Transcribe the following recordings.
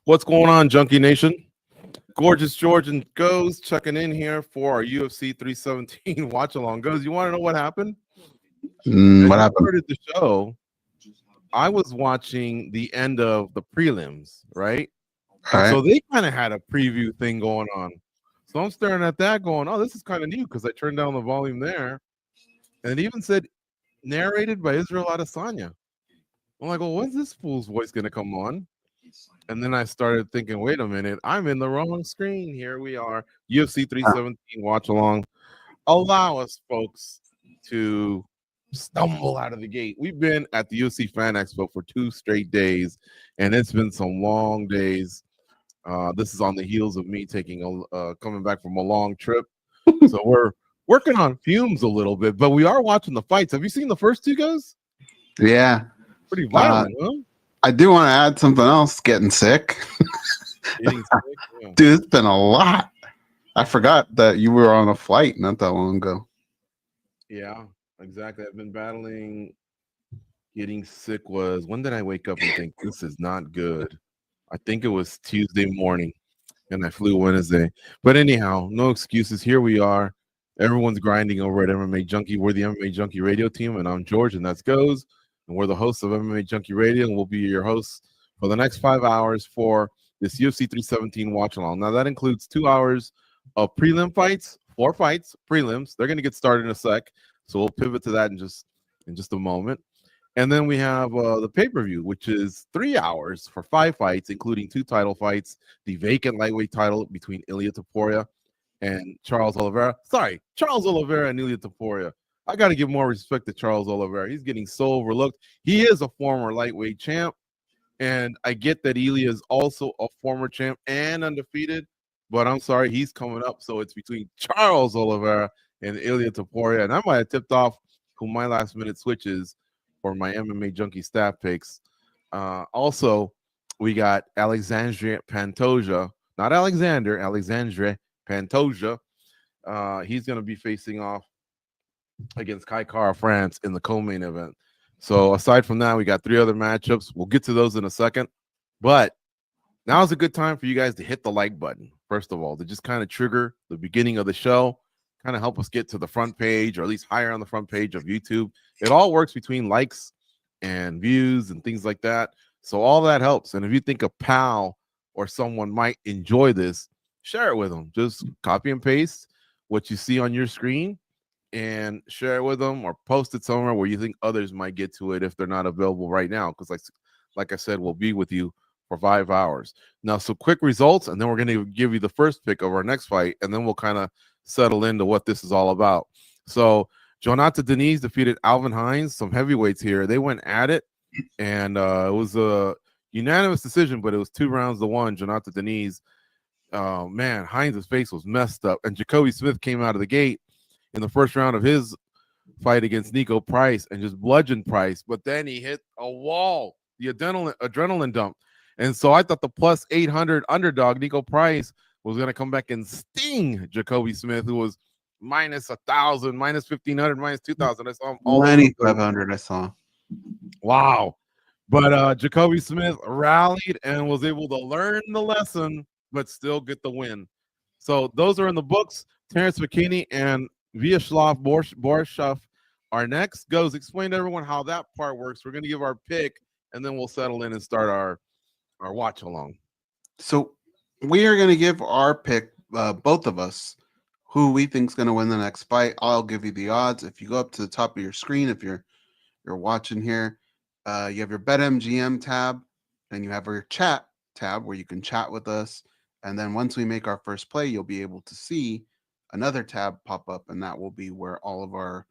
What's going on, Junkie Nation? Gorgeous George and Goze checking in here for our UFC 317 watch along. Goze, you want to know what happened? What happened? Started the show. I was watching the end of the prelims, right? And so they kind of had a preview thing going on. So I'm staring at that going, oh, this is kind of new because I turned down the volume there. And it even said narrated by Israel Adesanya. I'm like, well, when's this fool's voice going to come on? And then I started thinking, wait a minute, I'm in the wrong screen. Here we are. UFC 317 watch along. Allow us, folks, to stumble out of the gate. We've been at the UFC Fan Expo for 2 straight days, and it's been some long days. This is on the heels of me coming back from a long trip. So we're working on fumes a little bit, but we are watching the fights. Have you seen the first 2 guys? Yeah. Pretty violent, huh? I do want to add something else. Getting sick. Yeah. Dude, it's been a lot. I forgot that you were on a flight not that long ago. Yeah, exactly. I've been battling getting sick. When did I wake up and think this is not good? I think it was Tuesday morning, and I flew Wednesday. But anyhow, no excuses. Here we are. Everyone's grinding over at MMA Junkie. We're the MMA Junkie Radio team, and I'm George, and that's Goze. And we're the hosts of MMA Junkie Radio, and we'll be your hosts for the next 5 hours for this UFC 317 watch along. Now, that includes 2 hours of prelim fights, 4 fights, prelims. They're going to get started in a sec, so we'll pivot to that in just a moment. And then we have the pay-per-view, which is 3 hours for 5 fights, including 2 title fights, the vacant lightweight title between Ilia Topuria and Charles Oliveira. Sorry, Charles Oliveira and Ilia Topuria. I got to give more respect to Charles Oliveira. He's getting so overlooked. He is a former lightweight champ, and I get that Ilia is also a former champ and undefeated, but I'm sorry, he's coming up. So it's between Charles Oliveira and Ilia Topuria, and I might have tipped off who my last-minute switch is for my MMA Junkie staff picks. Also, we got Alexandre Pantoja, not Alexander, Alexandre Pantoja. He's going to be facing off against Kai Kara France in the co-main event. So aside from that, we got 3 other matchups. We'll get to those in a second. But now's a good time for you guys to hit the like button, first of all, to just kind of trigger the beginning of the show, kind of help us get to the front page, or at least higher on the front page of YouTube. It all works between likes and views and things like that. So all that helps. And if you think a pal or someone might enjoy this, share it with them. Just copy and paste what you see on your screen and share it with them, or post it somewhere where you think others might get to it if they're not available right now. Because like I said, we'll be with you for 5 hours. Now, so quick results, and then we're going to give you the first pick of our next fight, and then we'll kind of settle into what this is all about. So Jonathan Denise defeated Alvin Hines, some heavyweights here. They went at it, and it was a unanimous decision, but it was 2 rounds to 1. Jonathan Denise, man, Hines' face was messed up, and Jacoby Smith came out of the gate in the first round of his fight against Nico Price and just bludgeoned Price, but then he hit a wall, the adrenaline dump. And so I thought the plus 800 underdog, Nico Price, was going to come back and sting Jacoby Smith, who was minus 1,000, minus 1,500, minus 2,000. I saw him all 9,500 I saw. Wow. But Jacoby Smith rallied and was able to learn the lesson, but still get the win. So those are in the books. Terrence McKinney and Vyacheslav Borisov are next. Goze, explain to everyone how that part works. We're going to give our pick, and then we'll settle in and start our watch along. So we are going to give our pick, both of us, who we think is going to win the next fight. I'll give you the odds. If you go up to the top of your screen, if you're watching here, you have your BetMGM tab, and you have your chat tab where you can chat with us. And then once we make our first play, you'll be able to see another tab pop up, and that will be where all of our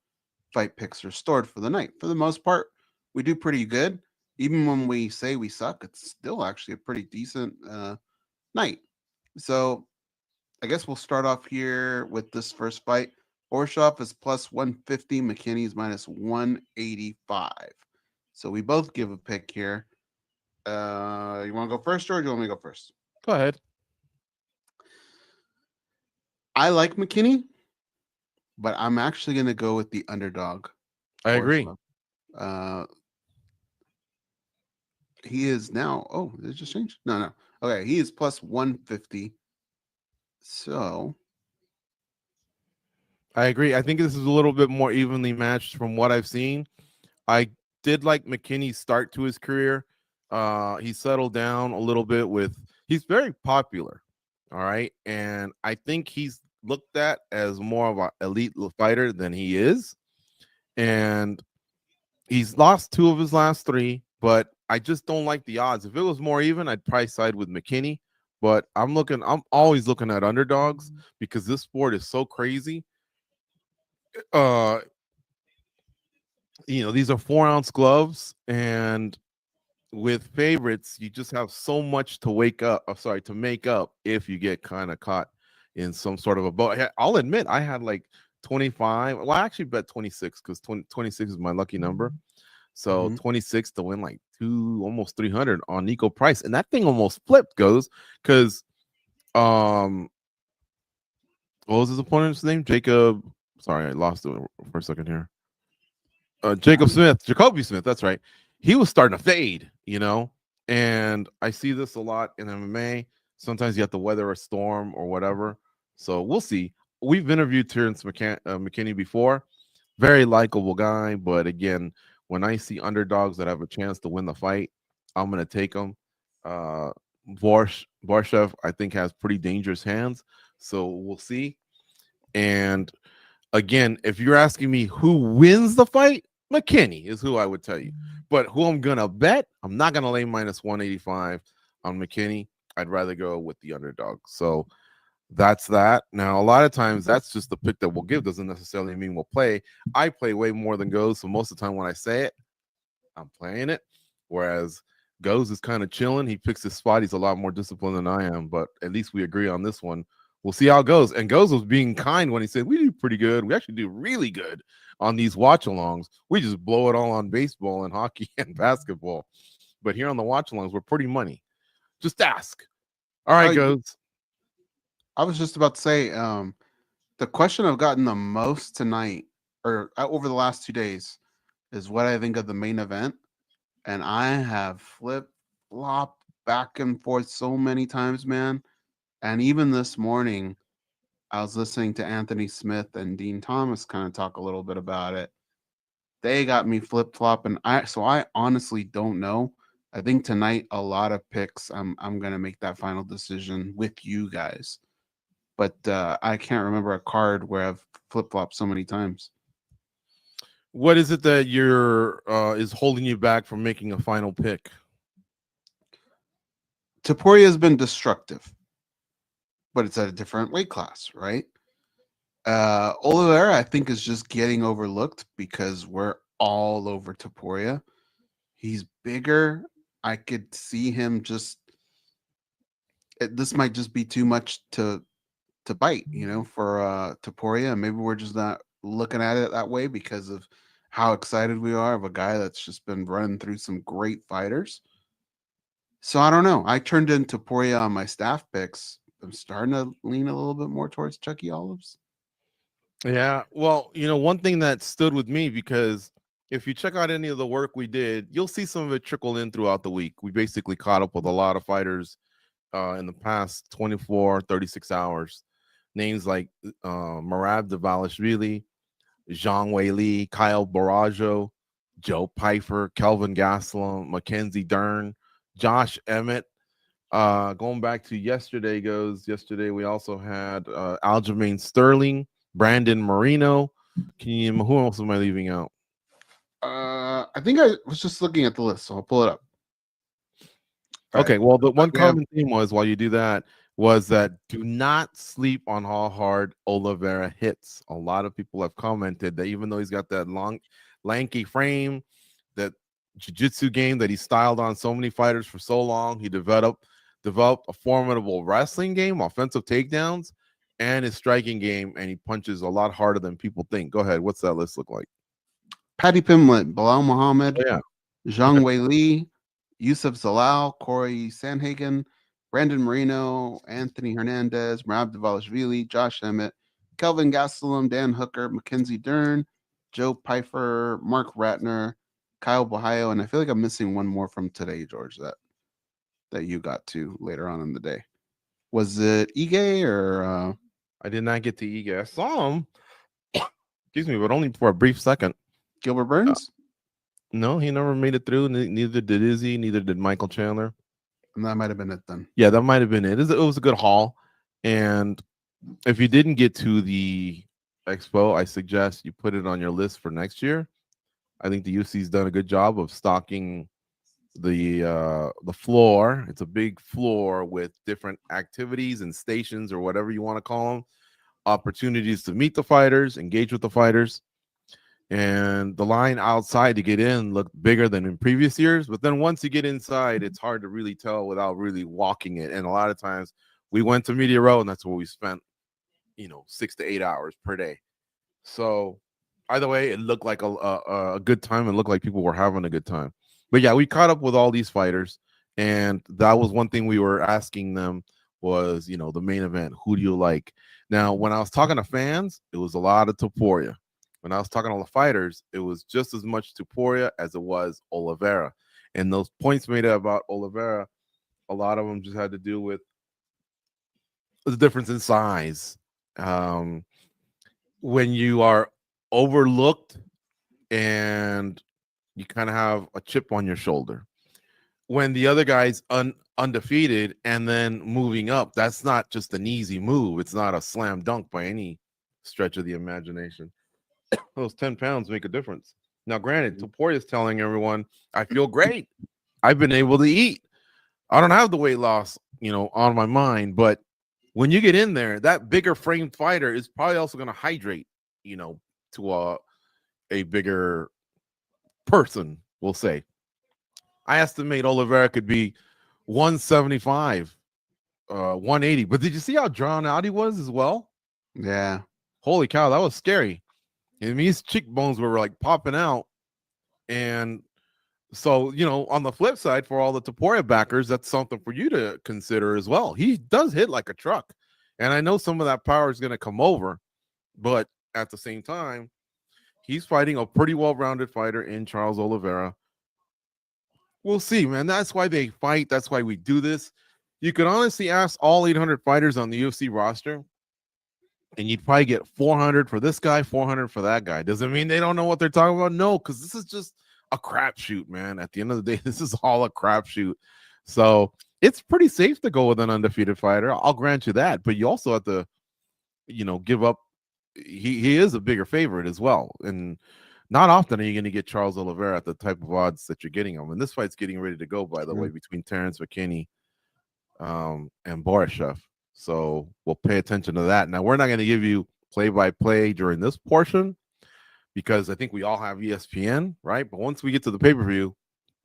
fight picks are stored for the night. For the most part, we do pretty good. Even when we say we suck, it's still actually a pretty decent night. So I guess we'll start off here with this first fight. Borisov is plus 150. McKinney's minus 185. So we both give a pick here. You want to go first, George? Or you want me to go first? Go ahead. I like McKinney, but I'm actually going to go with the underdog. I agree. He is now. Oh, did it just change? No. Okay, he is plus 150. So I agree. I think this is a little bit more evenly matched from what I've seen. I did like McKinney's start to his career. He settled down a little bit with. He's very popular, all right, and I think he's looked at as more of an elite fighter than he is, and he's lost 2 of his last 3. But I just don't like the odds. If it was more even, I'd probably side with McKinney. But I'm always looking at underdogs because this sport is so crazy. Uh, these are 4-ounce gloves, and with favorites, you just have so much to to make up if you get kind of caught in some sort of a boat. I'll admit I had like 25. Well, I actually bet 26 because 26 is my lucky number. So 26 to win like almost 300 on Nico Price. And that thing almost flipped, because what was his opponent's name? Jacob. Sorry, I lost it for a second here. Jacoby Smith, that's right. He was starting to fade, and I see this a lot in MMA. Sometimes you have to weather a storm or whatever. So we'll see. We've interviewed Terrence McKinney before. Very likable guy, but again, when I see underdogs that have a chance to win the fight, I'm going to take them. Borshev, I think, has pretty dangerous hands. So we'll see. And again, if you're asking me who wins the fight, McKinney is who I would tell you. But who I'm going to bet, I'm not going to lay minus 185 on McKinney. I'd rather go with the underdog. So that's that. Now, a lot of times that's just the pick that we'll give. Doesn't necessarily mean we'll play. I play way more than Goze. So most of the time when I say it, I'm playing it. Whereas Goze is kind of chilling. He picks his spot. He's a lot more disciplined than I am. But at least we agree on this one. We'll see how it goes. And Goze was being kind when he said, we do pretty good. We actually do really good on these watch-alongs. We just blow it all on baseball and hockey and basketball. But here on the watch-alongs, we're pretty money. Just ask. All right, Goze. I was just about to say, the question I've gotten the most tonight, or over the last 2 days, is what I think of the main event. And I have flip-flopped back and forth so many times, man. And even this morning, I was listening to Anthony Smith and Dean Thomas kind of talk a little bit about it. They got me flip-flopping. So I honestly don't know. I think tonight, a lot of picks. I'm gonna make that final decision with you guys. But I can't remember a card where I've flip-flopped so many times. What is it that is holding you back from making a final pick? Topuria has been destructive, but it's at a different weight class, right? Oliveira, I think, is just getting overlooked because we're all over Topuria. He's bigger. I could see him this might just be too much to bite, for Topuria. Maybe we're just not looking at it that way because of how excited we are of a guy that's just been running through some great fighters. So I don't know. I turned in Topuria on my staff picks. I'm starting to lean a little bit more towards Chucky Olives. Yeah, well, one thing that stood with me, because if you check out any of the work we did, you'll see some of it trickle in throughout the week. We basically caught up with a lot of fighters in the past 24, 36 hours. Names like Merab Dvalishvili, Zhang Weili, Kyle Barajo, Joe Pyfer, Kelvin Gastelum, Mackenzie Dern, Josh Emmett. Going back to yesterday, we also had Aljamain Sterling, Brandon Moreno. Who else am I leaving out? I think I was just looking at the list, so I'll pull it up. Okay, well, the one common theme was, while you do that, was that do not sleep on how hard Oliveira hits. A lot of people have commented that even though he's got that long, lanky frame, that jiu-jitsu game that he styled on so many fighters for so long, he developed a formidable wrestling game, offensive takedowns, and his striking game, and he punches a lot harder than people think. Go ahead. What's that list look like? Paddy Pimblett, Bilal Muhammad, Zhang Weili, Yusuf Zalal, Corey Sanhagen, Brandon Moreno, Anthony Hernandez, Merab Dvalishvili, Josh Emmett, Kelvin Gastelum, Dan Hooker, Mackenzie Dern, Joe Pyfer, Mark Ratner, Kyle Bahio, and I feel like I'm missing one more from today, George. that you got to later on in the day? Was it Ige or I did not get to Ige. I saw him. Excuse me, but only for a brief second. Gilbert Burns? No, he never made it through. Neither did Izzy. Neither did Michael Chandler. And that might have been it then. Yeah, that might have been it. It was a good haul. And if you didn't get to the expo, I suggest you put it on your list for next year. I think the UFC's done a good job of stocking the floor. It's a big floor with different activities and stations or whatever you want to call them, opportunities to meet the fighters, engage with the fighters. And the line outside to get in looked bigger than in previous years. But then once you get inside, it's hard to really tell without really walking it. And a lot of times we went to Media Row, and that's where we spent, 6 to 8 hours per day. So either way, it looked like a good time. It looked like people were having a good time. But yeah, we caught up with all these fighters. And that was one thing we were asking them was, the main event. Who do you like? Now, when I was talking to fans, it was a lot of Topuria. When I was talking to the fighters, it was just as much Topuria as it was Oliveira. And those points made about Oliveira, a lot of them just had to do with the difference in size. When you are overlooked and you kind of have a chip on your shoulder. When the other guy's undefeated and then moving up, that's not just an easy move. It's not a slam dunk by any stretch of the imagination. Those 10 pounds make a difference. Now, granted, Topuria is telling everyone, I feel great. I've been able to eat. I don't have the weight loss, on my mind. But when you get in there, that bigger framed fighter is probably also going to hydrate, to a bigger person, we'll say. I estimate Oliveira could be 175, 180. But did you see how drawn out he was as well? Yeah. Holy cow, that was scary. I mean, his cheekbones were like popping out. And so, on the flip side, for all the Topuria backers, that's something for you to consider as well. He does hit like a truck. And I know some of that power is going to come over. But at the same time, he's fighting a pretty well-rounded fighter in Charles Oliveira. We'll see, man. That's why they fight. That's why we do this. You could honestly ask all 800 fighters on the UFC roster, and you'd probably get 400 for this guy, 400 for that guy. Does it mean they don't know what they're talking about? No, because this is just a crapshoot, man. At the end of the day, this is all a crapshoot. So it's pretty safe to go with an undefeated fighter. I'll grant you that. But you also have to, give up. He is a bigger favorite as well. And not often are you going to get Charles Oliveira at the type of odds that you're getting him. And this fight's getting ready to go, by the way, between Terrence McKinney and Borishev. So we'll pay attention to that. Now, we're not going to give you play-by-play during this portion because I think we all have ESPN, right? But once we get to the pay-per-view,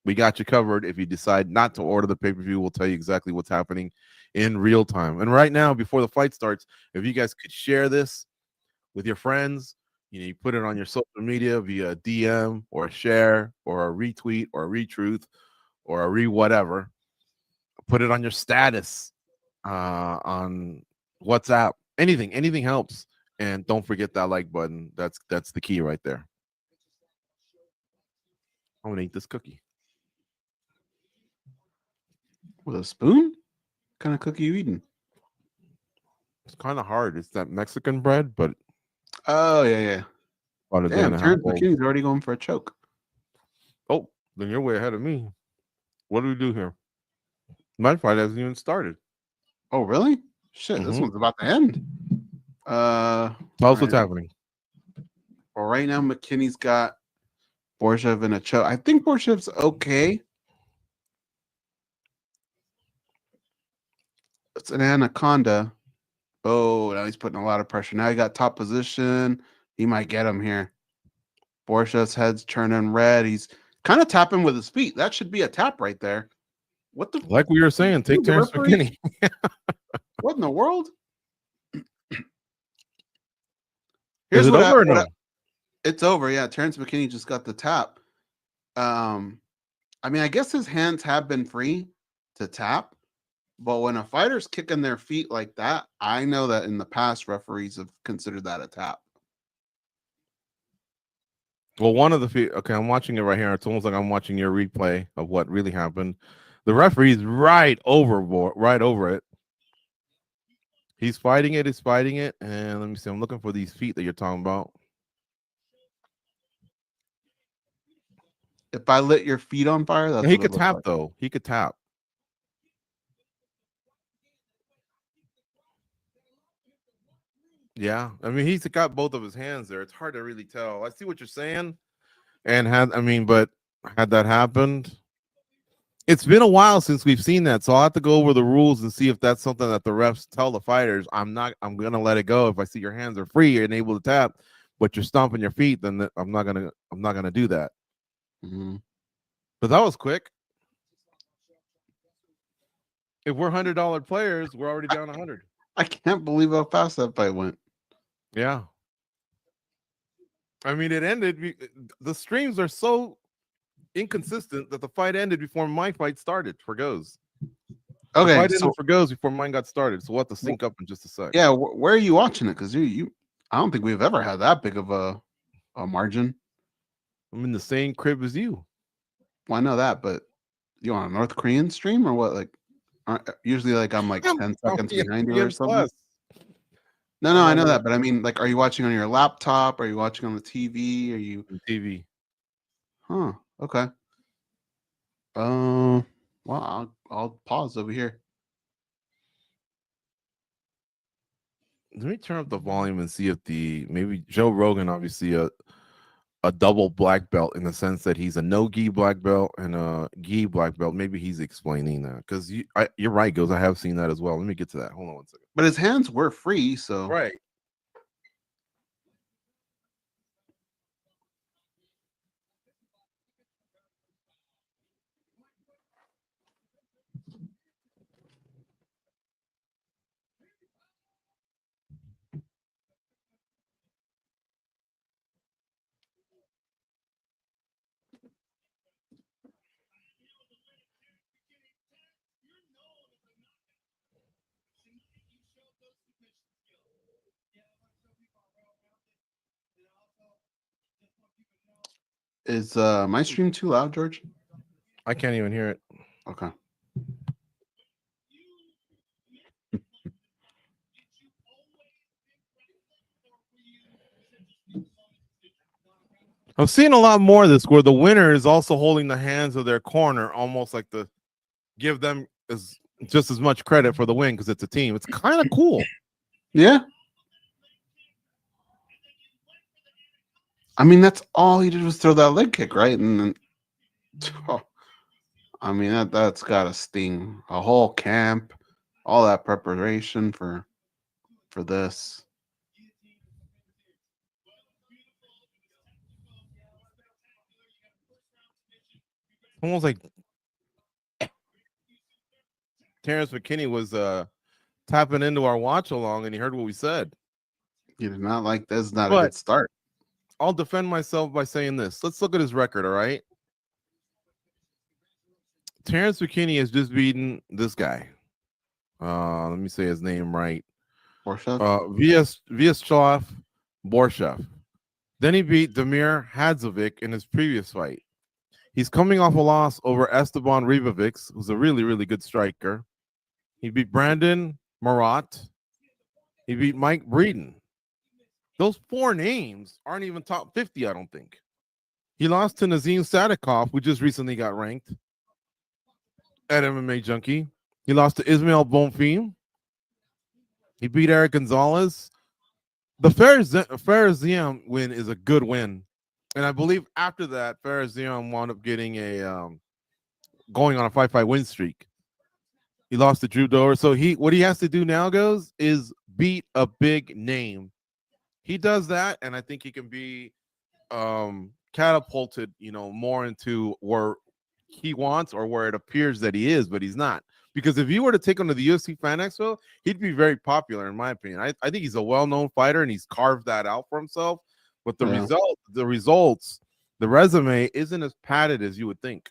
we got you covered. If you decide not to order the pay-per-view, we'll tell you exactly what's happening in real time. And right now, before the fight starts, if you guys could share this with your friends, you put it on your social media via a DM or a share or a retweet or a retruth or a re-whatever. Put it on your status on WhatsApp. Anything helps. And don't forget that like button. That's the key right there. I'm gonna eat this cookie with a spoon. What kind of cookie you eating? It's kind of hard. It's that Mexican bread, but oh yeah. Damn, Terrence McKinney's already going for a choke. Oh, then you're way ahead of me. What do we do here? My fight hasn't even started. Oh, really? Shit, This one's about to end. Tell us what's happening. Well, right now, McKinney's got Borishev in a choke. I think Borishev's okay. It's an anaconda. Oh, now he's putting a lot of pressure. Now he got top position. He might get him here. Borishev's head's turning red. He's kind of tapping with his feet. That should be a tap right there. What the? Like we were saying, take Terrence McKinney. What in the world? Is it over or no? It's over. Yeah, Terrence McKinney just got the tap. I mean, I guess his hands have been free to tap, but when a fighter's kicking their feet like that, I know that in the past referees have considered that a tap. Well, one of the feet. Okay, I'm watching it right here. It's almost like I'm watching your replay of what really happened. The referee's right over it. He's fighting it. And let me see. I'm looking for these feet that you're talking about. If I lit your feet on fire, that's He what could it looks tap like. though. He could tap. Yeah, I mean he's got both of his hands there. It's hard to really tell. I see what you're saying, and but had that happened, it's been a while since we've seen that, so I'll have to go over the rules and see if that's something that the refs tell the fighters. I'm gonna let it go if I see your hands are free and able to tap, but you're stomping your feet. Then I'm not gonna do that. Mm-hmm. But that was quick. If we're $100 players, we're already down 100. I can't believe how fast that fight went. Yeah. I mean, it ended. The streams are so inconsistent that the fight ended before my fight started for Goze. Okay, the fight ended for Goze before mine got started. So we'll have to sync up in just a sec. Yeah, where are you watching it? Because you, I don't think we've ever had that big of a margin. I'm in the same crib as you. Well, I know that, but you on a North Korean stream or what? Like, usually, like I'm like 10 seconds behind you or something. No, I know that, but I mean, like, are you watching on your laptop? Are you watching on the TV? Are you on TV? Huh. Okay. Well, I'll pause over here. Let me turn up the volume and see if maybe Joe Rogan, obviously a double black belt in the sense that he's a no gi black belt and a gi black belt. Maybe he's explaining that because you're right, Goes. I have seen that as well. Let me get to that. Hold on one second. But his hands were free, so right. Is my stream too loud, George? I can't even hear it. Okay. I'm seeing a lot more of this where the winner is also holding the hands of their corner, almost like to give them just as much credit for the win because it's a team. It's kind of cool. Yeah. I mean, that's all he did was throw that leg kick, right? And then, I mean, that's got to sting. A whole camp, all that preparation for this. Almost like Terrence McKinney was tapping into our watch along and he heard what we said. He did not like this. Not a good start. I'll defend myself by saying this. Let's look at his record, all right? Terrence McKinney has just beaten this guy. Let me say his name right. Borshev? Vyacheslav Borshev. Then he beat Damir Hadzovic in his previous fight. He's coming off a loss over Esteban Ribovics, who's a really, really good striker. He beat Brandon Marat. He beat Mike Breeden. Those 4 names aren't even top 50, I don't think. He lost to Nazim Sadikov, who just recently got ranked at MMA Junkie. He lost to Ismail Bonfim. He beat Eric Gonzalez. The Faraziem win is a good win. And I believe after that, Faraziem wound up getting going on a 5-fight win streak. He lost to Drew Dober. So what he has to do now is beat a big name. He does that, and I think he can be catapulted, more into where he wants or where it appears that he is, but he's not. Because if you were to take him to the UFC Fan Expo, he'd be very popular, in my opinion. I think he's a well-known fighter, and he's carved that out for himself. But the results, the resume isn't as padded as you would think.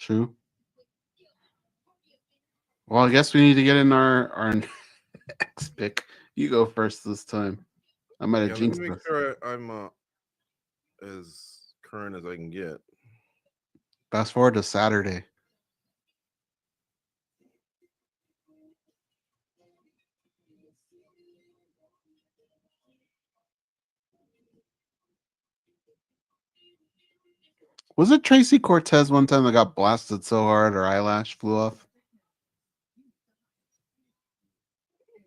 True. Well, I guess we need to get in our next pick. You go first this time. I might have jinxed this. Make sure I'm as current as I can get. Fast forward to Saturday. Was it Tracy Cortez one time that got blasted so hard her eyelash flew off?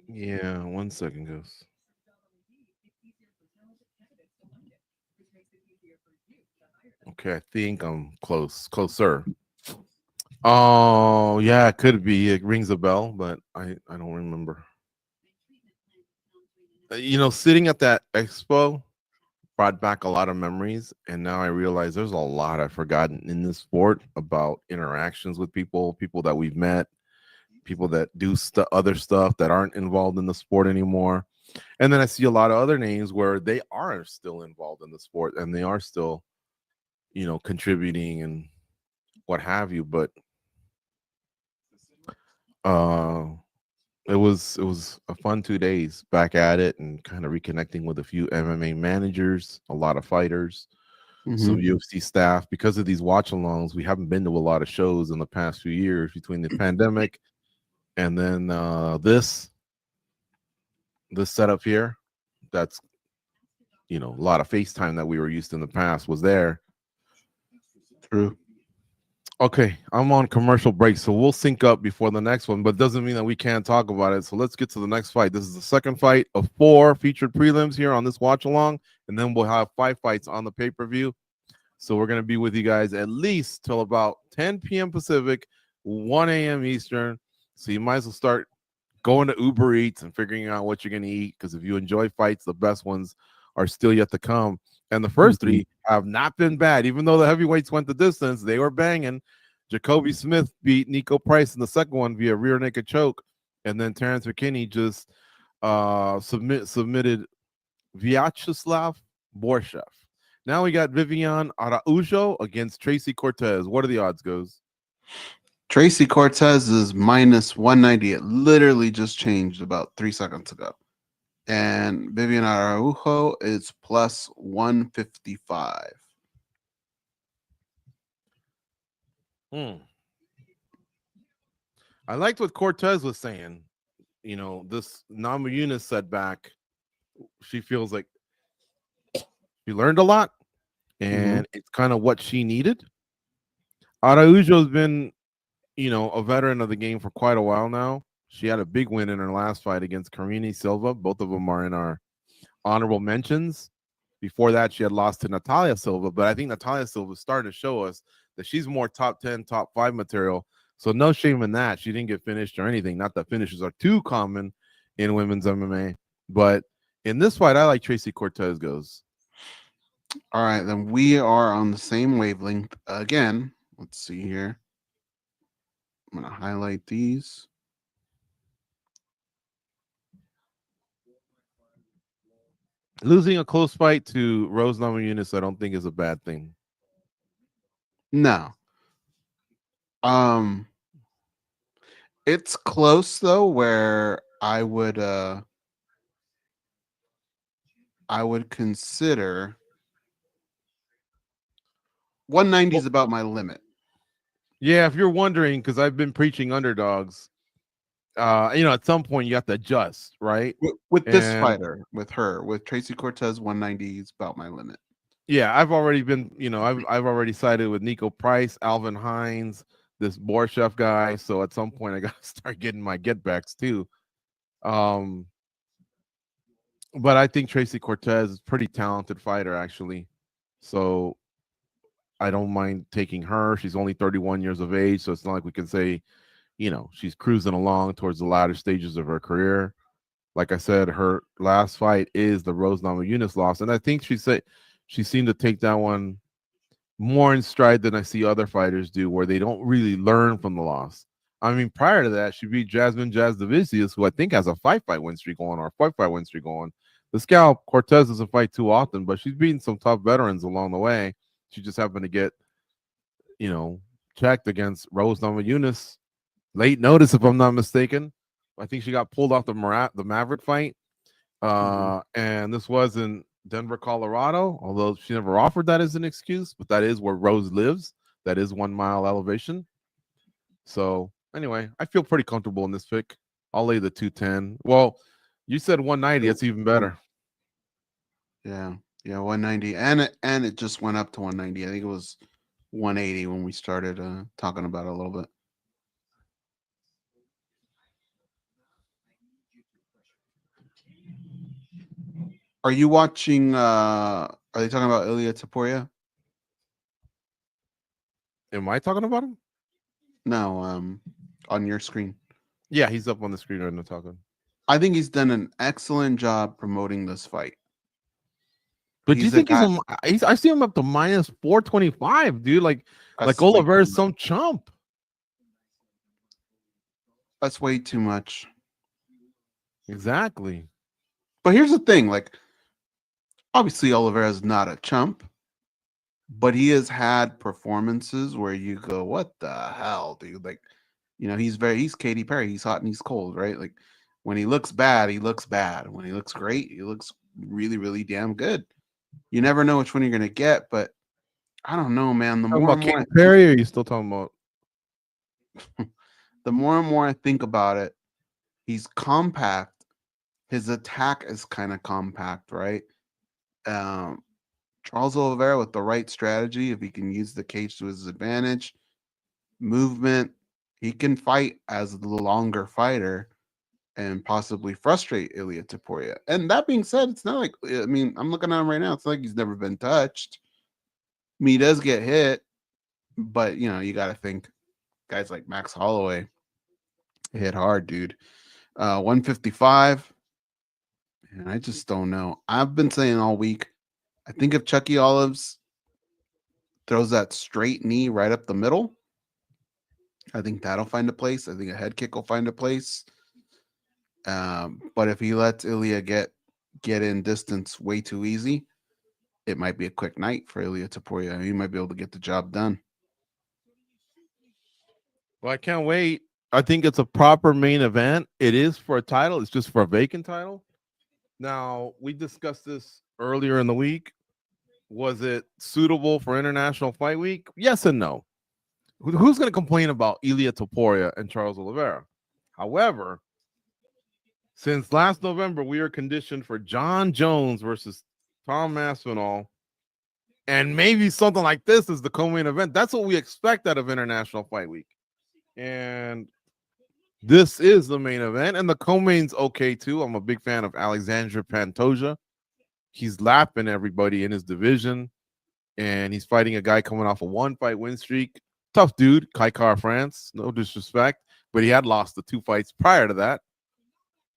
Yeah, 1 second, Goose. Okay, I think I'm closer. Oh, yeah, it could be. It rings a bell, but I don't remember. Sitting at that expo brought back a lot of memories, and now I realize there's a lot I've forgotten in this sport about interactions with people that we've met, people that do other stuff that aren't involved in the sport anymore. And then I see a lot of other names where they are still involved in the sport and they are still, contributing and what have you. But uh it was a fun 2 days back at it and kind of reconnecting with a few MMA managers, a lot of fighters, some UFC staff. Because of these watch alongs, we haven't been to a lot of shows in the past few years between the pandemic and then this setup here. That's a lot of FaceTime that we were used to in the past was there. True. Okay, I'm on commercial break, so we'll sync up before the next one, but doesn't mean that we can't talk about it. So let's get to the next fight. This is the second fight of 4 featured prelims here on this watch along, and then we'll have 5 fights on the pay-per-view. So we're going to be with you guys at least till about 10 p.m. Pacific, 1 a.m. Eastern. So you might as well start going to Uber Eats and figuring out what you're going to eat, because if you enjoy fights, the best ones are still yet to come. And the first 3 have not been bad. Even though the heavyweights went the distance, they were banging. Jacoby Smith beat Nico Price in the second one via rear naked choke. And then Terrence McKinney just submitted Vyacheslav Borshev. Now we got Vivian Araujo against Tracy Cortez. What are the odds, Goes? Tracy Cortez is minus 190. It literally just changed about 3 seconds ago. And Vivian Araujo is plus 155. I liked what Cortez was saying. This Namajunas setback, she feels like she learned a lot, and it's kind of what she needed. Araujo's been, a veteran of the game for quite a while now. She had a big win in her last fight against Karine Silva. Both of them are in our honorable mentions. Before that, she had lost to Natalia Silva, but I think Natalia Silva started to show us that she's more top 10, top 5 material. So no shame in that. She didn't get finished or anything. Not that finishes are too common in women's MMA. But in this fight, I like Tracy Cortez Goes. All right, then we are on the same wavelength again. Let's see here. I'm going to highlight these. Losing a close fight to Rose Namajunas, I don't think is a bad thing. No. It's close though, where I would consider 190 is about my limit. Yeah, if you're wondering, because I've been preaching underdogs, at some point you have to adjust, right? With this fighter, with Tracy Cortez, 190 is about my limit. Yeah, I've already been, I've already sided with Nico Price, Alvin Hines, this Borshev guy. So at some point I got to start getting my getbacks too. But I think Tracy Cortez is a pretty talented fighter, actually. So I don't mind taking her. She's only 31 years of age, so it's not like we can say, she's cruising along towards the latter stages of her career. Like I said, her last fight is the Rose Namajunas loss, and I think she seemed to take that one more in stride than I see other fighters do, where they don't really learn from the loss. I mean, prior to that, she beat Jasmine Jasdavicius, who I think has a 5-fight win streak going, or a 5-fight win streak going. The scalp, Cortez doesn't fight too often, but she's beaten some tough veterans along the way. She just happened to get, checked against Rose Namajunas. Late notice, if I'm not mistaken. I think she got pulled off the Maverick fight. And this was in Denver, Colorado, although she never offered that as an excuse, but that is where Rose lives. That is 1 mile elevation. So anyway, I feel pretty comfortable in this pick. I'll lay the 210. Well, you said 190. That's even better. Yeah, 190, and it just went up to 190. I think it was 180 when we started talking about it a little bit. Are you watching? Are they talking about Ilia Topuria? Am I talking about him? No, on your screen. Yeah, he's up on the screen right now talking. I think he's done an excellent job promoting this fight. But do you think he's I see him up to minus 425, dude. Like Oliveira is some chump. That's way too much. Exactly. But here's the thing, like, obviously Oliveira is not a chump, but he has had performances where you go, what the hell, dude? Like, you know, he's Katy Perry. He's hot and he's cold, right? Like, when he looks bad, he looks bad. When he looks great, he looks really, really damn good. You never know which one you're gonna get, but I don't know, man. The more and more Katy Perry, or are you still talking about? The more and more I think about it, he's compact. His attack is kind of compact, right? Charles Oliveira with the right strategy, if he can use the cage to his advantage, movement, he can fight as the longer fighter and possibly frustrate Ilia Topuria. And that being said, it's not like, I mean, I'm looking at him right now. It's like he's never been touched. I mean, he does get hit, but, you know, you got to think guys like Max Holloway hit hard, dude. 155. And I just don't know. I've been saying all week, I think if Chucky Olives throws that straight knee right up the middle, I think that'll find a place. I think a head kick will find a place. But if he lets Ilia get in distance way too easy, it might be a quick night for Ilia Topuria. He might be able to get the job done. Well, I can't wait. I think it's a proper main event. It is for a title. It's just for a vacant title. Now, we discussed this earlier in the week. Was it suitable for International Fight Week? Yes and no. Who's going to complain about Ilia Topuria and Charles Oliveira? However, since last November, we are conditioned for John Jones versus Tom Masvidal, and maybe something like this is the co-main event. That's what we expect out of International Fight Week. And this is the main event, and the co-main's okay too. I'm a big fan of Alexandre Pantoja. He's lapping everybody in his division, and he's fighting a guy coming off a 1-fight win streak. Tough dude, Kaikar France, no disrespect, but he had lost the 2 fights prior to that.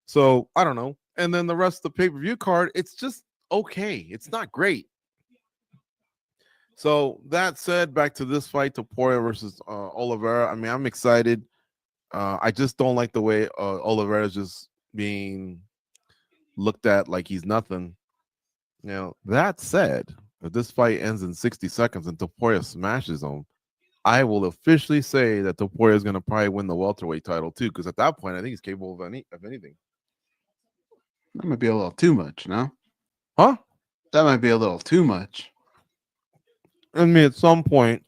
So, I don't know. And then the rest of the pay-per-view card, it's just okay. It's not great. So, that said, back to this fight, Topuria versus Oliveira. I mean, I'm excited. I just don't like the way Oliveira is just being looked at like he's nothing. Now, that said, if this fight ends in 60 seconds and Topuria smashes him, I will officially say that Topuria is going to probably win the welterweight title too, because at that point, I think he's capable of anything. That might be a little too much, no? Huh? That might be a little too much. I mean, at some point,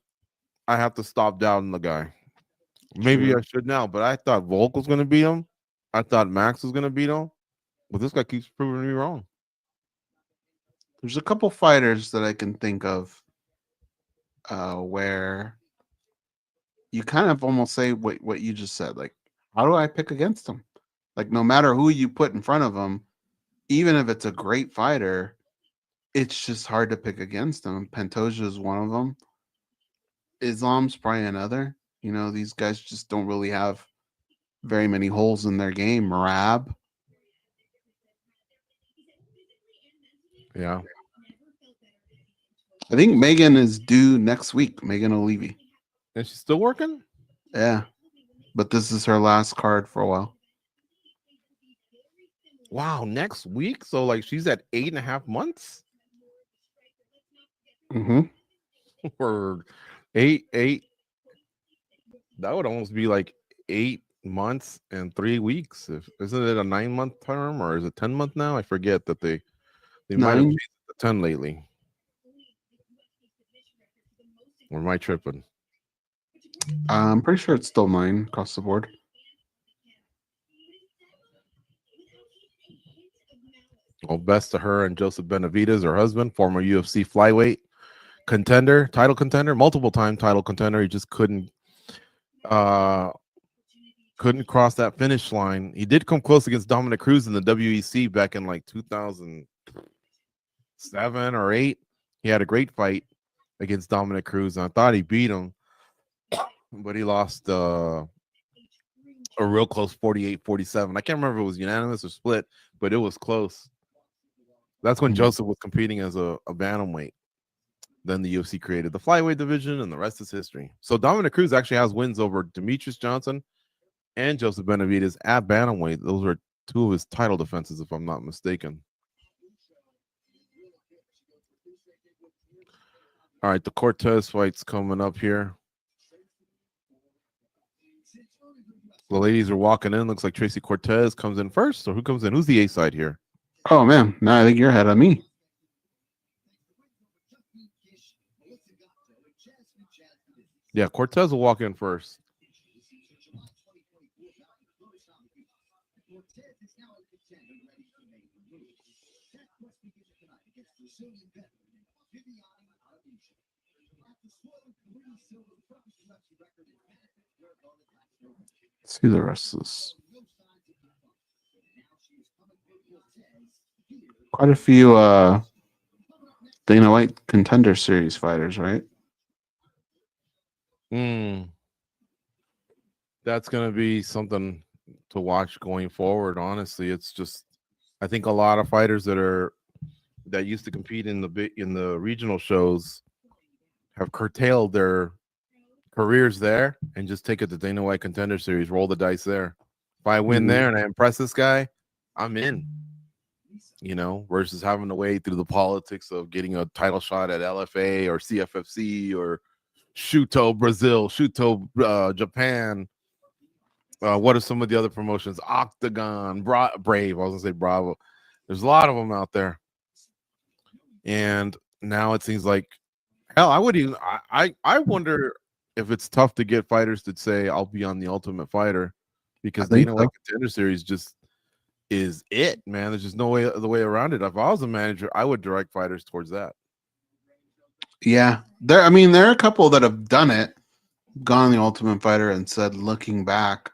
I have to stop doubting the guy. Maybe I should now, but I thought Volk was going to beat him. I thought Max was going to beat him. But this guy keeps proving me wrong. There's a couple fighters that I can think of where you kind of almost say what you just said. Like, how do I pick against them? Like, no matter who you put in front of them, even if it's a great fighter, it's just hard to pick against them. Pantoja is one of them. Islam's probably another. You know, these guys just don't really have very many holes in their game. Marab. Yeah. I think Megan is due next week. Megan Olivi. And she's still working? Yeah. But this is her last card for a while. Wow, next week? So, like, she's at 8.5 months? Mm-hmm. Or eight. That would almost be like 8 months and 3 weeks. Isn't it a 9-month term, or is it 10-month now? I forget that they might have changed it to 10 lately. Or am I tripping? I'm pretty sure it's still 9 across the board. Well, best to her and Joseph Benavidez, her husband, former UFC flyweight title contender, multiple time title contender. He just couldn't cross that finish line. He did come close against Dominic Cruz in the WEC back in like 2007 or 8. He had a great fight against Dominic Cruz, and I thought he beat him, but he lost a real close 48-47. I can't remember if it was unanimous or split, but it was close. That's when Joseph was competing as a bantamweight. Then the UFC created the flyweight division, and the rest is history. So Dominic Cruz actually has wins over Demetrius Johnson and Joseph Benavidez at bantamweight. Those are two of his title defenses, if I'm not mistaken. All right, the Cortez fight's coming up here. The ladies are walking in. Looks like Tracy Cortez comes in first. Or who comes in? Who's the A side here? Oh, man. Now I think you're ahead of me. Yeah, Cortez will walk in first. Let's see the rest of this. Quite a few Dana White Contender Series fighters, right? That's going to be something to watch going forward. Honestly, it's just, I think a lot of fighters that used to compete in the regional shows have curtailed their careers there and just take it to Dana White Contender Series, roll the dice there. If I win there and I impress this guy, I'm in. Versus having to wade through the politics of getting a title shot at LFA or CFFC or Shuto Brazil, Shuto Japan. What are some of the other promotions? Octagon, Brave. I was gonna say Bravo. There's a lot of them out there, and now it seems like hell. I wonder if it's tough to get fighters to say I'll be on the Ultimate Fighter, because Dana White Contender Series just is it, man. There's just no way around it. If I was a manager, I would direct fighters towards that. Yeah, there are a couple that have done it, gone on the Ultimate Fighter, and said, looking back,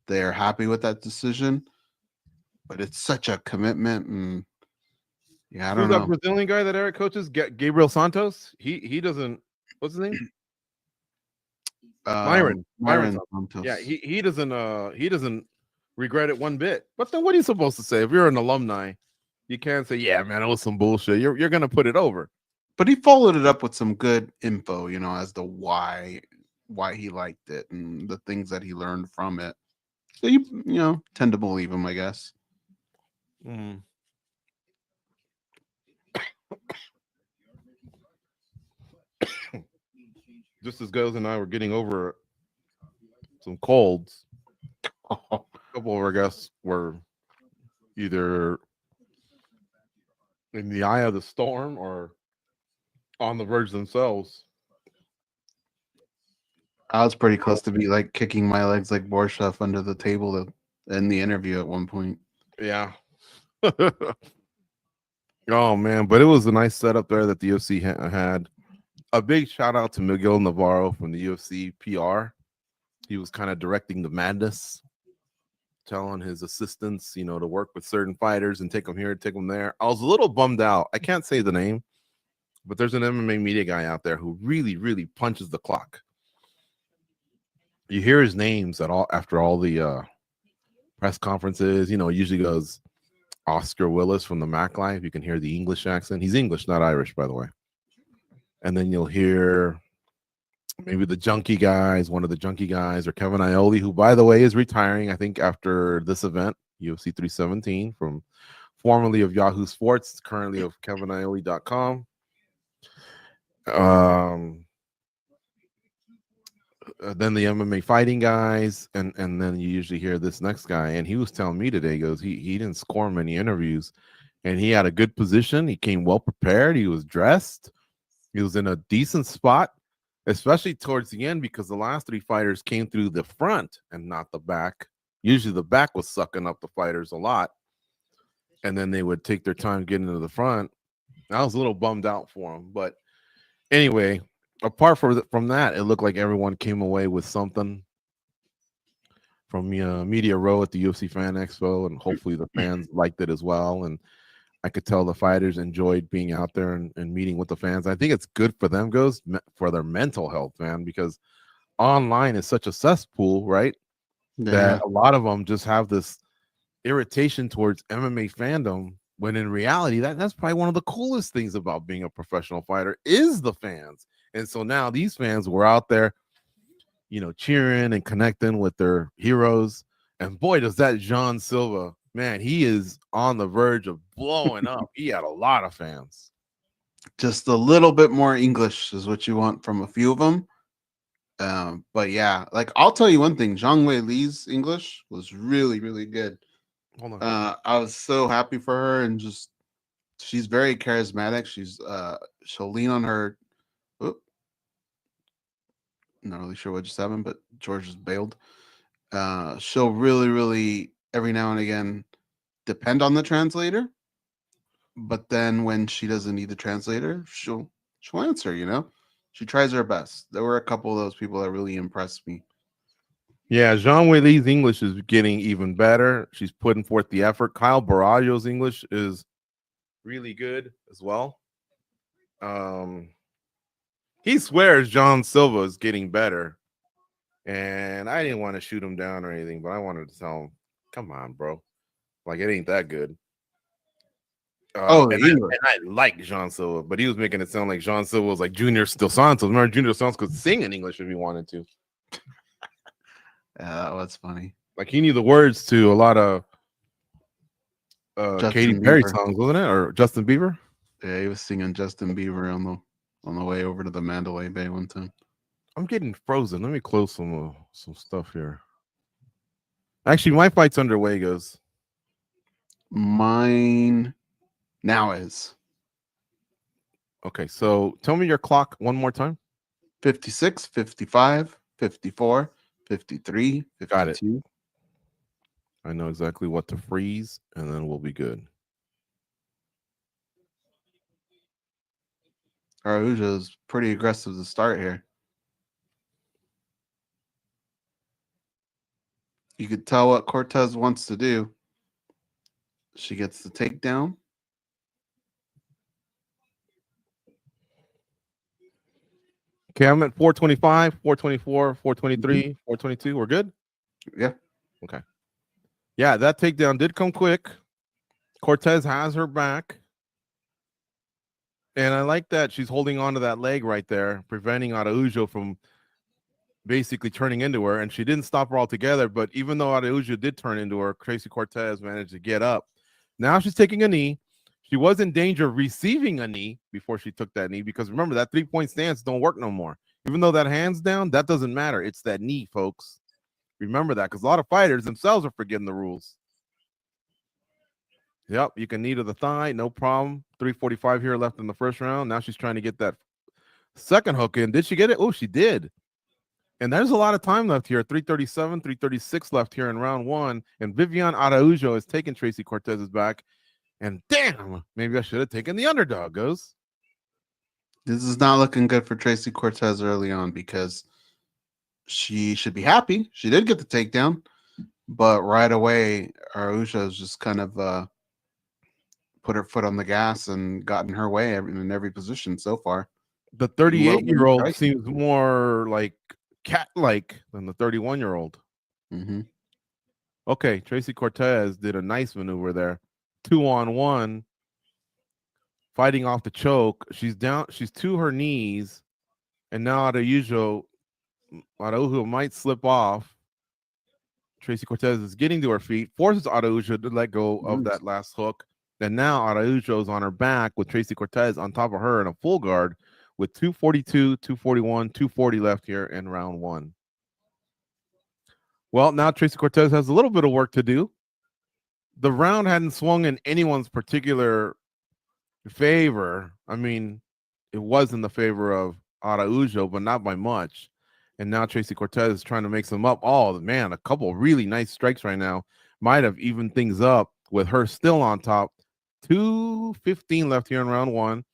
they are happy with that decision. But it's such a commitment, and yeah, I don't know. That Brazilian guy that Eric coaches, Gabriel Santos. He doesn't. What's his name? Myron Santos. Yeah, he doesn't regret it one bit. But then what are you supposed to say? If you're an alumni, you can't say, yeah, man, it was some bullshit. You're gonna put it over. But he followed it up with some good info, as to why he liked it and the things that he learned from it. So you tend to believe him, I guess. Just as Goze and I were getting over some colds, a couple of our guests were either in the eye of the storm or on the verge themselves. I was pretty close to be like kicking my legs like Borshoff under the table in the interview at one point. Yeah. Oh, man. But it was a nice setup there that the UFC had. A big shout out to Miguel Navarro from the UFC PR. He was kind of directing the madness, telling his assistants, to work with certain fighters and take them here, take them there. I was a little bummed out. I can't say the name, but there's an MMA media guy out there who really, really punches the clock. You hear his names after all the press conferences. Usually goes Oscar Willis from the Mac Life. You can hear the English accent. He's English, not Irish, by the way. And then you'll hear maybe the Junkie guys, one of the Junkie guys, or Kevin Ioli, who, by the way, is retiring, I think, after this event, UFC 317, from formerly of Yahoo Sports, currently of KevinIoli.com. Then the MMA fighting guys, and then you usually hear this next guy. And he was telling me today, he goes, he didn't score many interviews, and he had a good position. He came well prepared. He was dressed. He was in a decent spot, especially towards the end, because the last three fighters came through the front and not the back. Usually the back was sucking up the fighters a lot, and then they would take their time getting to the front. I was a little bummed out for him, but Anyway, apart from that, it looked like everyone came away with something from Media Row at the UFC Fan Expo, and hopefully the fans liked it as well. And I could tell the fighters enjoyed being out there and meeting with the fans. I think it's good for them, for their mental health, man, because online is such a cesspool, right? Yeah. That a lot of them just have this irritation towards MMA fandom, when in reality, that's probably one of the coolest things about being a professional fighter is the fans. And so now these fans were out there, cheering and connecting with their heroes. And boy, does that Jean Silva, man, he is on the verge of blowing up. He had a lot of fans. Just a little bit more English is what you want from a few of them. But yeah, like I'll tell you one thing, Zhang Wei Li's English was really, really good. Hold on. I was so happy for her, and she's very charismatic. She'll lean on her. Not really sure what just happened, but George just bailed. She'll really, really every now and again depend on the translator, but then when she doesn't need the translator, she'll answer. She tries her best. There were a couple of those people that really impressed me. Yeah, Zhang Wei Li's English is getting even better. She's putting forth the effort. Kyle Barraggio's English is really good as well. He swears John Silva is getting better, and I didn't want to shoot him down or anything, but I wanted to tell him, "Come on, bro, like it ain't that good." And I like Jean Silva, but he was making it sound like Jean Silva was like Junior Dos Santos. Remember, Junior Dos Santos could sing in English if he wanted to. Yeah, that's funny. Like he knew the words to a lot of Katy Perry songs, wasn't it, or Justin Bieber? Yeah, he was singing Justin Bieber on the way over to the Mandalay Bay one time. I'm getting frozen. Let me close some stuff here. Actually, my fight's underway, Goze. Mine now is. Okay, so tell me your clock one more time. 56, 55, 54, 53, 52. Got it. I know exactly what to freeze, and then we'll be good. Araujo's pretty aggressive to start here. You could tell what Cortez wants to do. She gets the takedown. Okay, I'm at 425, 424, 423, 422. We're good? Yeah. Okay. Yeah, that takedown did come quick. Cortez has her back. And I like that she's holding on to that leg right there, preventing Araujo from basically turning into her. And she didn't stop her altogether. But even though Araujo did turn into her, Tracy Cortez managed to get up. Now she's taking a knee. She was in danger of receiving a knee before she took that knee, because remember, that 3-point stance don't work no more. Even though that hand's down, that doesn't matter. It's that knee, folks. Remember that, because a lot of fighters themselves are forgetting the rules. Yep, you can knee to the thigh, no problem. 3:45 here left in the first round. Now she's trying to get that second hook in. Did she get it? Oh, she did. And there's a lot of time left here. 3:37, 3:36 left here in round one. And Viviane Araujo is taking Tracy Cortez's back. And damn, maybe I should have taken the underdog, Goze. This is not looking good for Tracy Cortez early on, because she should be happy. She did get the takedown, but right away, Araujo has just kind of put her foot on the gas and gotten her way in every position so far. The 38-year-old seems more like cat-like than the 31-year-old. Mm-hmm. Okay, Tracy Cortez did a nice maneuver there. 2-on-1, fighting off the choke. She's down. She's to her knees, and now Araujo might slip off. Tracy Cortez is getting to her feet, forces Araujo to let go of that last hook. And now Araujo's on her back with Tracy Cortez on top of her in a full guard with 242, 241, 240 left here in round one. Well, now Tracy Cortez has a little bit of work to do. The round hadn't swung in anyone's particular favor. I mean, it was in the favor of Araujo, but not by much. And now Tracy Cortez is trying to make some up. Oh, man, a couple really nice strikes right now. Might have evened things up with her still on top. 2:15 left here in round one.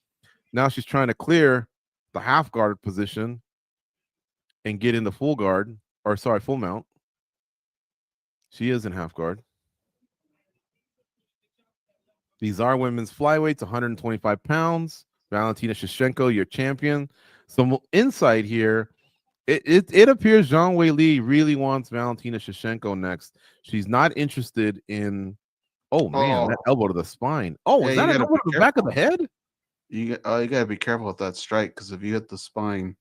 Now she's trying to clear the half guard position and get into full guard, or sorry, full mount. She is in half guard. These are women's flyweights, 125 pounds. Valentina Shevchenko, your champion. Some insight here. It appears Zhang Weili really wants Valentina Shevchenko next. She's not interested in. Oh man, that elbow to the spine. Oh, Yeah, is that an elbow to the back of the head? You gotta be careful with that strike, because if you hit the spine,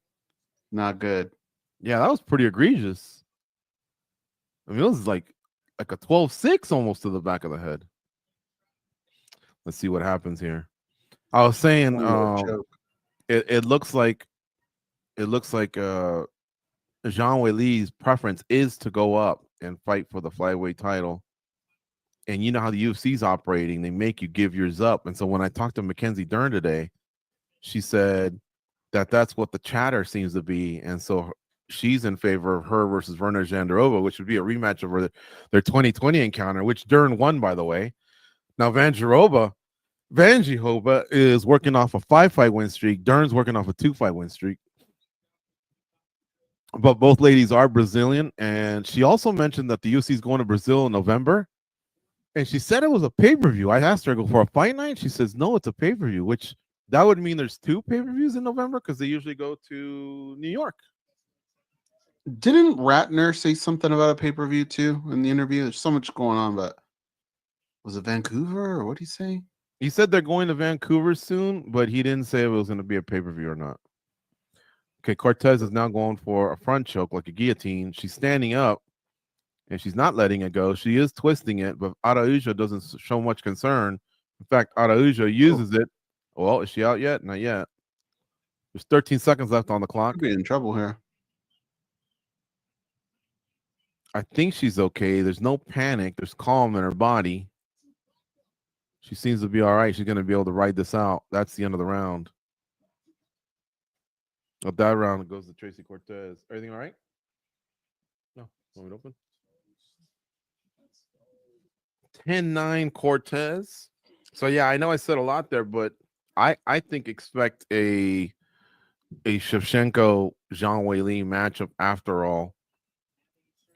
not good. Yeah, that was pretty egregious. I mean, it was like a 12-6 almost to the back of the head. Let's see what happens here. I was saying, it looks like Zhang Weili's preference is to go up and fight for the flyweight title. And you know how the UFC's operating; they make you give yours up. And so when I talked to Mackenzie Dern today, she said that that's what the chatter seems to be, and so she's in favor of her versus Verna Jandarova, which would be a rematch of their 2020 encounter, which Dern won, by the way. Now Vanjihova is working off a 5-fight win streak. Dern's working off a 2-fight win streak. But both ladies are Brazilian, and she also mentioned that the UFC is going to Brazil in November. And she said it was a pay-per-view. I asked her, I go, for a fight night? She says, no, it's a pay-per-view, which that would mean there's 2 pay-per-views in November because they usually go to New York. Didn't Ratner say something about a pay-per-view too in the interview? There's so much going on, but was it Vancouver or what did he say? He said they're going to Vancouver soon, but he didn't say if it was going to be a pay-per-view or not. Okay, Cortez is now going for a front choke like a guillotine. She's standing up, and she's not letting it go. She is twisting it, but Araujo doesn't show much concern. In fact, Araujo uses it. Well, is she out yet? Not yet. There's 13 seconds left on the clock. Could be in trouble here. I think she's okay. There's no panic. There's calm in her body. She seems to be all right. She's going to be able to ride this out. That's the end of the round. Of that round, it goes to Tracy Cortez. Everything all right? No. Want it open? 10-9 Cortez. So, yeah, I know I said a lot there, but I think expect a Shevchenko-Zhang Weili matchup after all.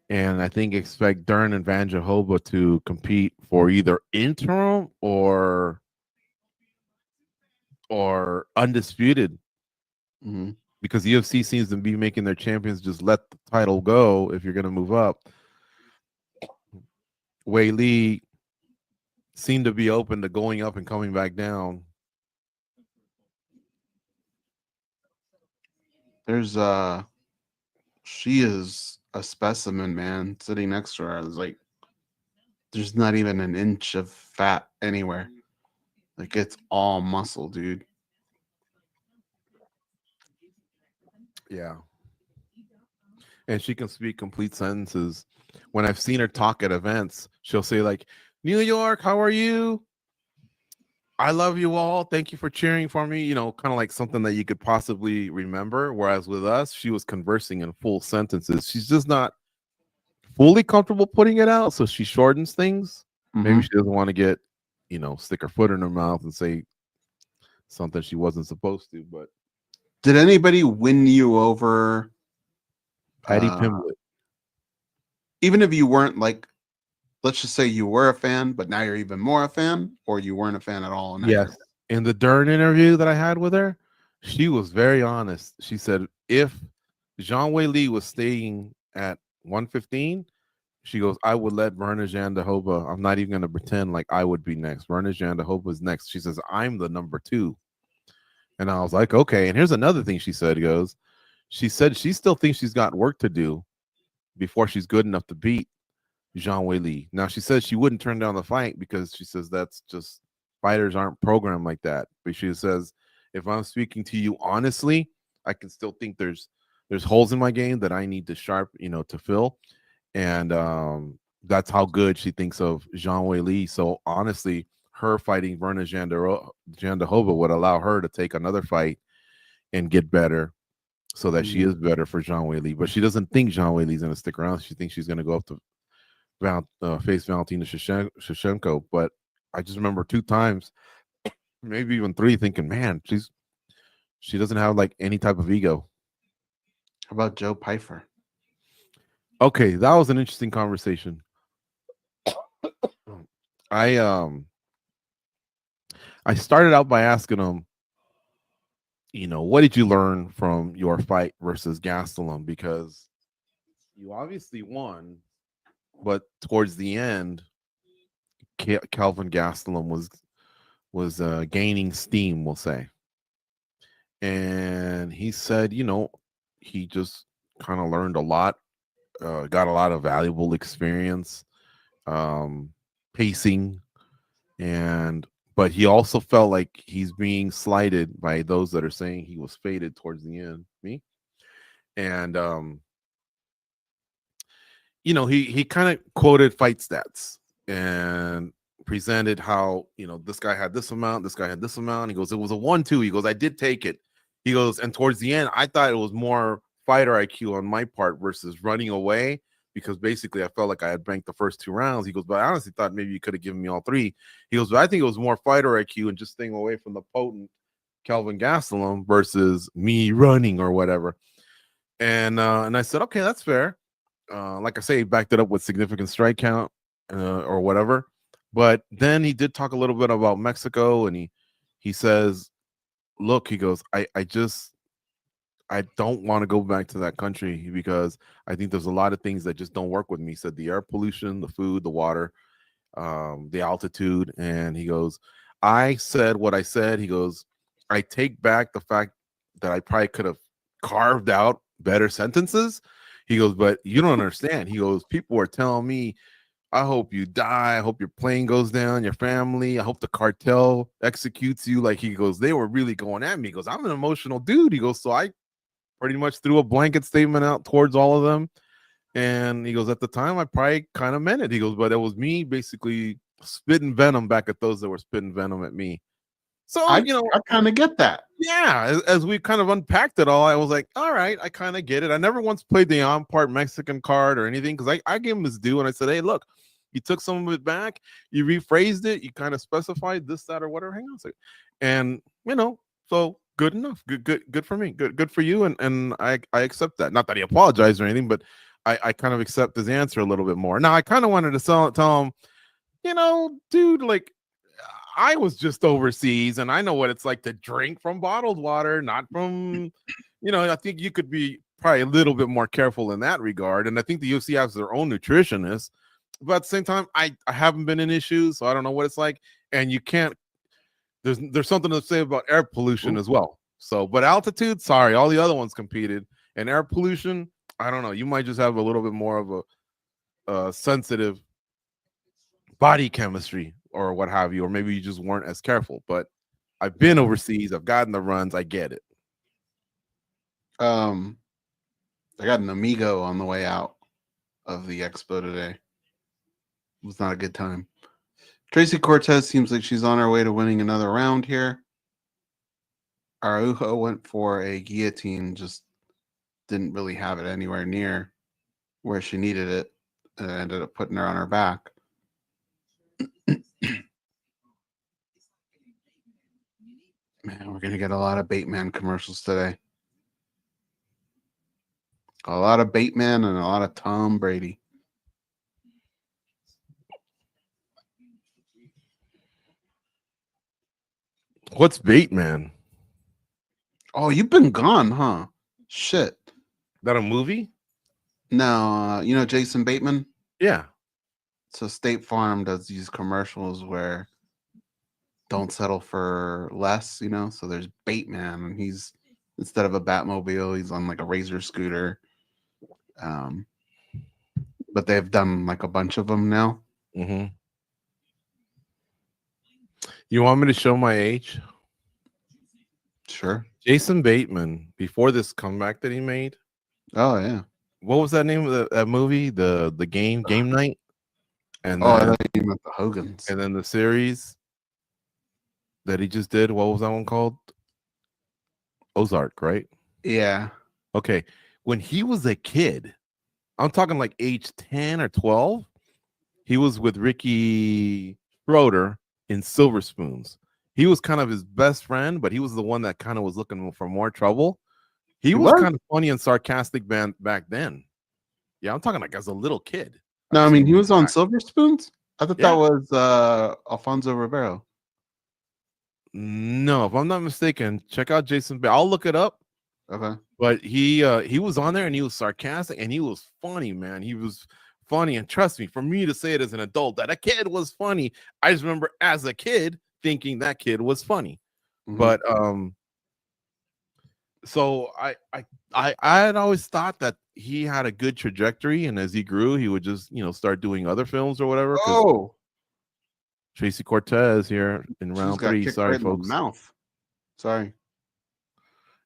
And I think expect Dern and Vanjihova to compete for either interim or undisputed. Mm-hmm. Because the UFC seems to be making their champions just let the title go if you're going to move up. Weili seemed to be open to going up and coming back down. There's she is a specimen, man. Sitting next to her, I was like, there's not even an inch of fat anywhere. Like, it's all muscle, dude. Yeah. And she can speak complete sentences. When I've seen her talk at events, she'll say like, New York, how are you? I love you all. Thank you for cheering for me. You know, kind of like something that you could possibly remember. Whereas with us, she was conversing in full sentences. She's just not fully comfortable putting it out. So she shortens things. Mm-hmm. Maybe she doesn't want to get, stick her foot in her mouth and say something she wasn't supposed to. But did anybody win you over? Patty Pimblett. Even if you weren't like, let's just say you were a fan, but now you're even more a fan, or you weren't a fan at all. Yes. In the Dern interview that I had with her, she was very honest. She said, if Zhang Weili was staying at 115, she goes, I would let Verna Jandiroba. I'm not even going to pretend like I would be next. Verna Jandiroba is next. She says, I'm the number 2. And I was like, okay. And here's another thing she said, she said she still thinks she's got work to do before she's good enough to beat Zhang Weili. Now, she says she wouldn't turn down the fight because she says that's just fighters aren't programmed like that. But she says, if I'm speaking to you honestly, I can still think there's holes in my game that I need to to fill. And that's how good she thinks of Zhang Weili. So honestly, her fighting Verna Jandiroba would allow her to take another fight and get better so that she is better for Zhang Weili. But she doesn't think Zhang Weili is going to stick around. She thinks she's going to go up to face Valentina Shevchenko. But I just remember 2 times, maybe even 3, thinking, man, She doesn't have like any type of ego. How about Joe Pfeiffer? Okay, that was an interesting conversation. I started out by asking him, what did you learn from your fight versus Gastelum? Because you obviously won, but towards the end, Calvin Gastelum was gaining steam, we'll say. And he said, he just kind of learned a lot, got a lot of valuable experience, pacing, but he also felt like he's being slighted by those that are saying he was faded towards the end. Me. And he kind of quoted fight stats and presented how this guy had this amount, this guy had this amount. He goes, it was a 1-2. He goes, I did take it. He goes, and towards the end, I thought it was more fighter IQ on my part versus running away, because basically I felt like I had banked the first 2 rounds. He goes, but I honestly thought maybe you could have given me all 3. He goes, but I think it was more fighter IQ and just staying away from the potent Kelvin Gastelum versus me running or whatever. And I said, okay, that's fair. Like I say, he backed it up with significant strike count or whatever. But then he did talk a little bit about Mexico, and he says, look, he goes, I don't want to go back to that country because I think there's a lot of things that just don't work with me. He said the air pollution, the food, the water, the altitude. And he goes, I said what I said. He goes, I take back the fact that I probably could have carved out better sentences. He goes, but you don't understand. He goes, people are telling me, I hope you die. I hope your plane goes down, your family. I hope the cartel executes you. Like, he goes, they were really going at me. He goes, I'm an emotional dude. He goes, so I pretty much threw a blanket statement out towards all of them. And he goes, at the time, I probably kind of meant it. He goes, but it was me basically spitting venom back at those that were spitting venom at me. So, I kind of get that. Yeah, as we kind of unpacked it all, I was like, all right, I kind of get it. I never once played the on-part Mexican card or anything, because I gave him his due, and I said, hey, look, you took some of it back, you rephrased it, you kind of specified this, that, or whatever. Hang on a second. And, so good enough. Good for me. Good for you. And I accept that. Not that he apologized or anything, but I kind of accept his answer a little bit more. Now, I kind of wanted to tell him, dude, like, I was just overseas, and I know what it's like to drink from bottled water, not from, I think you could be probably a little bit more careful in that regard. And I think the UFC has their own nutritionists, but at the same time, I haven't been in issues, so I don't know what it's like. And you can't, there's something to say about air pollution as well. So, but altitude, sorry, all the other ones competed, and air pollution, I don't know. You might just have a little bit more of a sensitive body chemistry or what have you, or maybe you just weren't as careful. But I've been overseas, I've gotten the runs, I get it. I got an amigo on the way out of the expo today. It was not a good time. Tracy Cortez seems like she's on her way to winning another round here. Araujo went for a guillotine, just didn't really have it anywhere near where she needed it, and ended up putting her on her back. Man, we're going to get a lot of Bateman commercials today. A lot of Bateman and a lot of Tom Brady. What's Bateman? Oh, you've been gone, huh? Shit. That a movie? No, Jason Bateman? Yeah. So State Farm does these commercials where don't settle for less, So there's Bateman, and he's, instead of a Batmobile, he's on like a Razor scooter. But they've done like a bunch of them now. Mm-hmm. You want me to show my age? Sure. Jason Bateman, before this comeback that he made. Oh yeah. What was that name of that movie? The game night. And I thought you meant the Hogans. And then the series that he just did. What was that one called? Ozark, right? Yeah. Okay. When he was a kid, I'm talking like age 10 or 12, he was with Ricky Schroeder in Silver Spoons. he was kind of his best friend, but he was the one that kind of was looking for more trouble. He was What? kind of funny and sarcastic back then. Yeah, I'm talking like as a little kid. No, I've I seen mean he him was on back. Silver Spoons. I thought that Yeah. was Alfonso Ribeiro. No, if I'm not mistaken, check out Jason. I'll look it up. Okay. But he was on there and he was sarcastic and he was funny, man. He was funny, and trust me, for me to say it as an adult that a kid was funny, I just remember as a kid thinking that kid was funny. But so I had always thought that he had a good trajectory, and as he grew, he would just start doing other films or whatever. Oh, Tracy Cortez here in she round just got 3. kicked Sorry, right in the folks. mouth. Sorry.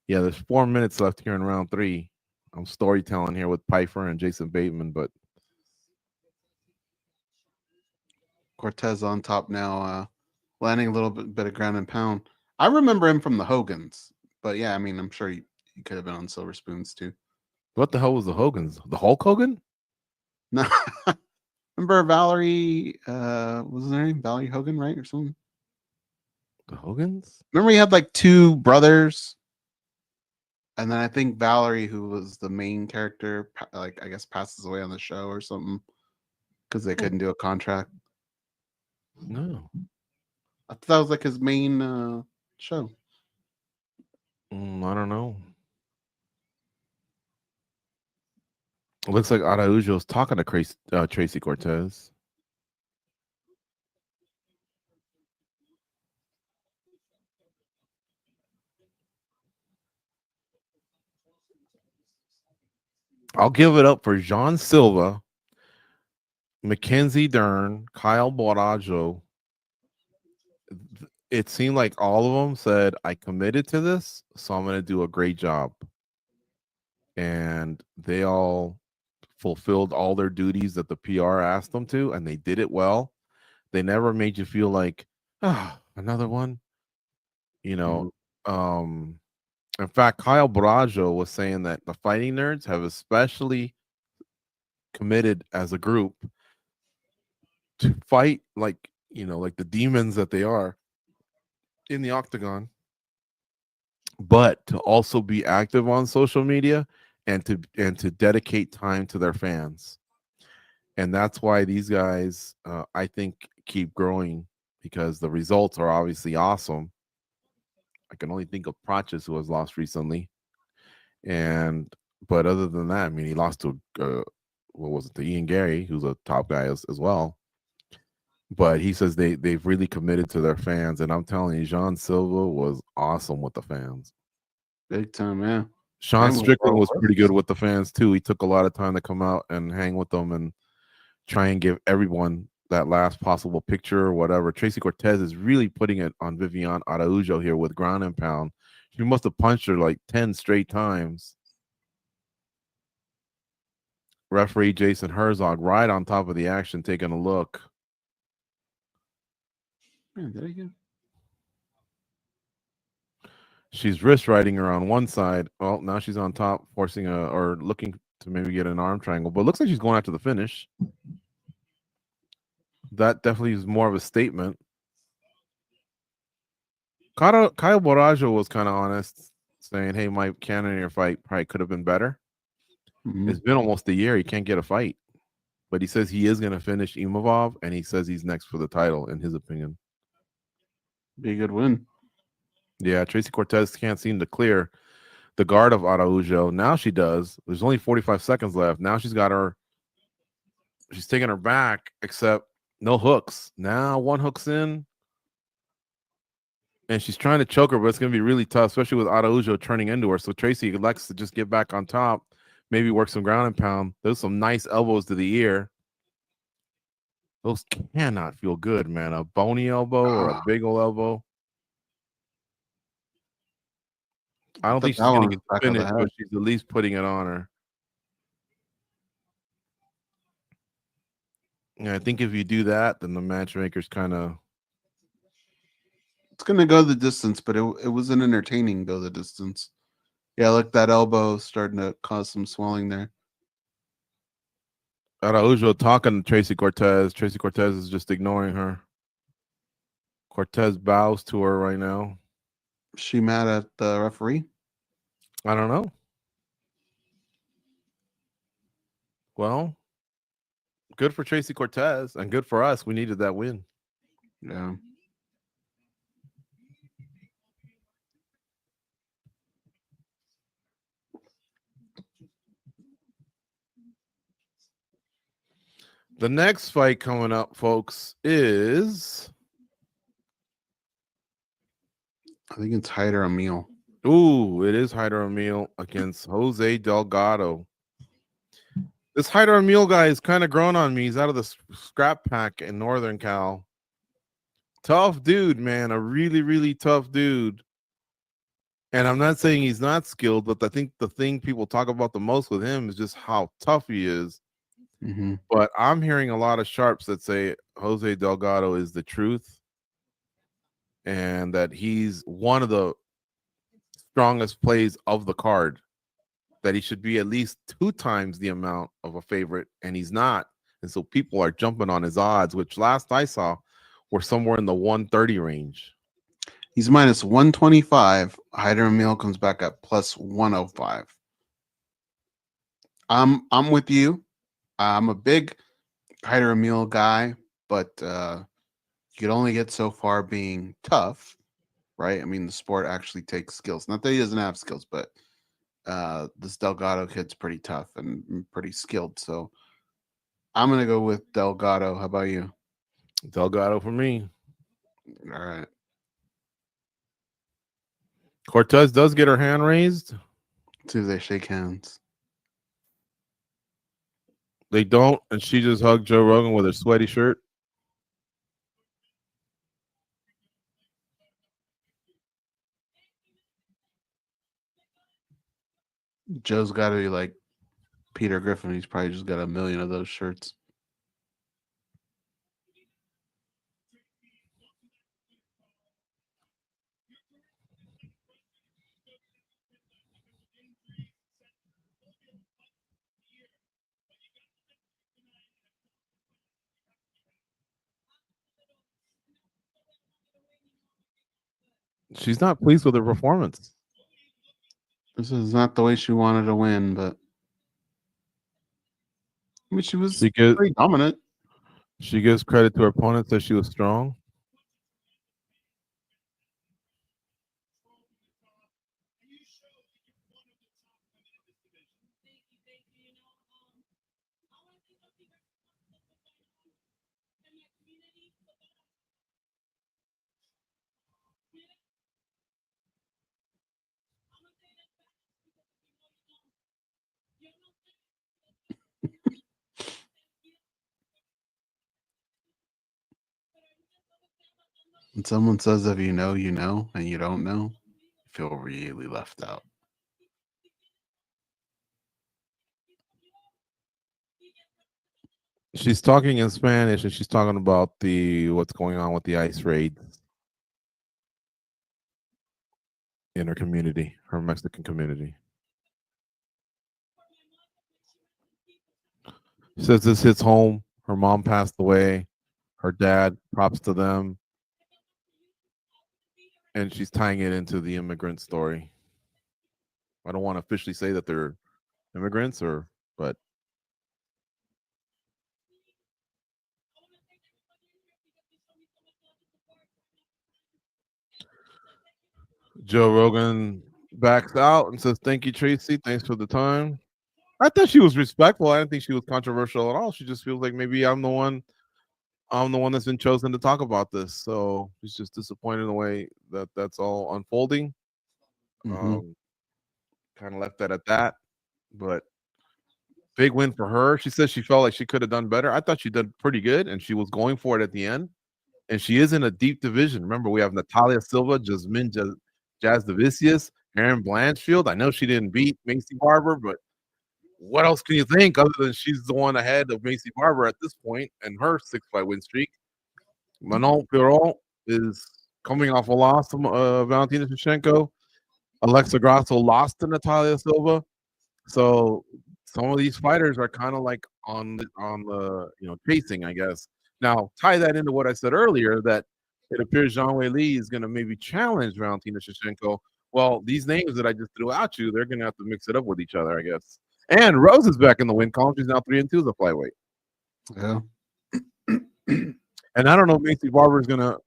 Yeah, there's 4 minutes left here in round 3. I'm storytelling here with Pfeiffer and Jason Bateman, but Cortez on top now, landing a little bit of ground and pound. I remember him from the Hogans, but yeah, I mean, I'm sure he could have been on Silver Spoons too. what the hell was the Hogans? The Hulk Hogan? No, remember Valerie? Was her name Valerie Hogan, right, or something? The Hogans? Remember he had like 2 brothers, and then I think Valerie, who was the main character, like I guess passes away on the show or something because they couldn't do a contract. No. I thought that was like his main show. I don't know. It looks like Araujo's talking to Tracy Cortez. I'll give it up for Jean Silva, Mackenzie Dern, Kyle Borrajo. It seemed like all of them said, I committed to this, so I'm going to do a great job. And they all fulfilled all their duties that the PR asked them to, and they did it well. They never made you feel like, another one. In fact, Kyle Borrajo was saying that the fighting nerds have especially committed as a group to fight like the demons that they are in the octagon, but to also be active on social media and to dedicate time to their fans. And that's why these guys, I think, keep growing, because the results are obviously awesome. I can only think of Praches, who has lost recently, but other than that, I mean, he lost to to Ian Gary, who's a top guy as well. But he says they've really committed to their fans, and I'm telling you, Jean Silva was awesome with the fans. Big time, yeah. Sean Strickland was pretty good with the fans too. He took a lot of time to come out and hang with them and try and give everyone that last possible picture or whatever. Tracy Cortez is really putting it on Viviane Araujo here with ground and pound. She must have punched her like 10 straight times. Referee Jason Herzog right on top of the action, taking a look. Man, did I get? She's wrist riding her on one side. Well, now she's on top, forcing or looking to maybe get an arm triangle, but it looks like she's going after the finish. That definitely is more of a statement. Kyle Borrajo was kind of honest, saying, hey, my Cannonier fight probably could have been better. It's been almost a year. He can't get a fight. But he says he is going to finish Imavov, and he says he's next for the title, in his opinion. Be a good win. Yeah, Tracy Cortez can't seem to clear the guard of Araujo. Now she does. There's only 45 seconds left. Now she's taking her back, except no hooks. Now one hook's in, and she's trying to choke her, but it's going to be really tough, especially with Araujo turning into her. So Tracy elects to just get back on top, maybe work some ground and pound. There's some nice elbows to the ear. Those cannot feel good, man. A bony elbow or a big old elbow. I don't think she's going to get the finish, but she's at least putting it on her. Yeah, I think if you do that, then the matchmaker's kind of... It's going to go the distance, but it was an entertaining go the distance. Yeah, look, that elbow starting to cause some swelling there. Araujo talking to Tracy Cortez. Tracy Cortez is just ignoring her. Cortez bows to her right now. She mad at the referee? I don't know. Well, good for Tracy Cortez and good for us. We needed that win. Yeah. The next fight coming up, folks, is I think it's Hyder Emil. it is Hyder Emil against Jose Delgado. This Hyder Emil guy is kind of grown on me. He's out of the scrap pack in Northern Cal. Tough dude, man. A really, really tough dude. And I'm not saying he's not skilled, but I think the thing people talk about the most with him is just how tough he is. Mm-hmm. But I'm hearing a lot of sharps that say Jose Delgado is the truth and that he's one of the strongest plays of the card, that he should be at least 2 times the amount of a favorite, and he's not. And so people are jumping on his odds, which last I saw were somewhere in the 130 range. He's minus 125. Hyder Emil comes back at plus 105. I'm with you. I'm a big Hyder Emil guy, but you could only get so far being tough, right? I mean, the sport actually takes skills. Not that he doesn't have skills, but this Delgado kid's pretty tough and pretty skilled. So I'm gonna go with Delgado. How about you? Delgado for me. All right. Cortez does get her hand raised. See if they shake hands. They don't, and she just hugged Joe Rogan with her sweaty shirt. Joe's got to be like Peter Griffin. He's probably just got a million of those shirts. She's not pleased with her performance. This is not the way she wanted to win, but I mean, she was pretty dominant. She gives credit to her opponent that she was strong. When someone says if you know, and you don't know, you feel really left out. She's talking in Spanish, and she's talking about what's going on with the ICE raid in her community, her Mexican community. She says this hits home. Her mom passed away. Her dad, props to them. And she's tying it into the immigrant story. I don't want to officially say that they're immigrants, but Joe Rogan backs out and says, "Thank you, Tracy. Thanks for the time." I thought she was respectful. I didn't think she was controversial at all. She just feels like maybe I'm the one that's been chosen to talk about this. So she's just disappointed in the way that's all unfolding. Mm-hmm. Kind of left that at that, but big win for her. She says she felt like she could have done better. I thought she did pretty good, and she was going for it at the end. And she is in a deep division. Remember, we have Natalia Silva, Jasmine Jasdavicius, Erin Blanchfield. I know she didn't beat Macy Barber, but what else can you think other than she's the one ahead of Macy Barber at this point and her 6-fight win streak? Manon Fiorot is coming off a loss from Valentina Shevchenko. Alexa Grasso lost to Natalia Silva. So some of these fighters are kind of like on the chasing, I guess. Now tie that into what I said earlier, that it appears Zhang Weili is going to maybe challenge Valentina Shevchenko. Well, these names that I just threw at you, they're going to have to mix it up with each other, I guess. And Rose is back in the win column. She's now 3-2 as a flyweight. Yeah. And I don't know if Macy Barber is going to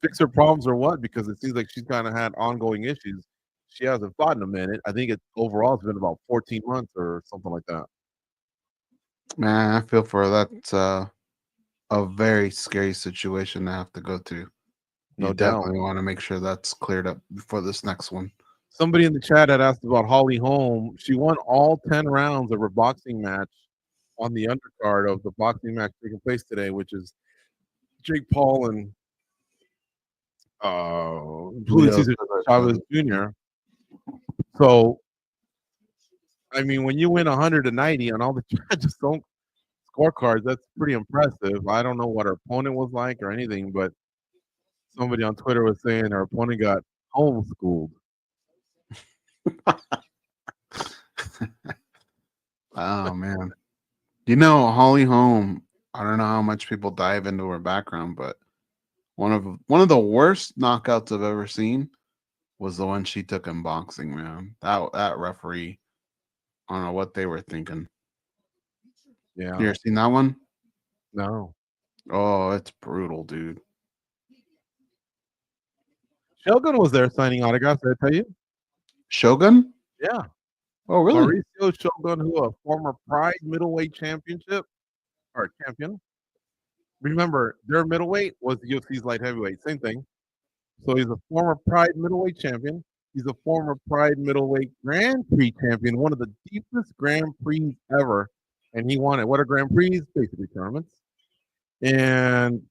fix her problems or what, because it seems like she's kind of had ongoing issues. She hasn't fought in a minute. I think overall it's been about 14 months or something like that. Man, I feel for her. That's a very scary situation to have to go through. No doubt. Definitely want to make sure that's cleared up before this next one. Somebody in the chat had asked about Holly Holm. She won all 10 rounds of her boxing match on the undercard of the boxing match taking place today, which is Jake Paul and Julio Cesar Chavez Jr. So, I mean, when you win 190 on all the judges don't scorecards, that's pretty impressive. I don't know what her opponent was like or anything, but somebody on Twitter was saying her opponent got homeschooled. Oh man. You know, Holly Holm, I don't know how much people dive into her background, but one of the worst knockouts I've ever seen was the one she took in boxing, man. That referee, I don't know what they were thinking. Yeah. You ever seen that one? No. Oh, it's brutal, dude. Shogun was there signing autographs, did I tell you? Shogun? Yeah. Oh, really? Mauricio Shogun, who a former Pride middleweight champion. Remember, their middleweight was the UFC's light heavyweight. Same thing. So he's a former Pride middleweight champion. He's a former Pride middleweight Grand Prix champion, one of the deepest Grand Prix ever. And he won it. What are Grand Prix? Basically tournaments. And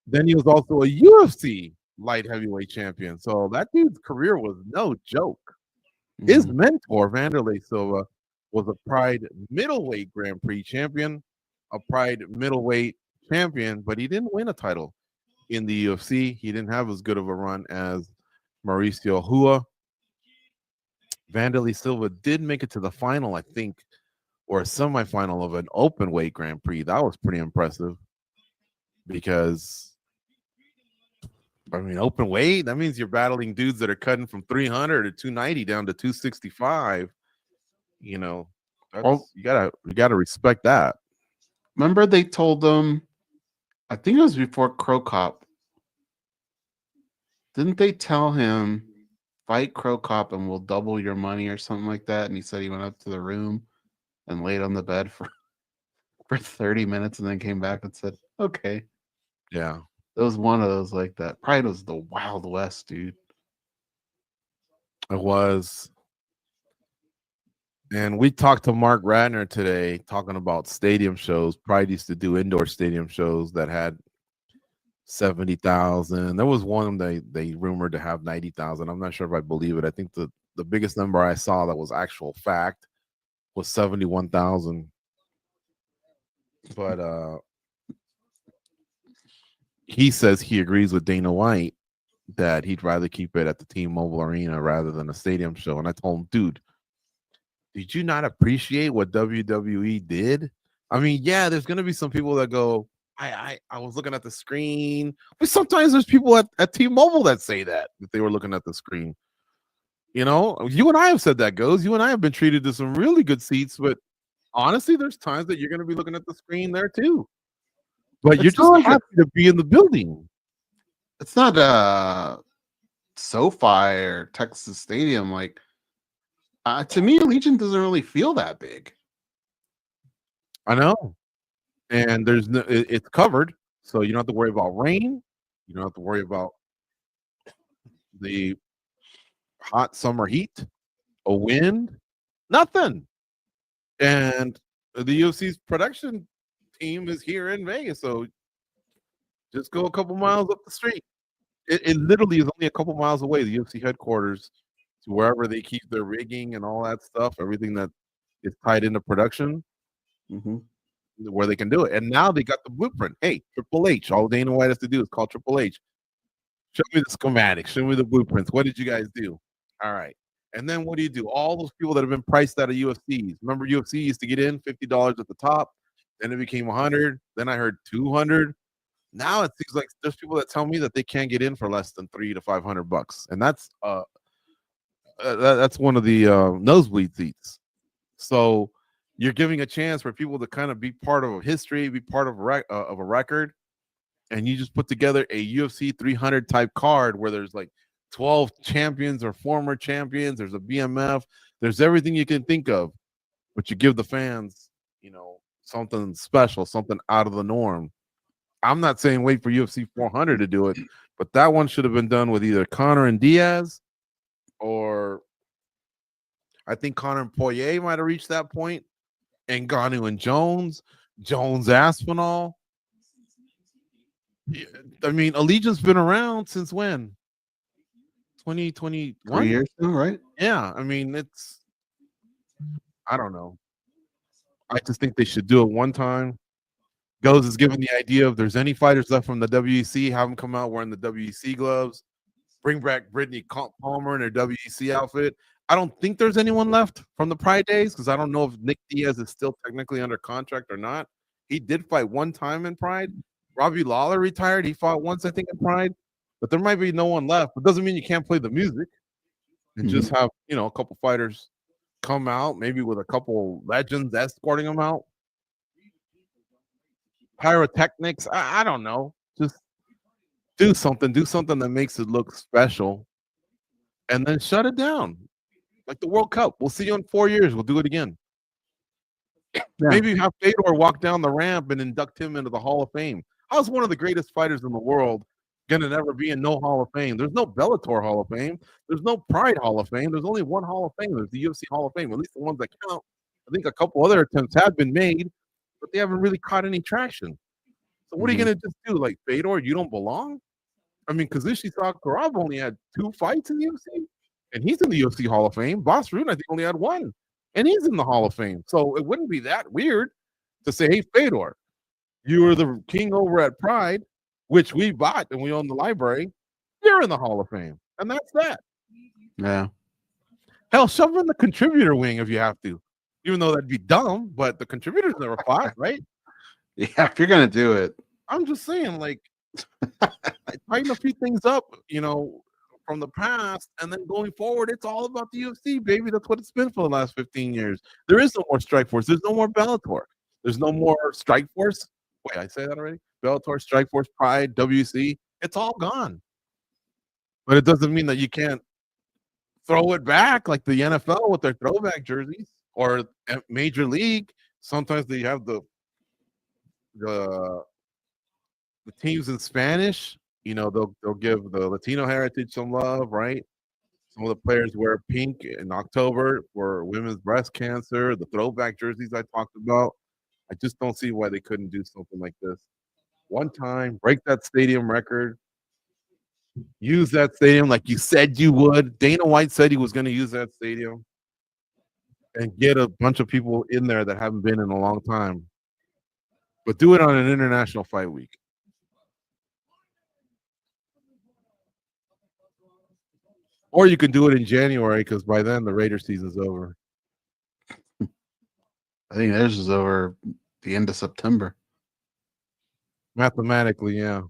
then he was also a UFC light heavyweight champion. So that dude's career was no joke. His mentor, Vanderlei Silva, was a Pride middleweight Grand Prix champion, a Pride middleweight champion, but he didn't win a title in the UFC. He didn't have as good of a run as Mauricio Hua. Vanderlei Silva did make it to the final, I think, or a semifinal of an open weight Grand Prix. That was pretty impressive because, I mean, open weight, that means you're battling dudes that are cutting from 300 to 290 down to 265. You know, you gotta respect that. Remember they told them, I think it was before Crow Cop. Didn't they tell him, fight Crow Cop and we'll double your money or something like that? And he said he went up to the room and laid on the bed for 30 minutes and then came back and said, okay. Yeah. It was one of those like that. Pride was the Wild West, dude. It was. And we talked to Mark Radner today talking about stadium shows. Pride used to do indoor stadium shows that had 70,000. There was one they rumored to have 90,000. I'm not sure if I believe it. I think the biggest number I saw that was actual fact was 71,000. But he says he agrees with Dana White that he'd rather keep it at the T-Mobile Arena rather than a stadium show. And I told him, dude, did you not appreciate what WWE did? I mean, yeah, there's going to be some people that go, I was looking at the screen. But sometimes there's people at T-Mobile that say that they were looking at the screen. You know, you and I have said that, Goze. You and I have been treated to some really good seats, but honestly, there's times that you're going to be looking at the screen there too. But you're just happy to be in the building. It's not SoFi or Texas Stadium. Like, to me, Allegiant doesn't really feel that big. I know. And it's covered, so you don't have to worry about rain. You don't have to worry about the hot summer heat, a wind, nothing. And the UFC's production team is here in Vegas, so just go a couple miles up the street. It literally is only a couple miles away, the UFC headquarters, to wherever they keep their rigging and all that stuff, everything that is tied into production. Mm-hmm. Where they can do it. And now they got the blueprint. Hey, Triple H, all Dana White has to do is call Triple H. Show me the schematics. Show me the blueprints. What did you guys do? All right. And then what do you do? All those people that have been priced out of UFCs. Remember, UFC used to get in $50 at the top. Then it became $100. Then I heard $200. Now it seems like there's people that tell me that they can't get in for less than $300 to $500, and that's one of the nosebleed seats. So you're giving a chance for people to kind of be part of history, be part of a record, and you just put together a UFC 300 type card where there's like 12 champions or former champions. There's a BMF. There's everything you can think of, but you give the fans, something special, something out of the norm. I'm not saying wait for UFC 400 to do it, but that one should have been done with either Conor and Diaz, or I think Conor and Poirier might have reached that point, and Ngannou and Jones Aspinall. I mean, Allegiant's been around since when? 2021? 3 years now, right? Yeah, I mean, I don't know. I just think they should do it one time. Goze is given the idea if there's any fighters left from the WEC, have them come out wearing the WEC gloves. Bring back Brittany Palmer in her WEC outfit. I don't think there's anyone left from the Pride days because I don't know if Nick Diaz is still technically under contract or not. He did fight one time in Pride. Robbie Lawler retired. He fought once, I think, in Pride. But there might be no one left. But doesn't mean you can't play the music and just have, a couple fighters come out, maybe with a couple legends escorting them out. Pyrotechnics, I don't know. Just do something that makes it look special, and then shut it down. Like the World Cup. We'll see you in 4 years. We'll do it again. Yeah. Maybe have Fedor walk down the ramp and induct him into the Hall of Fame. How's one of the greatest fighters in the world gonna never be in no Hall of Fame? There's no Bellator Hall of Fame. There's no Pride Hall of Fame. There's only one Hall of Fame. There's the UFC Hall of Fame, at least the ones that count. I think a couple other attempts have been made, but they haven't really caught any traction. So what are you going to just do? Like, Fedor, you don't belong? I mean, Kazushi Sakuraba only had 2 fights in the UFC, and he's in the UFC Hall of Fame. Boss Rude, I think, only had 1, and he's in the Hall of Fame. So it wouldn't be that weird to say, hey, Fedor, you were the king over at Pride, which we bought and we own the library. You're in the Hall of Fame, and that's that. Yeah. Hell, shove him in the contributor wing if you have to, even though that'd be dumb, but the contributors never fought, right? Yeah, if you're gonna do it, I'm just saying, like, tighten a few things up, from the past, and then going forward, it's all about the UFC, baby. That's what it's been for the last 15 years. There is no more Strikeforce. There's no more Bellator. There's no more Strikeforce. Wait, I say that already? Bellator, Strikeforce, Pride, WC. It's all gone. But it doesn't mean that you can't throw it back like the NFL with their throwback jerseys, or Major League. Sometimes they have the teams in Spanish, they'll give the Latino heritage some love, right? Some of the players wear pink in October for women's breast cancer, the throwback jerseys I talked about. I just don't see why they couldn't do something like this. One time, break that stadium record, use that stadium like you said you would. Dana White said he was going to use that stadium, and get a bunch of people in there that haven't been in a long time. But do it on an international fight week. Or you can do it in January because by then the Raider season's over. I think theirs is over the end of September. Mathematically, yeah.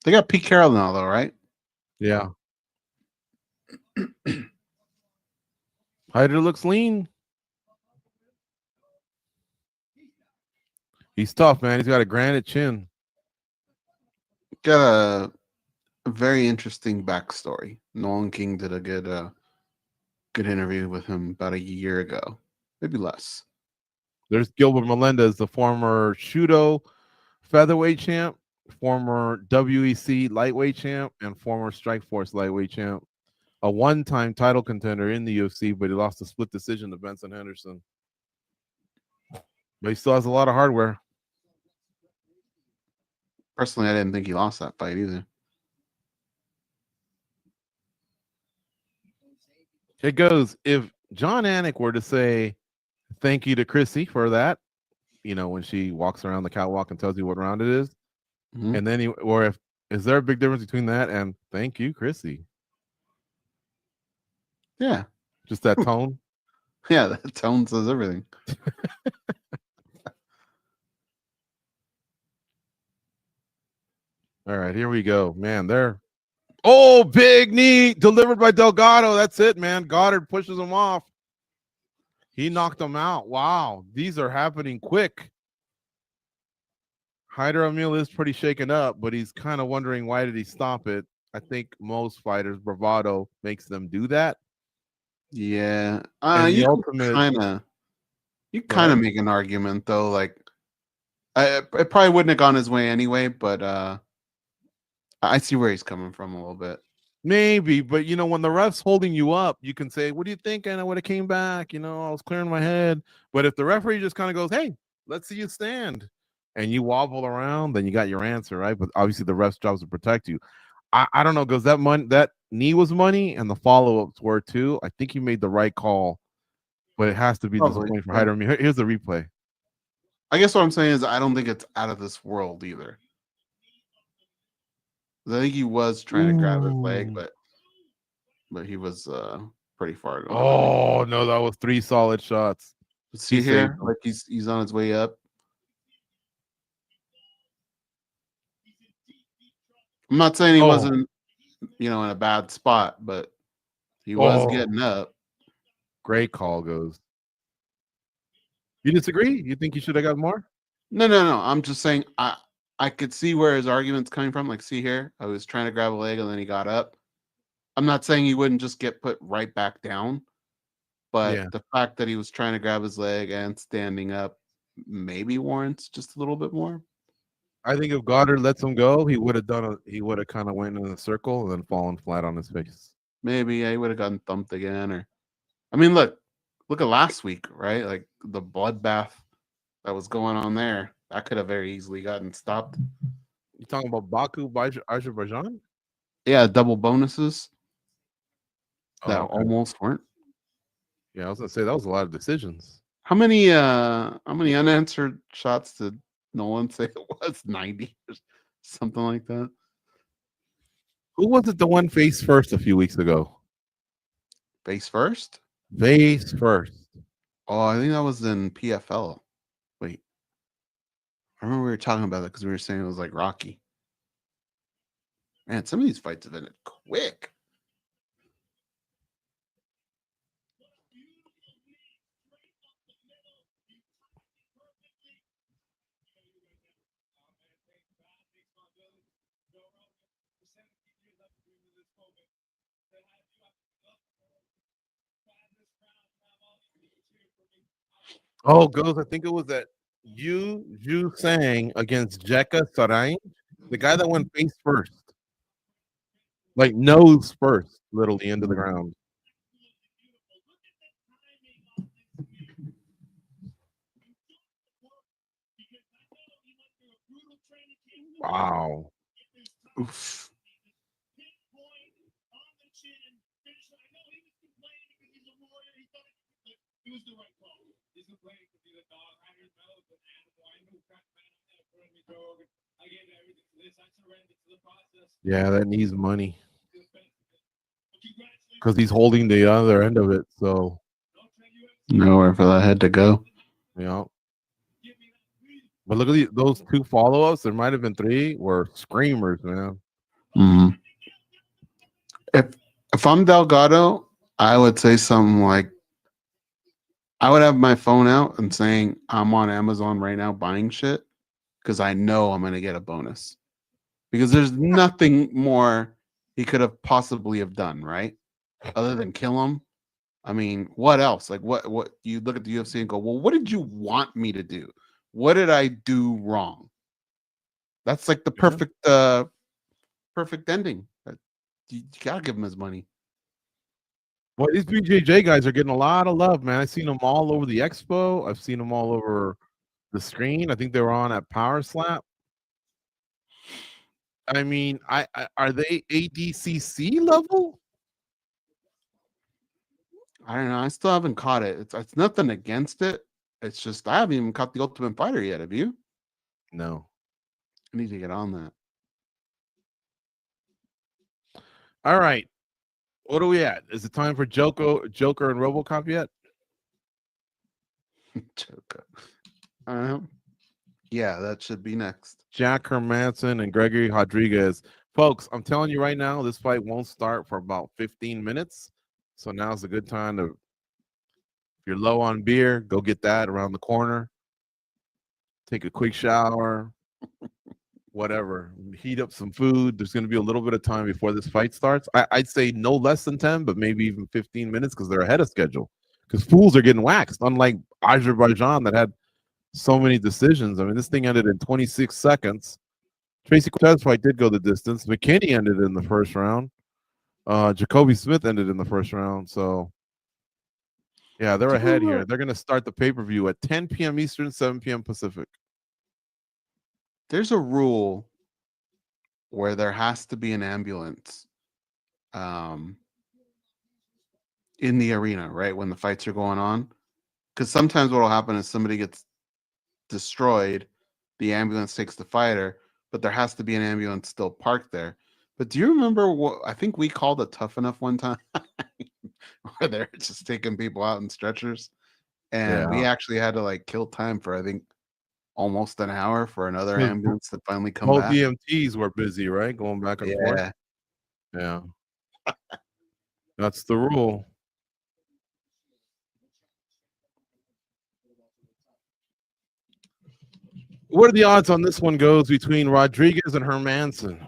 They got Pete Carroll now, though, right? Yeah. Hyder looks lean. He's tough, man. He's got a granite chin. Got a very interesting backstory. Nolan King did a good interview with him about a year ago, maybe less. There's Gilbert Melendez, the former Shudo featherweight champ, former WEC lightweight champ, and former Strikeforce lightweight champ. A one-time title contender in the UFC, but he lost a split decision to Benson Henderson. But he still has a lot of hardware. Personally, I didn't think he lost that fight either. It goes, if John Anik were to say thank you to Chrissy for that, when she walks around the catwalk and tells you what round it is, and then or if Is there a big difference between that and thank you, Chrissy? Yeah. Just that tone? Yeah, that tone says everything. All right, here we go. Man, they're oh, big knee delivered by Delgado. That's it, man. Goddard pushes him off. He knocked him out. Wow, these are happening quick. Hyder Emil is pretty shaken up, but he's kind of wondering why did he stop it. I think most fighters, bravado makes them do that. Yeah. And the You ultimate, kind of make an argument though. Like, it probably wouldn't have gone his way anyway, but I see where he's coming from a little bit. maybe, but you know, when the ref's holding you up, you can say, "What do you think?" And I would have came back. You know, I was clearing my head. But if the referee just kind of goes, "Hey, let's see you stand," and you wobble around, then you got your answer, right? But obviously, the ref's job is to protect you. I don't know, because that knee was money, and the follow-ups were too. I think he made the right call, but it has to be disappointing for Hyder. I mean, here's the replay. I guess what I'm saying is I don't think it's out of this world either. I think he was trying to grab his leg, but he was pretty far gone. Oh no, that was 3 solid shots. See here, like he's on his way up. I'm not saying he wasn't, in a bad spot, but he was getting up. Great call, Goze. You disagree? You think he should have got more? No. I'm just saying I could see where his argument's coming from. Like, see here, I was trying to grab a leg and then he got up. I'm not saying he wouldn't just get put right back down, but the fact that he was trying to grab his leg and standing up maybe warrants just a little bit more. I think if Goddard lets him go, he would have kind of went in a circle and then fallen flat on his face. Maybe he would have gotten thumped again, or I mean, look at last week, right? Like the bloodbath that was going on there, that could have very easily gotten stopped. You talking about Baku by Azerbaijan? Yeah, double bonuses that almost weren't. Yeah, I was gonna say that was a lot of decisions. How many unanswered shots did Nolan say it was? 90 or something like that. Who was it the one face first a few weeks ago? Face first? Face first. Oh, I think that was in PFL. Wait. I remember we were talking about it because we were saying it was like Rocky. Man, some of these fights have ended quick. Oh, Goze, I think it was that Yu Sang against Jekka Sarain, the guy that went face first. Like nose first, literally into the ground. Wow. Oof. Yeah, that needs money. Because he's holding the other end of it, so nowhere for that head to go. Yeah. But look at those 2 follow-ups. There might have been 3 were screamers, man. Mm-hmm. If I'm Delgado, I would say something like, I would have my phone out and saying I'm on Amazon right now buying shit because I know I'm gonna get a bonus. Because there's nothing more he could have possibly have done, right? Other than kill him. I mean, what else? Like what you look at the UFC and go, well, what did you want me to do? What did I do wrong? That's like the perfect ending. You gotta give him his money. Well, these BJJ guys are getting a lot of love, man. I've seen them all over the expo. I've seen them all over the screen. I think they were on at Power Slap. I mean, are they ADCC level? I don't know. I still haven't caught it. It's nothing against it. It's just I haven't even caught the Ultimate Fighter yet. Have you? No. I need to get on that. All right. What are we at? Is it time for Joker and RoboCop yet? Joker. Yeah, that should be next. Jack Hermanson and Gregory Rodriguez. Folks, I'm telling you right now, this fight won't start for about 15 minutes. So now's a good time to, if you're low on beer, go get that around the corner. Take a quick shower, whatever. Heat up some food. There's going to be a little bit of time before this fight starts. I'd say no less than 10, but maybe even 15 minutes because they're ahead of schedule. Because fools are getting waxed, unlike Azerbaijan that had so many decisions. I mean, this thing ended in 26 seconds. Tracy Cortez fight did go the distance. McKinney ended in the first round. Jacoby Smith ended in the first round. So, yeah, they're ahead here. They're going to start the pay-per-view at 10 p.m. Eastern, 7 p.m. Pacific. There's a rule where there has to be an ambulance in the arena, right, when the fights are going on. Because sometimes what will happen is somebody gets destroyed, the ambulance takes the fighter, but there has to be an ambulance still parked there. But do you remember what I think we called it Tough Enough one time, where they're just taking people out in stretchers, and we actually had to like kill time for I think almost an hour for another ambulance to finally come both back. EMTs were busy, right, going back and forth. Yeah, that's the rule. What are the odds on this one goes between Rodriguez and Hermanson?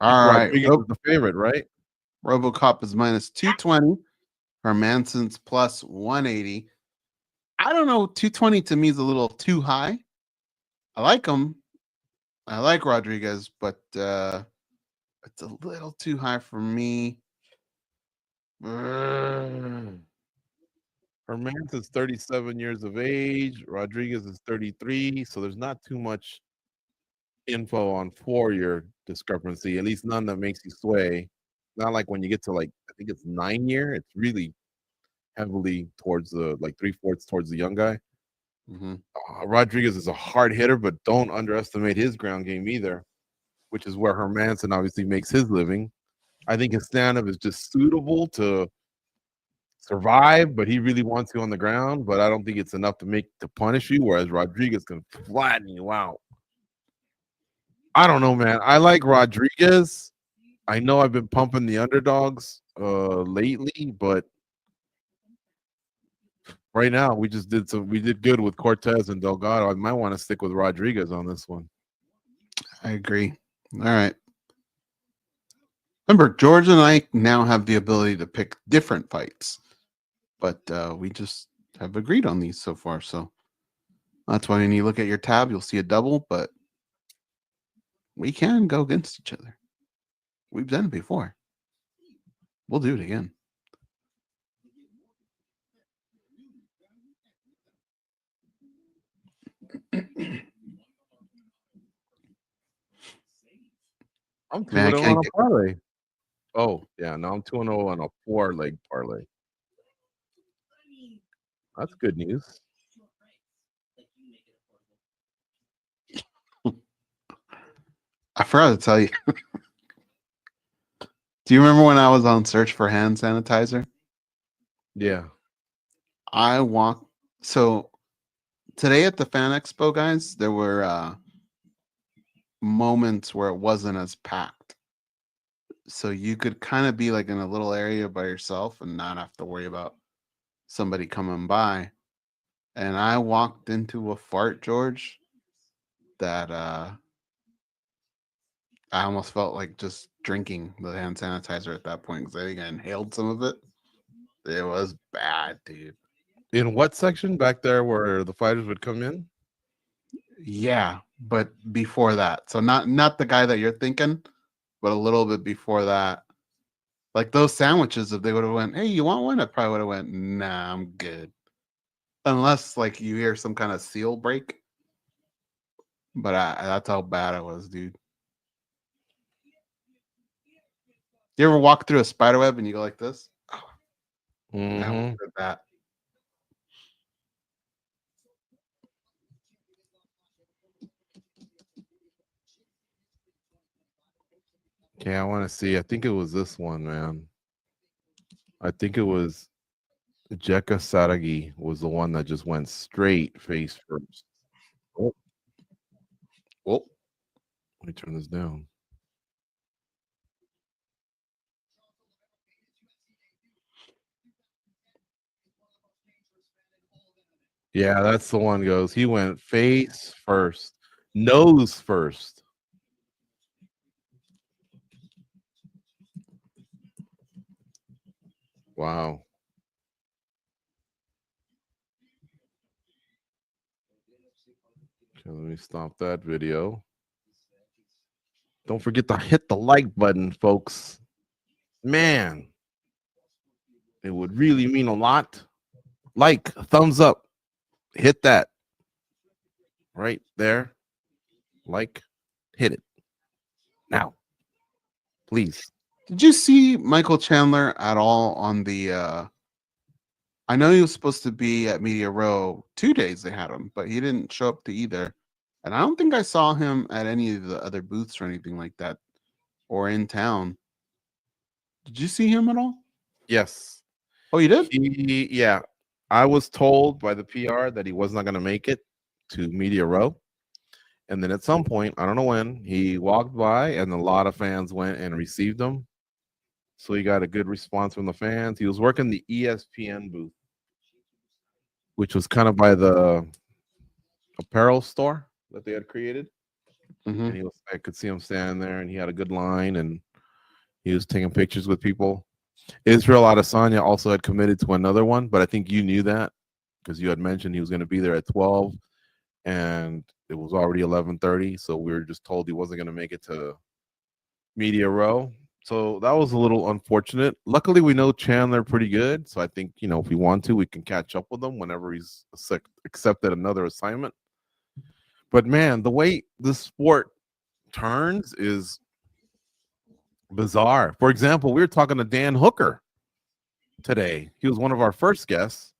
All right. Rodriguez is the favorite, right? RoboCop is minus 220. Hermanson's plus 180. I don't know. 220 to me is a little too high. I like him. I like Rodriguez, but it's a little too high for me. Hermanson's 37 years of age. Rodriguez is 33. So there's not too much info on 4-year discrepancy, at least none that makes you sway. Not like when you get to like, I think it's 9-year, it's really heavily towards the like 3/4 towards the young guy. Rodriguez is a hard hitter, but don't underestimate his ground game either, which is where Hermanson obviously makes his living. I think his stand-up is just suitable to survive, but he really wants you on the ground, but I don't think it's enough to punish you, whereas Rodriguez can flatten you out. I don't know, man. I like Rodriguez. I know I've been pumping the underdogs lately, but right now we did good with Cortez and Delgado. I might want to stick with Rodriguez on this one. I agree. All right. Remember, George and I now have the ability to pick different fights, but we just have agreed on these so far. So that's why when you look at your tab, you'll see a double, but we can go against each other. We've done it before. We'll do it again. I'm 2-0 on a parlay. Oh, yeah. No, I'm 2-0 on a 4-leg parlay. That's good news. I forgot to tell you. Do you remember when I was on search for hand sanitizer? Yeah. So today at the Fan Expo, guys, there were moments where it wasn't as packed. So you could kind of be like in a little area by yourself and not have to worry about somebody coming by. And I walked into a fart, George, that I almost felt like just drinking the hand sanitizer at that point because I think I inhaled some of it. It was bad, dude. In what section? Back there where the fighters would come in? Yeah, but before that. So not the guy that you're thinking, but a little bit before that. Like those sandwiches, if they would have went, hey, you want one? I probably would have went, nah, I'm good. Unless like you hear some kind of seal break. But that's how bad it was, dude. You ever walk through a spider web and you go like this? Oh, that was that. Okay, I want to see. I think it was this one, man. I think it was Jekka Saragi was the one that just went straight face first. Oh, Oh, let me turn this down. Yeah, that's the one goes. He went face first, nose first. Wow. Okay, let me stop that video. Don't forget to hit the like button, folks. Man, it would really mean a lot. Like, thumbs up, hit that right there. Like, hit it now, please. did you see Michael Chandler at all on the? I know he was supposed to be at Media Row 2 days. They had him, but he didn't show up to either. And I don't think I saw him at any of the other booths or anything like that, or in town. Did you see him at all? Yes. Oh, you did? Yeah. I was told by the PR that he was not going to make it to Media Row. And then at some point, I don't know when, he walked by and a lot of fans went and received him. So he got a good response from the fans. He was working the ESPN booth, which was kind of by the apparel store that they had created. Mm-hmm. And I could see him standing there and he had a good line and he was taking pictures with people. Israel Adesanya also had committed to another one, but I think you knew that because you had mentioned he was going to be there at 12 and it was already 11:30, so we were just told he wasn't going to make it to Media Row. So that was a little unfortunate. Luckily, we know Chandler pretty good, so I think if we want to, we can catch up with him whenever he's accepted another assignment. But man, the way this sport turns is bizarre. For example, we were talking to Dan Hooker today. He was one of our first guests.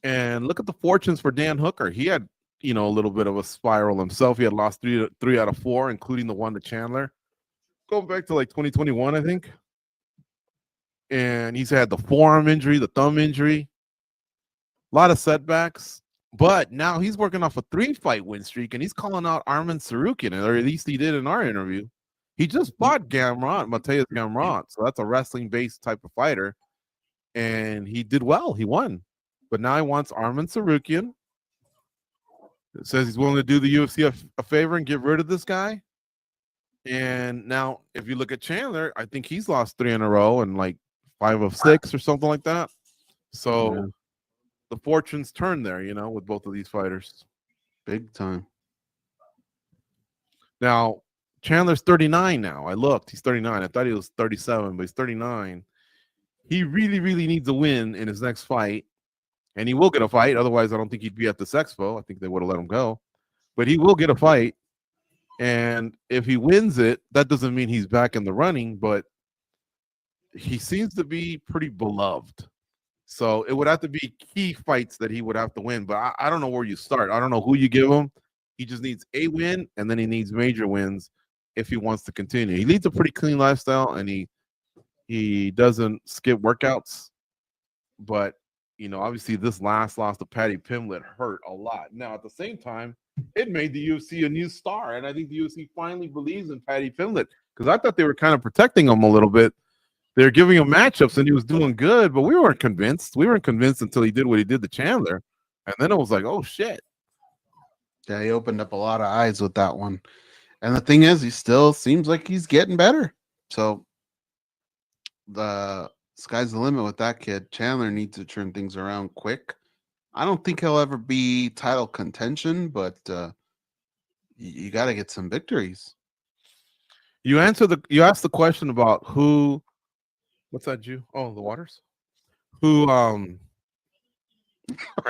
And look at the fortunes for Dan Hooker. He had, a little bit of a spiral himself. He had lost three out of four, including the one to Chandler. Going back to like 2021, I think. And he's had the forearm injury, the thumb injury, a lot of setbacks. But now he's working off a 3-fight win streak, and he's calling out Arman Tsarukyan, or at least he did in our interview. He just fought Mateus Gamrot, so that's a wrestling-based type of fighter, and he did well. He won. But now he wants Arman Tsarukyan. It says he's willing to do the UFC a favor and get rid of this guy. And now, if you look at Chandler, I think he's lost 3 in a row and like 5 of 6 or something like that. So the fortunes turn there, with both of these fighters. Big time. Now, Chandler's 39 now. I looked. He's 39. I thought he was 37, but he's 39. He really, really needs a win in his next fight. And he will get a fight. Otherwise, I don't think he'd be at this expo. I think they would have let him go. But he will get a fight. And if he wins it, that doesn't mean he's back in the running, but he seems to be pretty beloved. So it would have to be key fights that he would have to win. But I don't know where you start. I don't know who you give him. He just needs a win, and then he needs major wins if he wants to continue. He leads a pretty clean lifestyle, and he doesn't skip workouts. But obviously this last loss to Paddy Pimblett hurt a lot. Now, at the same time, it made the UFC a new star, and I think the UFC finally believes in Paddy Pimblett because I thought they were kind of protecting him a little bit. They're giving him matchups, and he was doing good, but we weren't convinced. We weren't convinced until he did what he did to Chandler, and then it was like, oh, shit. Yeah, he opened up a lot of eyes with that one. And the thing is, he still seems like he's getting better. So the sky's the limit with that kid. Chandler needs to turn things around quick. I don't think he'll ever be title contention, but you got to get some victories. You asked the question about who. What's that, Jew? Oh, the Waters. Who? Her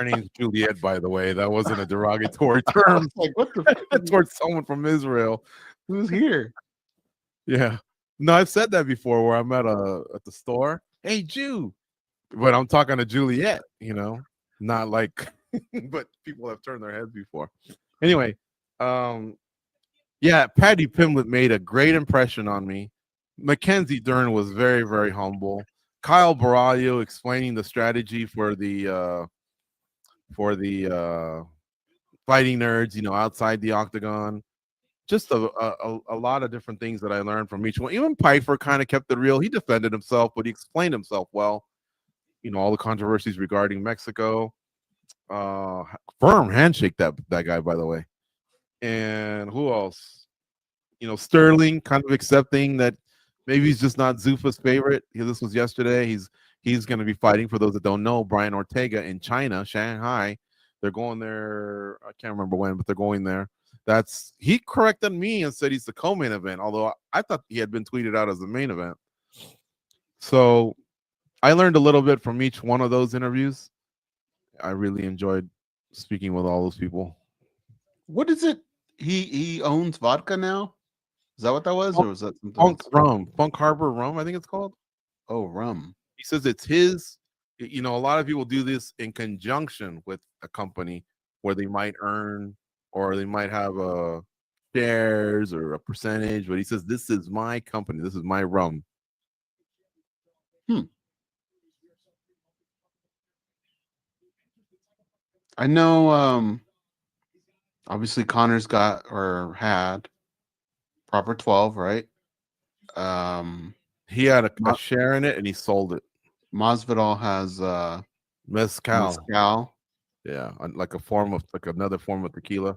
name's Juliet, by the way. That wasn't a derogatory term. Like, what the towards someone from Israel who's here? Yeah. No, I've said that before where I'm at the store. Hey, Jew. But I'm talking to Juliet, not like, but people have turned their heads before. Anyway, Yeah, Patty Pimblett made a great impression on me. Mackenzie Dern was very, very humble. Kyle Baralio explaining the strategy for the fighting nerds, outside the octagon. Just a lot of different things that I learned from each one. Even Piper kind of kept it real. He defended himself, but he explained himself well. All the controversies regarding Mexico. Firm handshake that guy, by the way. And who else? Sterling kind of accepting that maybe he's just not Zuffa's favorite. This was yesterday. He's going to be fighting, for those that don't know, Brian Ortega in China, Shanghai. They're going there. I can't remember when, but they're going there. He corrected me and said he's the co-main event, although I thought he had been tweeted out as the main event. So I learned a little bit from each one of those interviews. I really enjoyed speaking with all those people. What is it? He owns vodka now? Is that what that was? Or was that something else? Funk Harbor Rum, I think it's called. Oh, rum. He says it's his. A lot of people do this in conjunction with a company where they might earn or they might have a shares or a percentage, but he says, this is my company. This is my rum. I know obviously Connor's got or had Proper 12, right? He had a share in it and he sold it. Masvidal has mezcal. Yeah, like another form of tequila.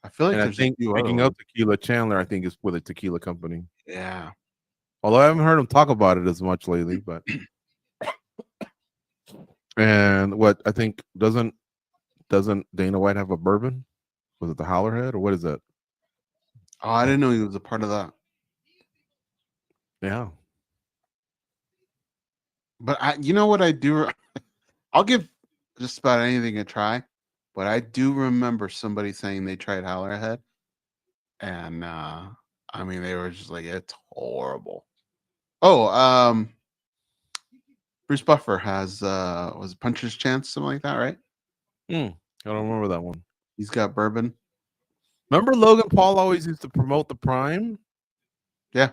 I feel like speaking of tequila, Chandler, I think, is with a tequila company. Yeah. Although I haven't heard him talk about it as much lately, but and what I think doesn't Dana White have a bourbon? Was it the Howlerhead or what is that? Oh, I didn't know he was a part of that. Yeah. But you know what I do? I'll give just about anything a try. But I do remember somebody saying they tried Howlerhead, and they were just like, it's horrible. Oh, Bruce Buffer has was Puncher's Chance, something like that, right? I don't remember that one. He's got bourbon. Remember Logan Paul always used to promote the Prime? Yeah.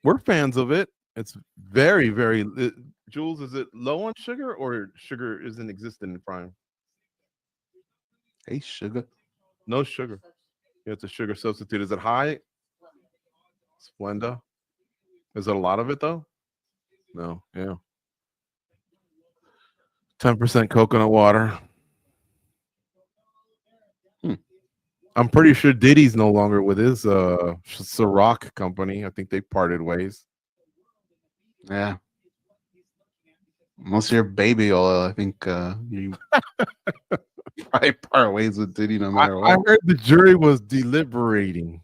We're fans of it. It's very, very Jules, is it low on sugar or sugar isn't existent in Prime? Hey, sugar. No sugar. Yeah, it's a sugar substitute. Is it high? Splenda. Is it a lot of it though? No. Yeah. 10% coconut water. I'm pretty sure Diddy's no longer with his Ciroc company. I think they parted ways. Yeah. Unless you're baby oil, I think you probably part ways with Diddy no matter what. I heard the jury was deliberating.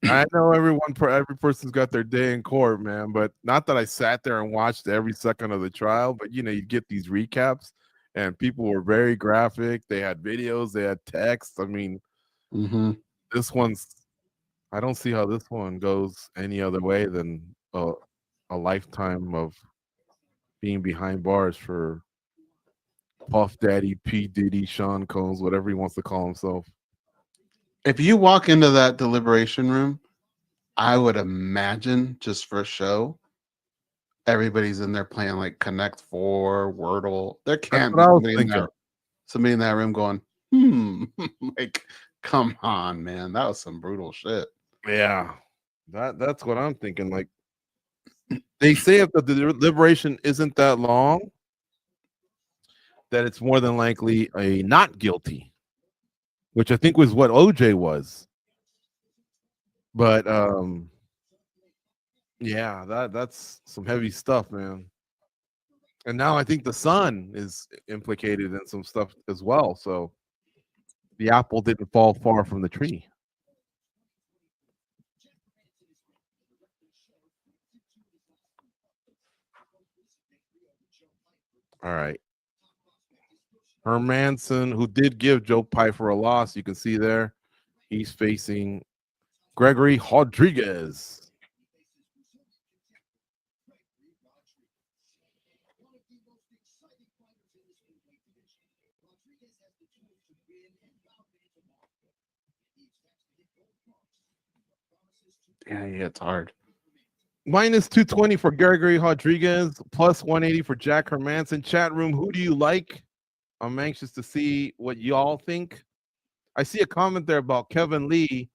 I know every person's got their day in court, man, but not that I sat there and watched every second of the trial, but you get these recaps and people were very graphic. They had videos, they had text. I mean, this one's, I don't see how this one goes any other way than a lifetime of being behind bars for Puff Daddy, P. Diddy, Sean Combs, whatever he wants to call himself. If you walk into that deliberation room, I would imagine, just for a show, everybody's in there playing like Connect 4, Wordle. There can't be somebody in that room going, like, come on, man. That was some brutal shit. Yeah. That's what I'm thinking. Like, they say if the deliberation isn't that long, that it's more than likely a not guilty, which I think was what OJ was. But yeah, that's some heavy stuff, man. And now I think the son is implicated in some stuff as well. So the apple didn't fall far from the tree. All right. Hermanson, who did give Joe Pyfer a loss, you can see there, he's facing Gregory Rodriguez. Yeah, it's hard. Minus 220 for Gregory Rodriguez, plus 180 for Jack Hermanson. Chat room, who do you like? I'm anxious to see what y'all think. I see a comment there about Kevin Lee.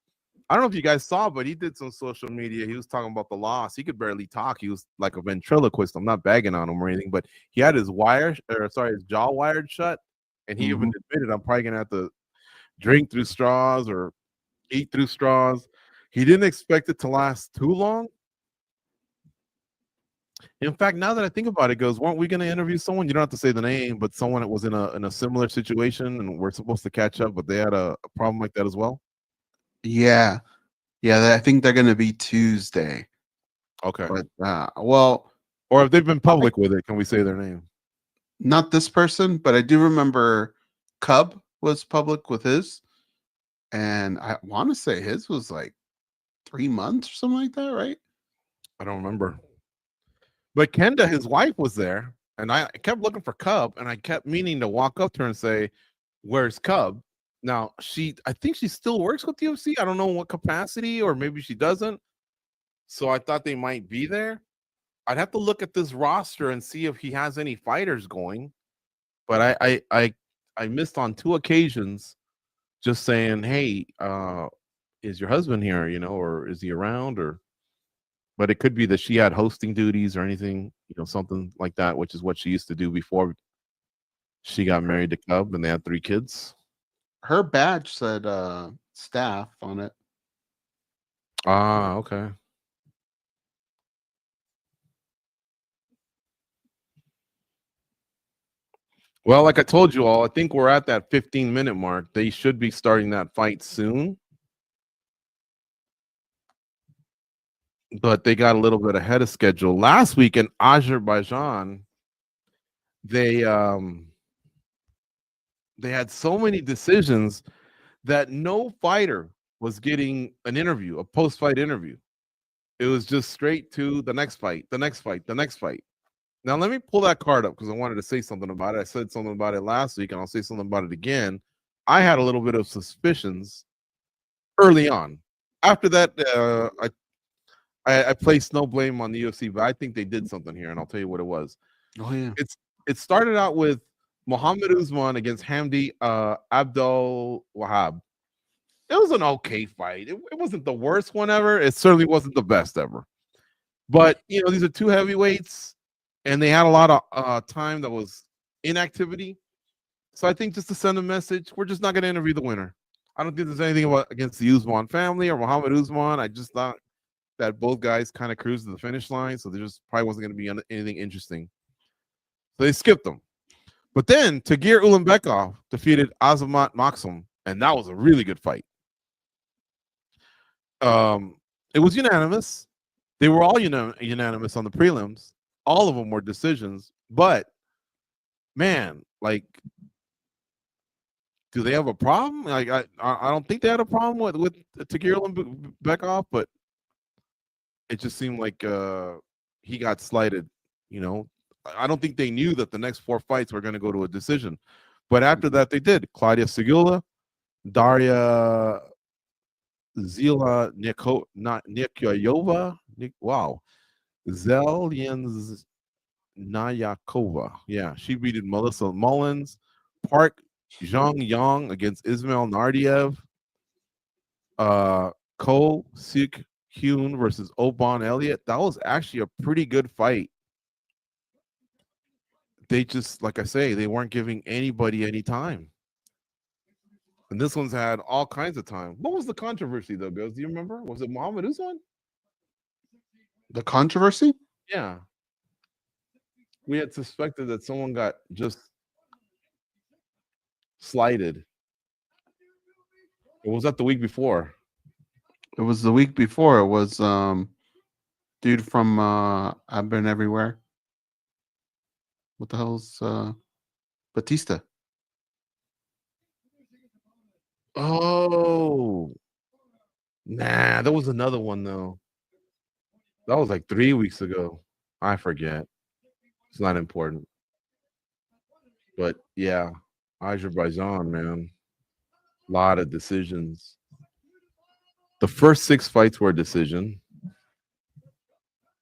I don't know if you guys saw, but he did some social media. He was talking about the loss. He could barely talk. He was like a ventriloquist. I'm not bagging on him or anything, but he had his jaw wired shut, and he even admitted, I'm probably gonna have to drink through straws or eat through straws. He didn't expect it to last too long. In fact, now that I think about it, goes, weren't we going to interview someone? You don't have to say the name, but someone that was in a similar situation, and we're supposed to catch up, but they had a problem like that as well. Yeah, I think they're going to be Tuesday. Okay. But or if they've been public with it, can we say their name? Not this person, but I do remember Cub was public with his, and I want to say his was like 3 months or something like that, right? I don't remember. But Kenda, his wife, was there, and I kept looking for Cub, and I kept meaning to walk up to her and say, "Where's Cub?" Now, I think she still works with UFC. I don't know in what capacity, or maybe she doesn't. So I thought they might be there. I'd have to look at this roster and see if he has any fighters going. But I missed on 2 occasions just saying, "Hey, is your husband here? Or is he around?" But it could be that she had hosting duties or anything, something like that, which is what she used to do before she got married to Cub, and they had 3 kids. Her badge said staff on it. Ah, okay. Well, like I told you all, I think we're at that 15-minute mark. They should be starting that fight soon. But they got a little bit ahead of schedule. Last week in Azerbaijan, they had so many decisions that no fighter was getting an interview, a post-fight interview. It was just straight to the next fight, the next fight, the next fight. Now, let me pull that card up because I wanted to say something about it. I said something about it last week, and I'll say something about it again. I had a little bit of suspicions early on. After that, I placed no blame on the UFC, but I think they did something here, and I'll tell you what it was. Oh, yeah. It started out with Muhammad Usman against Hamdi Abdul Wahab. It was an okay fight. It wasn't the worst one ever. It certainly wasn't the best ever. But, these are 2 heavyweights, and they had a lot of time that was inactivity. So I think just to send a message, we're just not going to interview the winner. I don't think there's anything against the Usman family or Muhammad Usman. I just thought that both guys kind of cruised to the finish line, so there just probably wasn't going to be anything interesting. So they skipped them. But then Tagir Ulanbekov defeated Azamat Maksum, and that was a really good fight. It was unanimous. They were all unanimous on the prelims. All of them were decisions. But, man, do they have a problem? I don't think they had a problem with Tagir Ulanbekov, but it just seemed like he got slighted. I don't think they knew that the next 4 fights were going to go to a decision. But after that, they did. Claudia Segula, Daria Zila Nikyayova. Wow. Zelyans Nayakova. Yeah, she beat Melissa Mullins. Park Zhang Yang against Ismail Nardiev. Ko Sik Hyun versus Oban Elliott. That was actually a pretty good fight. They just, like I say, they weren't giving anybody any time. And this one's had all kinds of time. What was the controversy, though, Goze? Do you remember? Was it Muhammad Usman? The controversy? Yeah. We had suspected that someone got just slighted. Or was that the week before? It was the week before. It was dude from I've Been Everywhere. What the hell's Batista? Oh. Nah, there was another one, though. That was like 3 weeks ago. I forget. It's not important. But, yeah, Azerbaijan, man. A lot of decisions. The first 6 fights were a decision.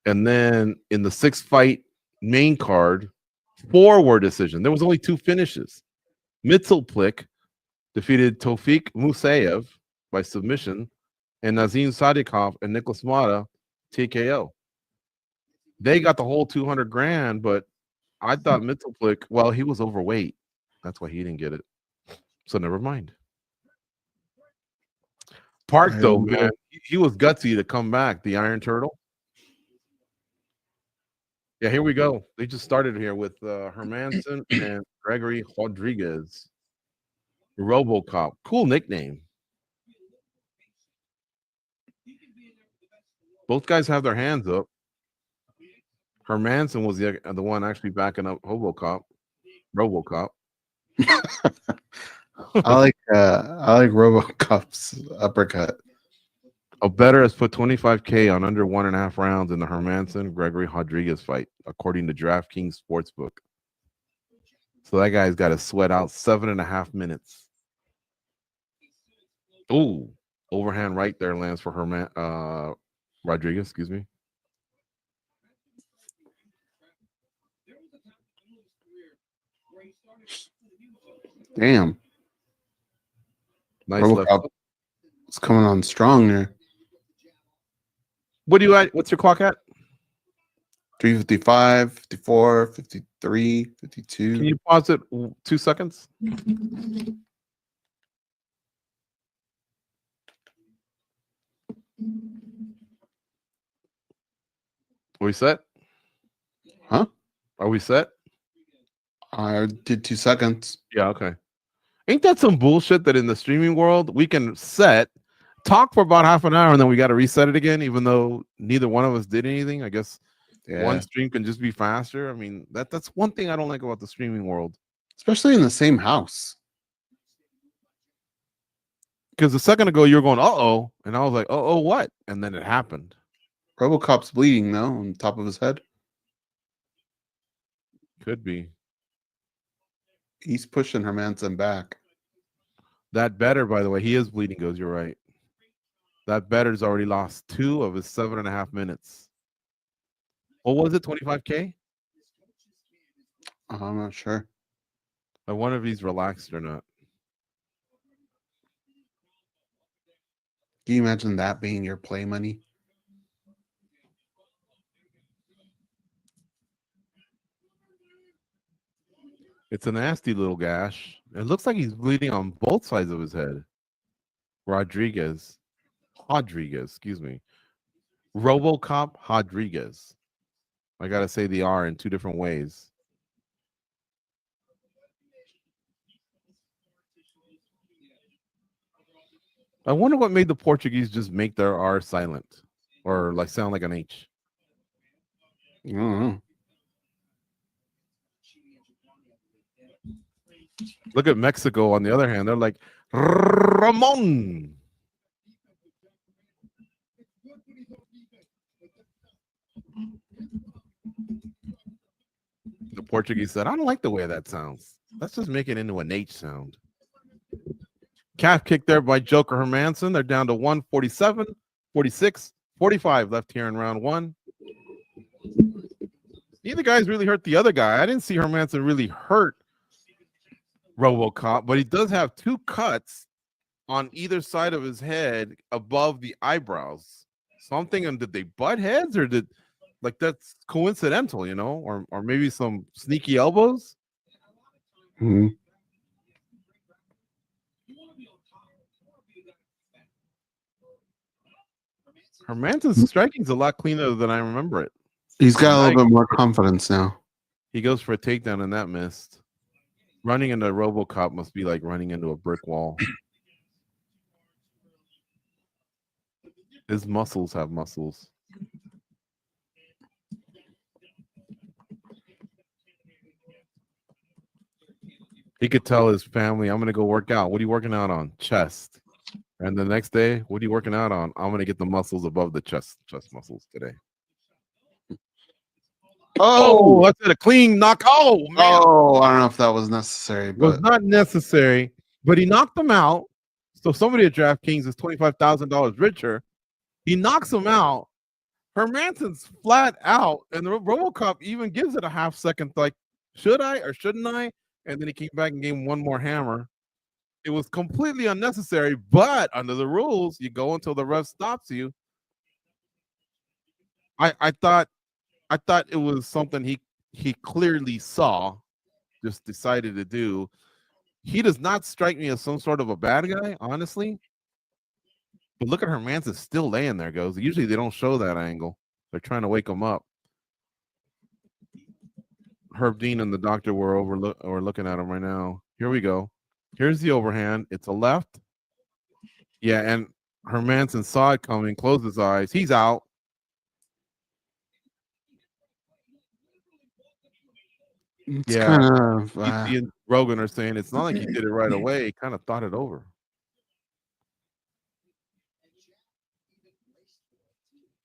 And then in the 6-fight main card, 4 were decision. There was only 2 finishes. Mitzelplik defeated Tofik Musayev by submission, and Nazim Sadikov and Nicholas Mata TKO. They got the whole 200 grand, but I thought Mitzelplik, well, he was overweight. That's why he didn't get it. So never mind. Park, though, man, he was gutsy to come back, the Iron Turtle. Yeah, here we go. They just started here with Hermanson and Gregory Rodriguez. RoboCop. Cool nickname. Both guys have their hands up. Hermanson was the one actually backing up RoboCop. I like RoboCop's uppercut. A bettor has put $25K on under 1.5 rounds in the Hermanson Gregory Rodriguez fight, according to DraftKings Sportsbook. So that guy's got to sweat out 7.5 minutes. Ooh, overhand right there lands for Rodriguez, excuse me. Damn. Nice left. It's coming on strong there. What do you at? What's your clock at? 355, 54, 53, 52. Can you pause it 2 seconds? Are we set? Huh? Are we set? I did 2 seconds. Yeah, okay. Ain't that some bullshit that in the streaming world we can talk for about half an hour and then we got to reset it again, even though neither one of us did anything? I guess one stream can just be faster. I mean, that's one thing I don't like about the streaming world. Especially in the same house. Because a second ago you were going, uh-oh, and I was like, uh-oh, what? And then it happened. RoboCop's bleeding, though, on top of his head. Could be. He's pushing Hermanson back. That bettor, by the way, he is bleeding, Goze, you're right. That bettor's already lost 2 of his 7.5 minutes. What was it, 25K? I'm not sure. I wonder if he's relaxed or not. Can you imagine that being your play money? It's a nasty little gash. It looks like he's bleeding on both sides of his head. Rodriguez, excuse me. RoboCop Rodriguez. I got to say the R in 2 different ways. I wonder what made the Portuguese just make their R silent or like sound like an H. I don't know. Look at Mexico on the other hand. They're like, Ramon. The Portuguese said, I don't like the way that sounds. Let's just make it into an H sound. Calf kick there by Joker Hermanson. They're down to 147, 46, 45 left here in round 1. Neither guy's really hurt the other guy. I didn't see Hermanson really hurt RoboCop, but he does have 2 cuts on either side of his head above the eyebrows. So I'm thinking, did they butt heads or that's coincidental, you know, or maybe some sneaky elbows? Mm-hmm. Hermanson's striking's a lot cleaner than I remember it. He's got a little bit more confidence now. He goes for a takedown and that missed. Running into RoboCop must be like running into a brick wall. His muscles have muscles. He could tell his family, I'm going to go work out. What are you working out on? Chest. And the next day, what are you working out on? I'm going to get the muscles above the chest muscles today. Oh, that's a clean knock. Oh, man. Oh, I don't know if that was necessary. It was not necessary, but he knocked him out. So somebody at DraftKings is $25,000 richer. He knocks him out. Hermansson's flat out, and the RoboCop even gives it a half second, like, should I or shouldn't I? And then he came back and gave him one more hammer. It was completely unnecessary, but under the rules, you go until the ref stops you. I thought it was something he clearly saw, just decided to do. He does not strike me as some sort of a bad guy, honestly. But look at Hermansson still laying there, Goes. Usually they don't show that angle. They're trying to wake him up. Herb Dean and the doctor were looking at him right now. Here we go. Here's the overhand. It's a left. Yeah, and Hermansson saw it coming, closed his eyes. He's out. It's kind of he and Rogan are saying it's not like he did it right away. He kind of thought it over.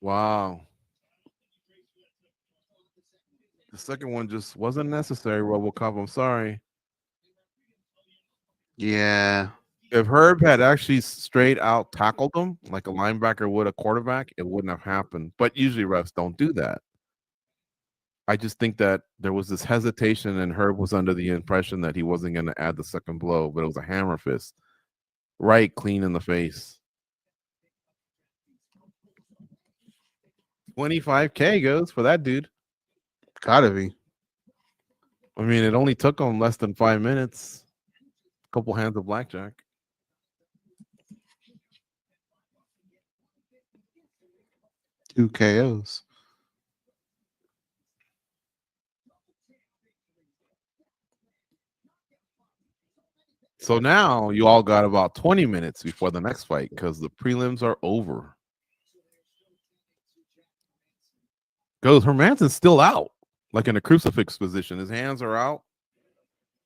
Wow. The second one just wasn't necessary, RoboCop. I'm sorry. Yeah. If Herb had actually straight out tackled him like a linebacker would a quarterback, it wouldn't have happened. But usually refs don't do that. I just think that there was this hesitation, and Herb was under the impression that he wasn't going to add the second blow, but it was a hammer fist. Right clean in the face. 25K goes for that dude. Gotta be. I mean, it only took him less than 5 minutes. A couple hands of blackjack. Two KOs. So now you all got about 20 minutes before the next fight because the prelims are over. Goes Hermansson's still out, like in a crucifix position. His hands are out,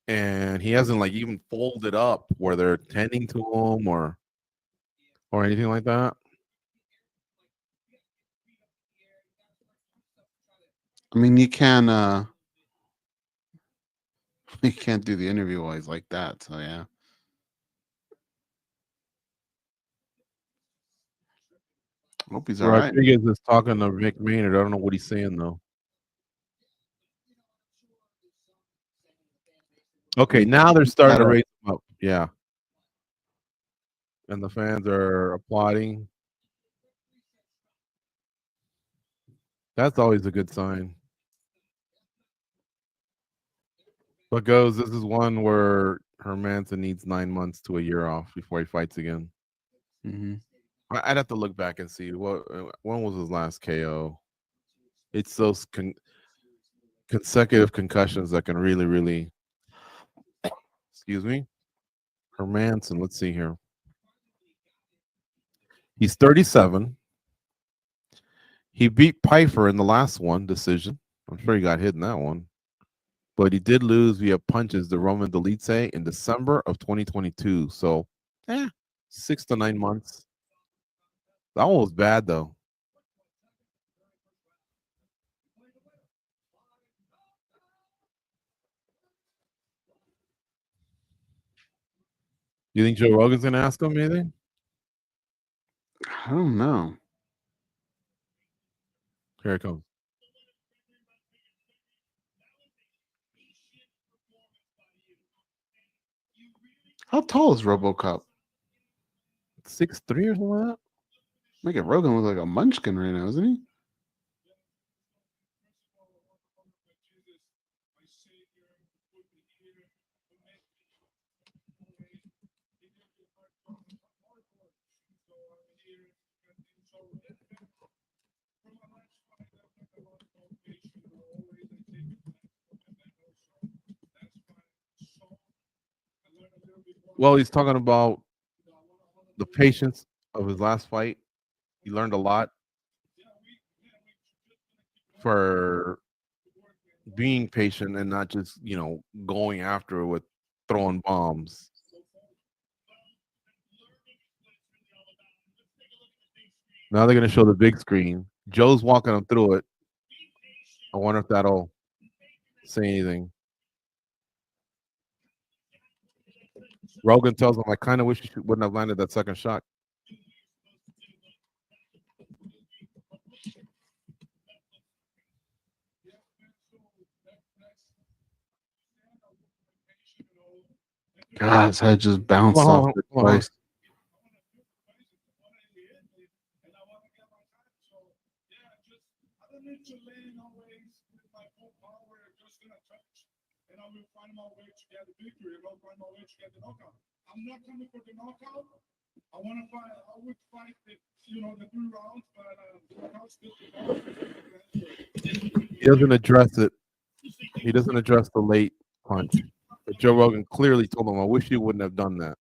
and he hasn't like even folded up where they're tending to him or anything like that. I mean, you can't do the interview always like that. So yeah. Hope he's all right. Rodriguez is talking to Vic Maynard. I don't know what he's saying though. Okay, now they're starting to raise him up. Yeah. And the fans are applauding. That's always a good sign. But Goes, this is one where Hermansson needs 9 months to a year off before he fights again. Mm-hmm. I'd have to look back and see when was his last KO. It's those consecutive concussions that can really, really. Excuse me, Hermansson. Let's see here. He's 37. He beat Pfeiffer in the last one decision. I'm sure he got hit in that one, but he did lose via punches to Roman Dolidze in December of 2022. So, 6 to 9 months. That one was bad though. You think Joe Rogan's gonna ask him anything? I don't know. Here it comes. How tall is RoboCop? 6'3" or something like that. Making Rogan look like a munchkin right now, isn't he? Well, he's talking about the patience of his last fight. He learned a lot for being patient and not just, going after it with throwing bombs. Now they're going to show the big screen. Joe's walking him through it. I wonder if that'll say anything. Rogan tells him, I kind of wish you wouldn't have landed that second shot. God, his head just bounced off it twice. I'm not coming for the knockout. I want to fight. I would fight the 3 rounds, but he doesn't address it. He doesn't address the late punch. But Joe Rogan clearly told him, I wish you wouldn't have done that.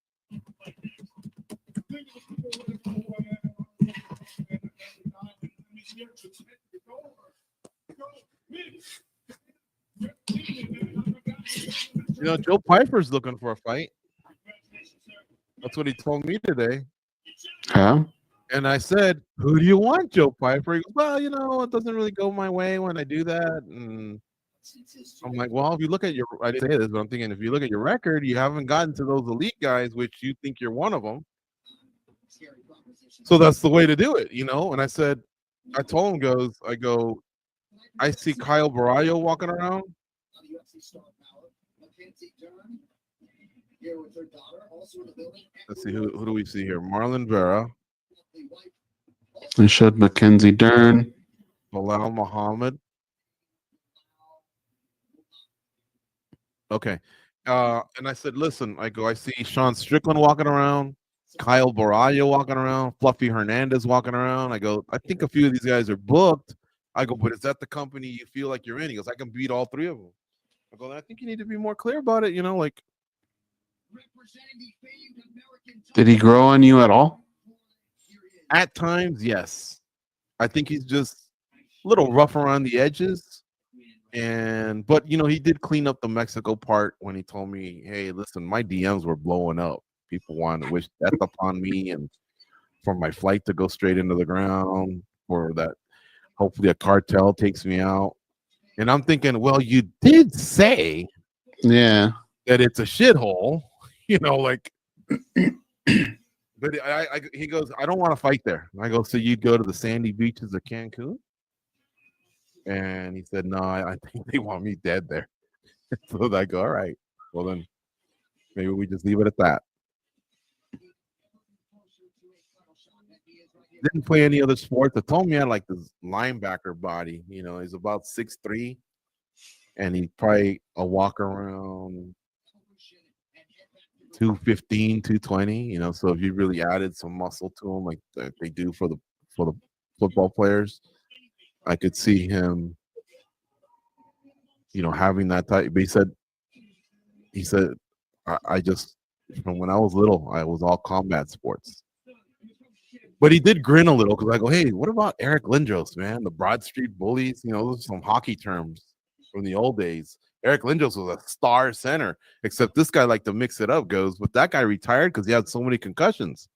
Joe Piper's looking for a fight. That's what he told me today. Huh? And I said, who do you want, Joe Piper? He goes, well, it doesn't really go my way when I do that. And I'm like, well, if you look at I didn't say this, but I'm thinking, if you look at your record, you haven't gotten to those elite guys, which you think you're one of them. So that's the way to do it, And I said, I told him, I see Kyle Barallo walking around. Let's see, who do we see here? Marlon Vera. They showed Mackenzie Dern. Bilal Muhammad. Okay. And I said, listen, I see Sean Strickland walking around, Kyle Barallo walking around, Fluffy Hernandez walking around. I think a few of these guys are booked. But is that the company you feel like you're in? He goes, I can beat all 3 of them. I think you need to be more clear about it, Did he grow on you at all? At times, yes. I think he's just a little rough around the edges. But he did clean up the Mexico part when he told me, hey, listen, my DMs were blowing up. People wanted to wish death upon me and for my flight to go straight into the ground, or that hopefully a cartel takes me out. And I'm thinking, well, you did say that it's a shithole, But he goes, I don't want to fight there. I go, so you'd go to the sandy beaches of Cancun? And he said, no, I think they want me dead there. So I go, all right, well then maybe we just leave it at that. Didn't play any other sports. I told me I had like this linebacker body. He's about 6'3", and he probably a walk around 215, 220. So if you really added some muscle to him, like they do for the football players, I could see him, having that type. But he said, I just, from when I was little, I was all combat sports. But he did grin a little because I go, hey, what about Eric Lindros, man? The Broad Street Bullies, those are some hockey terms from the old days. Eric Lindros was a star center, except this guy liked to mix it up, but that guy retired because he had so many concussions.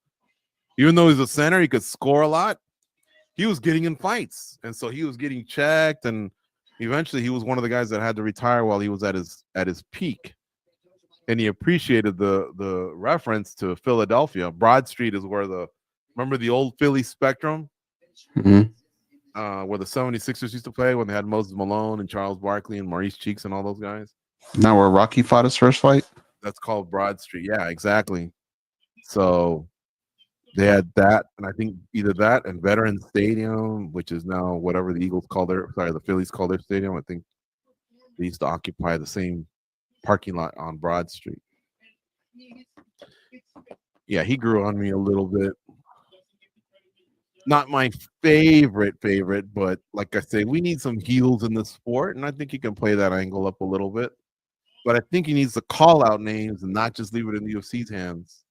Even though he's a center, he could score a lot. He was getting in fights, and so he was getting checked, and eventually he was one of the guys that had to retire while he was at his peak. And he appreciated the reference to Philadelphia. Broad Street is where remember the old Philly Spectrum? Mm-hmm. Where the 76ers used to play when they had Moses Malone and Charles Barkley and Maurice Cheeks and all those guys. Now where Rocky fought his first fight? That's called Broad Street. Yeah, exactly. So they had that, and I think either that and Veterans Stadium, which is now whatever the Phillies call their stadium. I think they used to occupy the same parking lot on Broad Street. Yeah, he grew on me a little bit. Not my favorite, but like I say, we need some heels in the sport, and I think he can play that angle up a little bit. But I think he needs to call out names and not just leave it in the UFC's hands.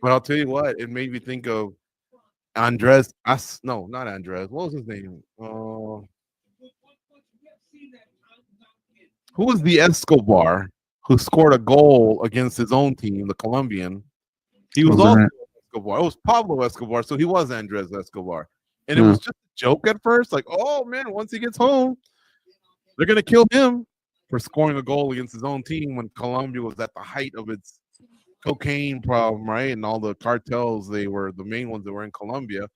But I'll tell you what, it made me think of Andres. No, not Andres. What was his name? Who was the Escobar who scored a goal against his own team, the Colombian? He was also Escobar. It was Pablo Escobar, so he was Andres Escobar. And it was just a joke at first, like, oh man, once he gets home, they're gonna kill him. for scoring a goal against his own team when Colombia was at the height of its cocaine problem, right? And all the cartels, they were the main ones that were in Colombia.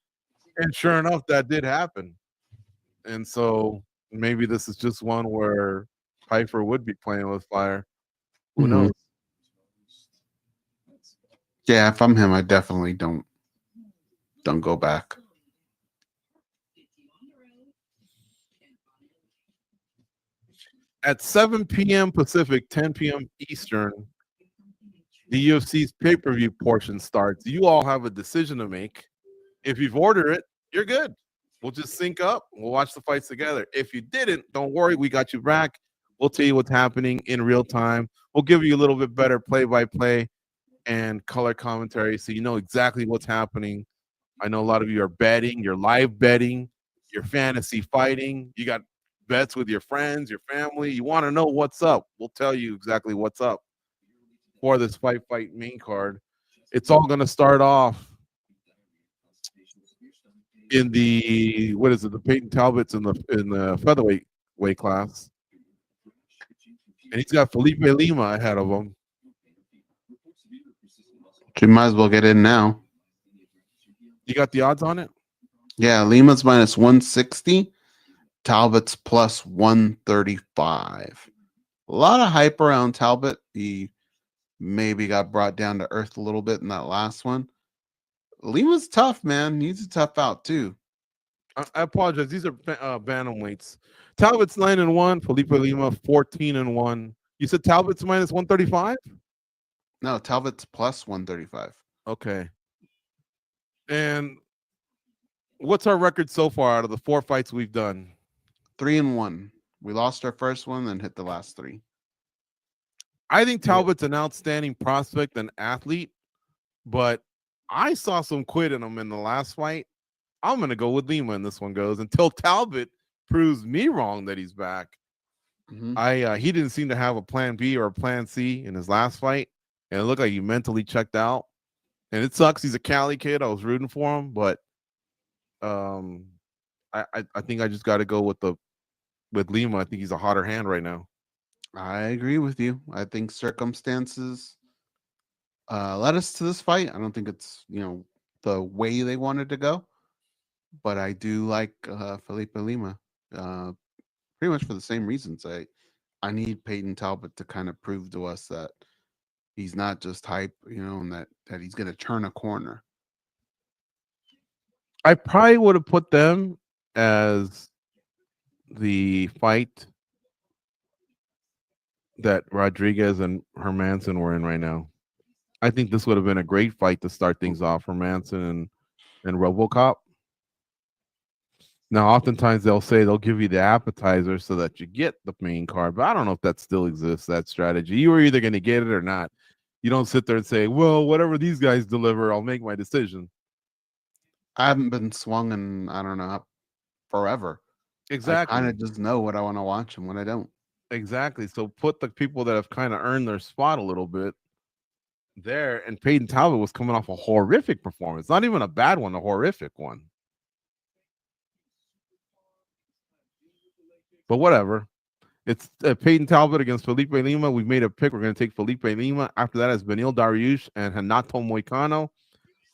And sure enough, that did happen. And so maybe this is just one where Pfeiffer would be playing with fire. Who knows? Yeah, if I'm him, I definitely don't go back. At 7 p.m. Pacific, 10 p.m. Eastern, the UFC's pay-per-view portion starts. You all have a decision to make. If you've ordered it, you're good. We'll just sync up. We'll watch the fights together. If you didn't, don't worry. We got you back. We'll tell you what's happening in real time. We'll give you a little bit better play-by-play and color commentary so you know exactly what's happening. I know a lot of you are betting. You're live betting. You're fantasy fighting. You got bets with your friends, your family. You want to know what's up. We'll tell you exactly what's up for this fight main card. It's all going to start off in the the Peyton Talbot's in the featherweight weight class, and he's got Felipe Lima ahead of him. You might as well get in now. You got the odds on it? Yeah, Lima's minus 160, Talbot's plus 135. A lot of hype around Talbot. He maybe got brought down to earth a little bit in that last one. Lima's tough, man. He's a tough out too. I apologize. These are bantamweights. Talbot's 9-1. Felipe Lima 14-1. You said Talbot's minus 135? No, Talbot's plus 135. Okay. And what's our record so far out of the 4 fights we've done? 3-1. We lost our first one, then hit the last 3. I think Talbot's an outstanding prospect and athlete, but I saw some quit in him in the last fight. I'm going to go with Lima in this one goes until Talbot proves me wrong that he's back. He didn't seem to have a plan B or a plan C in his last fight, and it looked like he mentally checked out. And it sucks. He's a Cali kid. I was rooting for him, but I think I just got to go with Lima. I think he's a hotter hand right now. I agree with you. I think circumstances led us to this fight. I don't think it's the way they wanted to go, but I do like Felipe Lima. Pretty much for the same reasons. I need Peyton Talbot to kind of prove to us that he's not just hype, and that he's going to turn a corner. I probably would have put them as the fight that Rodriguez and Hermanson were in right now. I think this would have been a great fight to start things off for Hermanson and RoboCop. Now, oftentimes they'll say they'll give you the appetizer so that you get the main card, but I don't know if that still exists, that strategy. You were either going to get it or not. You don't sit there and say, well, whatever these guys deliver, I'll make my decision. I haven't been swung in, I don't know, forever. Exactly. I kind of just know what I want to watch and what I don't. Exactly. So put the people that have kind of earned their spot a little bit there. And Peyton Talbot was coming off a horrific performance. Not even a bad one, a horrific one. But whatever. It's Peyton Talbot against Felipe Lima. We've made a pick. We're going to take Felipe Lima. After that is Benil Dariush and Renato Moicano.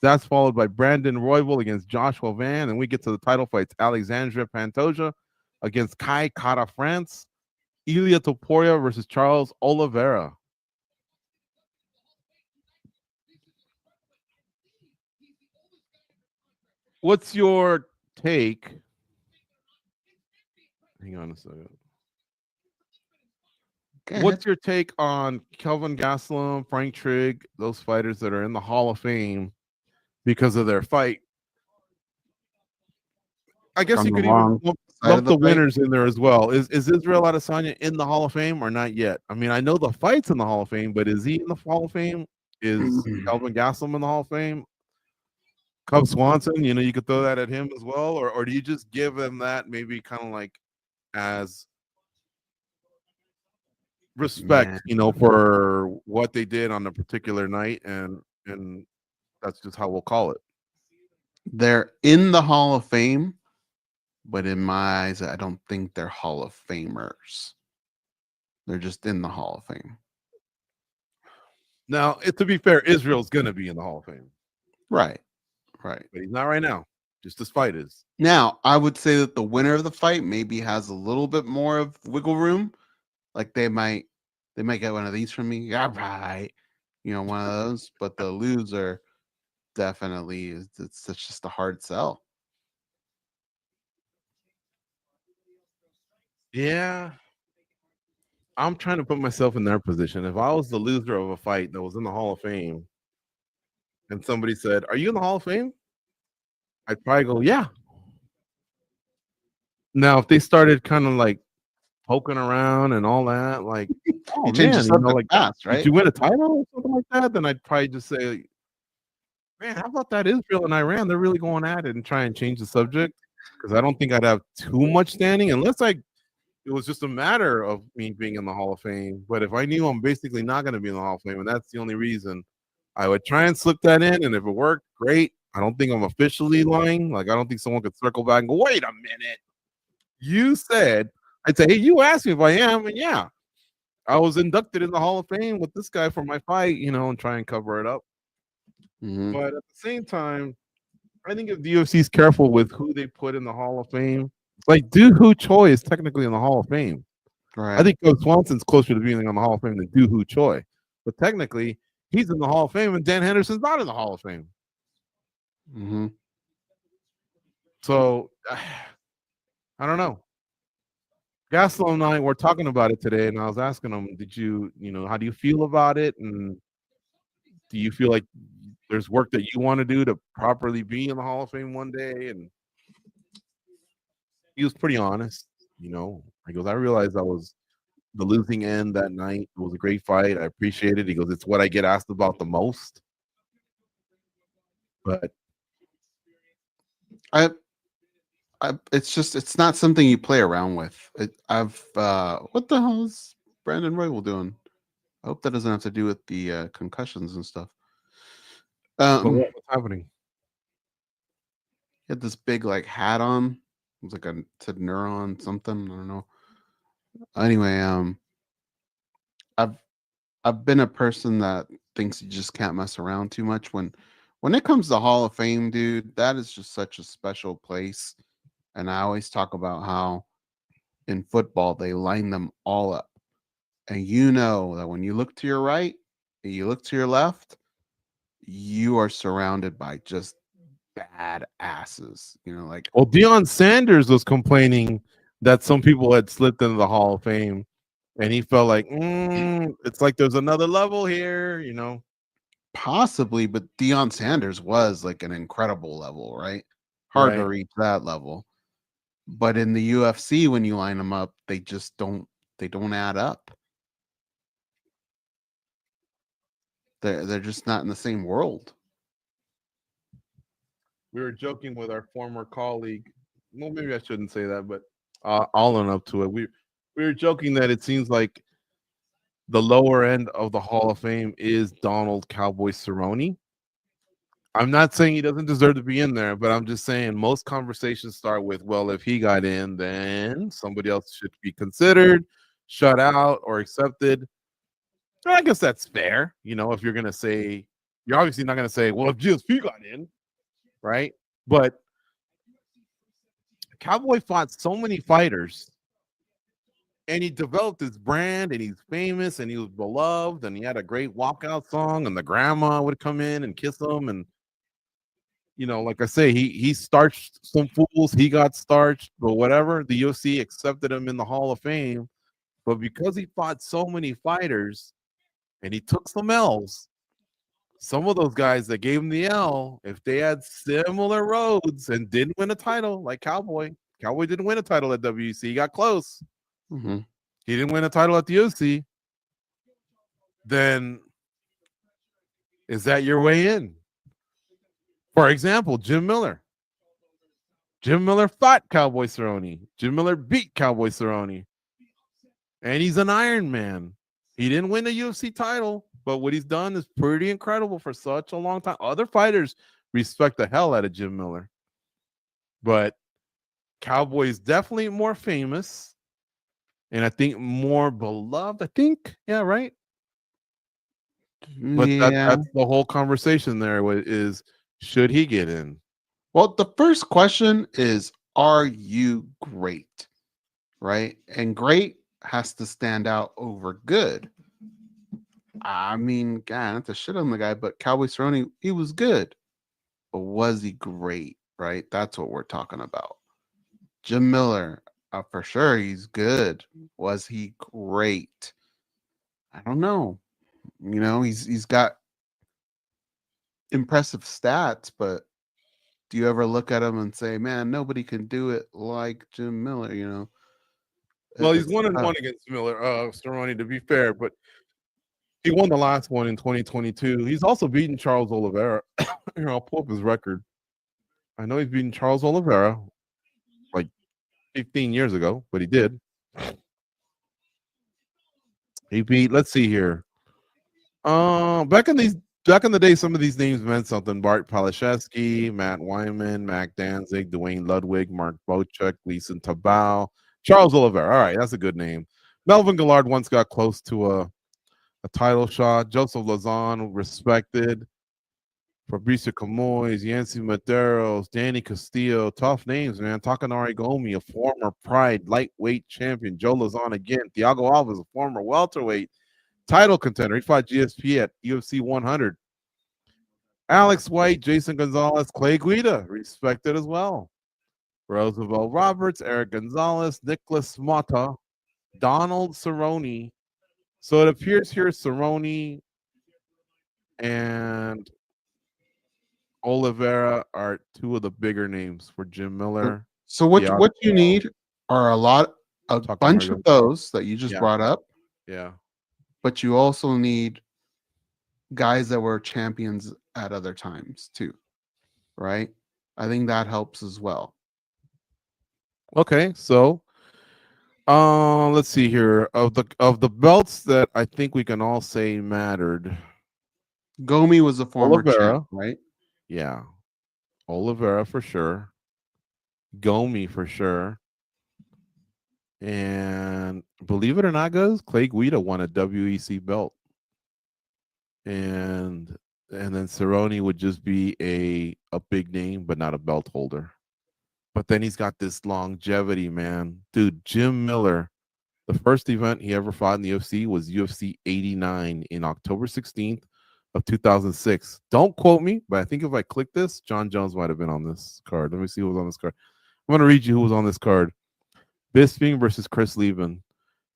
That's followed by Brandon Royval against Joshua Van. And we get to the title fights. Alexandre Pantoja against Kai Kara France. Ilia Topuria versus Charles Oliveira. What's your take? Hang on a second. What's your take on Kelvin Gastelum, Frank Trigg, those fighters that are in the Hall of Fame because of their fight? I guess you could even lump the winners in there as well. Is Israel Adesanya in the Hall of Fame or not yet? I mean, I know the fight's in the Hall of Fame, but is he in the Hall of Fame? Is Kelvin Gastelum in the Hall of Fame? Cub Swanson, you could throw that at him as well, or do you just give him that maybe kind of like as respect, for what they did on a particular night, and that's just how we'll call it. They're in the Hall of Fame, but in my eyes, I don't think they're Hall of Famers. They're just in the Hall of Fame. Now, to be fair, Israel's going to be in the Hall of Fame. Right. Right. But he's not right now. Just this fight is. Now, I would say that the winner of the fight maybe has a little bit more of wiggle room. Like they might get one of these from me. Yeah, right. One of those. But the loser definitely it's just a hard sell. Yeah. I'm trying to put myself in their position. If I was the loser of a fight that was in the Hall of Fame and somebody said, "Are you in the Hall of Fame?" I'd probably go, "Yeah." Now, if they started kind of like poking around and all that, like, "Oh, You change man, the subject like, fast, did right? you win a title or something like that?" Then I'd probably just say, "Man, how about that Israel and Iran? They're really going at it," and try and change the subject because I don't think I'd have too much standing unless it was just a matter of me being in the Hall of Fame. But if I knew I'm basically not going to be in the Hall of Fame, and that's the only reason, I would try and slip that in. And if it worked, great. I don't think I'm officially lying. Like, I don't think someone could circle back and go, "Wait a minute. You said," I'd say, "Hey, you asked me if I am." And yeah, I was inducted in the Hall of Fame with this guy for my fight, and try and cover it up. Mm-hmm. But at the same time, I think if the UFC is careful with who they put in the Hall of Fame, like Doo Ho Choi is technically in the Hall of Fame. Right. I think Coach Swanson's closer to being on the Hall of Fame than Doo Ho Choi. But technically, he's in the Hall of Fame, and Dan Henderson's not in the Hall of Fame. Mm-hmm. So, I don't know. Gasol and I were talking about it today, and I was asking him, how do you feel about it? And do you feel like there's work that you want to do to properly be in the Hall of Fame one day? And he was pretty honest. He goes, "I realized I was the losing end that night. It was a great fight. I appreciate it." He goes, "It's what I get asked about the most." But it's not something you play around with. What the hell is Brandon Royal doing? I hope that doesn't have to do with the concussions and stuff. what's happening? He had this big hat on. It was like it said neuron something. I don't know. Anyway, I've been a person that thinks you just can't mess around too much. When it comes to Hall of Fame, dude, that is just such a special place. And I always talk about how in football they line them all up. And that when you look to your right and you look to your left, you are surrounded by just bad asses. Well, Deion Sanders was complaining that some people had slipped into the Hall of Fame, and he felt like it's like there's another level here. possibly, but Deion Sanders was like an incredible level, right? Hard to Right. reach that level. But in the UFC, when you line them up, they just don't add up. They're just not in the same world. We were joking with our former colleague. Well, maybe I shouldn't say that, but I'll own up to it. We were joking that it seems like the lower end of the Hall of Fame is Donald Cowboy Cerrone. I'm not saying he doesn't deserve to be in there, but I'm just saying most conversations start with, well, if he got in, then somebody else should be considered, shut out, or accepted. And I guess that's fair. If you're going to say, you're obviously not going to say, well, if GSP got in, right? But Cowboy fought so many fighters, and he developed his brand, and he's famous, and he was beloved, and he had a great walkout song, and the grandma would come in and kiss him, and like I say, he starched some fools. He got starched, but whatever. The UFC accepted him in the Hall of Fame, but because he fought so many fighters, and he took some L's, some of those guys that gave him the L, if they had similar roads and didn't win a title, like Cowboy didn't win a title at WEC. He got close. Mm-hmm. He didn't win a title at the UFC. Then is that your way in? For example, Jim Miller. Jim Miller fought Cowboy Cerrone. Jim Miller beat Cowboy Cerrone. And he's an Iron Man. He didn't win a UFC title, but what he's done is pretty incredible for such a long time. Other fighters respect the hell out of Jim Miller. But Cowboy is definitely more famous. and I think more beloved. I think, yeah, right. But Yeah. that's the whole conversation there. Is should he get in? Well, the first question is, are you great? Right? And great has to stand out over good. I mean, God, not to shit on the guy, but Cowboy Cerrone, he was good. But was he great? Right? That's what we're talking about. Jim Miller, for sure, he's good. Was he great? I don't know. You know, he's got impressive stats, but do you ever look at him and say, man, nobody can do it like Jim Miller? You know, Well, he's it's 1-1 against Cerrone, to be fair, but he won the last one in 2022. He's also beaten Charles Oliveira. Here, I'll pull up his record. I know he's beaten Charles Oliveira like 15 years ago, but he did. He beat, let's see here. Back in the day, some of these names meant something. Bart Palashevsky, Matt Wyman, Mac Danzig, Dwayne Ludwig, Mark Bocek, Leeson Tabau, Charles Oliveira. All right, that's a good name. Melvin Gillard once got close to a title shot. Joseph Lozon, respected. Fabricio Camoys, Yancy Medeiros, Danny Castillo. Tough names, man. Takanori Gomi, a former Pride lightweight champion. Joe Lozon again. Thiago Alves, a former welterweight title contender. He fought GSP at UFC 100. Alex White, Jason Gonzalez, Clay Guida, respected as well. Roosevelt Roberts, Eric Gonzalez, Nicholas Mata, Donald Cerrone. So it appears here Cerrone and Oliveira are two of the bigger names for Jim Miller. So what you need are a bunch of those that you just brought up. Yeah. But you also need guys that were champions at other times too. Right? I think that helps as well. Okay, so let's see here. Of the belts that I think we can all say mattered. Gomi was a former Oliveira, champ, right? Yeah. Oliveira for sure. Gomi for sure. And believe it or not, guys, Clay Guida won a WEC belt. And then Cerrone would just be a big name, but not a belt holder. But then he's got this longevity, man. Dude, Jim Miller, the first event he ever fought in the UFC was UFC 89 in October 16th of 2006. Don't quote me, but I think if I click this, John Jones might have been on this card. Let me see who was on this card. I'm going to read you who was on this card. Bisping versus Chris Lieben.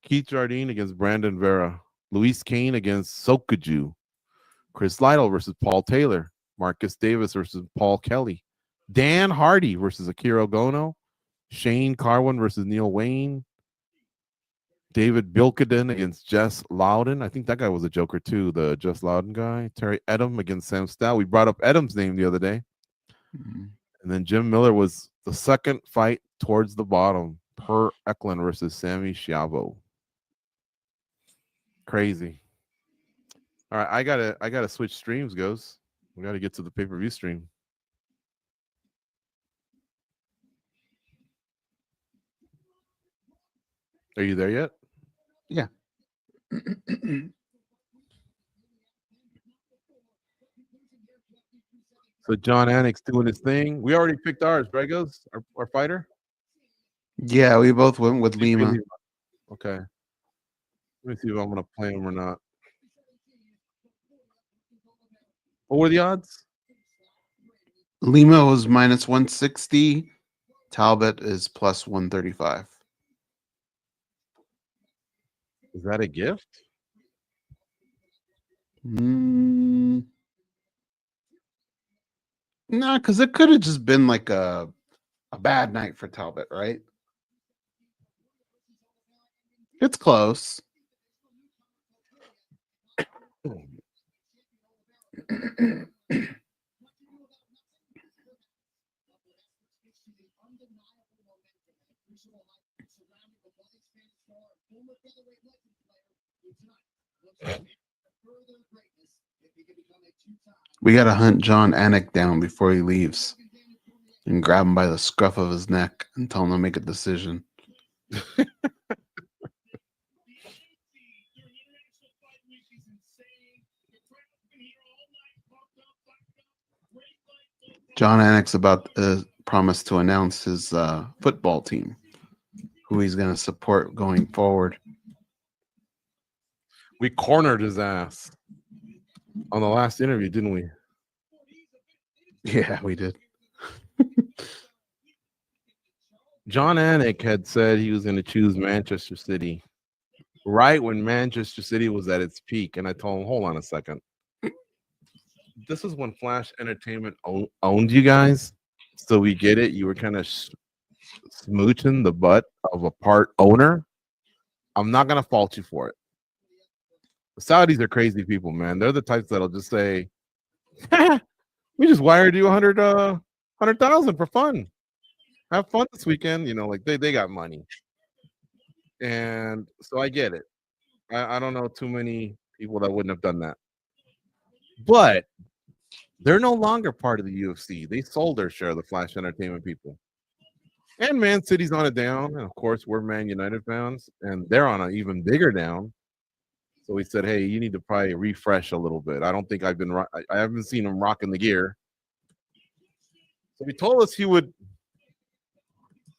Keith Jardine against Brandon Vera. Luis Kane against Sokuju. Chris Lytle versus Paul Taylor. Marcus Davis versus Paul Kelly. Dan Hardy versus Akira Gono. Shane Carwin versus Neil Wayne. David Bilkeden against Jess Loudon. I think that guy was a joker too, the Jess Loudon guy. Terry Edom against Sam Stout. We brought up Edom's name the other day. Mm-hmm. And then Jim Miller was the second fight towards the bottom. Per Eklund versus Sammy Schiavo. Crazy. All right, I gotta switch streams, Goze. We gotta get to the pay-per-view stream. Are you there yet? Yeah. So John Anik's doing his thing. We already picked ours, right, Goze? Our fighter? Yeah, we both went with Lima. Okay. Let me see if I'm gonna play him or not. What were the odds? Lima was minus 160. Talbot is plus 135. Is that a gift? No, because it could have just been like a bad night for Talbot, right? It's close. We got to hunt John Anik down before he leaves and grab him by the scruff of his neck and tell him to make a decision. John Anik's about promised to announce his football team, who he's going to support going forward. We cornered his ass on the last interview, didn't we? Yeah, we did. John Anik had said he was going to choose Manchester City right when Manchester City was at its peak. And I told him, hold on a second. This is when Flash Entertainment owned you guys. So we get it. You were kind of smooching the butt of a part owner. I'm not going to fault you for it. The Saudis are crazy people, man. They're the types that'll just say, we just wired you 100,000 for fun. Have fun this weekend. You know, like they got money. And so I get it. I don't know too many people that wouldn't have done that. But they're no longer part of the UFC. They sold their share of the Flash Entertainment people. And Man City's on a down. And of course, we're Man United fans. And they're on an even bigger down. So we said, hey, you need to probably refresh a little bit. I don't think I haven't seen him rocking the gear. So he told us he would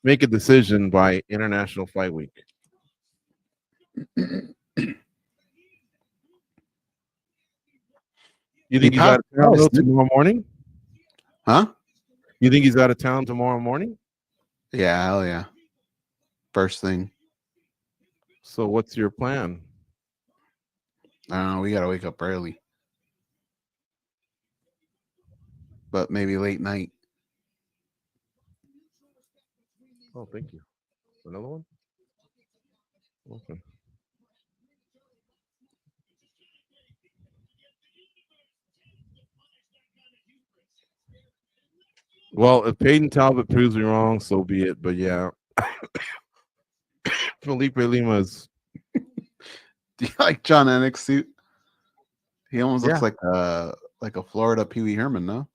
make a decision by International Fight Week. You think he's out of town tomorrow morning? Huh? You think he's out of town tomorrow morning? Yeah, hell yeah. First thing. So what's your plan? I don't know. We got to wake up early. But maybe late night. Oh, thank you. Another one? Okay. Well, if Peyton Talbot proves me wrong, so be it. But yeah, Felipe Lima's. Do you like John Anik's suit? He almost looks like a Florida Pee Wee Herman, no?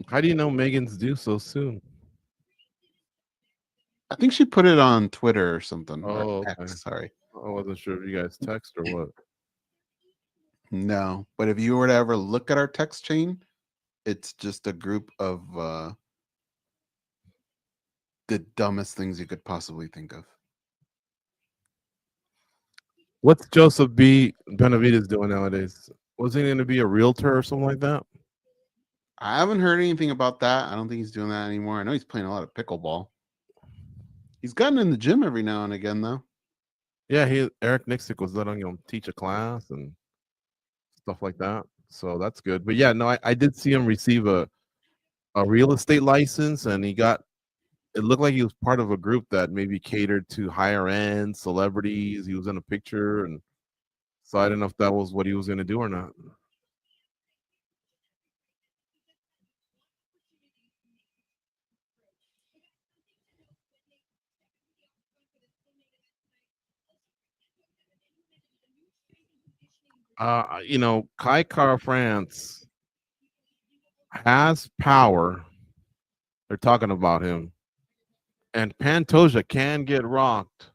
How do you know Megan's due so soon? I think she put it on Twitter or something. Oh, or X, sorry. I wasn't sure if you guys text or what. No, but if you were to ever look at our text chain, it's just a group of the dumbest things you could possibly think of. What's Joseph B. Benavides doing nowadays? Was he going to be a realtor or something like that? I haven't heard anything about that. I don't think he's doing that anymore. I know he's playing a lot of pickleball. He's gotten in the gym every now and again, though. Yeah, Eric Nixick was letting him teach a class and stuff like that. So that's good. But yeah, no, I did see him receive a real estate license, and it looked like he was part of a group that maybe catered to higher end celebrities. He was in a picture, and so I didn't know if that was what he was going to do or not. Kai Car France has power. They're talking about him. And Pantoja can get rocked.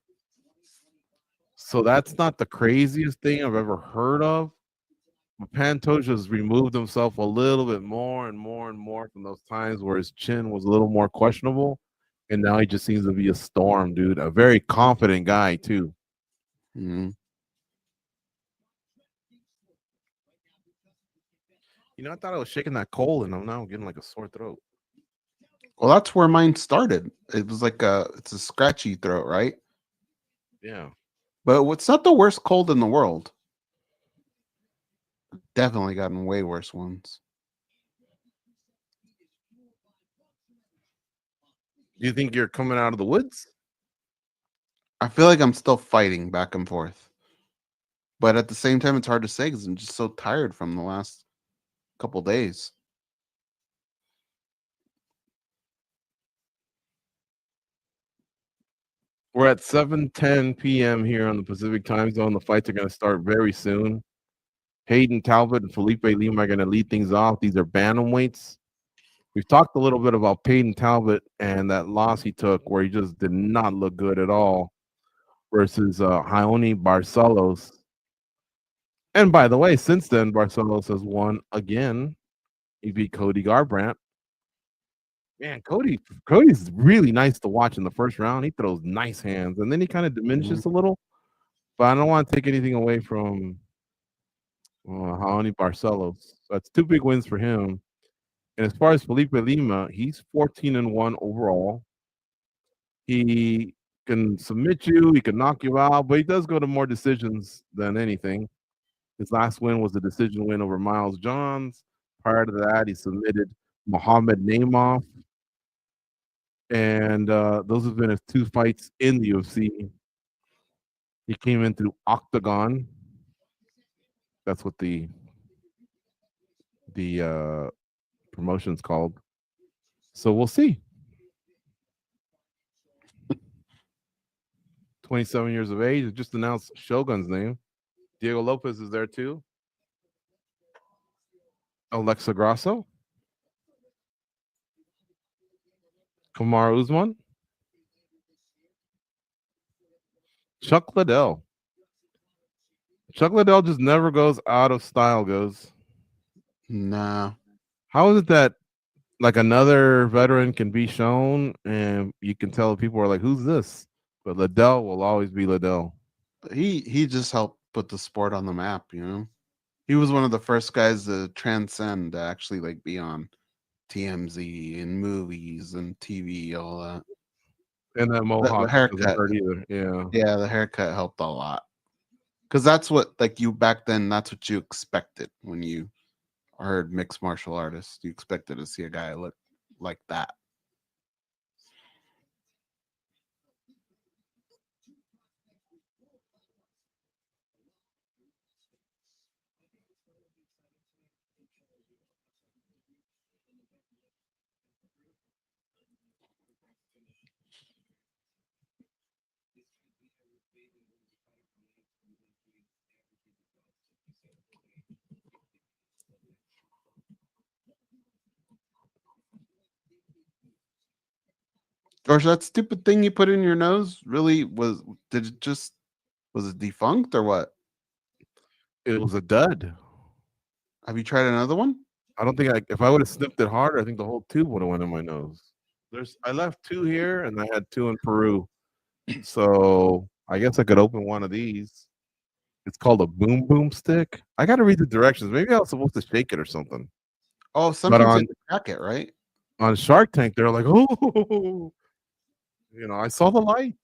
So that's not the craziest thing I've ever heard of. But Pantoja's removed himself a little bit more and more and more from those times where his chin was a little more questionable. And now he just seems to be a storm, dude. A very confident guy, too. Mm-hmm. I thought I was shaking that cold, and I'm now getting like a sore throat. Well, that's where mine started. It was like it's a scratchy throat, right? Yeah. But it's not the worst cold in the world. Definitely gotten way worse ones. Do you think you're coming out of the woods? I feel like I'm still fighting back and forth. But at the same time, it's hard to say because I'm just so tired from the last couple days. We're at 7:10 p.m. here on the Pacific time zone. The fights are going to start very soon. Hayden Talbot and Felipe Lima are going to lead things off. These are bantamweights. We've talked a little bit about Peyton Talbot and that loss he took where he just did not look good at all versus Raoni Barcelos. And by the way, since then, Barcelos has won again. He beat Cody Garbrandt. Man, Cody's really nice to watch in the first round. He throws nice hands, and then he kind of diminishes a little. But I don't want to take anything away from Raoni Barcelos. That's 2 big wins for him. And as far as Felipe Lima, he's 14-1 overall. He can submit you, he can knock you out, but he does go to more decisions than anything. His last win was a decision win over Miles Johns. Prior to that, he submitted Mohamed Naimov. And those have been his 2 fights in the UFC. He came in through Octagon. That's what the promotion's called. So we'll see. 27 years of age. Just announced Shogun's name. Diego Lopez is there too. Alexa Grasso. Kamaru Usman. Chuck Liddell. Chuck Liddell just never goes out of style, goes. Nah. How is it that like another veteran can be shown and you can tell people are like, who's this? But Liddell will always be Liddell. He just helped put the sport on the map, you know. He was one of the first guys to transcend, to actually like be on TMZ and movies and TV, all that. And that mohawk the haircut doesn't hurt either. Yeah. Yeah, the haircut helped a lot. Because that's what, like, you back then, that's what you expected when you heard mixed martial artists. You expected to see a guy look like that. Or that stupid thing you put in your nose really was it defunct or what? It was a dud. Have you tried another one? I don't think if I would have snipped it harder, I think the whole tube would have went in my nose. I left 2 here and I had 2 in Peru. So I guess I could open one of these. It's called a boom boom stick. I got to read the directions. Maybe I was supposed to shake it or something. Oh, something's in the packet, right? On Shark Tank, they're like, oh, you know, I saw the light.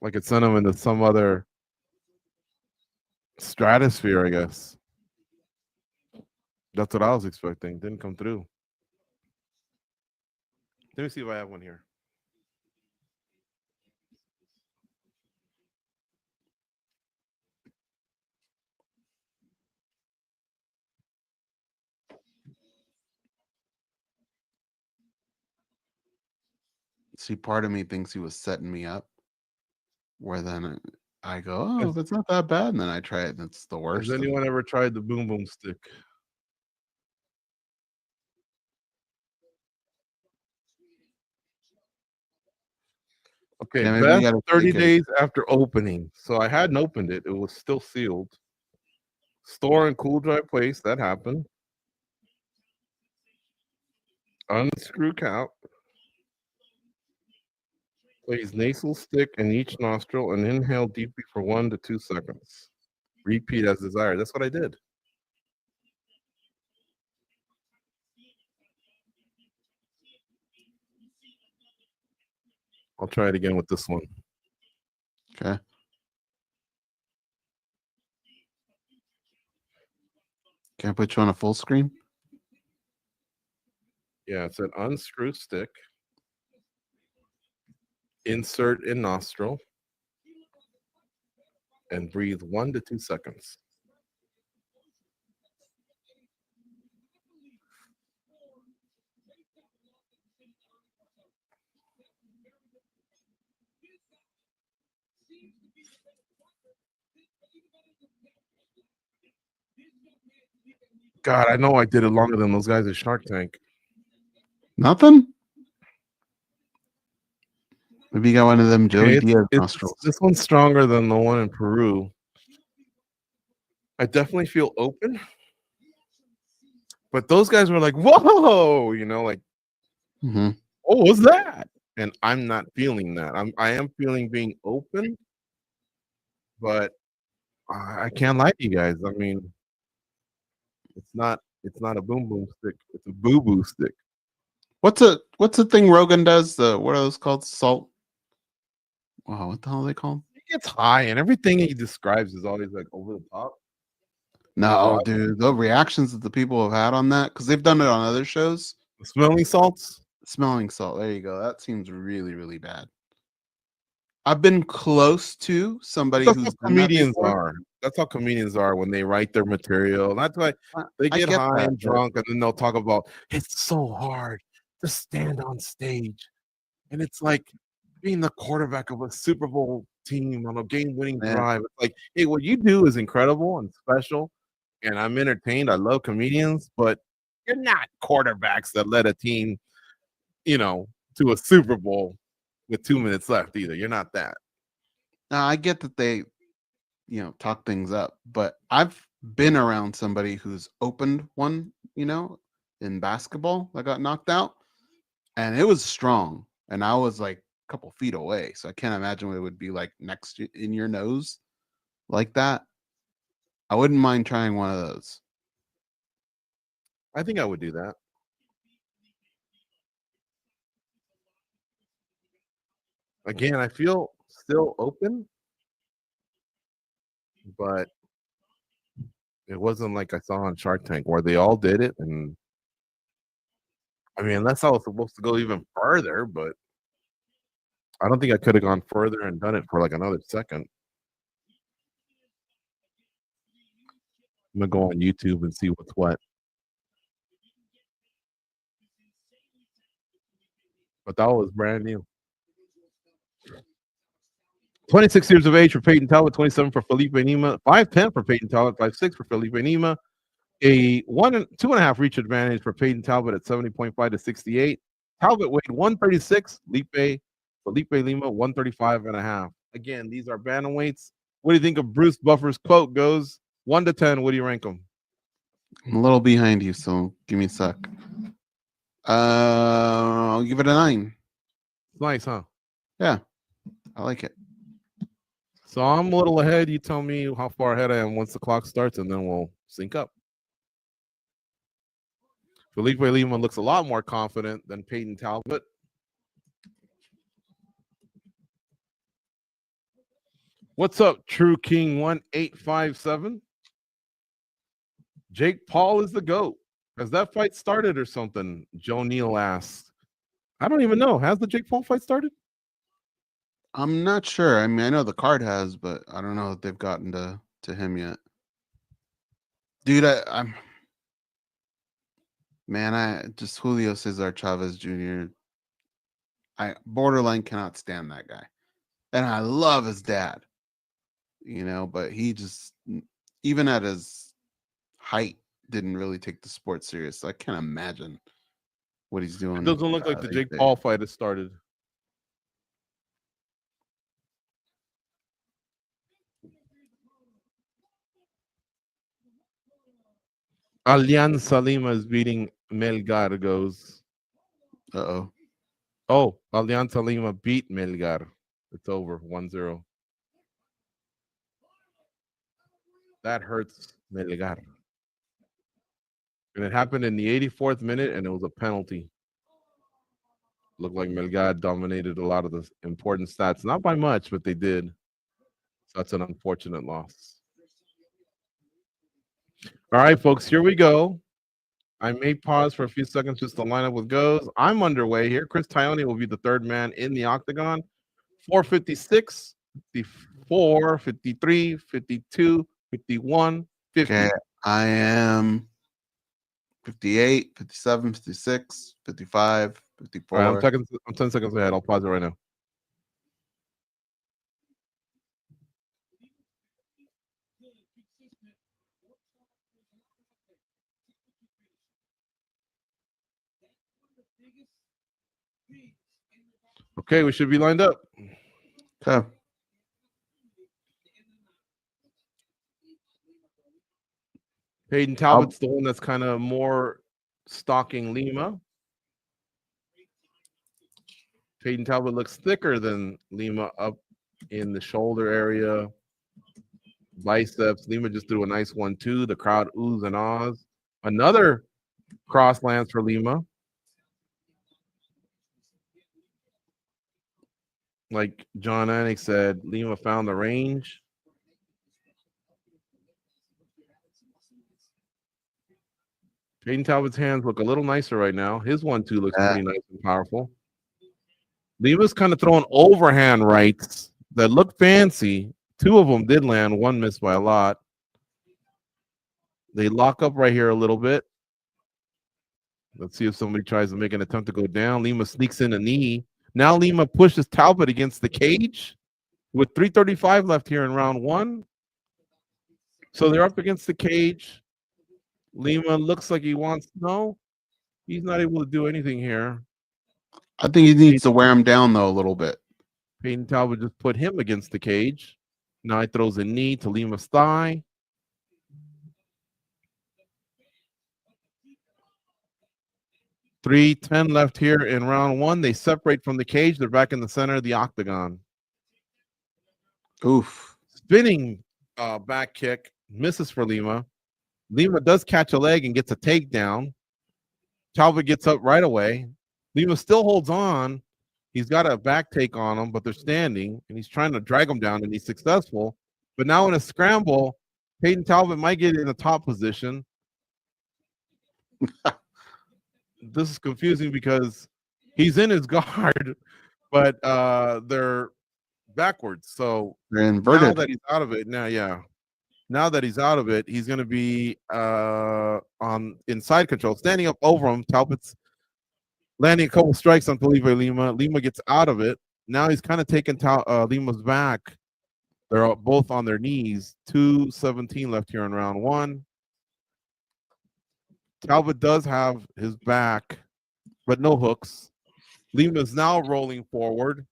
Like it sent them into some other stratosphere, I guess. That's what I was expecting. Didn't come through. Let me see if I have one here. See, part of me thinks he was setting me up. Where then I go, oh, that's not that bad. And then I try it and it's the worst. Has anyone ever tried the boom boom stick? Okay, Yeah, best 30 days after opening. So I hadn't opened it. It was still sealed. Store in cool, dry place. That happened. Unscrew cap. Place nasal stick in each nostril and inhale deeply for 1 to 2 seconds. Repeat as desired. That's what I did. I'll try it again with this one. Okay. Can I put you on a full screen? Yeah, it said unscrew stick. Insert in nostril. And breathe 1 to 2 seconds. God, I know I did it longer than those guys at Shark Tank. Nothing? Maybe you got one of them Joey Okay, Diaz nostrils. this one's stronger than the one in Peru. I definitely feel open, but those guys were like, "Whoa!" Like, Mm-hmm. "Oh, what's that?" And I'm not feeling that. I am feeling being open, but I can't lie to you guys. I mean, it's not a boom boom stick. It's a boo boo stick. What's the thing Rogan does? What are those called? Salt. Wow, what the hell are they called? It gets high, and everything he describes is always like over the top. No, dude, the reactions that the people have had on that, because they've done it on other shows. Smelling salts. Smelling salt. There you go. That seems really, really bad. I've been close to somebody That's who's how done that comedians before. are. That's how comedians are when they write their material. That's why they I get get high that, and but drunk, and then they'll talk about it's so hard to stand on stage, and it's like being the quarterback of a Super Bowl team on a game-winning yeah, drive. It's like, hey, what you do is incredible and special, and I'm entertained. I love comedians, but you're not quarterbacks that led a team, to a Super Bowl with 2 minutes left either. You're not that. now I get that they, talk things up, but I've been around somebody who's opened one, in basketball that got knocked out, and it was strong, and I was like a couple feet away, so I can't imagine what it would be like in your nose like that. I wouldn't mind trying one of those. I think I would do that. Again, I feel still open, but it wasn't like I saw on Shark Tank where they all did it. And I mean, unless I was supposed to go even further, but I don't think I could have gone further and done it for like another second. I'm gonna go on YouTube and see what's what. But that was brand new. 26 years of age for Peyton Talbot, 27 for Felipe Nima, 5'10 for Peyton Talbot, 5'6 for Felipe Nima. A 2.5 reach advantage for Peyton Talbot at 70.5 to 68. Talbot weighed 136. Felipe Lima 135.5. Again, these are bantamweights. What do you think of Bruce Buffer's quote? Goes 1 to 10. What do you rank them? I'm a little behind you, so give me a sec. I'll give it a 9. Nice, huh? Yeah, I like it. So I'm a little ahead. You tell me how far ahead I am once the clock starts, and then we'll sync up. Felipe Lima looks a lot more confident than Peyton Talbot. What's up, True King 1857? Jake Paul is the GOAT. Has that fight started or something? Joe Neal asked. I don't even know. Has the Jake Paul fight started? I'm not sure. I mean, I know the card has, but I don't know if they've gotten to him yet. Dude, I'm man, I just Julio Cesar Chavez Jr. I borderline cannot stand that guy. And I love his dad. But he just even at his height didn't really take the sport serious. So I can't imagine what he's doing. It doesn't look like the these Jake days. Paul fight has started. Alianza Lima is beating Melgar. Goes. Uh-oh. Oh, Alianza Lima beat Melgar. It's over 1-0. That hurts Melgar. And it happened in the 84th minute, and it was a penalty. Looked like Melgar dominated a lot of the important stats. Not by much, but they did. So that's an unfortunate loss. All right, folks, here we go. I may pause for a few seconds just to line up with Goze. I'm underway here. Chris Tione will be the third man in the octagon. 456, 54, 53, 52, 51, 50. Okay, I am 58, 57, 56, 55, 54. All right, I'm 10 seconds ahead. I'll pause it right now. Okay, we should be lined up. Okay. Peyton Talbot's the one that's kind of more stalking Lima. Peyton Talbot looks thicker than Lima up in the shoulder area, biceps. Lima just threw a nice 1-2. The crowd oohs and ahs. Another cross lance for Lima. Like John Anik said, Lima found the range. Peyton Talbot's hands look a little nicer right now. His 1-2 looks pretty nice and powerful. Lima's kind of throwing overhand rights that look fancy. 2 of them did land, 1 missed by a lot. They lock up right here a little bit. Let's see if somebody tries to make an attempt to go down. Lima sneaks in a knee. Now Lima pushes Talbot against the cage with 3:35 left here in round 1. So they're up against the cage. Lima looks like he wants no. He's not able to do anything here. I think he needs to wear him down, though, a little bit. Peyton Talbot just put him against the cage. Now he throws a knee to Lima's thigh. .310 left here in round 1. They separate from the cage. They're back in the center of the octagon. Oof. Spinning back kick. Misses for Lima. Lima does catch a leg and gets a takedown. Talbot gets up right away. Lima still holds on. He's got a back take on him, but they're standing, and he's trying to drag him down, and he's successful. But now in a scramble, Peyton Talbot might get in a top position. This is confusing because he's in his guard, but they're backwards. So they're inverted. Now that he's out of it, now that he's out of it, he's going to be on inside control, standing up over him. Talbot's landing a couple strikes on Felipe Lima. Lima gets out of it. Now he's kind of taking Lima's back. They're both on their knees. 2:17 left here in round 1. Talbot does have his back, but no hooks. Lima's now rolling forward.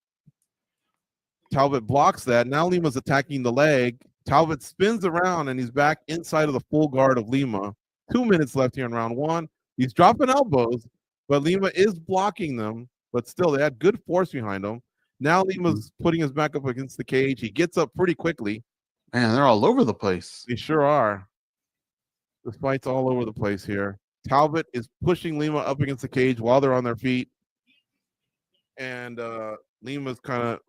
Talbot blocks that. Now Lima's attacking the leg. Talbot spins around, and he's back inside of the full guard of Lima. 2 minutes left here in round 1. He's dropping elbows, but Lima is blocking them. But still, they had good force behind him. Now Lima's putting his back up against the cage. He gets up pretty quickly. Man, they're all over the place. They sure are. This fight's all over the place here. Talbot is pushing Lima up against the cage while they're on their feet. And Lima's kind of,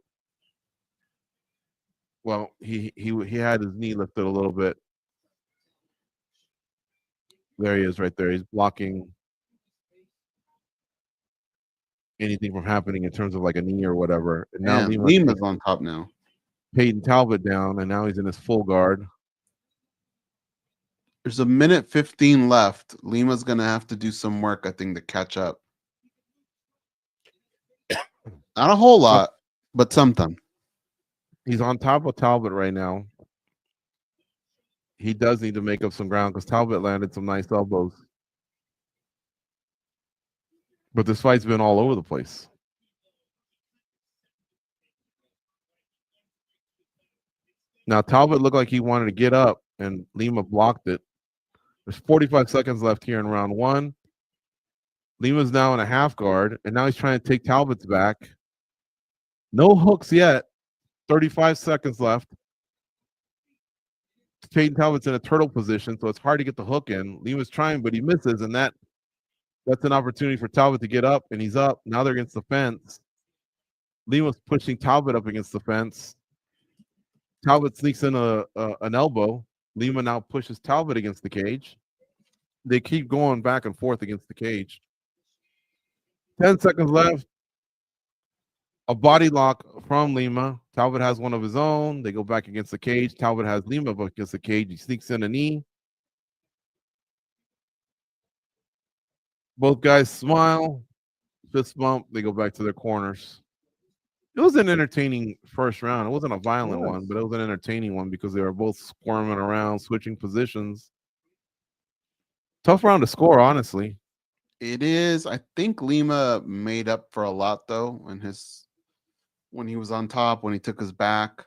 well, he had his knee lifted a little bit. There he is right there. He's blocking anything from happening in terms of like a knee or whatever. And now Lima's on top now. Peyton Talbot down, and now he's in his full guard. There's 1:15 left. Lima's going to have to do some work, I think, to catch up. Not a whole lot, but something. He's on top of Talbot right now. He does need to make up some ground because Talbot landed some nice elbows. But this fight's been all over the place. Now, Talbot looked like he wanted to get up, and Lima blocked it. There's 45 seconds left here in round 1. Lima's now in a half guard, and now he's trying to take Talbot's back. No hooks yet. 35 seconds left. Peyton Talbot's in a turtle position, so it's hard to get the hook in. Lima's trying, but he misses, and that's an opportunity for Talbot to get up, and he's up. Now they're against the fence. Lima's pushing Talbot up against the fence. Talbot sneaks in an elbow. Lima now pushes Talbot against the cage. They keep going back and forth against the cage. 10 seconds left. A body lock from Lima. Talbot has one of his own. They go back against the cage. Talbot has Lima up against the cage. He sneaks in a knee. Both guys smile. Fist bump. They go back to their corners. It was an entertaining first round. It wasn't a violent one, but it was an entertaining one because they were both squirming around, switching positions. Tough round to score, honestly. It is. I think Lima made up for a lot though when he was on top, when he took his back.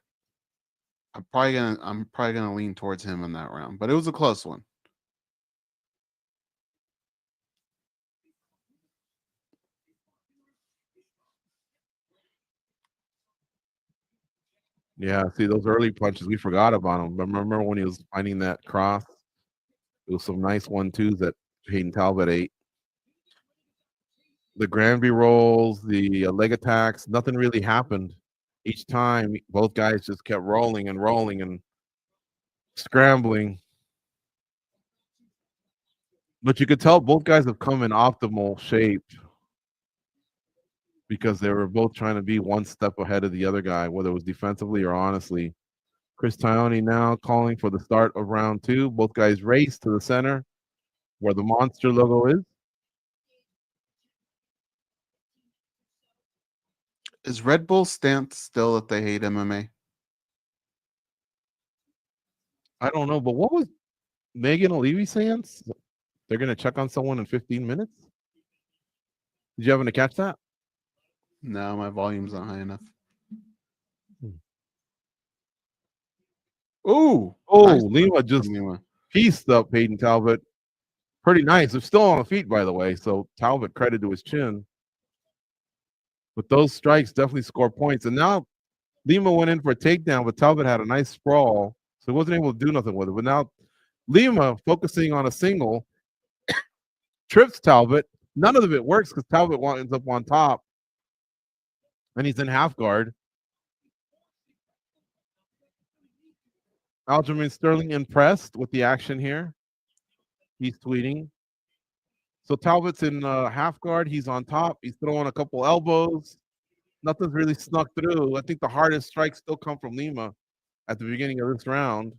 I'm probably gonna lean towards him in that round, but it was a close one. Yeah, see those early punches, we forgot about him. But remember when he was finding that cross? It was some nice 1-2s that Hayden Talbot ate. The Granby rolls, the leg attacks, nothing really happened. Each time, both guys just kept rolling and scrambling. But you could tell both guys have come in optimal shape because they were both trying to be one step ahead of the other guy, whether it was defensively or honestly. Chris Tione now calling for the start of round 2. Both guys race to the center where the monster logo is. Is Red Bull's stance still that they hate MMA? I don't know, but what was Megan O'Leary saying? They're going to check on someone in 15 minutes? Did you happen to catch that? No, my volume's not high enough. Oh, nice. Lima just pieced up Hayden Talbot. Pretty nice. They're still on the feet, by the way. So Talbot credit to his chin. But those strikes definitely score points. And now Lima went in for a takedown, but Talbot had a nice sprawl. So he wasn't able to do nothing with it. But now Lima focusing on a single trips Talbot. None of it works because Talbot ends up on top. And he's in half guard. Aljamain Sterling impressed with the action here. He's tweeting. So Talbot's in half guard. He's on top. He's throwing a couple elbows. Nothing's really snuck through. I think the hardest strikes still come from Lima at the beginning of this round.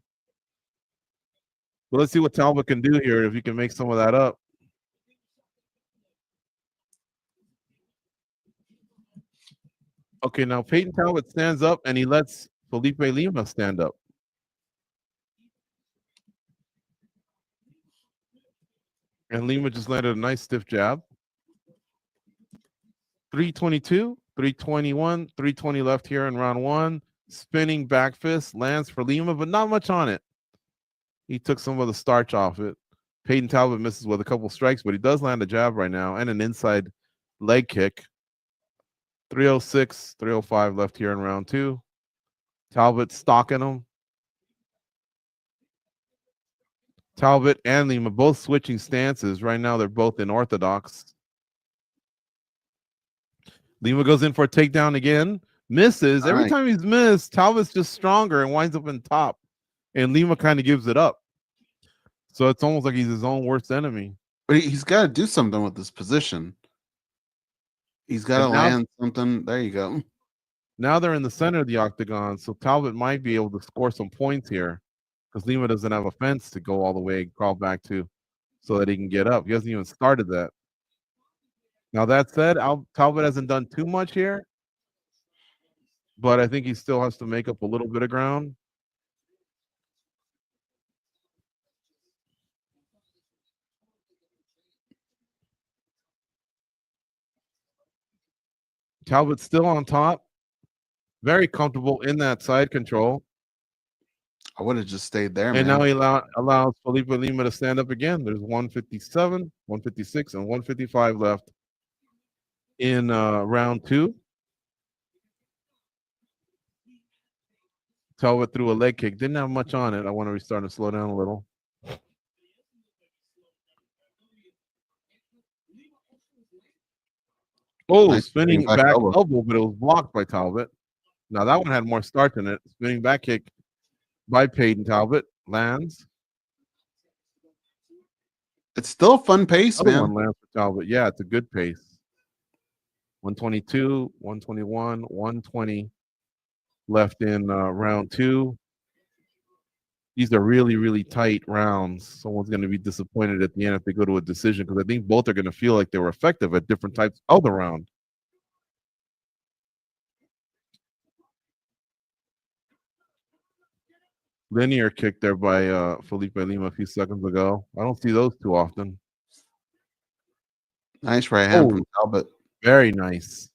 But let's see what Talbot can do here if he can make some of that up. Okay, now Peyton Talbot stands up and he lets Felipe Lima stand up. And Lima just landed a nice stiff jab. 322, 321, 320 left here in round 1. Spinning back fist lands for Lima, but not much on it. He took some of the starch off it. Peyton Talbot misses with a couple strikes, but he does land a jab right now and an inside leg kick. 306, 305 left here in round 2. Talbot stalking him. Talbot and Lima both switching stances. Right now, they're both in orthodox. Lima goes in for a takedown again. Misses. Every time he's missed, Talbot's just stronger and winds up in top. And Lima kind of gives it up. So it's almost like he's his own worst enemy. But he's got to do something with this position. He's got to land something. There you go. Now they're in the center of the octagon, so Talbot might be able to score some points here because Lima doesn't have a fence to go all the way and crawl back to so that he can get up. He hasn't even started that. Now, that said, Talbot hasn't done too much here, but I think he still has to make up a little bit of ground. Talbot's still on top. Very comfortable in that side control. I would have just stayed there, and man. now he allows Felipe Lima to stand up again. There's 157, 156, and 155 left in round 2. Talbot threw a leg kick. Didn't have much on it. I want to restart and slow down a little. Oh, nice spinning back elbow, but it was blocked by Talbot. Now that one had more start than it. Spinning back kick by Peyton Talbot lands. It's still a fun pace, man. One lands for Talbot. Yeah, it's a good pace. 122, 121, 120 left in round 2. These are really, really tight rounds. Someone's going to be disappointed at the end if they go to a decision because I think both are going to feel like they were effective at different types of the round. Linear kick there by Felipe Lima a few seconds ago. I don't see those too often. Nice right hand Oh, from Talbot. very nice.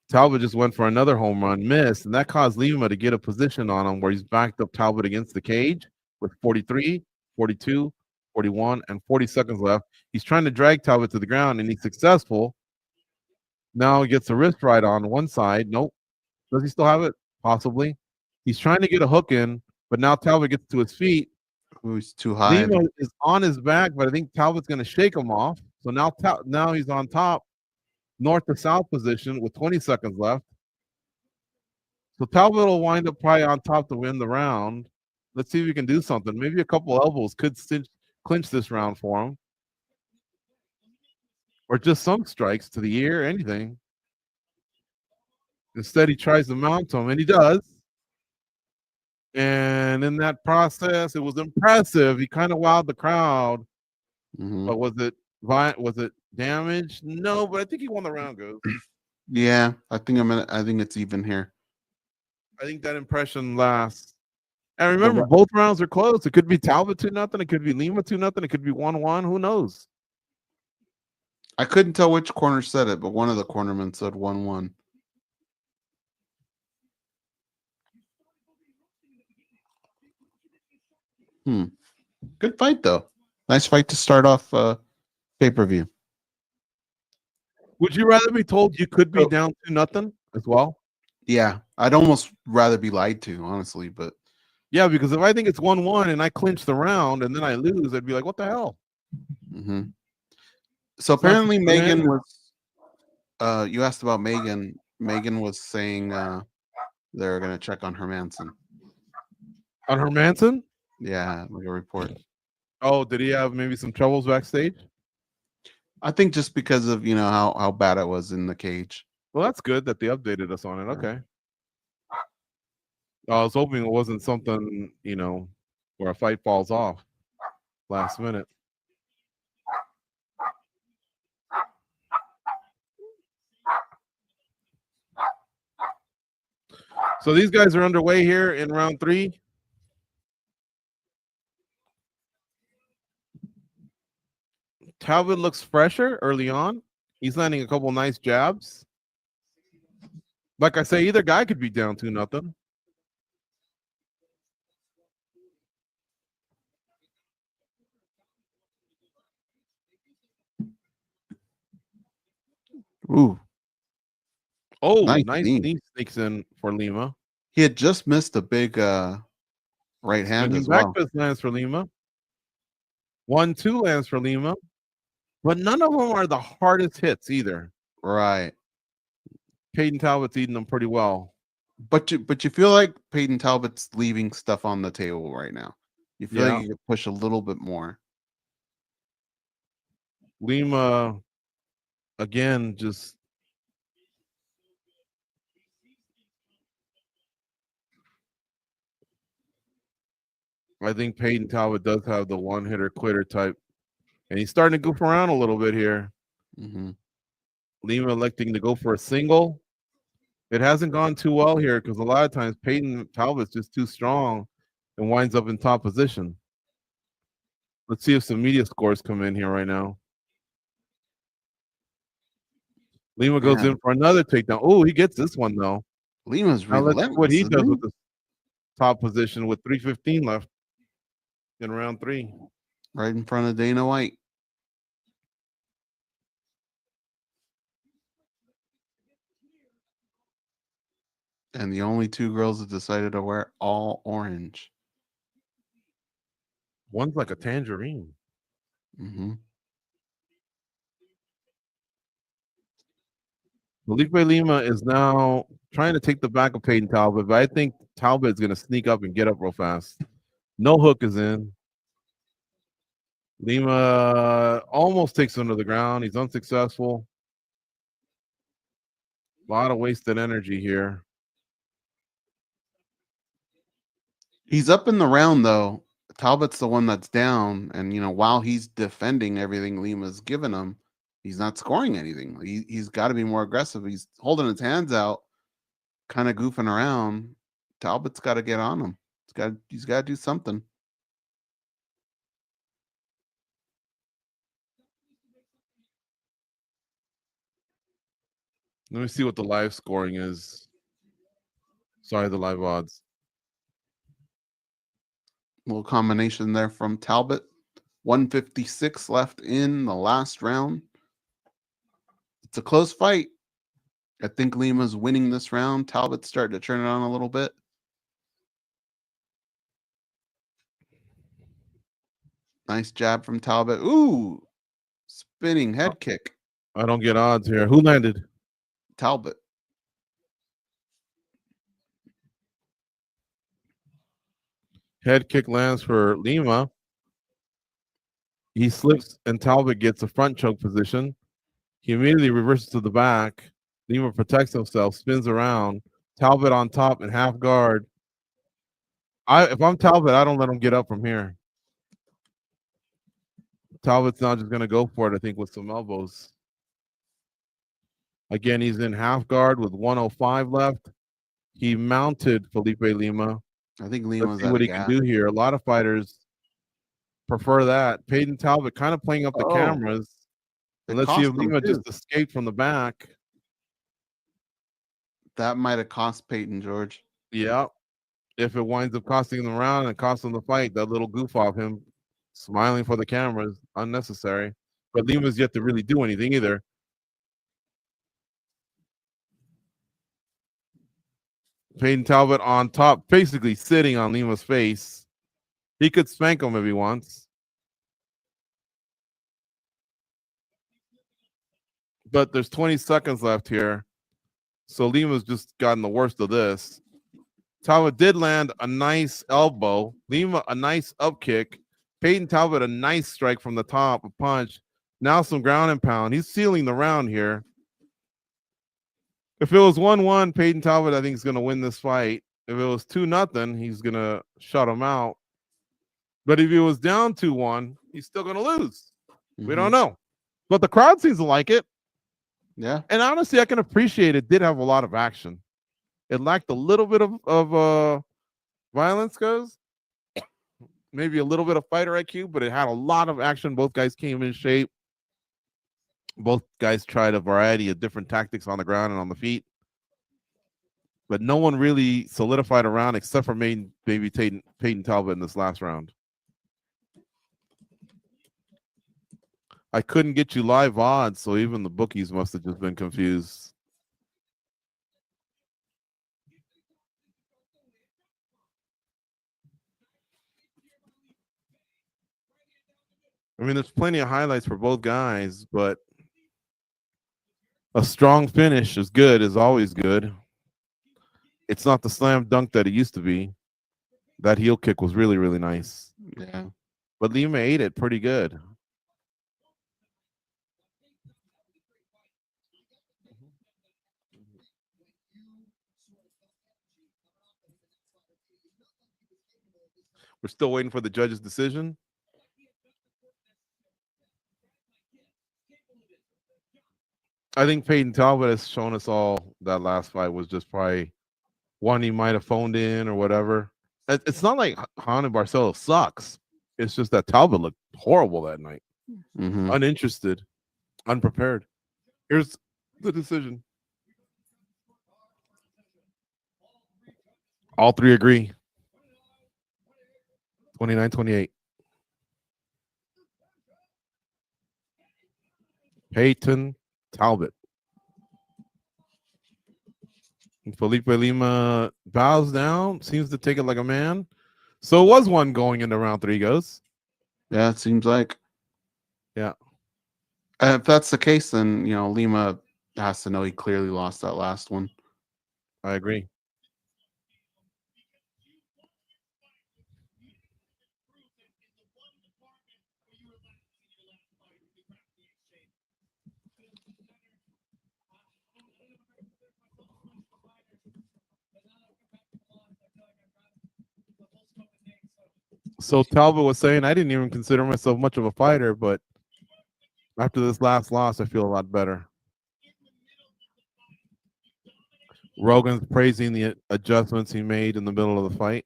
Talbot just went for another home run, missed, and that caused Lima to get a position on him where he's backed up Talbot against the cage with 43, 42, 41, and 40 seconds left. He's trying to drag Talbot to the ground, and he's successful. Now he gets a wrist right on one side. Nope. Does he still have it? Possibly. He's trying to get a hook in, but now Talbot gets to his feet. Who's too high? Lima is on his back, but I think Talbot's going to shake him off. So now he's on top, north to south position with 20 seconds left. So Talbot will wind up probably on top to win the round. Let's see if we can do something. Maybe a couple elbows could clinch this round for him. Or just some strikes to the ear, anything. Instead, he tries to mount him, and he does. And in that process, it was impressive. He kind of wowed the crowd. But was it damage? No, but I think he won the round, Goze. Yeah, I think it's even here. I think that impression lasts. And remember, both rounds are close. It could be Talbot 2-0. It could be Lima 2-0. It could be 1-1. Who knows? I couldn't tell which corner said it, but one of the cornermen said 1-1. Good fight, though. Nice fight to start off pay-per-view. Would you rather be told you could be down 2-0 as well? Yeah, I'd almost rather be lied to, honestly. But yeah, because if I think it's 1-1 and I clinch the round and then I lose, I'd be like, what the hell? So apparently Megan was, you asked about Megan. Megan was saying they're going to check on Hermanson. On Hermanson? Yeah, like a report. Oh, did he have maybe some troubles backstage? I think just because of, how bad it was in the cage. Well, that's good that they updated us on it. Okay. I was hoping it wasn't something, where a fight falls off last minute. So these guys are underway here in round 3. Talbot looks fresher early on. He's landing a couple nice jabs. Like I say, either guy could be down 2-0. Ooh. Oh, nice knee sneaks in for Lima. He had just missed a big right hand as well. Back fist lands for Lima. 1-2 lands for Lima. But none of them are the hardest hits either. Right. Peyton Talbot's eating them pretty well. But you feel like Peyton Talbot's leaving stuff on the table right now. You feel like you could push a little bit more. Lima, again, just I think Peyton Talbot does have the one-hitter quitter type. And he's starting to goof around a little bit here. Lima electing to go for a single. It hasn't gone too well here because a lot of times Peyton Talbot's just too strong and winds up in top position. Let's see if some media scores come in here right now. Lima goes in for another takedown. Oh, he gets this one though. Lima's relentless. Let's see what he does with the top position with 3:15 left in round 3. Right in front of Dana White. And the only 2 girls that decided to wear all orange. One's like a tangerine. Felipe Lima is now trying to take the back of Peyton Talbot, but I think Talbot is going to sneak up and get up real fast. No hook is in. Lima almost takes him to the ground. He's unsuccessful. A lot of wasted energy here. He's up in the round, though. Talbot's the one that's down. And, while he's defending everything Lima's given him, he's not scoring anything. He's got to be more aggressive. He's holding his hands out, kind of goofing around. Talbot's got to get on him. He's got to do something. Let me see what the live scoring is. Sorry, the live odds. Little combination there from Talbot. 156 left in the last round. It's a close fight. I think Lima's winning this round. Talbot's starting to turn it on a little bit. Nice jab from Talbot. Ooh, spinning head kick. I don't get odds here. Who landed? Talbot. Head kick lands for Lima. He slips and Talbot gets a front choke position. He immediately reverses to the back. Lima protects himself, spins around. Talbot on top in half guard. If I'm Talbot, I don't let him get up from here. Talbot's now just going to go for it, I think, with some elbows. Again, he's in half guard with 105 left. He mounted Felipe Lima. I think Lima's Let's see what he can do here. A lot of fighters prefer that. Peyton Talbot kind of playing up the cameras. And let's see if Lima just escaped from the back. That might have cost Peyton, George. Yeah. If it winds up costing him the round and costing him the fight, that little goof off him smiling for the cameras, unnecessary. But Lima's yet to really do anything either. Peyton Talbot on top, basically sitting on Lima's face. He could spank him if he wants. But there's 20 seconds left here. So Lima's just gotten the worst of this. Talbot did land a nice elbow. Lima, a nice up kick. Peyton Talbot, a nice strike from the top, a punch. Now some ground and pound. He's sealing the round here. If it was 1-1, Peyton Talbot, I think, is going to win this fight. If it was 2-0, he's going to shut him out. But if he was down 2-1, he's still going to lose. We don't know. But the crowd seems to like it. Yeah. And honestly, I can appreciate it. Did have a lot of action. It lacked a little bit of violence, goes. Maybe a little bit of fighter IQ, but it had a lot of action. Both guys came in shape. Both guys tried a variety of different tactics on the ground and on the feet. But no one really solidified a round except for maybe Peyton Talbot in this last round. I couldn't get you live odds, so even the bookies must have just been confused. I mean, there's plenty of highlights for both guys, but a strong finish is good, is always good. It's not the slam dunk that it used to be. That heel kick was really, really nice. Yeah. But Lima ate it pretty good. We're still waiting for the judge's decision. I think Peyton Talbot has shown us all that last fight was just probably one he might have phoned in or whatever. It's not like Han and Barcelo sucks. It's just that Talbot looked horrible that night. Uninterested, unprepared. Here's the decision. All three agree. 29-28. Peyton Talbot. And Felipe Lima bows down, seems to take it like a man. So it was one going into round three, goes. Yeah, it seems like. Yeah. If that's the case, then, Lima has to know he clearly lost that last one. I agree. So Talbot was saying, I didn't even consider myself much of a fighter, but after this last loss, I feel a lot better. Rogan's praising the adjustments he made in the middle of the fight.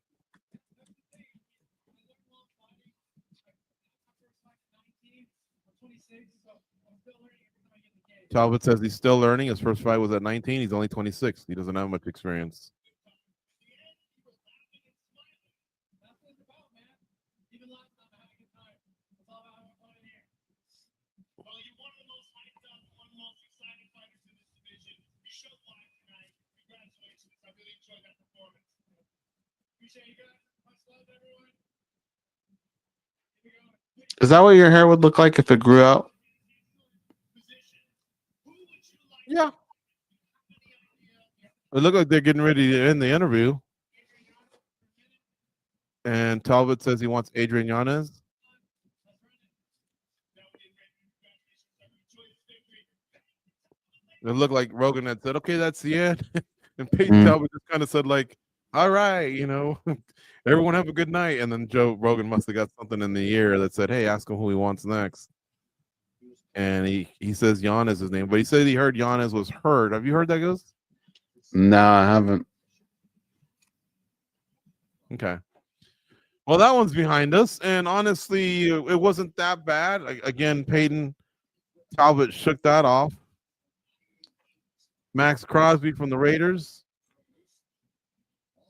Talbot says he's still learning. His first fight was at 19. He's only 26. He doesn't have much experience. Is that what your hair would look like if it grew out? Yeah. It looked like they're getting ready to end the interview. And Talbot says he wants Adrian Yanez. It looked like Rogan had said, okay, that's the end. And Peyton Talbot just kind of said, like, all right, everyone have a good night. And then Joe Rogan must have got something in the ear that said, hey, ask him who he wants next. And he says Yanez is his name, but he said he heard Yanez was hurt. Have you heard that, Goze? No, I haven't. Okay. Well, that one's behind us. And honestly, it wasn't that bad. Again, Peyton Talbot shook that off. Max Crosby from the Raiders.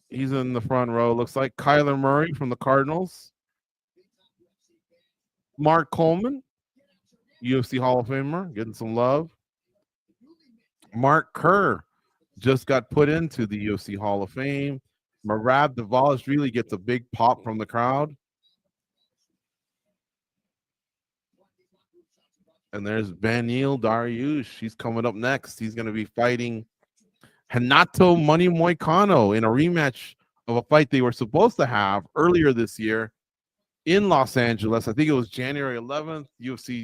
He's in the front row. Looks like Kyler Murray from the Cardinals. Mark Coleman, UFC Hall of Famer, getting some love. Mark Kerr just got put into the UFC Hall of Fame. Merab Dvalishvili really gets a big pop from the crowd. And there's Beneil Dariush. He's coming up next. He's going to be fighting Renato Money Moicano in a rematch of a fight they were supposed to have earlier this year in Los Angeles. I think it was January 11th, UFC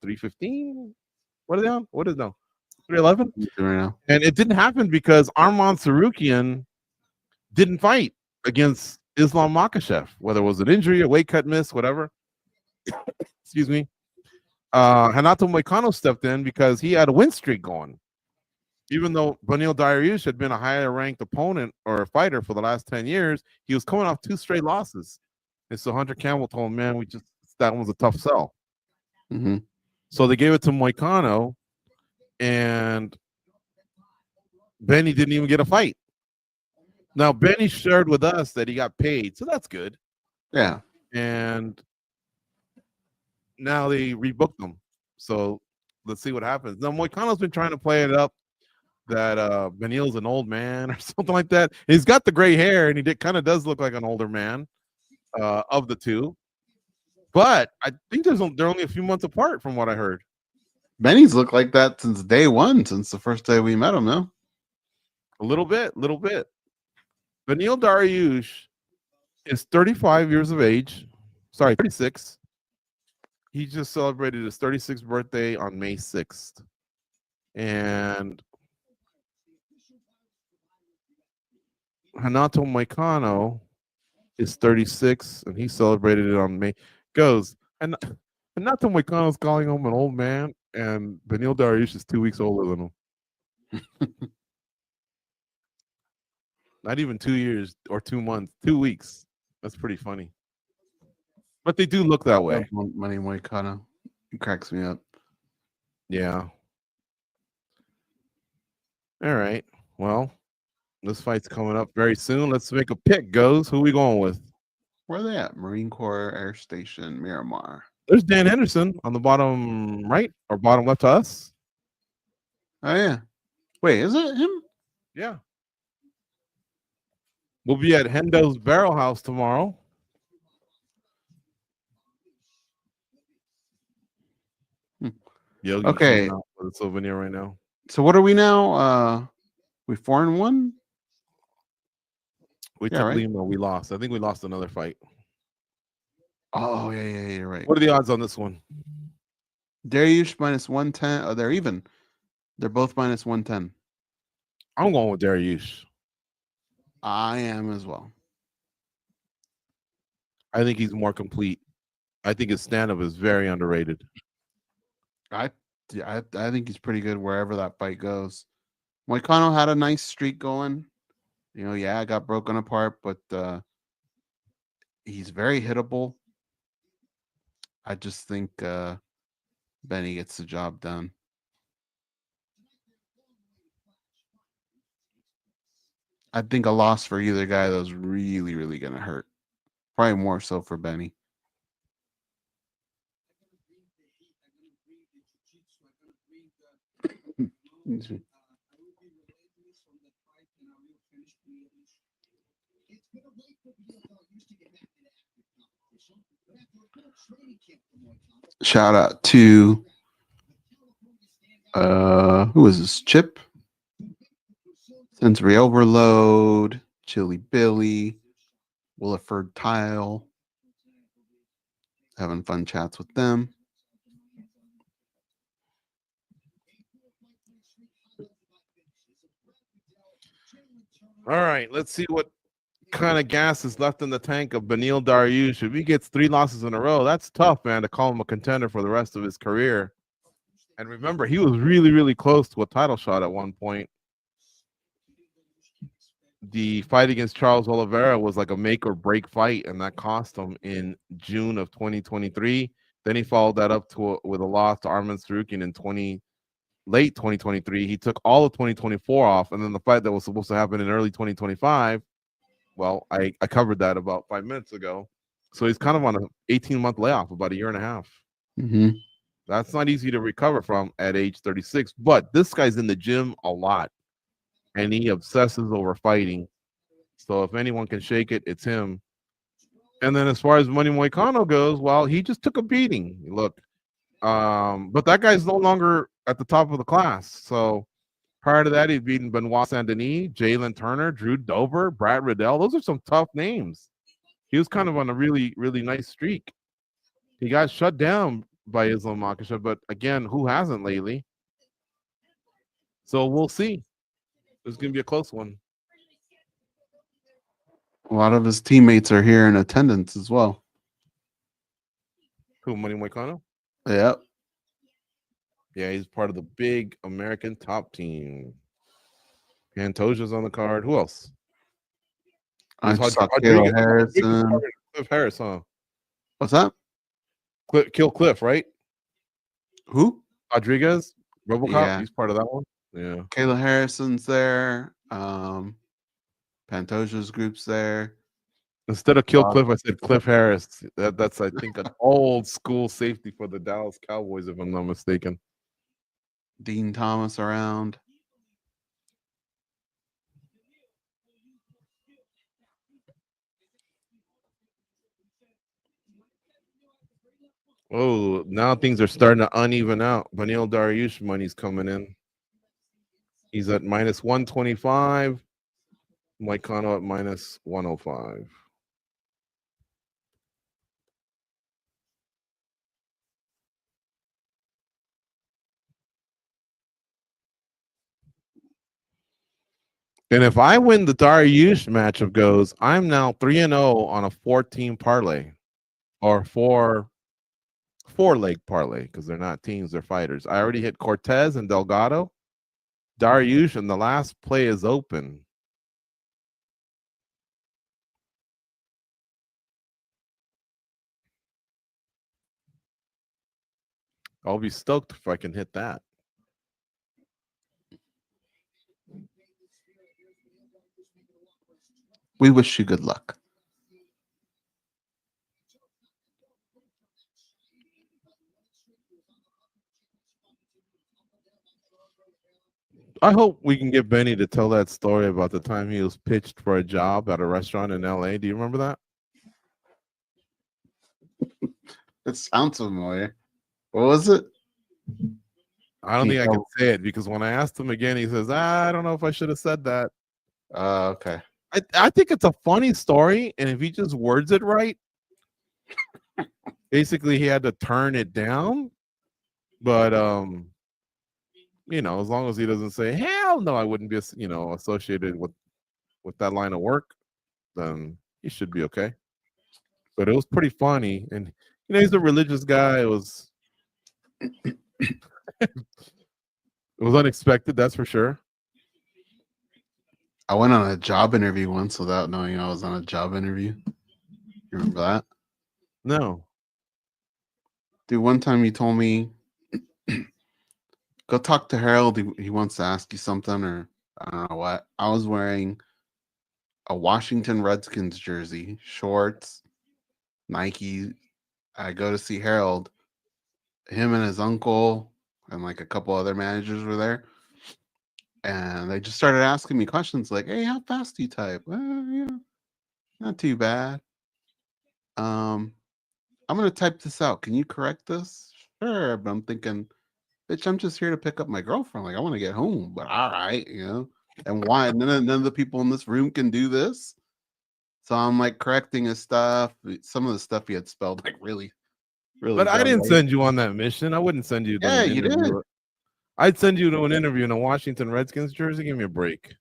315. What are they on? What is now? 311? Right now. And it didn't happen because Arman Sarukian didn't fight against Islam Makhachev, whether it was an injury, a weight cut miss, whatever. Excuse me. Renato Moicano stepped in because he had a win streak going. Even though Beneil Dariush had been a higher ranked opponent or a fighter for the last 10 years, he was coming off 2 straight losses. And so Hunter Campbell told him, man, that one was a tough sell. Mm-hmm. So they gave it to Moicano, and Benny didn't even get a fight. Now, Benny shared with us that he got paid, so that's good. Yeah. And now they rebooked him. So let's see what happens. Now, Moicano's been trying to play it up that Beneil's an old man or something like that. He's got the gray hair, and he kind of does look like an older man of the two. But I think they're only a few months apart from what I heard. Benny's looked like that since day one, since the first day we met him, no? A little bit. Beneil Dariush is 35 years of age. Sorry, 36. He just celebrated his 36th birthday on May 6th. And Renato Moicano is 36, and he celebrated it on May. Goes, and Renato Moicano's calling him an old man, and Beneil Dariush is 2 weeks older than him. Not even 2 years or 2 months, 2 weeks. That's pretty funny. But they do look that way. Money Moicano. He cracks me up. Yeah. All right. Well, this fight's coming up very soon. Let's make a pick, Goze. Who are we going with? Where are they at? Marine Corps Air Station, Miramar. There's Dan Henderson on the bottom right or bottom left to us. Oh, yeah. Wait, is it him? Yeah. We'll be at Hendo's Barrel House tomorrow. Yogi's Okay. for the souvenir right now. So what are we now? We 4-1? We took Lima. We lost. I think we lost another fight. Oh, yeah, you're right. What are the odds on this one? Dariush minus 110. Oh, they're even. They're both minus 110. I'm going with Dariush. I am as well. I think he's more complete. I think his stand-up is very underrated. I think he's pretty good wherever that fight goes. Moicano had a nice streak going. I got broken apart, but he's very hittable. I just think Benny gets the job done. I think a loss for either guy that was really, really going to hurt. Probably more so for Benny. Shout out to who is this? Chip, Sensory Overload, Chili Billy, Williford Tile. Having fun chats with them. All right, let's see what kind of gas is left in the tank of Beneil Dariush. If he gets 3 losses in a row, that's tough, man, to call him a contender for the rest of his career. And remember, he was really, really close to a title shot at one point. The fight against Charles Oliveira was like a make or break fight, and that cost him in June of 2023. Then he followed that up with a loss to Arman Sarukian in late 2023. He took all of 2024 off, and then the fight that was supposed to happen in early 2025. Well, I covered that about 5 minutes ago. So he's kind of on an 18-month layoff, about a year and a half. Mm-hmm. That's not easy to recover from at age 36. But this guy's in the gym a lot, and he obsesses over fighting. So if anyone can shake it, it's him. And then as far as Money Moicano goes, well, he just took a beating. Look, but that guy's no longer at the top of the class. So prior to that, he'd beaten Benoit Saint-Denis, Jalen Turner, Drew Dober, Brad Riddell. Those are some tough names. He was kind of on a really, really nice streak. He got shut down by Islam Makhachev, but again, who hasn't lately? So we'll see. It's going to be a close one. A lot of his teammates are here in attendance as well. Who, Money Moicano? Yep. Yeah, he's part of the big American top team. Pantoja's on the card. Who else? I saw Kayla Harrison. Cliff Harris, huh? What's that? Kill Cliff, right? Who? Rodriguez? RoboCop? Yeah. He's part of that one? Yeah. Kayla Harrison's there. Pantoja's group's there. Instead of Kill Cliff, I said Cliff Harris. That's, I think, an old school safety for the Dallas Cowboys, if I'm not mistaken. Dean Thomas around. Oh, now things are starting to uneven out. Beneil Dariush money's coming in. He's at minus 125. Moicano at minus 105. And if I win the Dariush match of Goze, I'm now 3-0 on a 4-team parlay, or four-leg parlay, because they're not teams, they're fighters. I already hit Cortez and Delgado. Dariush, and the last play is open. I'll be stoked if I can hit that. We wish you good luck. I hope we can get Benny to tell that story about the time he was pitched for a job at a restaurant in LA. Do you remember that? It sounds familiar. What was it? I don't think I can say it, because when I asked him again, he says, I don't know if I should have said that. Okay. I think it's a funny story, and if he just words it right, basically he had to turn it down. But you know, as long as he doesn't say, hell no, I wouldn't be, associated with that line of work, then he should be okay. But it was pretty funny, and he's a religious guy. It was it was unexpected, that's for sure. I went on a job interview once without knowing I was on a job interview. You remember that? No. Dude, one time you told me Go talk to Harold. He wants to ask you something, or I don't know what. I was wearing a Washington Redskins jersey, shorts, Nike. I go to see Harold. Him and his uncle and like a couple other managers were there. And they just started asking me questions like, "Hey, how fast do you type?" Yeah, not too bad. I'm gonna type this out. Can you correct this? Sure, but I'm thinking, bitch, I'm just here to pick up my girlfriend. Like, I want to get home, but all right, And why none of the people in this room can do this? So I'm like correcting his stuff. Some of the stuff he had spelled like really, really. But I dumb. didn't send you on that mission. I wouldn't send you to Yeah, an you did. interview. I'd send you to an interview in a Washington Redskins jersey. Give me a break.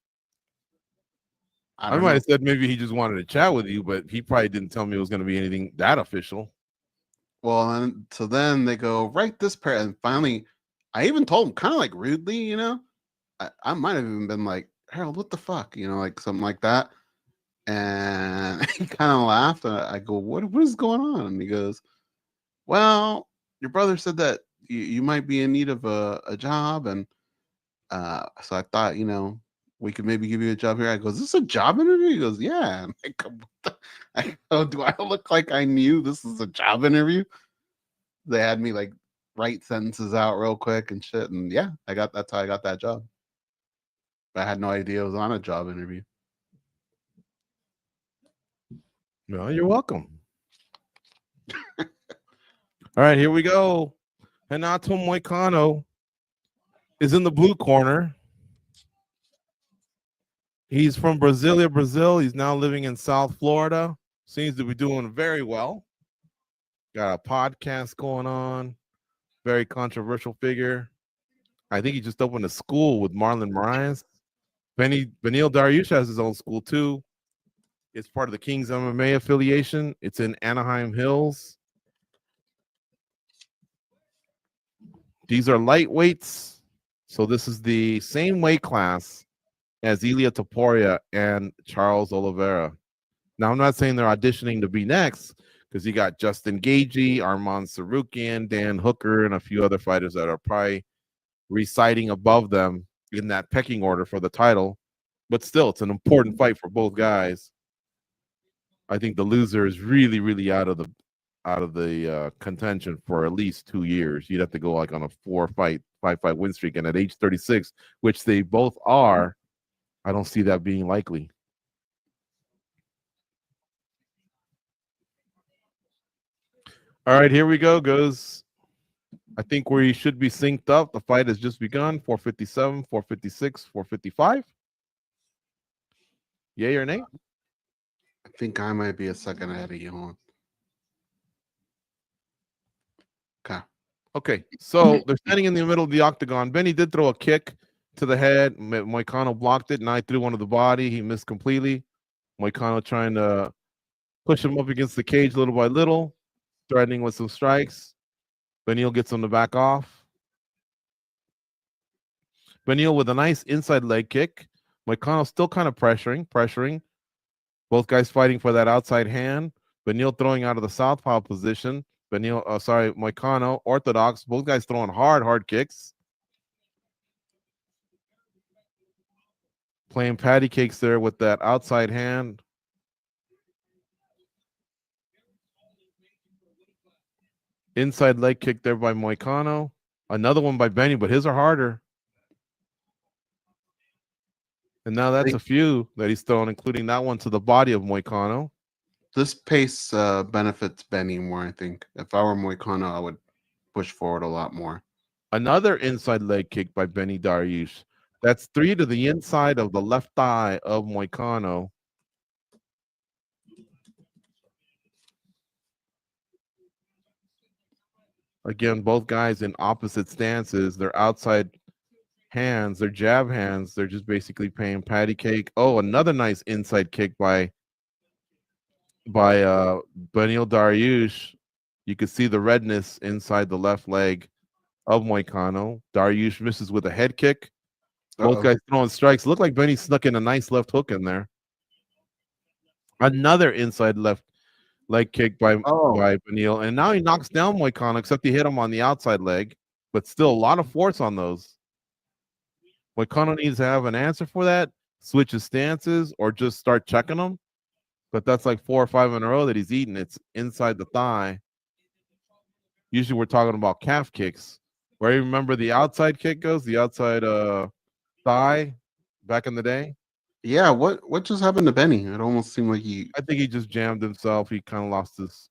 I might have said maybe he just wanted to chat with you, but he probably didn't tell me it was going to be anything that official. Well, and so then they go, write this pair. And finally, I even told him kind of like rudely, I might have even been like, Harold, what the fuck? Like something like that. And he kind of laughed. And I go, what is going on? And he goes, well, your brother said that you might be in need of a job. And so I thought, we could maybe give you a job here. I go, is this a job interview? He goes, yeah. And I go, do I look like I knew this is a job interview? They had me like write sentences out real quick and shit. And yeah, that's how I got that job. But I had no idea it was on a job interview. No, you're welcome. All right, here we go. Renato Moicano is in the blue corner. He's from Brasilia, Brazil. He's now living in South Florida. Seems to be doing very well. Got a podcast going on. Very controversial figure. I think he just opened a school with Marlon Moraes. Beneil Dariush has his own school too. It's part of the King's MMA affiliation. It's in Anaheim Hills. These are lightweights. So this is the same weight class as Ilia Topuria and Charles Oliveira. Now, I'm not saying they're auditioning to be next, because you got Justin Gagey, Arman Sarukian, Dan Hooker, and a few other fighters that are probably reciting above them in that pecking order for the title. But still, it's an important fight for both guys. I think the loser is really, really out of the contention for at least 2 years. You'd have to go like on a 5-fight win streak, and at age 36, which they both are, I don't see that being likely. All right, here we go, Goze. I think where you should be synced up. The fight has just begun. 457, 456, 455. Yay or nay? I think I might be a second ahead of you on. Okay, so they're standing in the middle of the octagon. Benny did throw a kick to the head. Moicano blocked it, and I threw one to the body. He missed completely. Moicano trying to push him up against the cage little by little, threatening with some strikes. Beneil gets him to back off. Beneil with a nice inside leg kick. Moicano still kind of pressuring. Both guys fighting for that outside hand. Beneil throwing out of the southpaw position. Moicano, orthodox. Both guys throwing hard kicks. Playing patty cakes there with that outside hand. Inside leg kick there by Moicano. Another one by Benny, but his are harder. And now that's a few that he's throwing, including that one to the body of Moicano. This pace benefits Benny more, I think. If I were Moicano, I would push forward a lot more. Another inside leg kick by Benny Dariush. That's 3 to the inside of the left thigh of Moicano. Again, both guys in opposite stances. Their outside hands, their jab hands, they're just basically paying patty cake. Oh, another nice inside kick by Beneil Dariush. You can see the redness inside the left leg of Moicano. Dariush misses with a head kick. Both guys throwing strikes. Look like Benny snuck in a nice left hook in there. Another inside left leg kick by Beneil. And now he knocks down Moicano, except he hit him on the outside leg. But still a lot of force on those. Moicano needs to have an answer for that, switch his stances, or just start checking them. But that's like 4 or 5 in a row that he's eating. It's inside the thigh. Usually we're talking about calf kicks. Where you remember the outside kick goes, the outside thigh back in the day? Yeah, what just happened to Benny? It almost seemed like I think he just jammed himself. He kind of lost his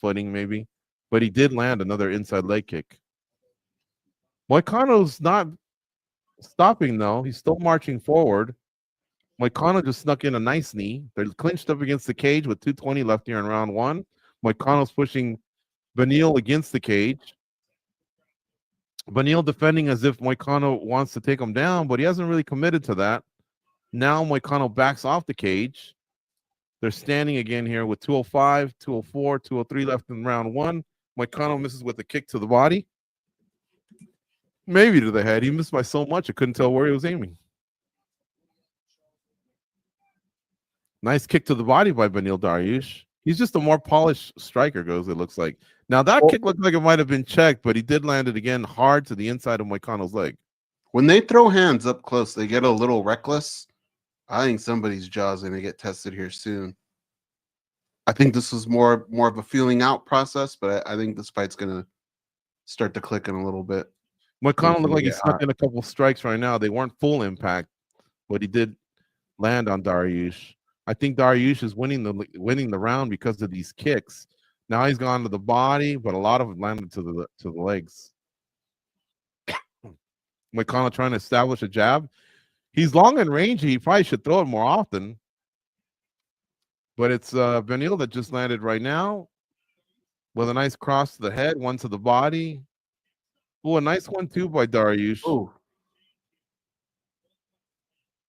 footing maybe. But he did land another inside leg kick. Moicano's not stopping though. He's still marching forward. Moicano just snuck in a nice knee. They're clinched up against the cage with 2:20 left here in round 1. Moicano's pushing Beneil against the cage. Beneil defending as if Moicano wants to take him down, but he hasn't really committed to that. Now Moicano backs off the cage. They're standing again here with 205, 204, 203 left in round 1. Moicano misses with a kick to the body. Maybe to the head. He missed by so much I couldn't tell where he was aiming. Nice kick to the body by Beneil Dariush. He's just a more polished striker, Goze, it looks like. Now, that kick looked like it might have been checked, but he did land it again hard to the inside of Moicano's leg. When they throw hands up close, they get a little reckless. I think somebody's jaw is going to get tested here soon. I think this was more of a feeling out process, but I think this fight's going to start to click in a little bit. Moicano looked like he snuck in a couple strikes right now. They weren't full impact, but he did land on Dariush. I think Dariush is winning the round because of these kicks. Now he's gone to the body, but a lot of it landed to the legs. Moicano trying to establish a jab. He's long and rangy. He probably should throw it more often. But it's Beneil that just landed right now with a nice cross to the head, one to the body. Oh, a nice one too by Dariush. Oh.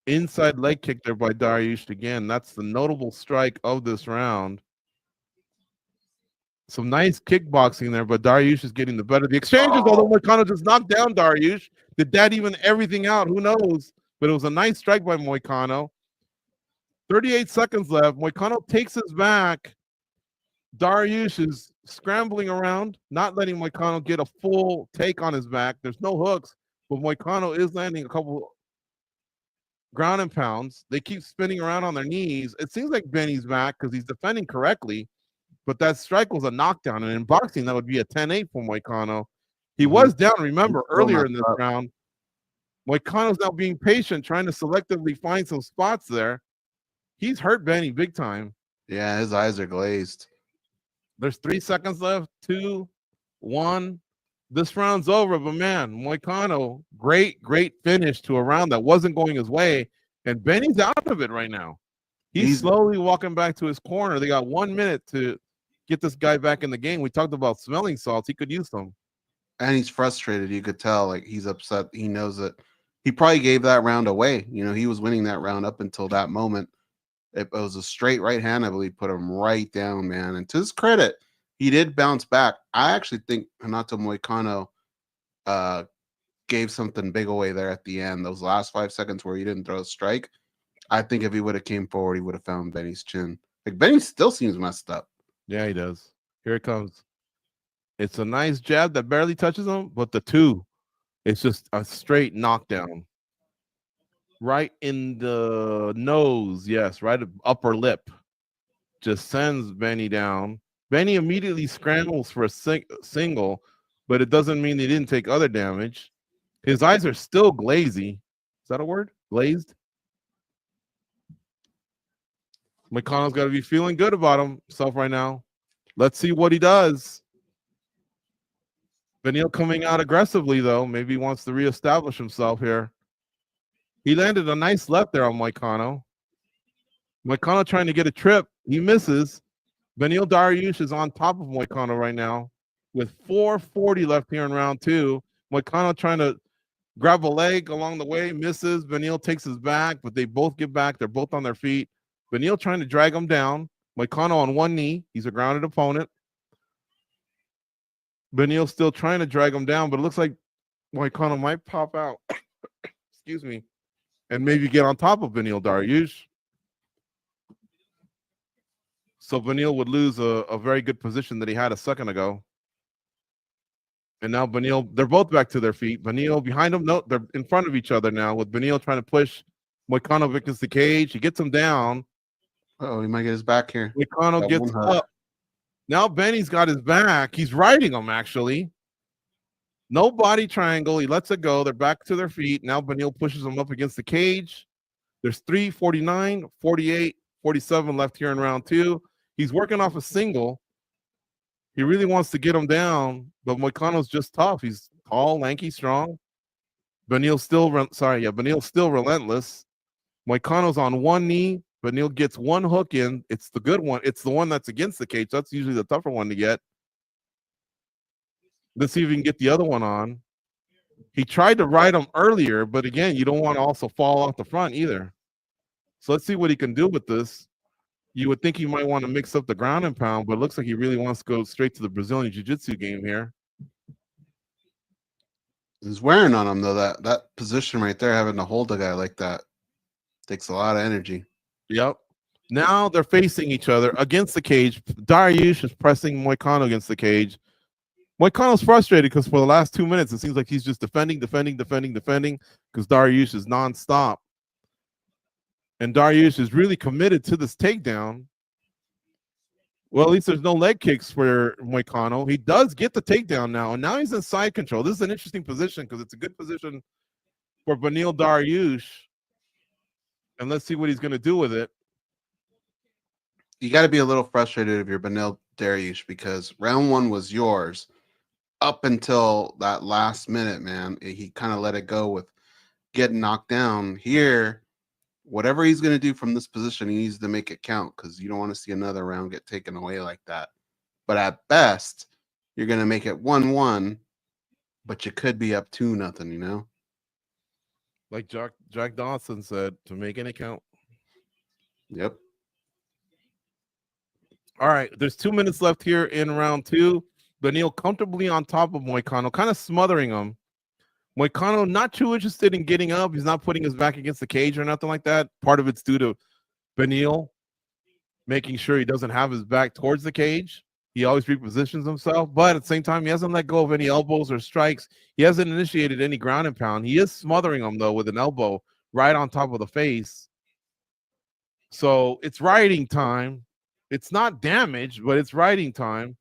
Inside leg kick there by Dariush again. That's the notable strike of this round. Some nice kickboxing there, but Dariush is getting the better of the exchanges, although Moicano just knocked down Dariush. Did that even everything out? Who knows? But it was a nice strike by Moicano. 38 seconds left. Moicano takes his back. Dariush is scrambling around, not letting Moicano get a full take on his back. There's no hooks, but Moicano is landing a couple ground and pounds. They keep spinning around on their knees. It seems like Benny's back because he's defending correctly, but that strike was a knockdown, and in boxing, that would be a 10-8 for Moicano. He was down, remember, earlier in this round. Moicano's now being patient, trying to selectively find some spots there. He's hurt Benny big time. Yeah, his eyes are glazed. There's 3 seconds left. 2, 1. This round's over, but man, Moicano, great finish to a round that wasn't going his way, and Benny's out of it right now. He's slowly walking back to his corner. They got 1 minute to get this guy back in the game. We talked about smelling salts. He could use them. And he's frustrated. You could tell, like, he's upset. He knows that he probably gave that round away. You know, he was winning that round up until that moment. It was a straight right hand, I believe, put him right down, man. And to his credit, he did bounce back. I actually think Renato Moicano gave something big away there at the end. Those last 5 seconds where he didn't throw a strike, I think if he would have came forward, he would have found Benny's chin. Like, Benny still seems messed up. Yeah, he does. Here it comes. It's a nice jab that barely touches him, but the two, it's just a straight knockdown. Right in the nose, yes, right upper lip. Just sends Benny down. Benny immediately scrambles for a single, but it doesn't mean he didn't take other damage. His eyes are still glazy. Is that a word? Glazed? Moicano's got to be feeling good about himself right now. Let's see what he does. Beneil coming out aggressively, though. Maybe he wants to reestablish himself here. He landed a nice left there on Moicano. Moicano trying to get a trip. He misses. Beneil Dariush is on top of Moicano right now with 4:40 left here in round 2. Moicano trying to grab a leg along the way, misses. Beneil takes his back, but they both get back. They're both on their feet. Beneil trying to drag him down. Moicano on one knee. He's a grounded opponent. Beneil still trying to drag him down, but it looks like Moicano might pop out. Excuse me. And maybe get on top of Beneil Dariush. So Beneil would lose a very good position that he had a second ago. And now Beneil, they're both back to their feet. Beneil behind them. No, they're in front of each other now with Beneil trying to push Moicano against the cage. He gets him down. Oh, he might get his back here. Moicano Got gets one hurt. up. Now Benny's got his back. He's riding him, actually. No body triangle. He lets it go. They're back to their feet. Now Beneil pushes him up against the cage. There's 3:49, 48, 47 left here in round 2. He's working off a single. He really wants to get him down, but Moicano's just tough. He's tall, lanky, strong. Beneil's still relentless. Moicano's on one knee. Beneil gets one hook in. It's the good one. It's the one that's against the cage. That's usually the tougher one to get. Let's see if we can get the other one on. He tried to ride him earlier, but again, you don't want to also fall off the front either. So let's see what he can do with this. You would think he might want to mix up the ground and pound, but it looks like he really wants to go straight to the Brazilian Jiu-Jitsu game here. He's wearing on him, though. That position right there, having to hold a guy like that, takes a lot of energy. Yep. Now they're facing each other against the cage. Dariush is pressing Moicano against the cage. Moicano's frustrated because for the last 2 minutes, it seems like he's just defending, because Dariush is nonstop. And Dariush is really committed to this takedown. Well, at least there's no leg kicks for Moicano. He does get the takedown now, and now he's in side control. This is an interesting position because it's a good position for Beneil Dariush. And let's see what he's going to do with it. You got to be a little frustrated if you're Beneil Dariush, because round 1 was yours up until that last minute, man. He kind of let it go with getting knocked down. Here, whatever he's going to do from this position, he needs to make it count, because you don't want to see another round get taken away like that. But at best, you're going to make it 1-1, but you could be up 2-0, you know? Like Jack Dawson said, to make an account. Yep. All right, there's 2 minutes left here in round 2. Beneil comfortably on top of Moicano, kind of smothering him. Moicano not too interested in getting up. He's not putting his back against the cage or nothing like that. Part of it's due to Beneil making sure he doesn't have his back towards the cage. He always repositions himself, but at the same time, he hasn't let go of any elbows or strikes. He hasn't initiated any ground and pound. He is smothering him, though, with an elbow right on top of the face. So it's riding time. It's not damage, but it's riding time.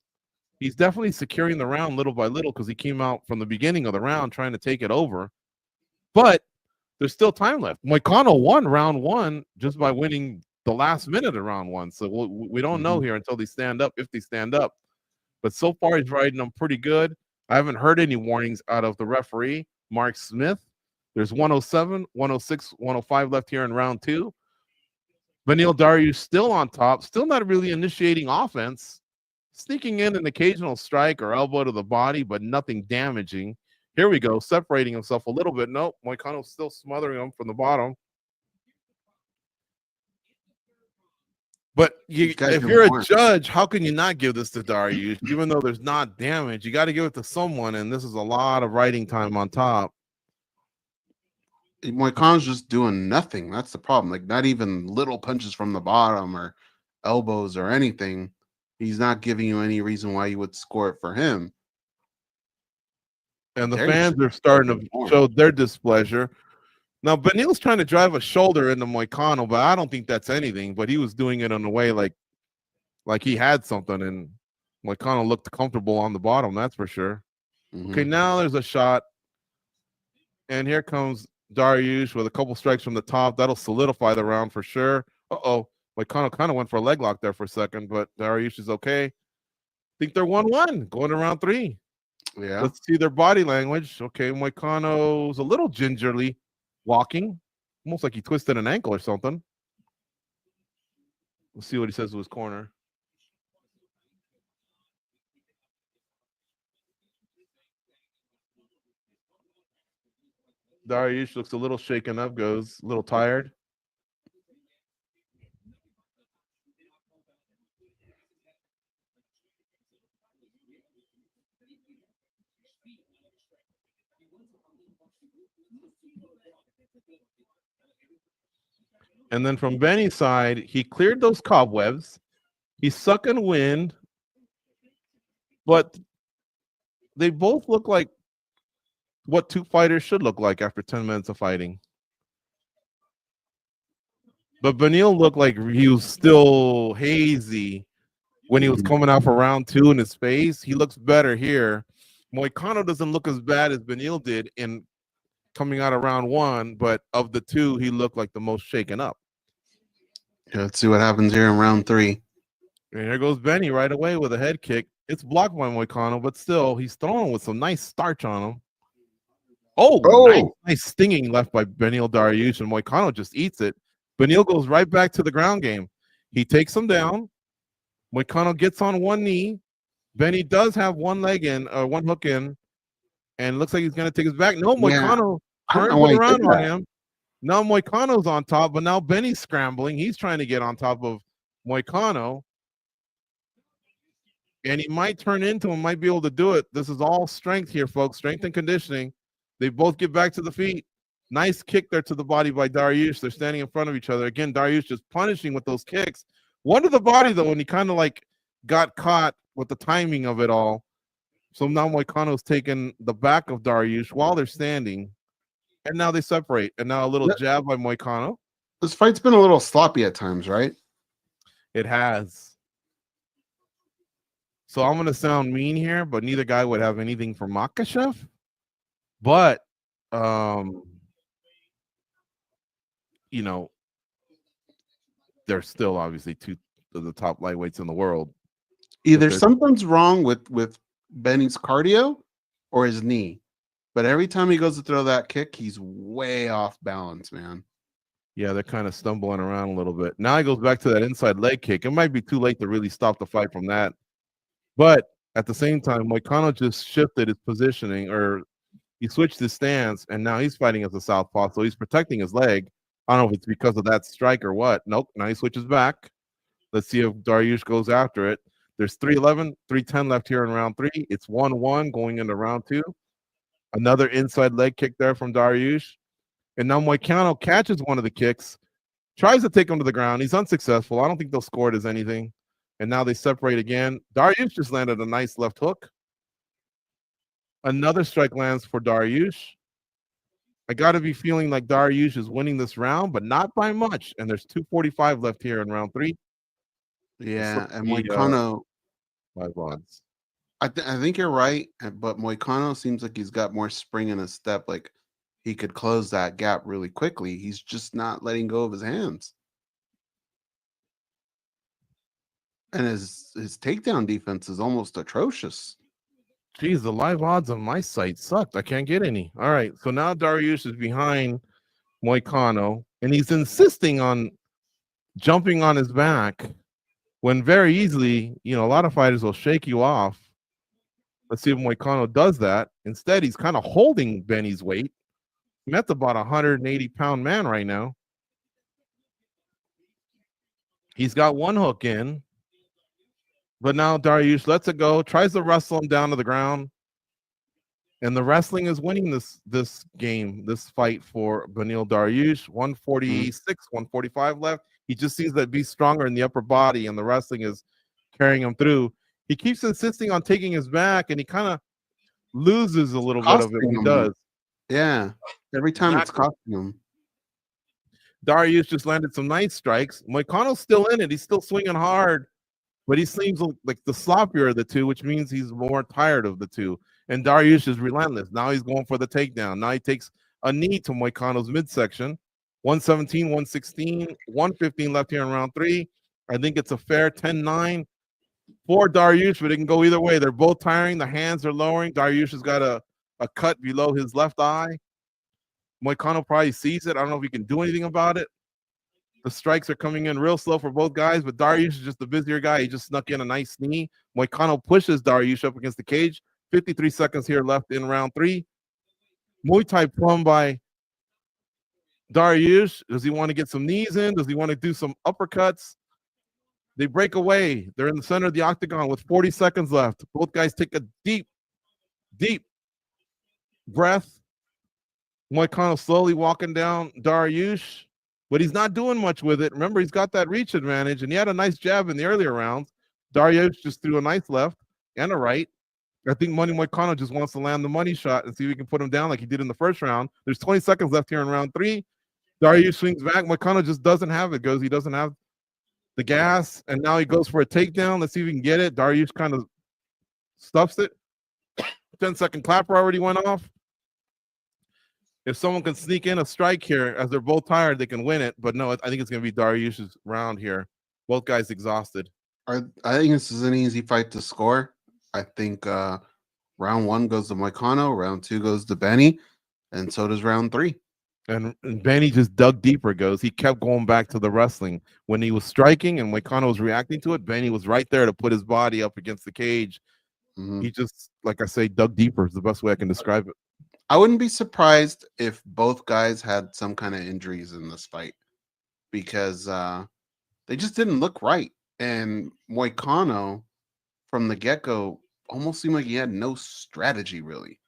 He's definitely securing the round little by little because he came out from the beginning of the round trying to take it over. But there's still time left. Moicano won round 1 just by winning the last minute of round 1. So we don't know here until they stand up, if they stand up. But so far, he's riding them pretty good. I haven't heard any warnings out of the referee, Mark Smith. There's 107, 106, 105 left here in round 2. Beneil Dariush still on top, still not really initiating offense. Sneaking in an occasional strike or elbow to the body, but nothing damaging. Here we go, separating himself a little bit. Nope, Moicano's still smothering him from the bottom. But if you're a judge, how can you not give this to Dariush? Even though there's not damage, you got to give it to someone, and this is a lot of riding time on top. Moicano's just doing nothing. That's the problem. Like, not even little punches from the bottom or elbows or anything. He's not giving you any reason why you would score it for him. And the fans are starting to show their displeasure. Now, Beneil's trying to drive a shoulder into Moicano, but I don't think that's anything. But he was doing it in a way like he had something, and Moicano looked comfortable on the bottom, that's for sure. Okay, now there's a shot. And here comes Dariush with a couple strikes from the top. That'll solidify the round for sure. Uh-oh. Moicano kind of went for a leg lock there for a second, but Dariush is okay. I think they're 1-1 going to round 3. Yeah. Let's see their body language. Okay, Moicano's a little gingerly walking, almost like he twisted an ankle or something. We'll see what he says to his corner. Dariush looks a little shaken up, goes a little tired. And then from Benny's side, he cleared those cobwebs. He's sucking wind. But they both look like what two fighters should look like after 10 minutes of fighting. But Beneil looked like he was still hazy when he was coming out for round 2 in his face. He looks better here. Moicano doesn't look as bad as Beneil did in coming out of round 1, but of the two, he looked like the most shaken up. Yeah, let's see what happens here in round 3. And there goes Benny right away with a head kick. It's blocked by Moicano, but still, he's throwing with some nice starch on him. Oh! Nice stinging left by Beneil Dariush, and Moicano just eats it. Beneil goes right back to the ground game. He takes him down. Moicano gets on one knee. Benny does have one leg in, one hook in, and looks like he's going to take his back. No, Moicano turns it around on him. Now Moicano's on top, but now Benny's scrambling. He's trying to get on top of Moicano. And he might turn into him, might be able to do it. This is all strength here, folks. Strength and conditioning. They both get back to the feet. Nice kick there to the body by Dariush. They're standing in front of each other. Again, Dariush just punishing with those kicks. One to the body, though, and he kind of like got caught with the timing of it all. So now Moicano's taking the back of Dariush while they're standing. And now they separate. And now a little jab by Moicano. This fight's been a little sloppy at times, right? It has. So I'm going to sound mean here, but neither guy would have anything for Makhachev. But, you know, they're still obviously two of the top lightweights in the world. Either something's wrong with Benny's cardio or his knee. But every time he goes to throw that kick, he's way off balance, man. Yeah, they're kind of stumbling around a little bit. Now he goes back to that inside leg kick. It might be too late to really stop the fight from that. But at the same time, Moicano just shifted his positioning, or he switched his stance, and now he's fighting as a southpaw, so he's protecting his leg. I don't know if it's because of that strike or what. Nope, now he switches back. Let's see if Dariush goes after it. There's 3:11, 3:10 left here in round 3. It's 1-1 going into round 2. Another inside leg kick there from Dariush. And now Moicano catches one of the kicks, tries to take him to the ground. He's unsuccessful. I don't think they'll score it as anything. And now they separate again. Dariush just landed a nice left hook. Another strike lands for Dariush. I got to be feeling like Dariush is winning this round, but not by much. And there's 2:45 left here in round 3. Yeah, and Moicano, 5 odds. I think you're right, but Moicano seems like he's got more spring in his step. Like he could close that gap really quickly. He's just not letting go of his hands. And his takedown defense is almost atrocious. Geez, the live odds on my site sucked. I can't get any. All right, so now Dariush is behind Moicano, and he's insisting on jumping on his back when very easily, you know, a lot of fighters will shake you off. Let's see if Moicano does that. Instead, he's kind of holding Benny's weight. That's about a 180-pound man right now. He's got one hook in. But now Dariush lets it go, tries to wrestle him down to the ground. And the wrestling is winning this game, this fight for Beneil Dariush. 146, 145 left. He just seems to be stronger in the upper body, and the wrestling is carrying him through. He keeps insisting on taking his back, and he kind of loses a little bit of it when he does. Yeah, every time it's costing him. Dariush just landed some nice strikes. Moicano's still in it. He's still swinging hard. But he seems like the sloppier of the two, which means he's more tired of the two. And Dariush is relentless. Now he's going for the takedown. Now he takes a knee to Moicano's midsection. 117, 116, 115 left here in round 3. I think it's a fair 10-9 for Dariush, but it can go either way. They're both tiring. The hands are lowering. Dariush has got a cut below his left eye. Moicano probably sees it. I don't know if he can do anything about it. The strikes are coming in real slow for both guys, but Dariush is just the busier guy. He just snuck in a nice knee. Moicano pushes Dariush up against the cage. 53 seconds here left in round 3. Muay Thai plum by Dariush. Does he want to get some knees in? Does he want to do some uppercuts? They break away. They're in the center of the octagon with 40 seconds left. Both guys take a deep, deep breath. Moicano slowly walking down Dariush. But he's not doing much with it. Remember, he's got that reach advantage, and he had a nice jab in the earlier rounds. Dariush just threw a nice left and a right. I think Money Moicano just wants to land the money shot and see if we can put him down like he did in the first round. There's 20 seconds left here in round 3. Dariush swings back. Moicano just doesn't have it. He doesn't have the gas, and now he goes for a takedown. Let's see if we can get it. Dariush kind of stuffs it. 10-second clapper already went off. If someone can sneak in a strike here as they're both tired, they can win it. But no, I think it's going to be Dariush's round here. Both guys exhausted. I think this is an easy fight to score. I think round 1 goes to Moicano, round 2 goes to Benny, and so does round 3. And Benny just dug deeper. He kept going back to the wrestling. When he was striking and Moicano was reacting to it, Benny was right there to put his body up against the cage. He just, like I say, dug deeper is the best way I can describe it. I wouldn't be surprised if both guys had some kind of injuries in this fight because they just didn't look right. And Moicano, from the get-go, almost seemed like he had no strategy, really.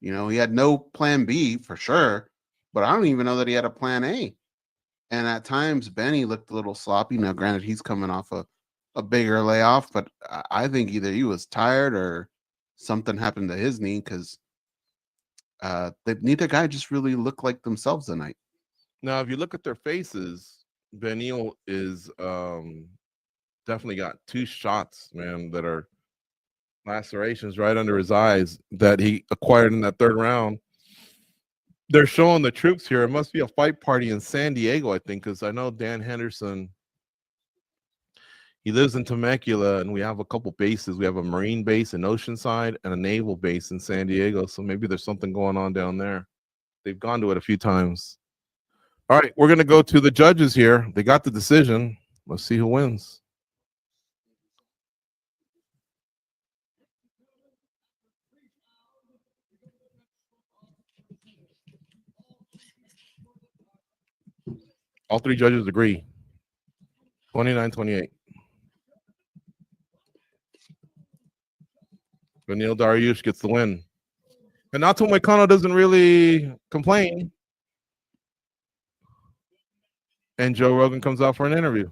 You know, he had no plan B for sure, but I don't even know that he had a plan A. And at times, Benny looked a little sloppy. Now, granted, he's coming off a bigger layoff, but I think either he was tired or something happened to his knee because neither guy just really looked like themselves tonight. Now, if you look at their faces, Benil is definitely got 2 shots, man, that are lacerations right under his eyes that he acquired in that 3rd round. They're showing the troops here. It must be a fight party in San Diego, I think, because I know Dan Henderson, he lives in Temecula, and we have a couple bases. We have a Marine base in Oceanside and a naval base in San Diego, so maybe there's something going on down there. They've gone to it a few times. All right, we're going to go to the judges here. They got the decision. Let's see who wins. All 3 judges agree. 29-28. Beneil Dariush gets the win. And Nato Moicano doesn't really complain. And Joe Rogan comes out for an interview.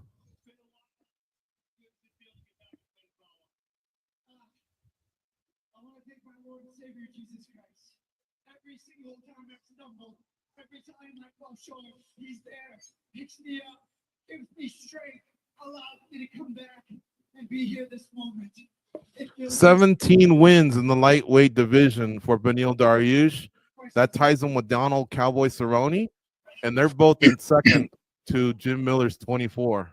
I want to thank my Lord and Savior Jesus Christ. Every single time I stumble, every time I fall short, He's there, picks me up, gives me strength, allows me to come back and be here this moment. 17 wins in the lightweight division for Beneil Dariush. That ties him with Donald Cowboy Cerrone, and they're both in second to Jim Miller's 24.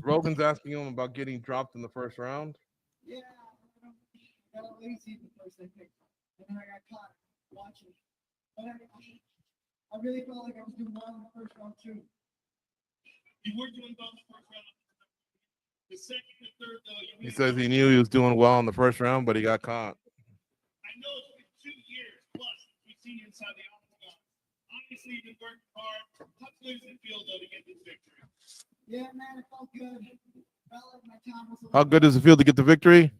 Rogan's asking him about getting dropped in the first round. Yeah, I got lazy in the first, I think, and then I got caught watching. But I really felt like I was doing well in the first round too. You were doing well in the first round. The second and third, though, He says he knew he was doing well in the first round, but he got caught. I know it's been 2 years plus we've seen you inside the octagon. Obviously, you've been working hard. How good does it feel, though, to get this victory? Yeah, man, it felt good. Felt like my time was. How good does it feel to get the victory?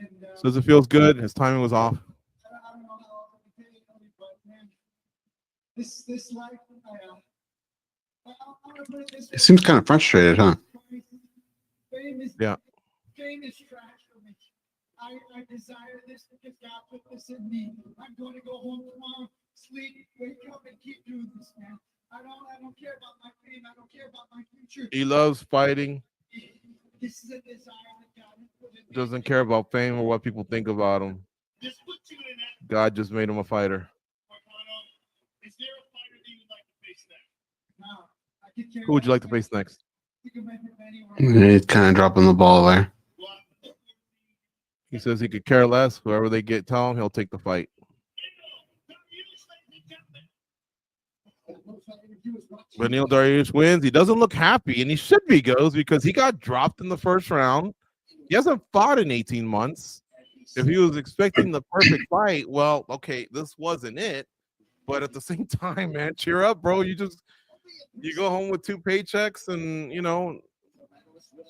And, Says it feels good. His timing was off. I don't know how else I can tell you, but man, this life, I want to put it this way. It seems kind of frustrated, huh? Fame is trash for me. I desire this because God put this in me. I'm going to go home tomorrow, sleep, wake up, and keep doing this, man. I don't care about my fame. I don't care about my future. He loves fighting. This is a desire that God has put in me. Doesn't care about fame or what people think about him. Just put you in that. God just made him a fighter. Is there a fighter that you would like to face next? No. I could care. Who would you like to face next? He's kind of dropping the ball there. He says he could care less. Whoever they tell him, he'll take the fight. Beneil Dariush wins. He doesn't look happy, and he should be, because he got dropped in the first round. He hasn't fought in 18 months. If he was expecting the perfect fight, well, okay, this wasn't it. But at the same time, man, cheer up, bro. You go home with 2 paychecks, and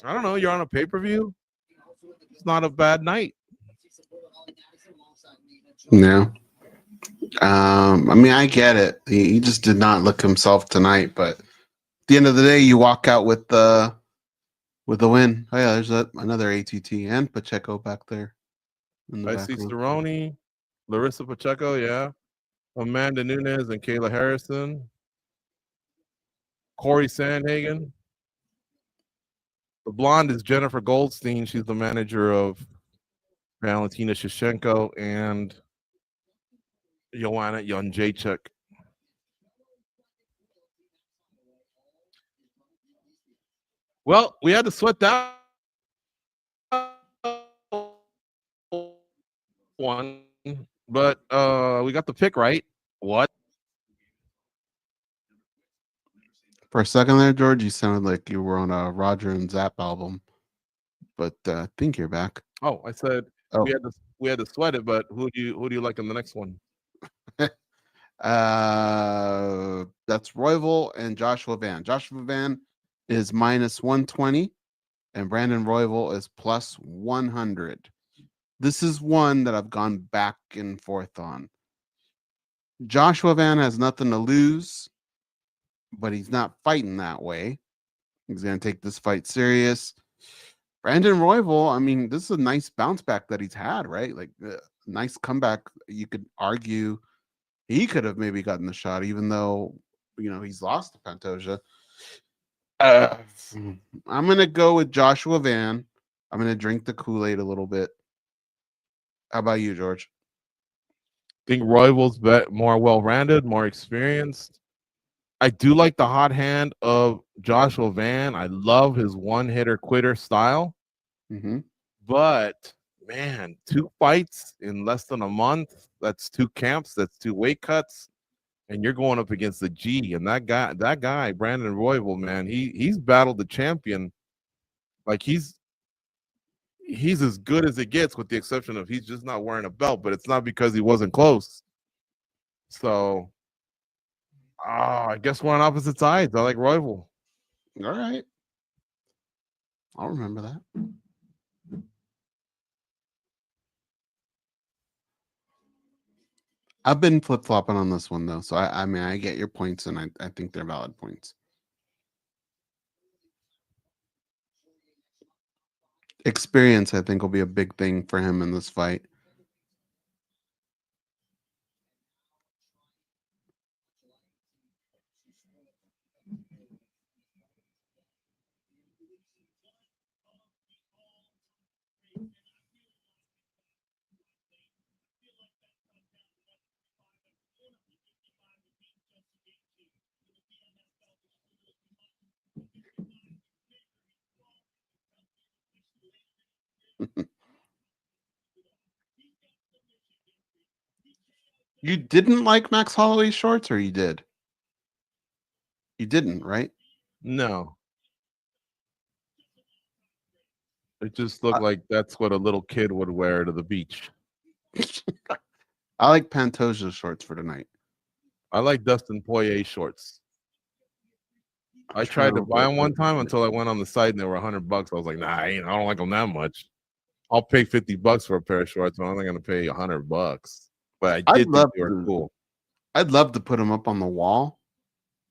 I don't know, you're on a pay-per-view. It's not a bad night. Yeah. I mean, I get it. He just did not look himself tonight, but at the end of the day, you walk out with with the win. Oh yeah, there's another ATT and Pacheco back there in the I back see row. Cerrone, Larissa Pacheco, yeah. Amanda Nunes and Kayla Harrison. Corey Sandhagen. The blonde is Jennifer Goldstein. She's the manager of Valentina Shevchenko and Joanna Jędrzejczyk. Well, we had to sweat that one, but we got the pick right. What? For a second there, George, you sounded like you were on a Roger and Zapp album, but I think you're back. Oh, I said Oh, we had to sweat it, but who do you like in the next one? that's Royval and Joshua Van. Joshua Van is minus 120, and Brandon Royval is plus 100. This is one that I've gone back and forth on. Joshua Van has nothing to lose, but he's not fighting that way. He's going to take this fight serious. Brandon Royval, I mean, this is a nice bounce back that he's had, right? Like, nice comeback. You could argue he could have maybe gotten the shot, even though, he's lost to Pantoja. I'm going to go with Joshua Van. I'm going to drink the Kool-Aid a little bit. How about you, George? I think Royval's more well-rounded, more experienced. I do like the hot hand of Joshua Van. I love his one-hitter quitter style. Mm-hmm. But, man, 2 fights in less than a month. That's 2 camps. That's 2 weight cuts. And you're going up against the G. And that guy, Brandon Royval, man, he's battled the champion. Like, he's as good as it gets, with the exception of he's just not wearing a belt. But it's not because he wasn't close. So, I guess we're on opposite sides. I like Royval. All right. I'll remember that. I've been flip-flopping on this one, though. So, I mean, I get your points, and I think they're valid points. Experience, I think, will be a big thing for him in this fight. You didn't like Max Holloway's shorts, or you did? You didn't, right? No. It just looked like that's what a little kid would wear to the beach. I like Pantoja's shorts for tonight. I like Dustin Poirier's shorts. I tried to buy them one time until I went on the site and they were $100. I was like, nah, I don't like them that much. I'll pay $50 for a pair of shorts, but I'm not going to pay $100. But I did think they were cool. I'd love to put them up on the wall,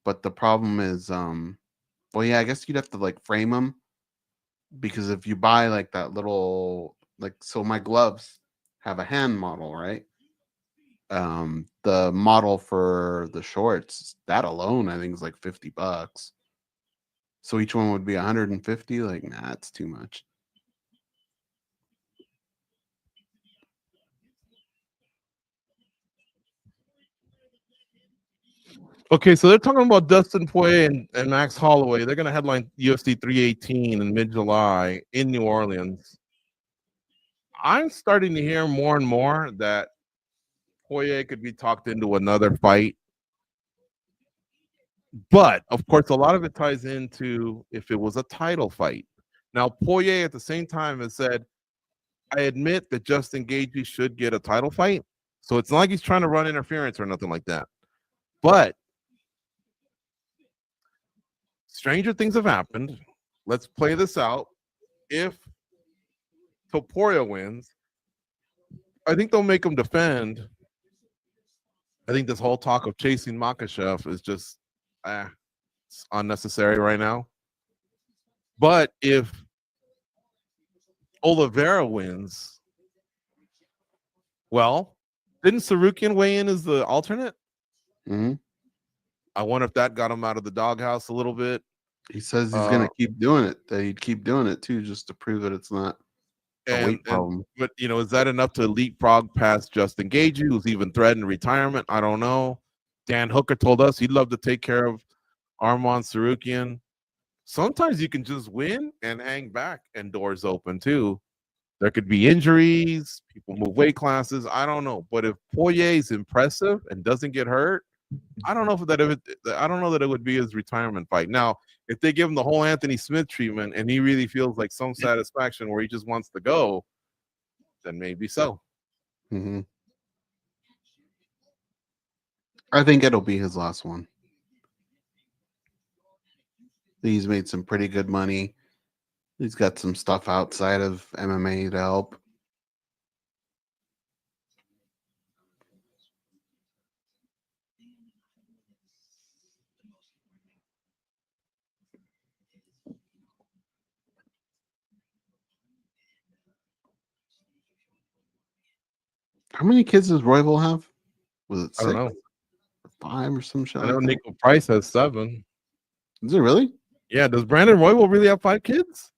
but the problem is, well, yeah, I guess you'd have to like frame them, because if you buy like that little, like, so my gloves have a hand model, right? The model for the shorts, that alone, I think is like $50. So each one would be 150. Like, nah, it's too much. Okay, so they're talking about Dustin Poirier and Max Holloway. They're going to headline UFC 318 in mid-July in New Orleans. I'm starting to hear more and more that Poirier could be talked into another fight. But, of course, a lot of it ties into if it was a title fight. Now, Poirier at the same time has said, I admit that Justin Gaethje should get a title fight. So it's not like he's trying to run interference or nothing like that. But stranger things have happened. Let's play this out. If Topuria wins, I think they'll make him defend. I think this whole talk of chasing Makhachev is just it's unnecessary right now. But if Oliveira wins, well, didn't Sarukian weigh in as the alternate? Mm-hmm. I wonder if that got him out of the doghouse a little bit. He says he's going to keep doing it, that he'd keep doing it too, just to prove that it's not a weight problem. But, is that enough to leapfrog past Justin Gaethje, who's even threatened retirement? I don't know. Dan Hooker told us he'd love to take care of Arman Sarukian. Sometimes you can just win and hang back and doors open too. There could be injuries, people move weight classes. I don't know. But if Poirier is impressive and doesn't get hurt, I don't know that it would be his retirement fight. Now, if they give him the whole Anthony Smith treatment and he really feels like some satisfaction where he just wants to go, then maybe so. Mm-hmm. I think it'll be his last one. He's made some pretty good money. He's got some stuff outside of MMA to help. How many kids does Royval have? Was it 6? I don't know. 5 or some shit? I know Nico Price has 7. Is it really? Yeah. Does Brandon Royval really have 5 kids?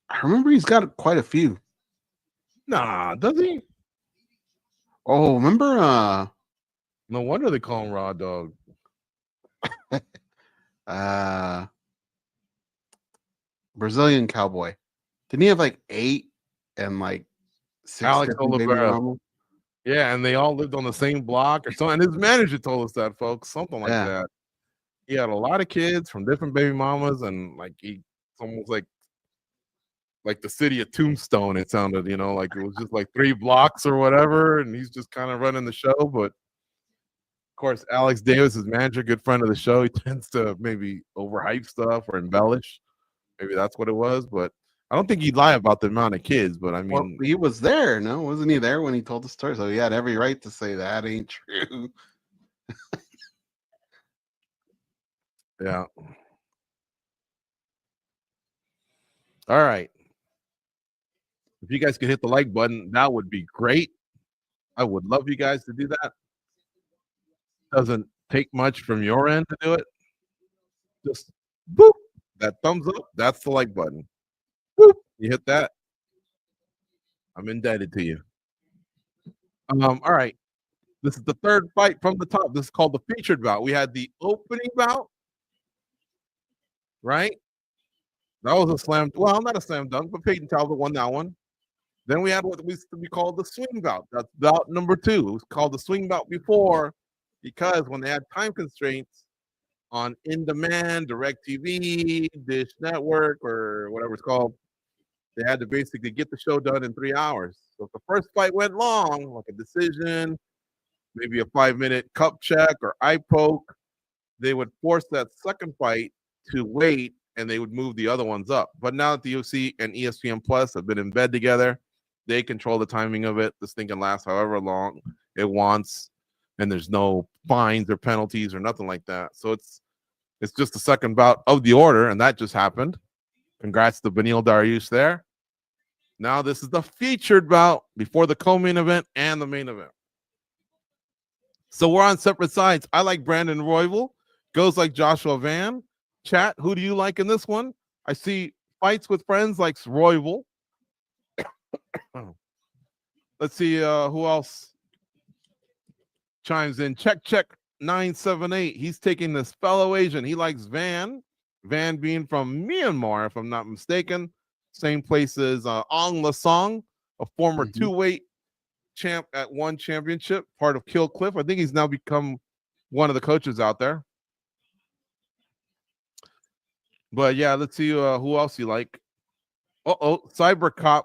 I remember he's got quite a few. Nah, does he? Oh, remember? No wonder they call him Raw Dog. Brazilian Cowboy. Didn't he have like 8 and like 6 Alex different baby Oliveira. mamas? Yeah, and they all lived on the same block or something. And his manager told us that, folks, something like that. He had a lot of kids from different baby mamas, and like it's almost like the city of Tombstone. It sounded, like it was just like 3 blocks or whatever, and he's just kind of running the show. But of course, Alex Davis, his manager, good friend of the show, he tends to maybe overhype stuff or embellish. Maybe that's what it was, but I don't think he'd lie about the amount of kids. But I mean, well, he was there, no? Wasn't he there when he told the story? So he had every right to say that ain't true. Yeah. All right. If you guys could hit the like button, that would be great. I would love you guys to do that. Doesn't take much from your end to do it. Just boop, that thumbs up. That's the like button. Boop, you hit that. I'm indebted to you. All right. This is the third fight from the top. This is called the featured bout. We had the opening bout, right? That was a slam. Well, not a slam dunk, but Peyton Talbot won that one. Then we had what we called the swing bout. That's bout number 2. It was called the swing bout before because when they had time constraints on in-demand, DirecTV, Dish Network, or whatever it's called, they had to basically get the show done in 3 hours. So if the first fight went long, like a decision, maybe a 5-minute cup check or eye poke, they would force that second fight to wait, and they would move the other ones up. But now that the UFC and ESPN Plus have been in bed together, they control the timing of it. This thing can last however long it wants, and there's no fines or penalties or nothing like that. So it's just the second bout of the order, and that just happened. Congrats to Beneil Dariush there. Now this is the featured bout before the co-main event and the main event. So we're on separate sides. I like Brandon Royval. Goes like Joshua Van. Chat, who do you like in this one? I see fights with friends like Royval. Let's see who else chimes in. Check 978. He's taking this fellow Asian. He likes Van. Van being from Myanmar, if I'm not mistaken. Same place as Ong Lasong, a former 2-weight champ at One Championship, part of Kill Cliff. I think he's now become one of the coaches out there. But yeah, let's see who else you like. Cybercop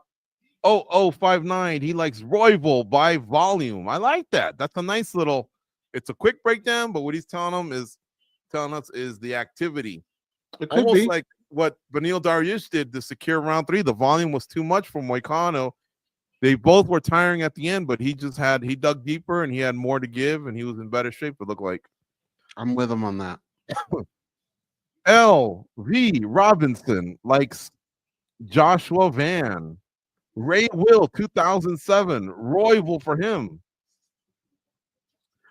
0059. He likes Royval by volume. I like that. That's a nice little. It's a quick breakdown, but what he's telling us is the activity. It could Almost be like what Beneil Dariush did to secure round 3. The volume was too much for Moicano. They both were tiring at the end, but he dug deeper and he had more to give, and he was in better shape, it looked like. I'm with him on that. L.V. Robinson likes Joshua Van. Ray Will, 2007. Royval for him.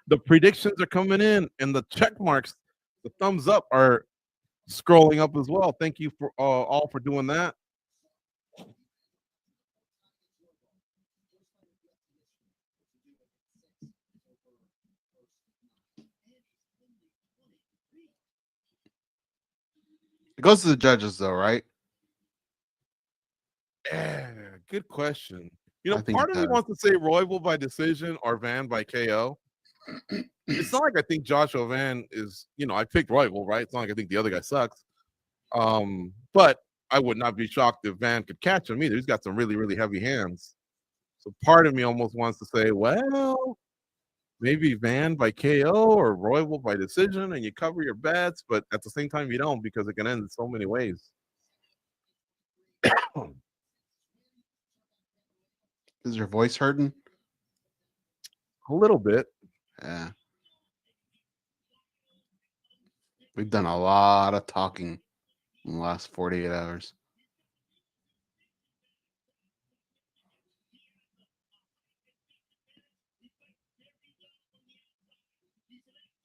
The predictions are coming in, and the check marks, the thumbs up are scrolling up as well. Thank you for all for doing that. It goes to the judges, though, right? Yeah, good question. You I know, think part it of me does. wants to say Royval by decision or Van by KO. It's not like I think Joshua Van is, I picked Royval, right? It's not like I think the other guy sucks. But I would not be shocked if Van could catch him either. He's got some really, really heavy hands. So part of me almost wants to say, well, maybe Van by KO or Royval by decision, and you cover your bets, but at the same time you don't because it can end in so many ways. Is your voice hurting? A little bit. Yeah. We've done a lot of talking in the last 48 hours.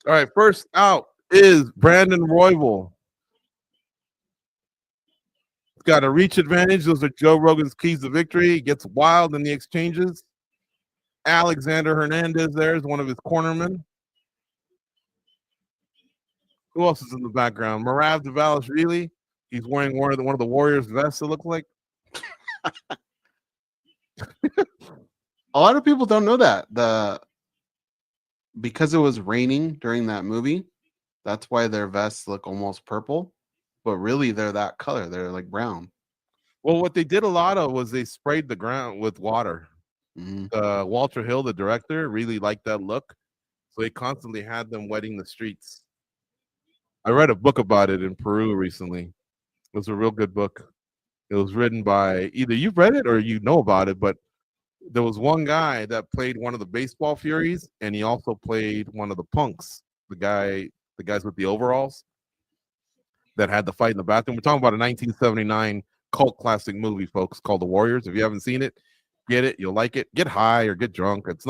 All right, first out is Brandon Royval. He's got a reach advantage. Those are Joe Rogan's keys to victory. He gets wild in the exchanges. Alexander Hernandez there is one of his cornermen. Who else is in the background? Marav Devalishvili. He's wearing one of the Warriors vests, it looks like. A lot of people don't know that. Because it was raining during that movie, that's why their vests look almost purple. But really, they're that color. They're like brown. Well, what they did a lot of was they sprayed the ground with water. Mm-hmm. Walter Hill, the director, really liked that look. So he constantly had them wetting the streets. I read a book about it in Peru recently. It was a real good book. It was written by either you've read it or you know about it, but there was one guy that played one of the baseball Furies, and he also played one of the punks, the guys with the overalls that had the fight in the bathroom. We're talking about a 1979 cult classic movie, folks, called The Warriors. If you haven't seen it, get it. You'll like it. Get high or get drunk. It's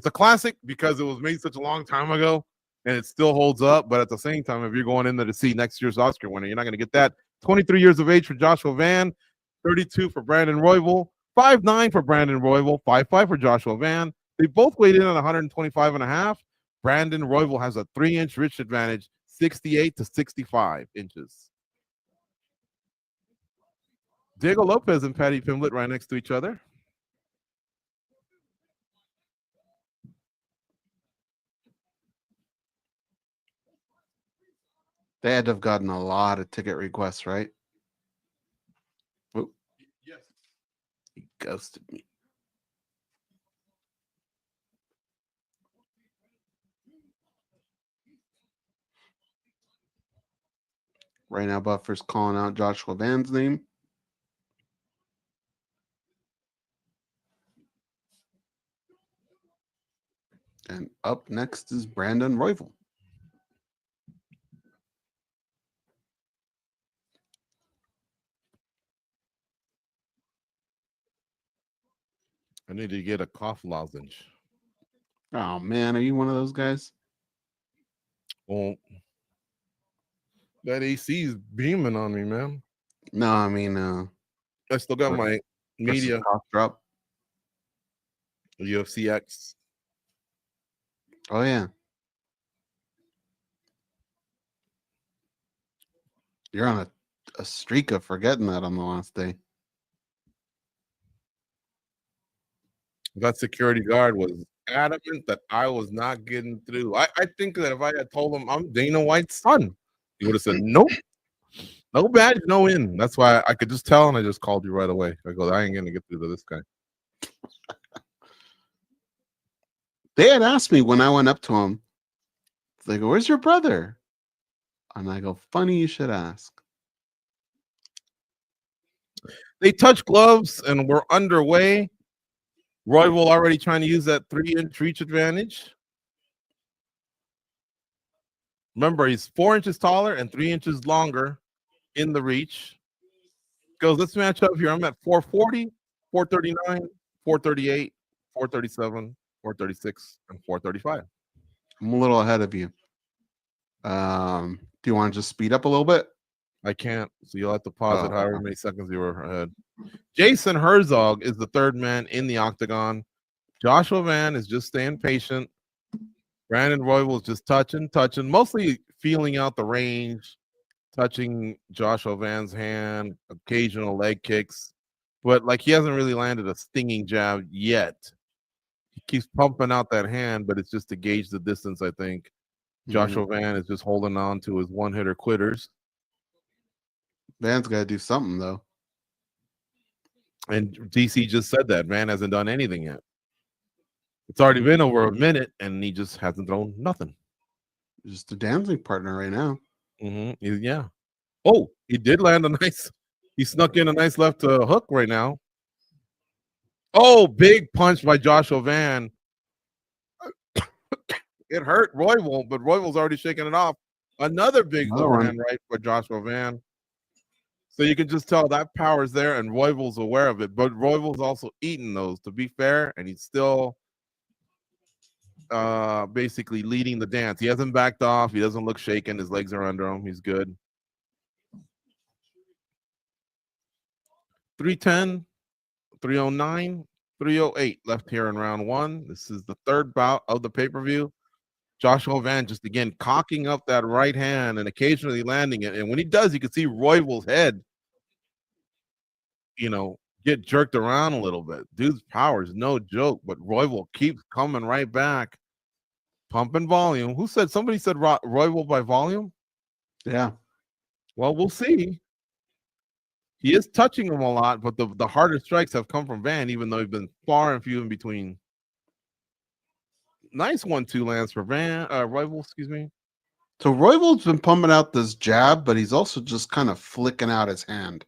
a classic because it was made such a long time ago, and it still holds up. But at the same time, if you're going in there to see next year's Oscar winner, you're not going to get that. 23 years of age for Joshua Van, 32 for Brandon Royval, 5'9" for Brandon Royval, 5'5" for Joshua Van. They both weighed in at 125.5. Brandon Royval has a 3-inch reach advantage, 68 to 65 inches. Diego Lopez and Patty Pimblett right next to each other. They had to have gotten a lot of ticket requests, right? Oh, Yes. he ghosted me. Right now, Buffer's calling out Joshua Van's name. And up next is Brandon Royval. I need to get a cough lozenge. Oh, man. Are you one of those guys? Well, that AC is beaming on me, man. No, I mean, I still got my media cough drop. UFC X. Oh, yeah. You're on a streak of forgetting that on the last day. That security guard was adamant that I was not getting through. I think that if I had told him I'm Dana White's son, he would have said, nope, no badge, no in. That's why I could just tell, and I just called you right away. I go, I ain't going to get through to this guy. They had asked me when I went up to him, they go, where's your brother? And I go, funny you should ask. They touch gloves, and we're underway. Royval already trying to use that 3-inch reach advantage. Remember, he's 4 inches taller and 3 inches longer in the reach. Goes, let's match up here. I'm at 440. 439, 438, 437, 436, and 435. I'm a little ahead of you. Do you want to just speed up a little bit? I can't, so you'll have to pause it Oh. however many seconds you were ahead. Jason Herzog is the third man in the octagon. Joshua Van is just staying patient. Brandon Royval is just touching, mostly feeling out the range, touching Joshua Van's hand, occasional leg kicks, but like he hasn't really landed a stinging jab yet. He keeps pumping out that hand, but it's just to gauge the distance, I think. Joshua Van is just holding on to his one-hitter quitters. Van's got to do something, though. And DC just said that. Van hasn't done anything yet. It's already been over a minute, and he just hasn't thrown nothing. Just a dancing partner right now. Yeah. Oh, he did land a nice. He snuck in a nice left hook right now. Oh, big punch by Joshua Van. It hurt Royval, but Royval's already shaking it off. Another big overhand right for Joshua Van. So you can just tell that power's there, and Royval's aware of it. But Royval's also eating those, to be fair, and he's still basically leading the dance. He hasn't backed off. He doesn't look shaken. His legs are under him. He's good. 310, 309, 308 left here in round one. This is the third bout of the pay-per-view. Joshua Van just again cocking up that right hand and occasionally landing it. And when he does, you can see Royval's head, get jerked around a little bit. Dude's power is no joke, but Royval keeps coming right back, pumping volume. Somebody said Royval by volume? Yeah. Well, we'll see. He is touching him a lot, but the harder strikes have come from Van, even though he's been far and few in between. Nice 1-2 lands for Royval, excuse me. So Royval's been pumping out this jab, but he's also just kind of flicking out his hand.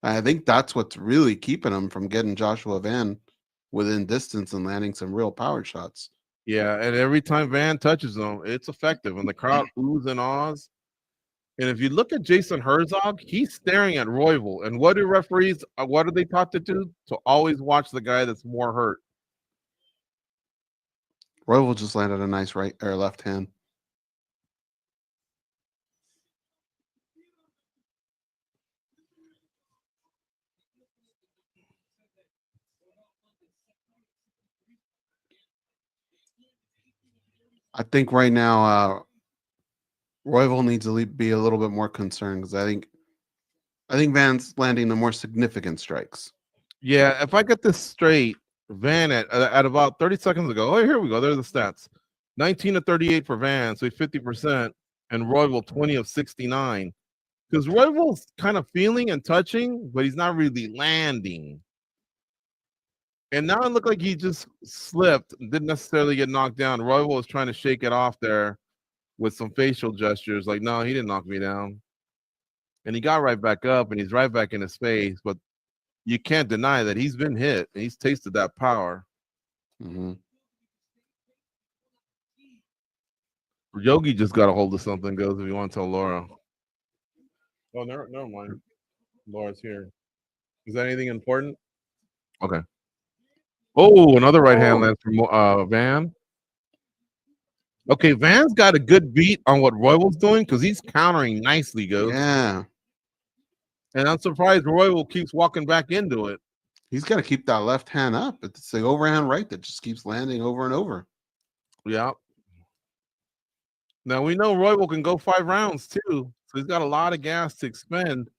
I think that's what's really keeping him from getting Joshua Van within distance and landing some real power shots. Yeah, and every time Van touches him, it's effective, and the crowd oohs and ahs. And if you look at Jason Herzog, he's staring at Royval. And what do referees, what are they taught to do? To always watch the guy that's more hurt. Royval just landed a nice right or left hand. I think right now, Royval needs to be a little bit more concerned because I think Van's landing the more significant strikes. Yeah, if I get this straight, Van at about 30 seconds ago. Oh, here we go. There's the stats. 19 of 38 for Van, so 50%, and Royval 20 of 69. Because Royval's kind of feeling and touching, but he's not really landing. And now it looked like he just slipped, didn't necessarily get knocked down. Royval was trying to shake it off there with some facial gestures, like, no, he didn't knock me down. And he got right back up, and he's right back in his face. But you can't deny that he's been hit, and he's tasted that power. Yogi just got a hold of something, goes, if you want to tell Laura. Oh, never mind. Laura's here. Is that anything important? Okay. Oh, another right hand lands from Van. Okay, Van's got a good beat on what Royval's doing because he's countering nicely, goes. Yeah. And I'm surprised Royval keeps walking back into it. He's got to keep that left hand up. It's the overhand right that just keeps landing over and over. Yeah. Now we know Royval can go 5 rounds too, so he's got a lot of gas to expend.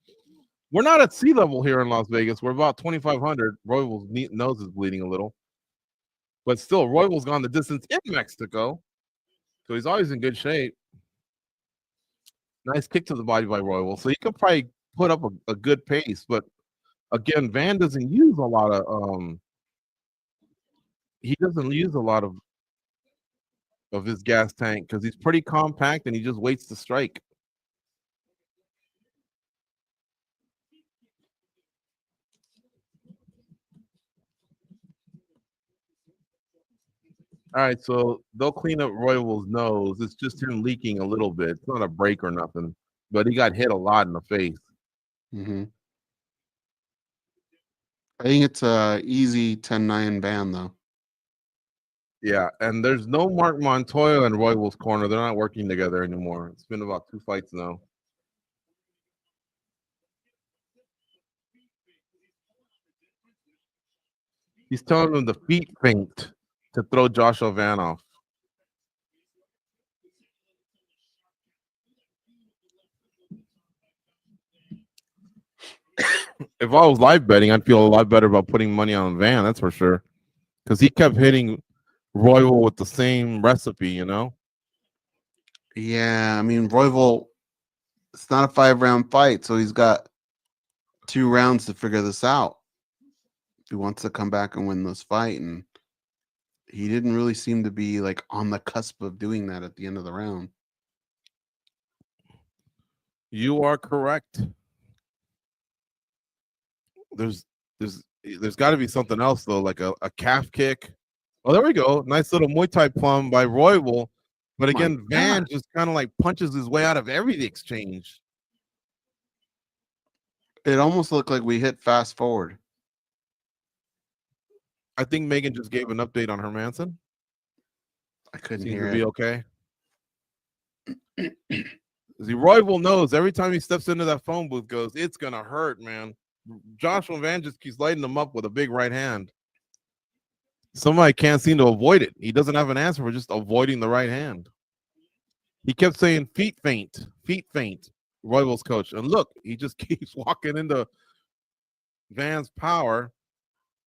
We're not at sea level here in Las Vegas. We're about 2,500. Royval's nose is bleeding a little. But still, Royval's gone the distance in Mexico, so he's always in good shape. Nice kick to the body by Royval. So he could probably put up a good pace. But again, Van doesn't use a lot of of his gas tank because he's pretty compact and he just waits to strike. All right, so they'll clean up Royval's nose. It's just him leaking a little bit. It's not a break or nothing, but he got hit a lot in the face. I think it's a easy 10-9 ban though. Yeah, and there's no Mark Montoya in Royval's corner. They're not working together anymore. It's been about 2 fights now. He's telling him the feet feint to throw Joshua Van off. If I was live betting, I'd feel a lot better about putting money on Van, that's for sure. Because he kept hitting Royval with the same recipe, you know? Yeah, I mean Royval, it's not a 5-round fight, so he's got 2 rounds to figure this out. If he wants to come back and win this fight, and he didn't really seem to be like on the cusp of doing that at the end of the round. You are correct. There's got to be something else though, like a calf kick. Oh, there we go. Nice little Muay Thai plum by Royval. But again, Van just kind of like punches his way out of every exchange. It almost looked like we hit fast forward. I think Megan just gave an update on Hermanson. I couldn't Seems hear to be it. okay. See, Royval knows every time he steps into that phone booth, goes, it's gonna hurt, man. Joshua Van just keeps lighting him up with a big right hand. Somebody can't seem to avoid it. He doesn't have an answer for just avoiding the right hand. He kept saying feet feint, Royval's coach. And look, he just keeps walking into Van's power.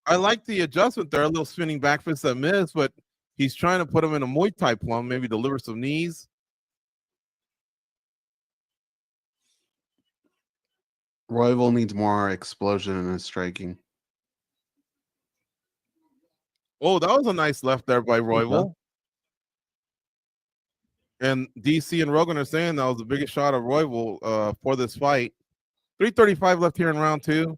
I like the adjustment there, a little spinning back fist that missed, but he's trying to put him in a Muay Thai plum, maybe deliver some knees. Royval needs more explosion in his striking. Oh, that was a nice left there by Royval. And DC and Rogan are saying that was the biggest shot of Royval for this fight. 3:35 left here in round 2.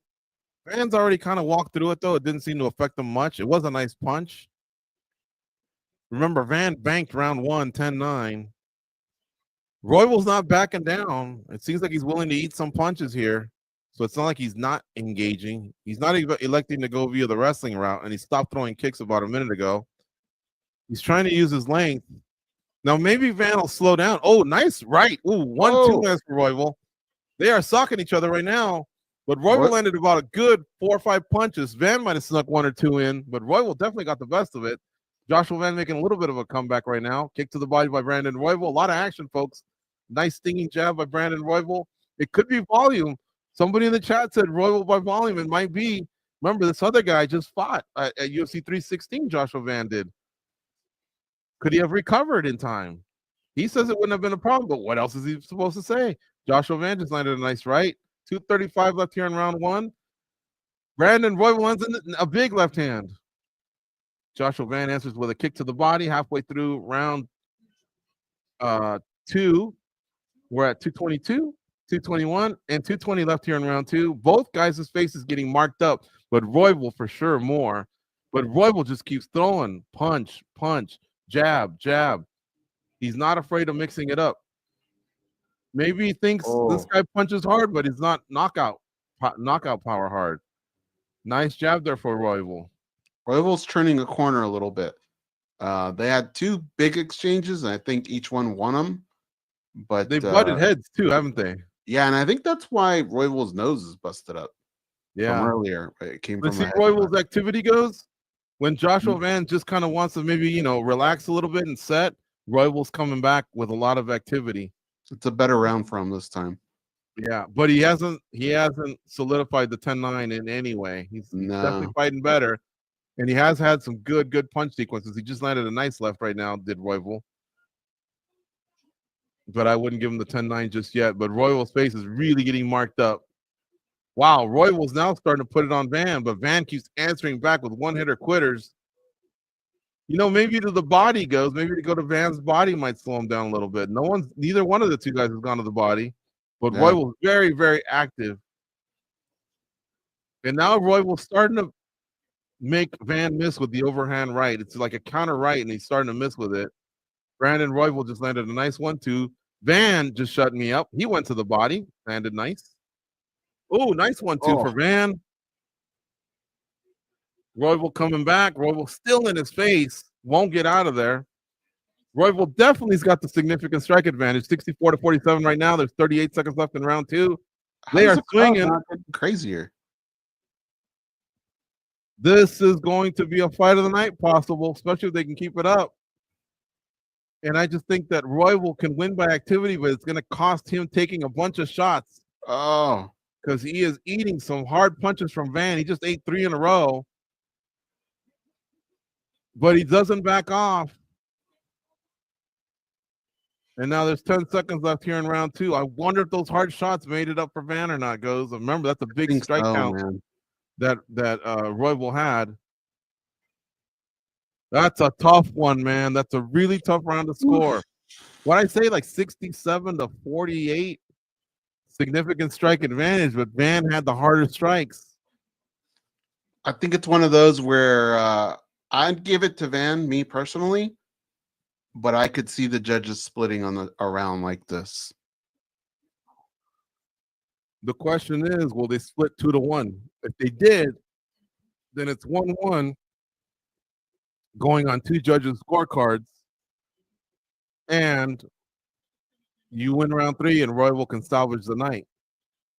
Van's already kind of walked through it, though. It didn't seem to affect him much. It was a nice punch. Remember, Van banked round 1, 10-9. Royval's not backing down. It seems like he's willing to eat some punches here. So it's not like he's not engaging. He's not electing to go via the wrestling route, and he stopped throwing kicks about a minute ago. He's trying to use his length. Now, maybe Van will slow down. Oh, nice right. Ooh, 1-2 minutes for Royval. They are socking each other right now. But Royval landed about a good 4 or 5 punches. Van might have snuck 1 or 2 in, but Royval definitely got the best of it. Joshua Van making a little bit of a comeback right now. Kick to the body by Brandon Royval. A lot of action, folks. Nice stinging jab by Brandon Royval. It could be volume. Somebody in the chat said Royval by volume. It might be. Remember, this other guy just fought at UFC 316, Joshua Van did. Could he have recovered in time? He says it wouldn't have been a problem, but what else is he supposed to say? Joshua Van just landed a nice right. 2:35 left here in round 1. Brandon Royval lands in a big left hand. Joshua Van answers with a kick to the body halfway through round 2. We're at 222, 221, and 220 left here in round 2. Both guys' faces getting marked up, but Royval for sure more. But Royval just keeps throwing punch, jab. He's not afraid of mixing it up. Maybe he thinks this guy punches hard, but he's not knockout power hard. Nice jab there for Royval. Royval's turning a corner a little bit. They had 2 big exchanges, and I think each one won them. But they butted heads too, haven't they? Yeah, and I think that's why Royval's nose is busted up. Yeah, from earlier. It came but from see, Royval's activity goes when Joshua Van just kind of wants to maybe relax a little bit and set. Royval's coming back with a lot of activity. It's a better round for him this time. Yeah, but he hasn't solidified the 10-9 in any way. He's definitely fighting better, and he has had some good punch sequences. He just landed a nice left right now, did Royval. But I wouldn't give him the 10-9 just yet. But Royval's face is really getting marked up. Wow, Royval's now starting to put it on Van, but Van keeps answering back with one-hitter quitters. Maybe to the body goes. Maybe to go to Van's body might slow him down a little bit. Neither one of the 2 guys has gone to the body. But Royval's very, very active. And now Royval's starting to make Van miss with the overhand right. It's like a counter right, and he's starting to miss with it. Brandon Royval just landed a nice 1-2. Van just shut me up. He went to the body, landed nice. Oh, nice 1-2 for Van. Royval coming back. Royval still in his face. Won't get out of there. Royval definitely's got the significant strike advantage. 64-47 right now. There's 38 seconds left in round 2. How They does are the crowd swinging. not get crazier. This is going to be a fight of the night possible, especially if they can keep it up. And I just think that Royval can win by activity, but it's going to cost him taking a bunch of shots Oh, because he is eating some hard punches from Van. He just ate 3 in a row. But he doesn't back off. And now there's 10 seconds left here in round 2. I wonder if those hard shots made it up for Van or not, Goze. Remember, that's a big strike count man. that Royval had. That's a tough one, man. That's a really tough round to score. What I say, like 67-48, significant strike advantage, but Van had the harder strikes. I think it's one of those where I'd give it to Van, me personally, but I could see the judges splitting on a round like this. The question is, will they split 2-1? If they did, then it's 1-1 going on 2 judges' scorecards, and you win round 3 and Royval can salvage the night.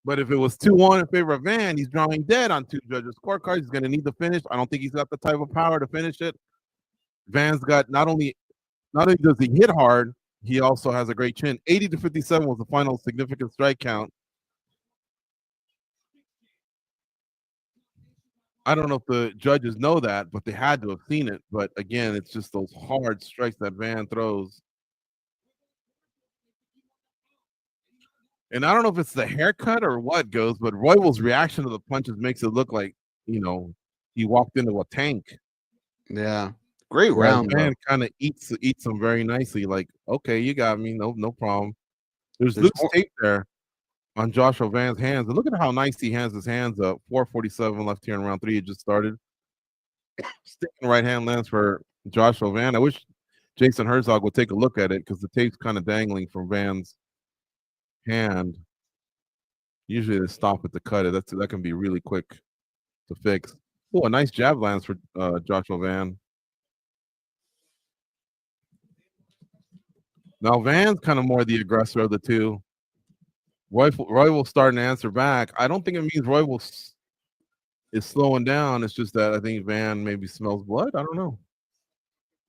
But if it was 2-1 in favor of Van, he's drawing dead on 2 judges' scorecards. He's going to need to finish. I don't think he's got the type of power to finish it. Van's got not only does he hit hard, he also has a great chin. 80-57 was the final significant strike count. I don't know if the judges know that, but they had to have seen it. But again, it's just those hard strikes that Van throws. And I don't know if it's the haircut or what Goes, but Royval's reaction to the punches makes it look like, he walked into a tank. Yeah. Great round. Van kind of eats them very nicely. Like, okay, you got me. No problem. There's loose tape there on Joshua Van's hands. And look at how nice he has his hands up. 4:47 left here in round 3. It just started. Sticking right hand lands for Joshua Van. I wish Jason Herzog would take a look at it because the tape's kind of dangling from Van's hand. Usually they stop it to cut it. That can be really quick to fix. Oh, a nice jab lands for Joshua Van. Now Van's kind of more the aggressor of the two. Royval starting to answer back. I don't think it means Royval is slowing down. It's just that I think Van maybe smells blood. I don't know.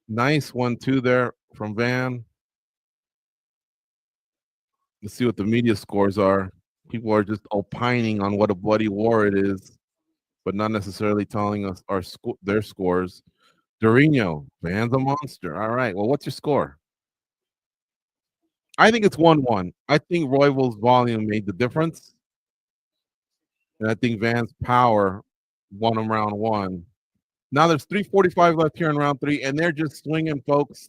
Nice 1-2 there from Van. Let's see what the media scores are. People are just opining on what a bloody war it is, but not necessarily telling us their scores. Dorino, Van's a monster. All right. Well, what's your score? I think it's 1-1. I think Royval's volume made the difference. And I think Van's power won him round 1. Now there's 3:45 left here in round 3, and they're just swinging, folks.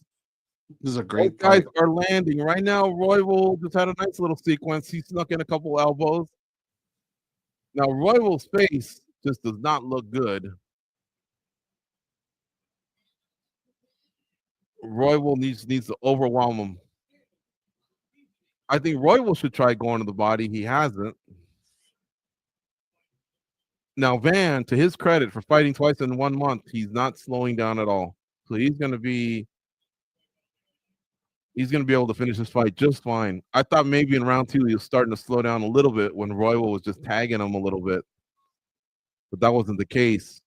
This is a great guys are landing. Right now, Royval just had a nice little sequence. He snuck in a couple elbows. Now, Royval's face just does not look good. Royval needs to overwhelm him. I think Royval should try going to the body. He hasn't. Now, Van, to his credit, for fighting twice in 1 month, he's not slowing down at all. So he's going to be able to finish this fight just fine. I thought maybe in round 2 he was starting to slow down a little bit when Royval was just tagging him a little bit. But that wasn't the case.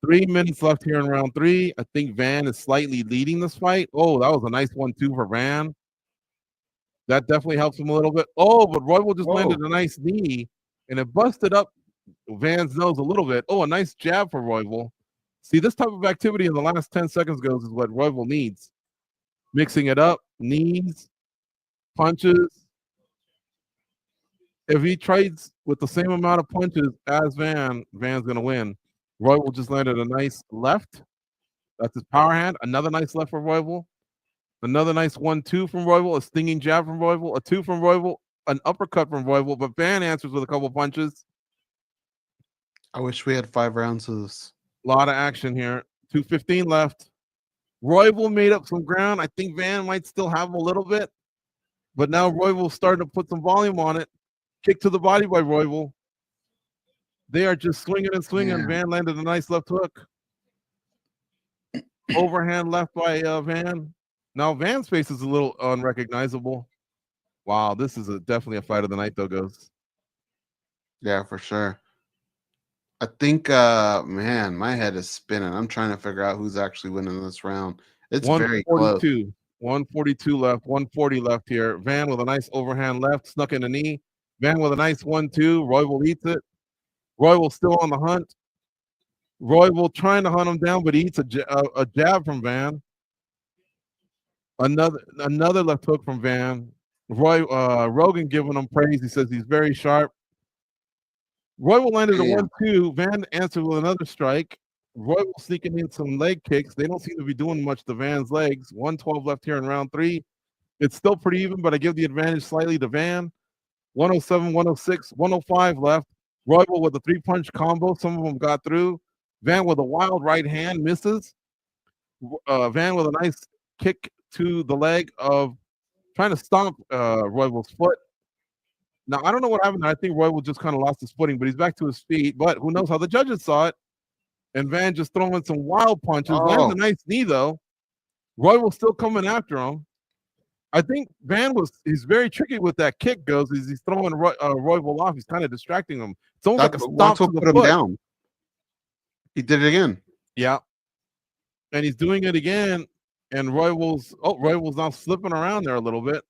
3 minutes left here in round 3. I think Van is slightly leading this fight. Oh, that was a nice 1-2 for Van. That definitely helps him a little bit. Oh, but Royval just landed a nice knee, and it busted up Van's nose a little bit. Oh, a nice jab for Royval. See, this type of activity in the last 10 seconds goes is what Royval needs. Mixing it up, knees, punches. If he trades with the same amount of punches as Van's going to win. Royval just landed a nice left. That's his power hand. Another nice left for Royval. Another nice 1-2 from Royval. A stinging jab from Royval. A 2 from Royval. An uppercut from Royval. But Van answers with a couple punches. I wish we had 5 rounds of this. A lot of action here. 2:15 left. Royval made up some ground. I think Van might still have a little bit. But now Royval's starting to put some volume on it. Kick to the body by Royval. They are just swinging and swinging. Yeah. Van landed a nice left hook. Overhand left by Van. Now Van's face is a little unrecognizable. Wow, this is definitely a fight of the night, though, Goes. Yeah, for sure. I think, man, my head is spinning. I'm trying to figure out who's actually winning this round. It's very close. 142. 142 left, 140 left here. Van with a nice overhand left, snuck in the knee. Van with a nice 1-2. Royval eats it. Royval still on the hunt. Royval trying to hunt him down, but he eats a jab from Van. Another left hook from Van. Rogan giving him praise. He says he's very sharp. Royval landed a 1-2. Van answered with another strike. Royval sneaking in some leg kicks. They don't seem to be doing much to Van's legs. 112 left here in round 3. It's still pretty even, but I give the advantage slightly to Van. 107, 106, 105 left. Royval with a 3-punch combo. Some of them got through. Van with a wild right hand misses. Van with a nice kick to the leg of trying to stomp Royval's foot. Now, I don't know what happened there. I think Royval just kind of lost his footing, but he's back to his feet. But who knows how the judges saw it. And Van just throwing some wild punches. Lands a nice knee, though. Royval still coming after him. I think Van he's very tricky with that kick, Goes. He's throwing Royval off. He's kind of distracting him. It's almost like a stomp to the put him down. He did it again. Yeah. And he's doing it again. And Royval's now slipping around there a little bit.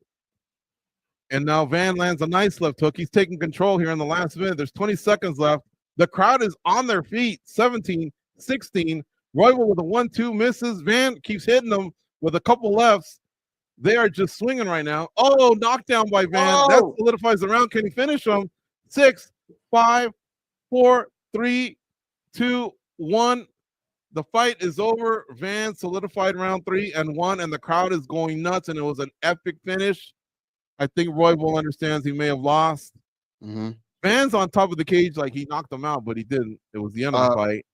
And now Van lands a nice left hook. He's taking control here in the last minute. There's 20 seconds left. The crowd is on their feet. 17, 16. Royval with a 1-2 misses. Van keeps hitting them with a couple lefts. They are just swinging right now. Oh, knockdown by Van. That solidifies the round. Can he finish them? 6, 5, 4, 3, 2, 1. The fight is over. Van solidified round 3 and won, and the crowd is going nuts, and it was an epic finish. I think Royval understands he may have lost. Mm-hmm. Van's on top of the cage like he knocked him out, but he didn't. It was the end of the fight.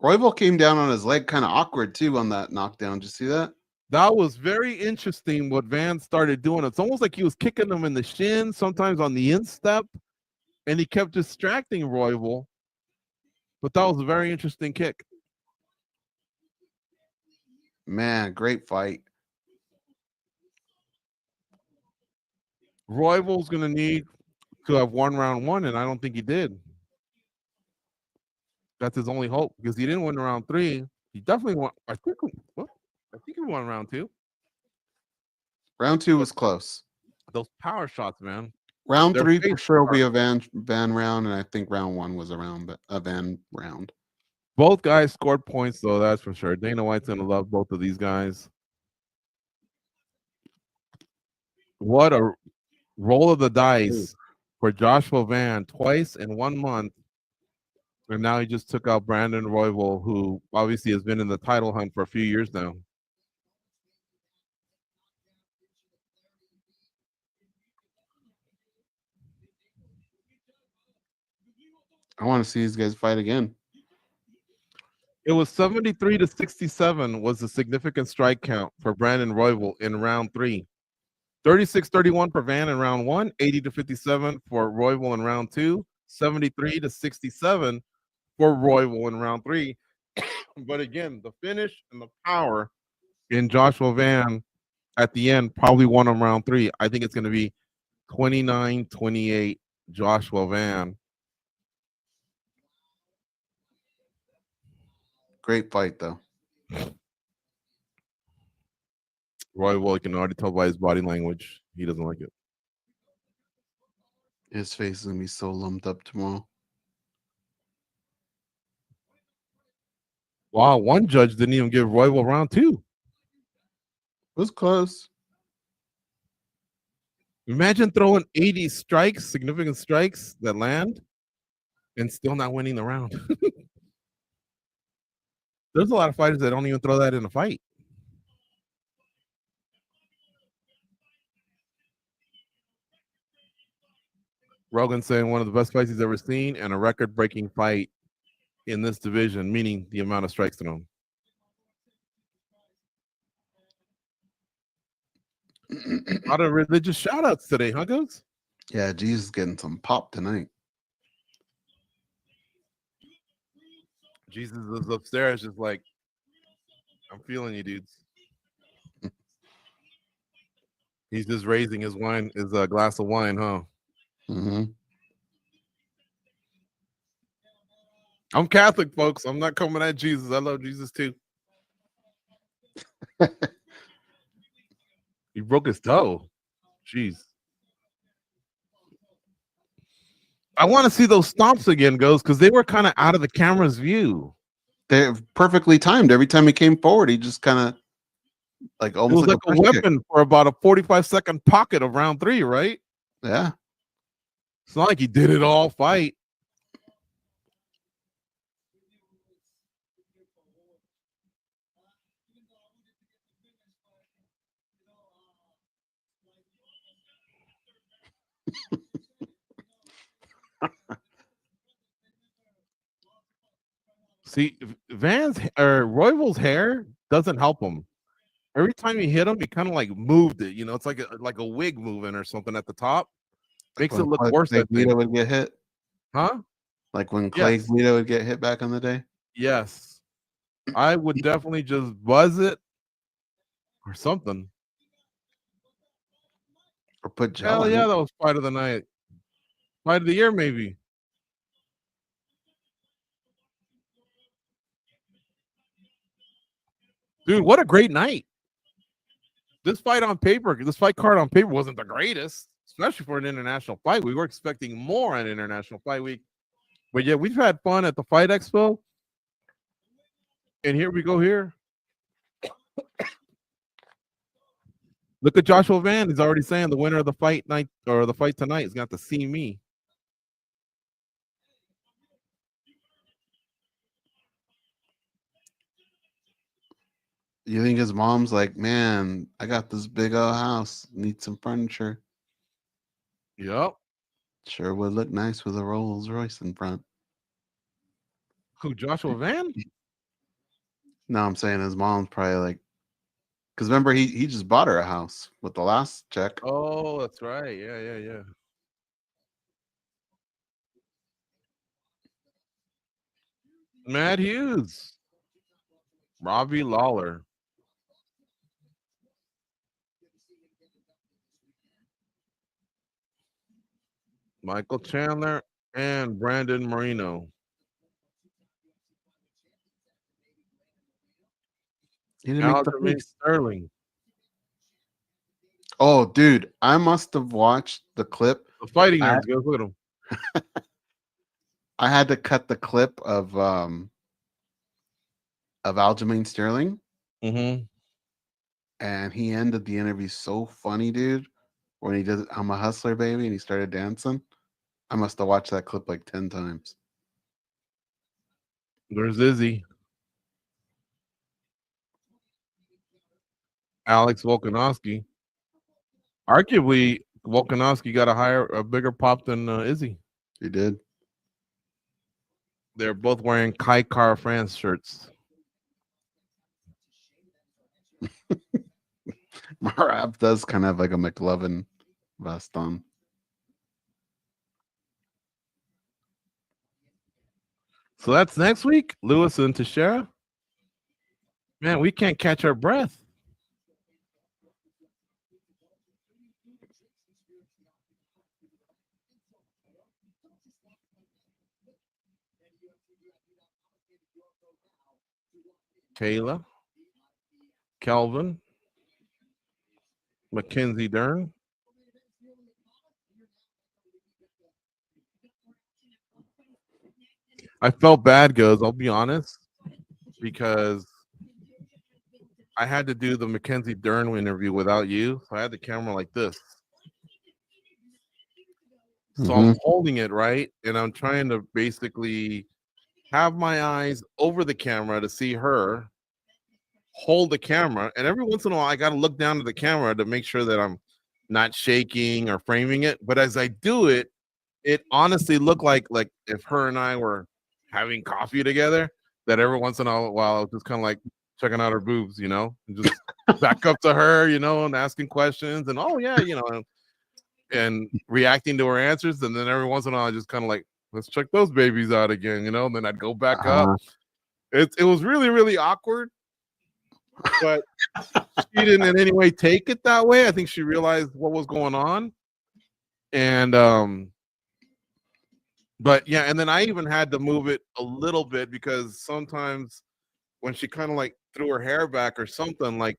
Royval came down on his leg kind of awkward, too, on that knockdown. Did you see that? That was very interesting what Van started doing. It's almost like he was kicking him in the shin, sometimes on the instep, and he kept distracting Royval. But that was a very interesting kick. Man, great fight. Royval's going to need to have won round 1, and I don't think he did. That's his only hope, because he didn't win round 3. He definitely won. I think he won round 2. Round 2 was close. Those power shots, man. Round 3 for sure will be a Van round, and I think round 1 was a Van round. Both guys scored points, though, that's for sure. Dana White's going to love both of these guys. What a roll of the dice for Joshua Van twice in 1 month. And now he just took out Brandon Royval, who obviously has been in the title hunt for a few years now. I want to see these guys fight again. It was 73-67 was the significant strike count for Brandon Royval in round 3. 36-31 for Van in round 1, 80-57 for Royval in round 2, 73-67 for Royval in round 3. But again, the finish and the power in Joshua Van at the end probably won him round 3. I think it's going to be 29-28 Joshua Van. Great fight, though. Royval, you can already tell by his body language. He doesn't like it. His face is going to be so lumped up tomorrow. Wow, one judge didn't even give Royval round 2. It was close. Imagine throwing 80 strikes, significant strikes that land, and still not winning the round. There's a lot of fighters that don't even throw that in a fight. Rogan saying one of the best fights he's ever seen and a record-breaking fight in this division, meaning the amount of strikes thrown. A lot of religious shout-outs today, huh, Goats? Yeah, Jesus is getting some pop tonight. Jesus is upstairs just like, I'm feeling you, dudes. He's just raising his glass of wine, huh? Mm-hmm. I'm Catholic, folks. I'm not coming at Jesus. I love Jesus too. He broke his toe. Jeez. I want to see those stomps again, Goze, because they were kind of out of the camera's view. They're perfectly timed. Every time he came forward, he just kind of like It was almost like like a weapon for about a 45-second pocket of round 3, right? Yeah. It's not like he did it all fight. See, Royval's hair doesn't help him. Every time you hit him, he kind of like moved it. It's like a wig moving or something at the top. Makes it look worse. Clay I think. would get hit. Huh? Like when Clay Yes. Guida would get hit back in the day. Yes. I would definitely just buzz it or something. Or put gel Hell in yeah, it. that was fight of the night. Fight of the year, maybe. Dude, what a great night. This fight card on paper wasn't the greatest, especially for an international fight. We were expecting more on International Fight Week. But yeah, we've had fun at the Fight Expo. And here we go here. Look at Joshua Van. He's already saying the winner of the fight night or the fight tonight is going to have to see me. You think his mom's like, man, I got this big old house, need some furniture. Yep. Sure would look nice with a Rolls Royce in front. Who, Joshua Van? No, I'm saying his mom's probably like, because remember he just bought her a house with the last check. Oh, that's right. Yeah. Matt Hughes. Robbie Lawler. Michael Chandler and Brandon Moreno. He didn't make the Aljamain face. Sterling. Oh, dude, I must have watched the clip. The fighting nerds, go look at him. I had to cut the clip of Aljamain Sterling. Mm-hmm. And he ended the interview so funny, dude. When he did "I'm a Hustler, Baby" and he started dancing. I must have watched that clip like 10 times. There's Izzy. Alex Volkanovski. Arguably, Volkanovski got a bigger pop than Izzy. He did. They're both wearing Kai Car France shirts. Marab does kind of have like a McLovin vest on. So that's next week, Lewis and Teixeira. Man, we can't catch our breath. Kayla, Kelvin, Mackenzie Dern. I felt bad, Goze, I'll be honest, because I had to do the Mackenzie Dern interview without you. So I had the camera like this. So I'm holding it, right? And I'm trying to basically have my eyes over the camera to see her hold the camera. And every once in a while, I got to look down to the camera to make sure that I'm not shaking or framing it. But as I do it, it honestly looked like if her and I were having coffee together, that every once in a while I was just kind of like checking out her boobs, and just back up to her, and asking questions and and reacting to her answers. And then every once in a while I just kind of like, let's check those babies out again, and then I'd go back up. It was really, really awkward. but she didn't in any way take it that way. I think she realized what was going on. And but yeah, and then I even had to move it a little bit because sometimes when she kind of like threw her hair back or something, like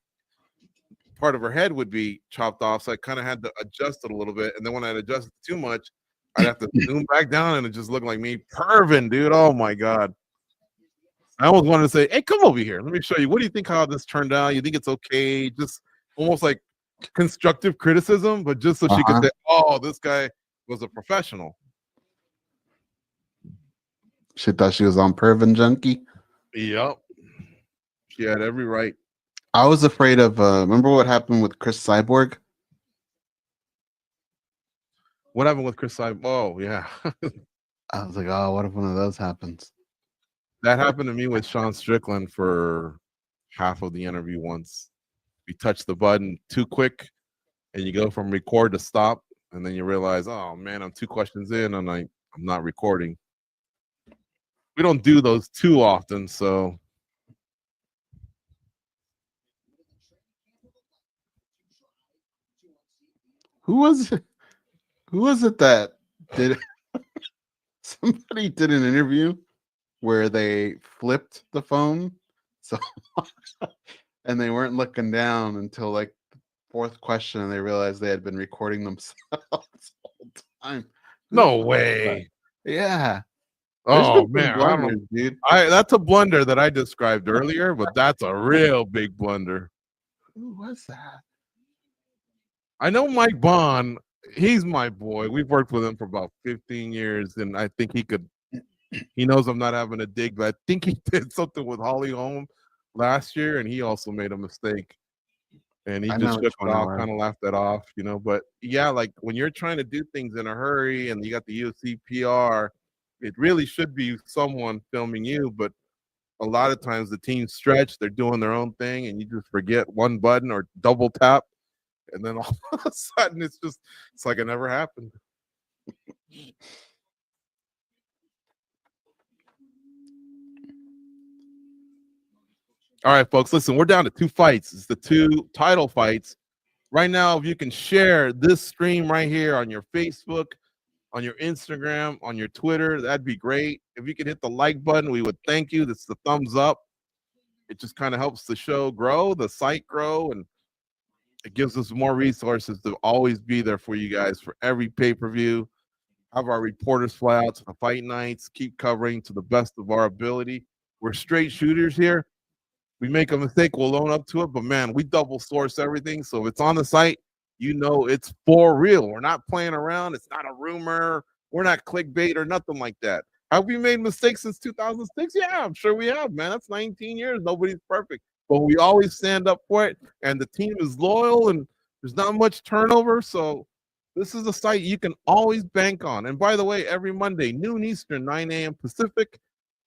part of her head would be chopped off. So I kind of had to adjust it a little bit. And then when I'd adjust it too much, I'd have to zoom back down and it just looked like me perving, dude. Oh my God. I almost wanted to say, hey, come over here. Let me show you. What do you think how this turned out? You think it's okay? Just almost like constructive criticism, but just so she could say, oh, this guy was a professional. She thought she was on Pervin Junkie. Yep. She had every right. I was afraid of, remember what happened with Chris Cyborg? What happened with Chris Cyborg? Oh, yeah. I was like, oh, what if one of those happens? That happened to me with Sean Strickland for half of the interview once. You touch the button too quick and you go from record to stop, and then you realize, oh man, I'm 2 questions in and I'm not recording. We don't do those too often, so Who was it that did somebody did an interview where they flipped the phone, so and they weren't looking down until like the 4th question, and they realized they had been recording themselves the whole time. no way. Yeah. Oh man, I don't know. Dude. That's a blunder that I described earlier, but that's a real big blunder. Who was that? I know Mike Bond. He's my boy. We've worked with him for about 15 years, and I think he knows I'm not having a dig, but I think he did something with Holly Holm last year, and he also made a mistake. And he just shook it off, kind of laughed that off, you know. But yeah, like when you're trying to do things in a hurry and you got the UFC PR, it really should be someone filming you. But a lot of times the team stretch, they're doing their own thing, and you just forget one button or double tap. And then all of a sudden, it's like it never happened. All right, folks, listen, we're down to 2 fights. It's the 2 title fights. Right now, if you can share this stream right here on your Facebook, on your Instagram, on your Twitter, that'd be great. If you could hit the like button, we would thank you. That's the thumbs up. It just kind of helps the show grow, the site grow, and it gives us more resources to always be there for you guys for every pay-per-view. Have our reporters fly out to the fight nights, keep covering to the best of our ability. We're straight shooters here. We make a mistake, we'll own up to it, but man, we double source everything. So if it's on the site, you know it's for real. We're not playing around. It's not a rumor. We're not clickbait or nothing like that. Have we made mistakes since 2006? Yeah, I'm sure we have, man. That's 19 years. Nobody's perfect. But we always stand up for it, and the team is loyal, and there's not much turnover. So this is a site you can always bank on. And by the way, every Monday, noon Eastern, 9 a.m. Pacific,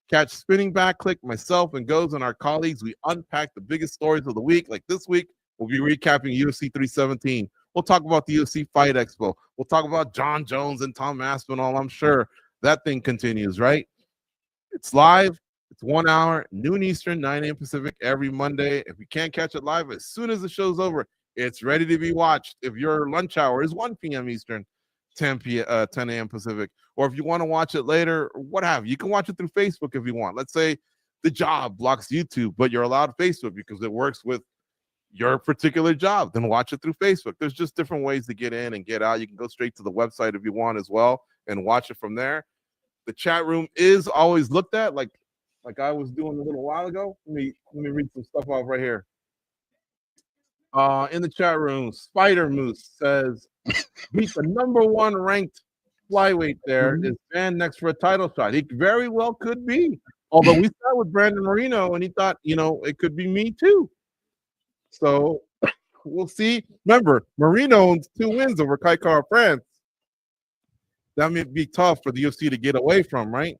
catch Spinning Back Click, myself and Goze and our colleagues. We unpack the biggest stories of the week. Like this week, we'll be recapping UFC 317. We'll talk about the UFC Fight Expo. We'll talk about John Jones and Tom Aspinall. I'm sure that thing continues, right? It's live. It's 1 hour, noon Eastern, 9 a.m. Pacific every Monday. If you can't catch it live, as soon as the show's over, it's ready to be watched. If your lunch hour is 1 p.m. Eastern, 10 a.m. Pacific, or if you want to watch it later, what have you, you can watch it through Facebook if you want. Let's say the job blocks YouTube, but you're allowed Facebook because it works with your particular job, then watch it through Facebook. There's just different ways to get in and get out. You can go straight to the website if you want as well and watch it from there. The chat room is always looked at, like I was doing a little while ago. Let me read some stuff off right here. In the chat room, Spider Moose says, beat the #1 ranked flyweight there, is banned next for a title shot. He very well could be. Although we started with Brandon Moreno and he thought, it could be me too. So we'll see. Remember, Moreno owns 2 wins over Kai Kara France. That may be tough for the UFC to get away from, right?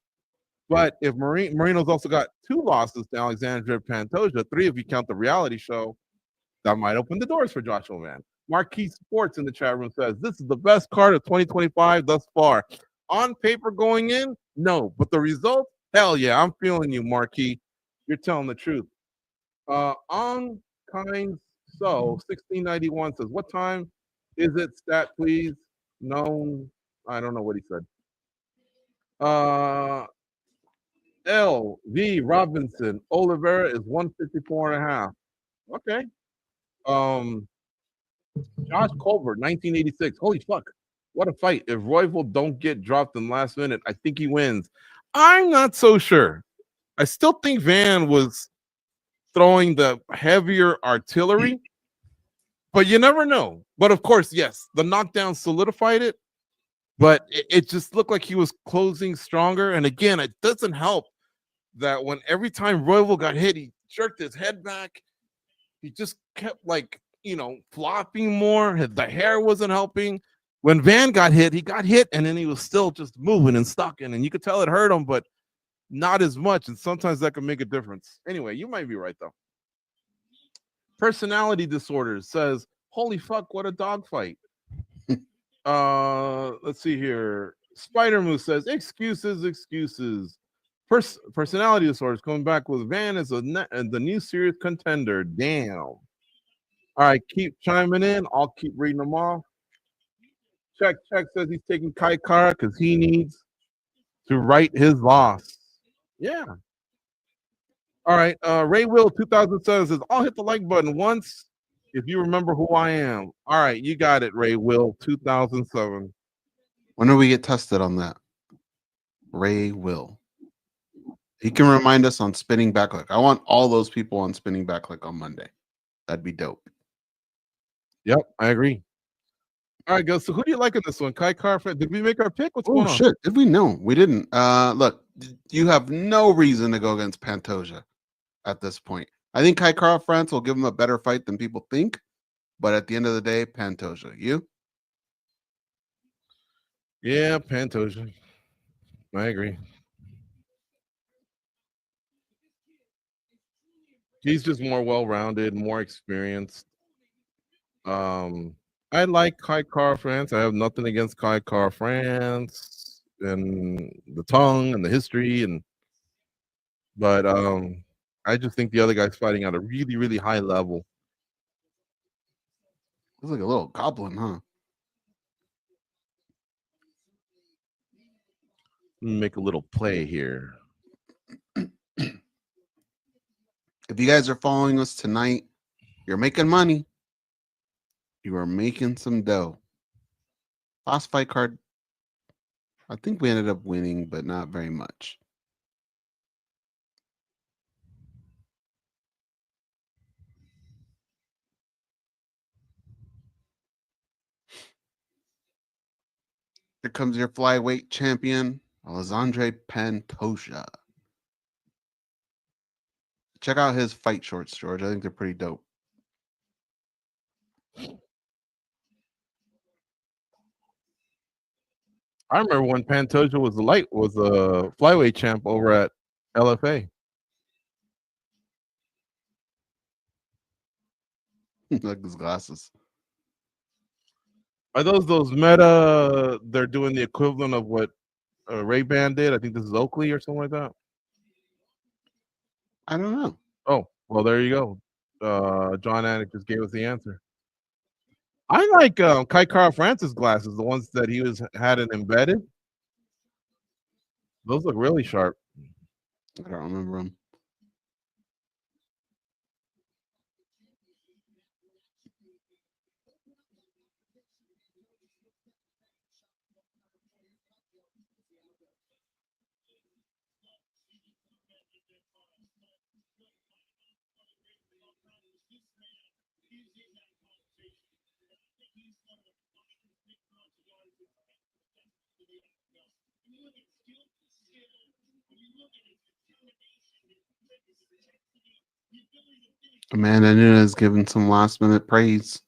But if Moreno's also got 2 losses to Alexandre Pantoja, 3 if you count the reality show, that might open the doors for Joshua Van. Marquee Sports in the chat room says, this is the best card of 2025 thus far. On paper going in? No. But the result? Hell yeah. I'm feeling you, Marquee. You're telling the truth. On kind so 1691 says, what time is it? Stat, please. No, I don't know what he said. L.V. Robinson, Oliveira is 154 and a half. Okay. Josh Colbert, 1986. Holy fuck. What a fight. If Royval don't get dropped in the last minute, I think he wins. I'm not so sure. I still think Van was throwing the heavier artillery, but you never know. But of course, yes, the knockdown solidified it, but it just looked like he was closing stronger. And again, it doesn't help that when every time Royval got hit, he jerked his head back. He just kept flopping more. The hair wasn't helping. When Van got hit, he got hit, and then he was still just moving and stuck in, and you could tell it hurt him, but not as much. And sometimes that can make a difference. Anyway, you might be right though. Personality disorders says, "Holy fuck, what a dogfight." Let's see here. Spider Moose says, excuses. Personality disorders coming back with Van as the new serious contender. Damn. All right, keep chiming in. I'll keep reading them off. Check says he's taking Kai Kara because he needs to right his loss. Yeah. All right. Ray Will 2007 says, I'll hit the like button once if you remember who I am. All right, you got it, Ray Will 2007. When do we get tested on that? Ray Will. He can remind us on Spinning Backlick. I want all those people on Spinning Backlick on Monday. That'd be dope. Yep, I agree. All right, guys. So who do you like in this one? Kai Kara? Did we make our pick? What's going on? Oh shit! Did we? No, we didn't. Look, you have no reason to go against Pantoja at this point. I think Kai Kara France will give him a better fight than people think, but at the end of the day, Pantoja. You? Yeah, Pantoja. I agree. He's just more well-rounded, more experienced. I like Kai Kara France. I have nothing against Kai Kara France and the tongue and the history, but I just think the other guy's fighting at a really, really high level. Looks like a little goblin, huh? Let me make a little play here. If you guys are following us tonight, you're making money. You are making some dough. Last fight card, I think we ended up winning, but not very much. Here comes your flyweight champion, Alexandre Pantoja. Check out his fight shorts, George. I think they're pretty dope. I remember when Pantoja was a flyweight champ over at LFA. Like his glasses. Are those meta? They're doing the equivalent of what Ray-Ban did. I think this is Oakley or something like that. I don't know. Oh, well, there you go. John Anik just gave us the answer. I like Kai Kara France's glasses, the ones that he had it embedded. Those look really sharp. I don't remember them. Amanda Nunes giving some last minute praise.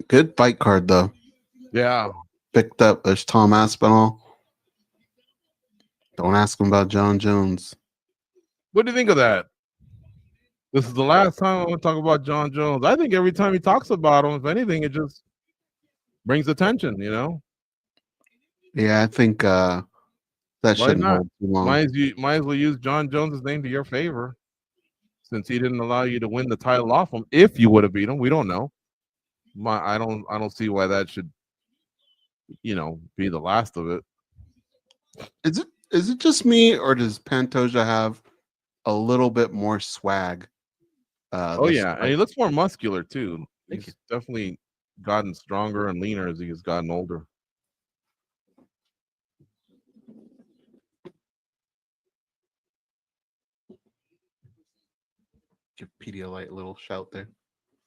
Good fight card though. Yeah. picked up. There's Tom Aspinall. Don't ask him about John Jones. What do you think of that? This is the last time I want to talk about John Jones. I think every time he talks about him, if anything, it just brings attention, you know? Yeah, I think that Why shouldn't not? hold too long. Might as well use John Jones' name to your favor, since he didn't allow you to win the title off him. If you would have beat him, we don't know. I don't see why that should, be the last of it. Is it just me, or does Pantoja have a little bit more swag? Oh yeah, and he looks more muscular too. He's definitely gotten stronger and leaner as he has gotten older. Give Pedialyte a little shout there.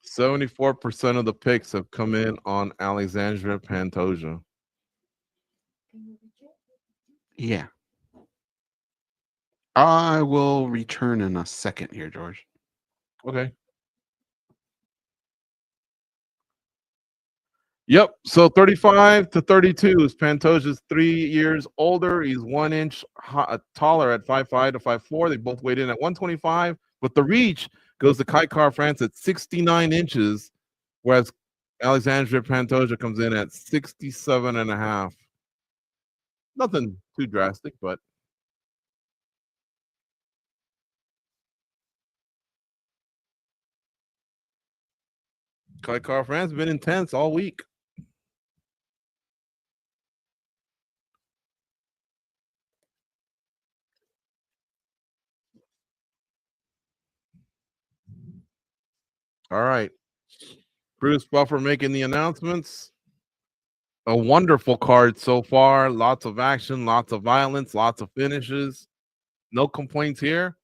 74% of the picks have come in on Alexandre Pantoja. Yeah. I will return in a second here, George. Okay. Yep. So 35 to 32 is Pantoja's 3 years older. He's 1 inch taller at 5'5" to 5'4". They both weighed in at 125, but the reach goes to Kai Kara-France at 69 inches, whereas Alexandre Pantoja comes in at 67.5. Nothing too drastic, but Kai Kara-France has been intense all week. All right. Bruce Buffer making the announcements. A wonderful card so far. Lots of action, lots of violence, lots of finishes. No complaints here.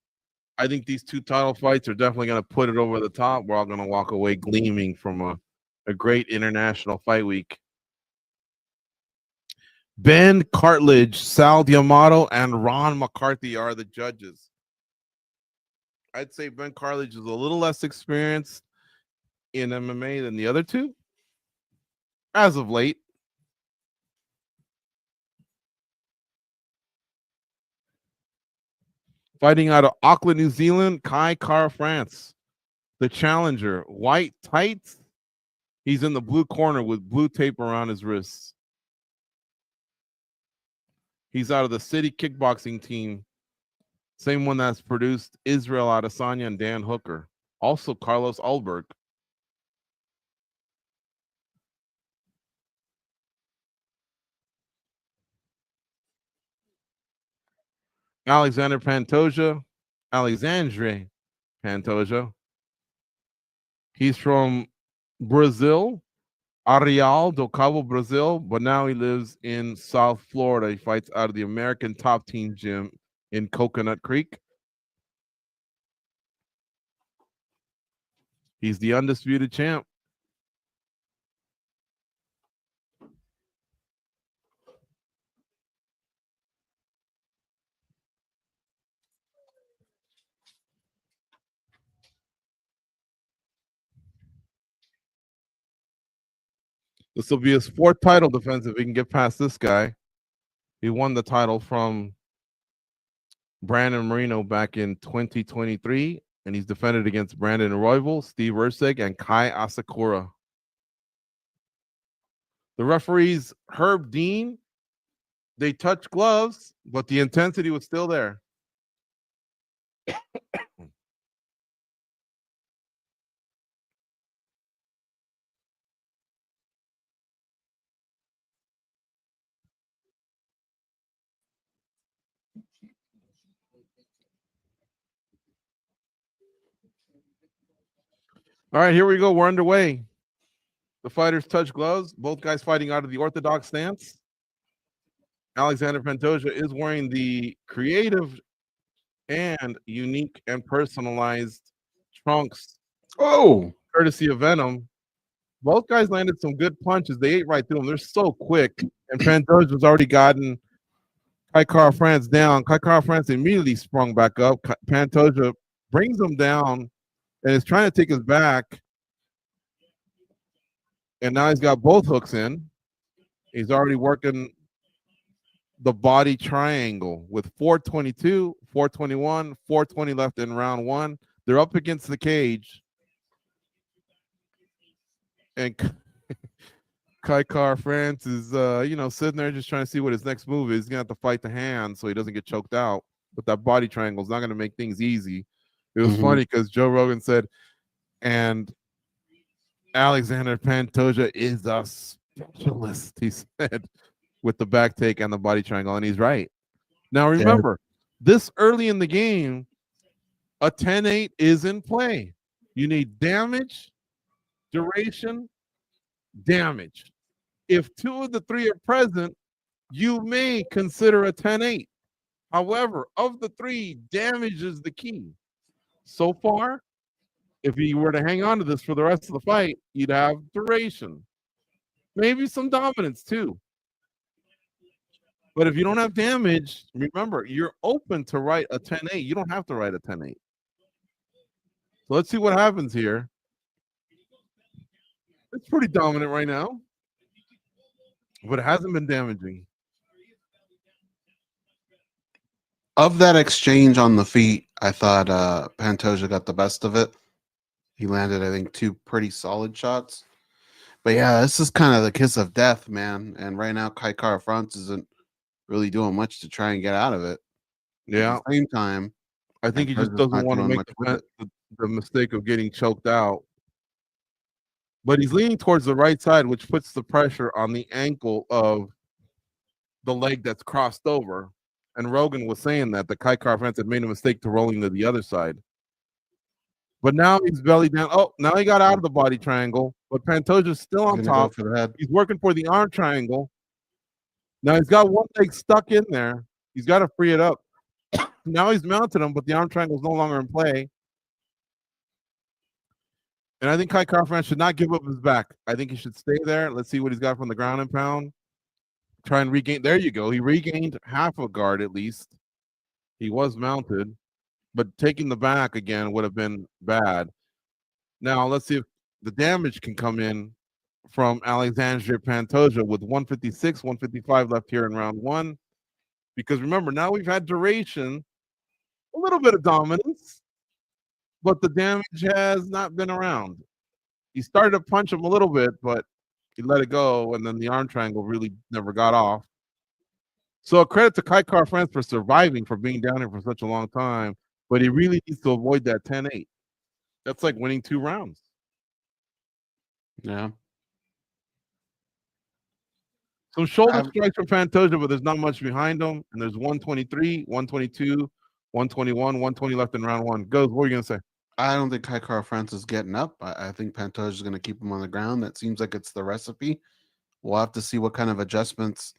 I think these two title fights are definitely going to put it over the top. We're all going to walk away gleaming from a great international fight week. Ben Cartledge, Sal D'Amato, and Ron McCarthy are the judges. I'd say Ben Cartledge is a little less experienced in MMA than the other two, as of late. Fighting out of Auckland, New Zealand, Kai Kara-France, the challenger. White tights. He's in the blue corner with blue tape around his wrists. He's out of the City Kickboxing team. Same one that's produced Israel Adesanya and Dan Hooker. Also Carlos Ulberg. Alexandre Pantoja. He's from Brazil, Areal do Cabo, Brazil, but now he lives in South Florida. He fights out of the American Top Team gym in Coconut Creek. He's the undisputed champ. This will be his fourth title defense if he can get past this guy. He won the title from Brandon Moreno back in 2023, and he's defended against Brandon Royval, Steve Erceg, and Kai Asakura. The referees, Herb Dean, they touched gloves, but the intensity was still there. All right, here we go. We're underway. The fighters touch gloves. Both guys fighting out of the orthodox stance. Alexandre Pantoja is wearing the creative and unique and personalized trunks. Oh, courtesy of Venom. Both guys landed some good punches. They ate right through them. They're so quick. And Pantoja's already gotten Kai Kara-France down. Kai Kara-France immediately sprung back up. Pantoja brings him down and is trying to take his back. And now he's got both hooks in. He's already working the body triangle with 422, 421, 420 left in round one. They're up against the cage. And Kaikar France is, sitting there just trying to see what his next move is. He's going to have to fight the hand so he doesn't get choked out. But that body triangle is not going to make things easy. It was funny because Joe Rogan said, and Alexandre Pantoja is a specialist, he said, with the back take and the body triangle, and he's right. Now, remember, this early in the game, a 10-8 is in play. You need damage, duration, damage. If two of the three are present, you may consider a 10-8. However, of the three, damage is the key. So far, if you were to hang on to this for the rest of the fight, you'd have duration. Maybe some dominance too. But if you don't have damage, remember, you're open to write a 10-8. You don't have to write a 10-8. So let's see what happens here. It's pretty dominant right now, but it hasn't been damaging. Of that exchange on the feet, I thought Pantoja got the best of it. He landed, I think, 2 pretty solid shots. But yeah, this is kind of the kiss of death, man. And right now, Kaikara France isn't really doing much to try and get out of it. Yeah. At the same time, I think he just doesn't want to make the mistake of getting choked out. But he's leaning towards the right side, which puts the pressure on the ankle of the leg that's crossed over. And Rogan was saying that the Kaikara France had made a mistake to rolling to the other side. But now he's belly down. Oh, now he got out of the body triangle, but Pantoja's still on top. For the head. He's working for the arm triangle. Now he's got one leg stuck in there. He's got to free it up. Now he's mounted him, but the arm triangle is no longer in play. And I think Kaikara France should not give up his back. I think he should stay there. Let's see what he's got from the ground and pound. Try and regain. There you go. He regained half a guard at least. He was mounted, but taking the back again would have been bad. Now let's see if the damage can come in from Alexandre Pantoja with 156, 155 left here in round one. Because remember, now we've had duration, a little bit of dominance, but the damage has not been around. He started to punch him a little bit, but he let it go, and then the arm triangle really never got off. So a credit to Kaikara France for surviving, for being down here for such a long time, but he really needs to avoid that 10-8. That's like winning 2 rounds. Yeah. Some shoulder strikes from Pantoja, but there's not much behind him. And there's 123, 122, 121, 120 left in round one. Goze, what are you going to say? I don't think Kaikara France is getting up. I think Pantoja is going to keep him on the ground. That seems like it's the recipe. We'll have to see what kind of adjustments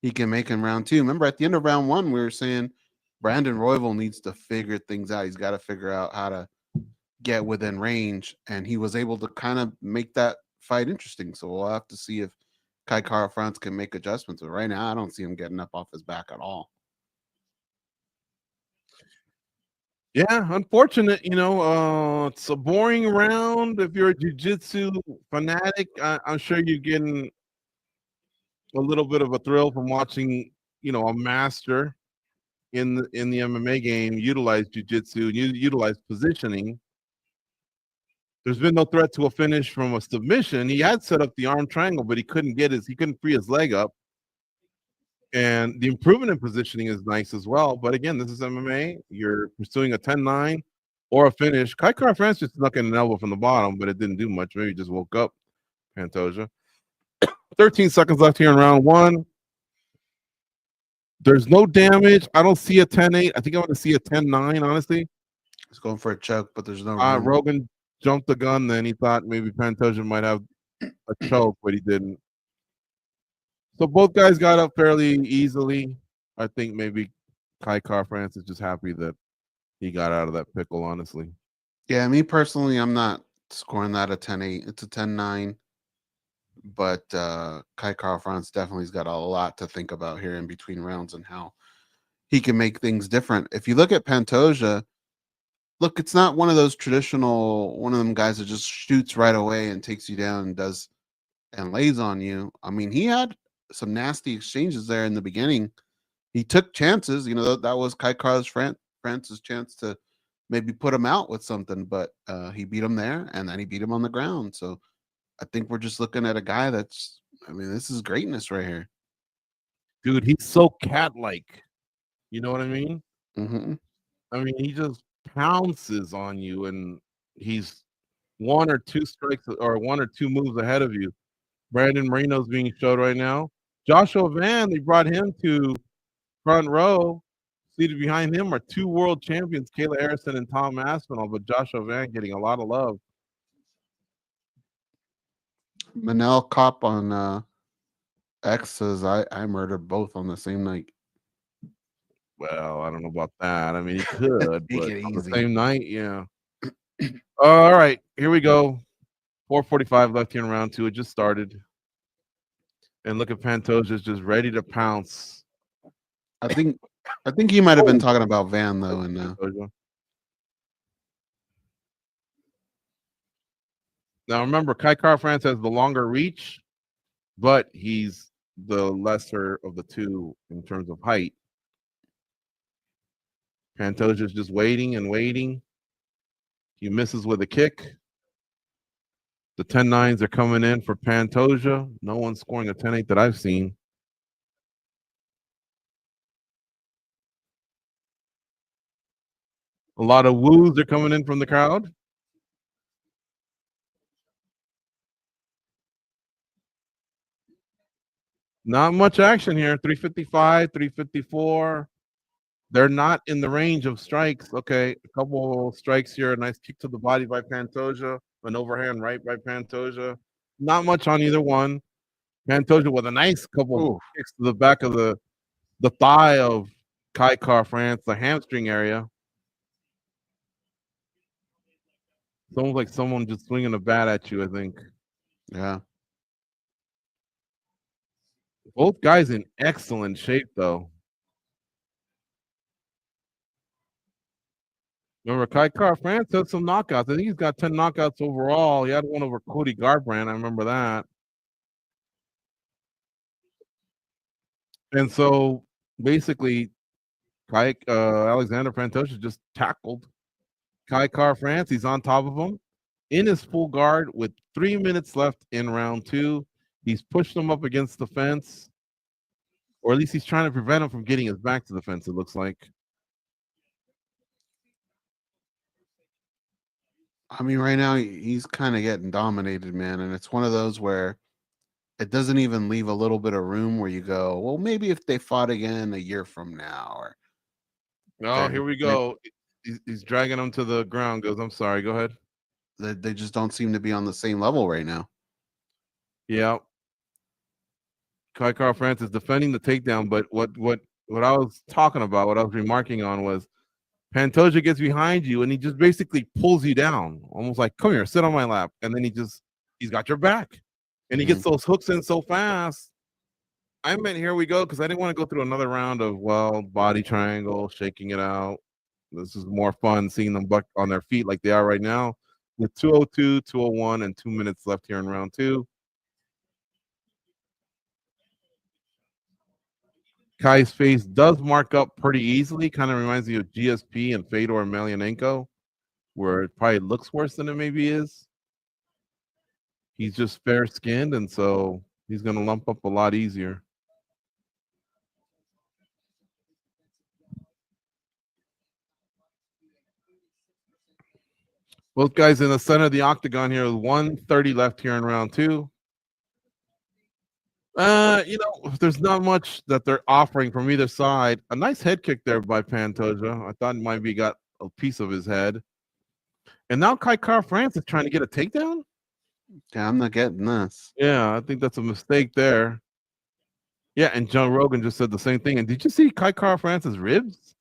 he can make in round 2. Remember, at the end of round 1, we were saying Brandon Royval needs to figure things out. He's got to figure out how to get within range, and he was able to kind of make that fight interesting. So we'll have to see if Kaikara France can make adjustments. But right now, I don't see him getting up off his back at all. Yeah, unfortunate. It's a boring round. If you're a jiu-jitsu fanatic, I'm sure you're getting a little bit of a thrill from watching, a master in the MMA game utilize jiu-jitsu, utilize positioning. There's been no threat to a finish from a submission. He had set up the arm triangle, but he couldn't free his leg up. And the improvement in positioning is nice as well. But again, this is MMA. You're pursuing a 10-9 or a finish. Kaikara France just snuck in an elbow from the bottom, but it didn't do much. Maybe he just woke up, Pantoja. 13 seconds left here in round 1. There's no damage. I don't see a 10-8. I think I want to see a 10-9, honestly. He's going for a choke, but there's no Rogan jumped the gun then. He thought maybe Pantoja might have a choke, but he didn't. So both guys got up fairly easily. I think maybe Kaikara France is just happy that he got out of that pickle, honestly. Yeah, me personally, I'm not scoring that a 10-8. It's a 10-9. But Kaikara France definitely has got a lot to think about here in between rounds and how he can make things different. If you look at Pantoja, look, it's not one of those traditional, one of them guys that just shoots right away and takes you down and lays on you. I mean, he had some nasty exchanges there in the beginning. He took chances. That was Kai France's chance to maybe put him out with something, but he beat him there, and then he beat him on the ground. So I think we're just looking at a guy this is greatness right here. Dude, he's so cat-like. You know what I mean? Mm-hmm. I mean, he just pounces on you, and he's 1 or 2 strikes or 1 or 2 moves ahead of you. Brandon Moreno's being showed right now. Joshua Van, they brought him to front row. Seated behind him are 2 world champions, Kayla Harrison and Tom Aspinall, but Joshua Van getting a lot of love. Manel Kopp on X says, I murdered both on the same night. Well, I don't know about that. I mean, he could, Take but it on the easy. same night, yeah. All right, here we go. 4:45 left here in round 2. It just started. And look at Pantoja's just ready to pounce. I think he might have been talking about Van though, and now remember, Kai France has the longer reach, but he's the lesser of the two in terms of height. Pantoja's just waiting and waiting. He misses with a kick. The 10-9s are coming in for Pantoja. No one's scoring a 10-8 that I've seen. A lot of woos are coming in from the crowd. Not much action here. 355, 354. They're not in the range of strikes. Okay, a couple strikes here. A nice kick to the body by Pantoja. An overhand right by Pantoja. Not much on either one. Pantoja with a nice couple kicks to the back of the thigh of Kai France, the hamstring area. It's almost like someone just swinging a bat at you, I think. Yeah. Both guys in excellent shape, though. Remember, Kai France had some knockouts. I think he's got 10 knockouts overall. He had one over Cody Garbrandt. I remember that. And so, basically, Alexandre Pantoja just tackled Kai France. He's on top of him in his full guard with 3 minutes left in round 2. He's pushed him up against the fence, or at least he's trying to prevent him from getting his back to the fence, it looks like. I mean, right now he's kind of getting dominated, man, and it's one of those where it doesn't even leave a little bit of room where you go, well, maybe if they fought again a year from now, or here we go. He's dragging him to the ground. Goes, I'm sorry. Go ahead. They just don't seem to be on the same level right now. Yeah. Kai France is defending the takedown, but what I was talking about, what I was remarking on was Pantoja gets behind you and he just basically pulls you down, almost like, come here, sit on my lap. And then he's got your back. And he gets those hooks in so fast. I meant here we go, because I didn't want to go through another round of, body triangle, shaking it out. This is more fun seeing them buck on their feet like they are right now. With 2:02, 2:01, and 2 minutes left here in round 2. Kai's face does mark up pretty easily. Kind of reminds me of GSP and Fedor Emelianenko, where it probably looks worse than it maybe is. He's just fair-skinned, and so he's going to lump up a lot easier. Both guys in the center of the octagon here with 1:30 left here in round 2. There's not much that they're offering from either side. A nice head kick there by Pantoja. I thought maybe got a piece of his head. And now Kai France is trying to get a takedown? Yeah, I'm not getting this. Yeah, I think that's a mistake there. Yeah, and John Rogan just said the same thing. And did you see Kai France's ribs?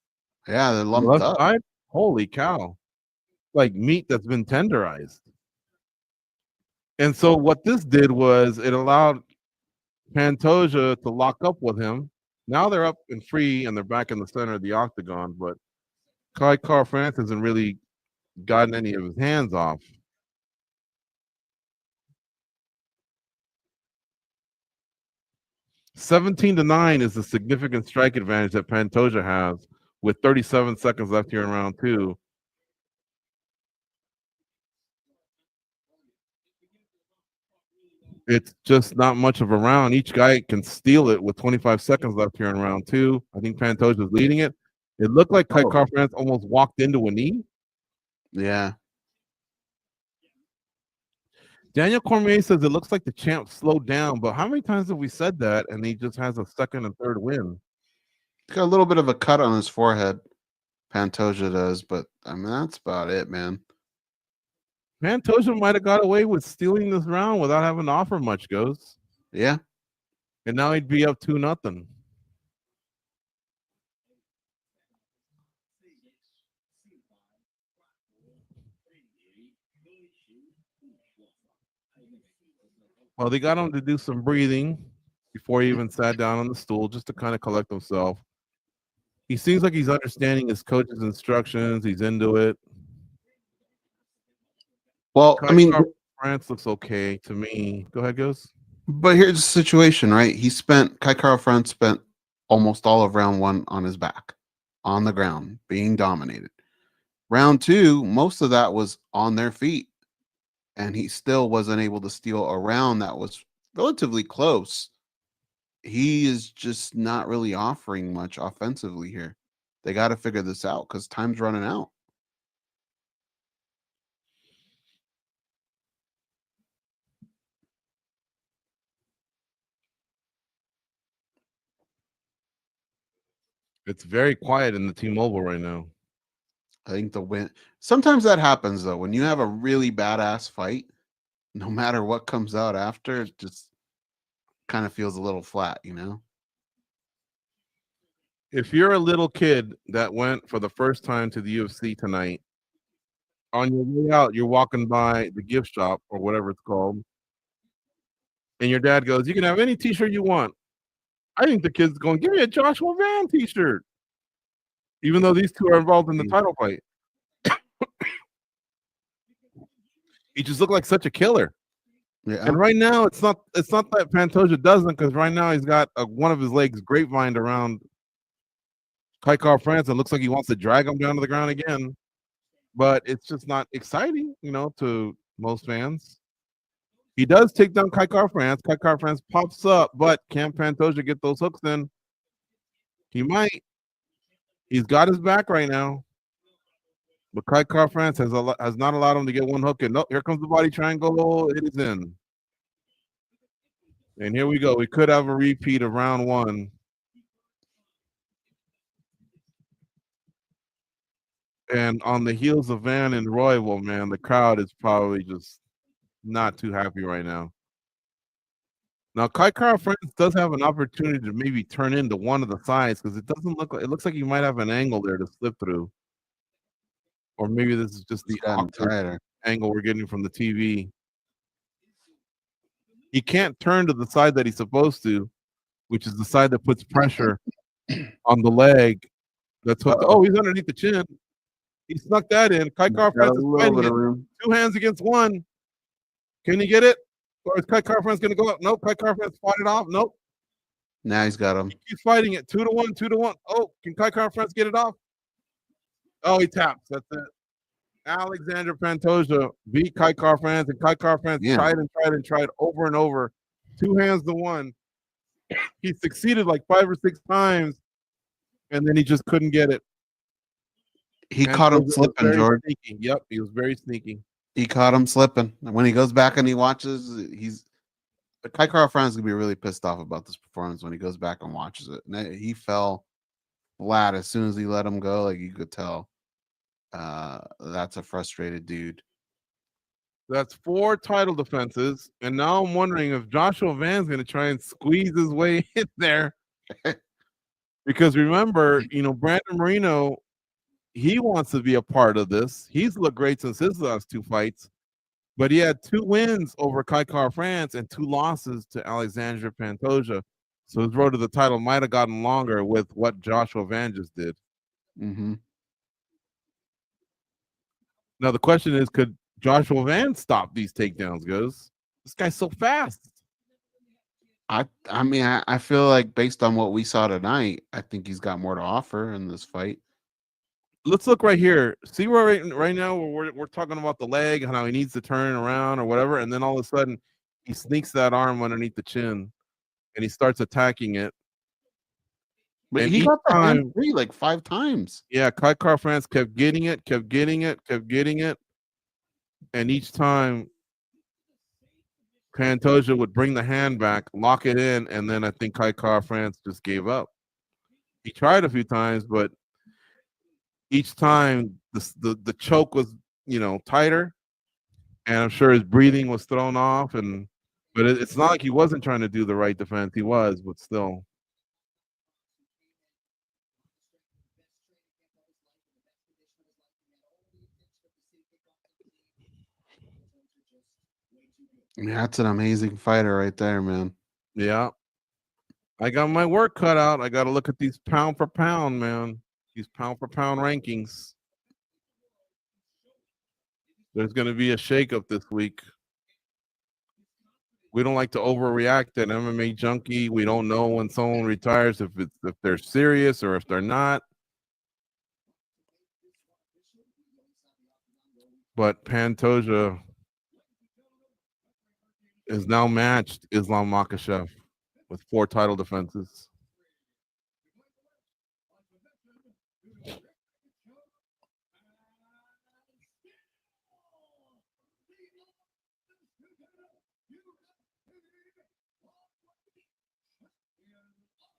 Yeah, they're lumped up. Side? Holy cow. Like meat that's been tenderized. And so what this did was it allowed Pantoja to lock up with him. Now they're up and free, and they're back in the center of the octagon. But Kai France hasn't really gotten any of his hands off. 17-9 is the significant strike advantage that Pantoja has with 37 seconds left here in round 2. It's just not much of a round. Each guy can steal it with 25 seconds left here in round 2. I think Pantoja's leading it. It looked like Kai Car-France almost walked into a knee. Yeah. Daniel Cormier says it looks like the champ slowed down, but how many times have we said that and he just has a second and third win? He's got a little bit of a cut on his forehead. Pantoja does, but I mean, that's about it, man. Pantoja might have got away with stealing this round without having to offer much, Goze. Yeah. And now he'd be up 2-0. Well, they got him to do some breathing before he even sat down on the stool just to kind of collect himself. He seems like he's understanding his coach's instructions. He's into it. Well, I mean, France looks okay to me. Go ahead, Goze. But here's the situation, right? Kai Car-France spent almost all of round 1 on his back, on the ground, being dominated. Round 2, most of that was on their feet, and he still wasn't able to steal a round that was relatively close. He is just not really offering much offensively here. They got to figure this out because time's running out. It's very quiet in the T-Mobile right now. I think the win. Sometimes that happens though. When you have a really badass fight, no matter what comes out after, it just kind of feels a little flat, you know? If you're a little kid that went for the first time to the UFC tonight, on your way out, you're walking by the gift shop or whatever it's called, and your dad goes, "You can have any t-shirt you want." I think the kid's going, "Give me a Joshua Van t-shirt," even though these two are involved in the title fight. He just looked like such a killer. Yeah. And right now, it's not that Pantoja doesn't, because right now he's got one of his legs grapevined around Kai Car-France and looks like he wants to drag him down to the ground again. But it's just not exciting, to most fans. He does take down Kai Car-France. Kai Car-France pops up, but can Pantoja get those hooks in? He might. He's got his back right now. But Kai Car-France has not allowed him to get one hook in. Nope, here comes the body triangle. It is in. And here we go. We could have a repeat of round 1. And on the heels of Van and Royval, man, the crowd is probably just not too happy right now. Now, Kai Car-France does have an opportunity to maybe turn into one of the sides because it looks like he might have an angle there to slip through. Or maybe this is just the awkward angle we're getting from the TV. He can't turn to the side that he's supposed to, which is the side that puts pressure on the leg. That's what. Oh, he's underneath the chin. He snuck that in. Kai Car-France is fighting it. 2 hands against 1. Can he get it? Or is Kai Car-France going to go up? Nope. Kai Car-France fought it off. Nope. Now he's got him. He's fighting it. 2-1, 2-1. Oh, can Kai Car-France get it off? Oh, he taps. That's it. Alexandre Pantoja beat Kai Car-France, and Kai Car-France tried over and over. 2 hands to 1. He succeeded like 5 or 6 times, and then he just couldn't get it. He caught him slipping, George. Sneaky. Yep, he was very sneaky. He caught him slipping. And when he goes back and he watches, Kai Car-France is gonna be really pissed off about this performance when he goes back and watches it. And he fell flat as soon as he let him go. Like you could tell. That's a frustrated dude. That's 4 title defenses, and now I'm wondering if Joshua Van's going to try and squeeze his way in there. Because remember, Brandon Moreno, he wants to be a part of this. He's looked great since his last 2 fights, but he had 2 wins over Kai Car-France and 2 losses to Alexandre Pantoja. So his road to the title might have gotten longer with what Joshua Van just did. Mm-hmm. Now the question is, could Joshua Van stop these takedowns, Goze? This guy's so fast. I mean, I feel like based on what we saw tonight, I think he's got more to offer in this fight. Let's look right here. See where right now we're talking about the leg and how he needs to turn around or whatever, and then all of a sudden he sneaks that arm underneath the chin and he starts attacking it. But And he each got the hand time, free like 5 times. yeah, Kai Car France kept getting it, and each time Pantoja would bring the hand back, lock it in, and then I think Kai Car France just gave up. He tried a few times, but each time the choke was, tighter, and I'm sure his breathing was thrown off. But it's not like he wasn't trying to do the right defense. He was, but still. Yeah, that's an amazing fighter right there, man. Yeah. I got my work cut out. I got to look at these pound for pound, man. These pound for pound rankings. There's going to be a shakeup this week. We don't like to overreact at MMA Junkie. We don't know when someone retires if they're serious or if they're not. But Pantoja is now matched Islam Makhachev with 4 title defenses.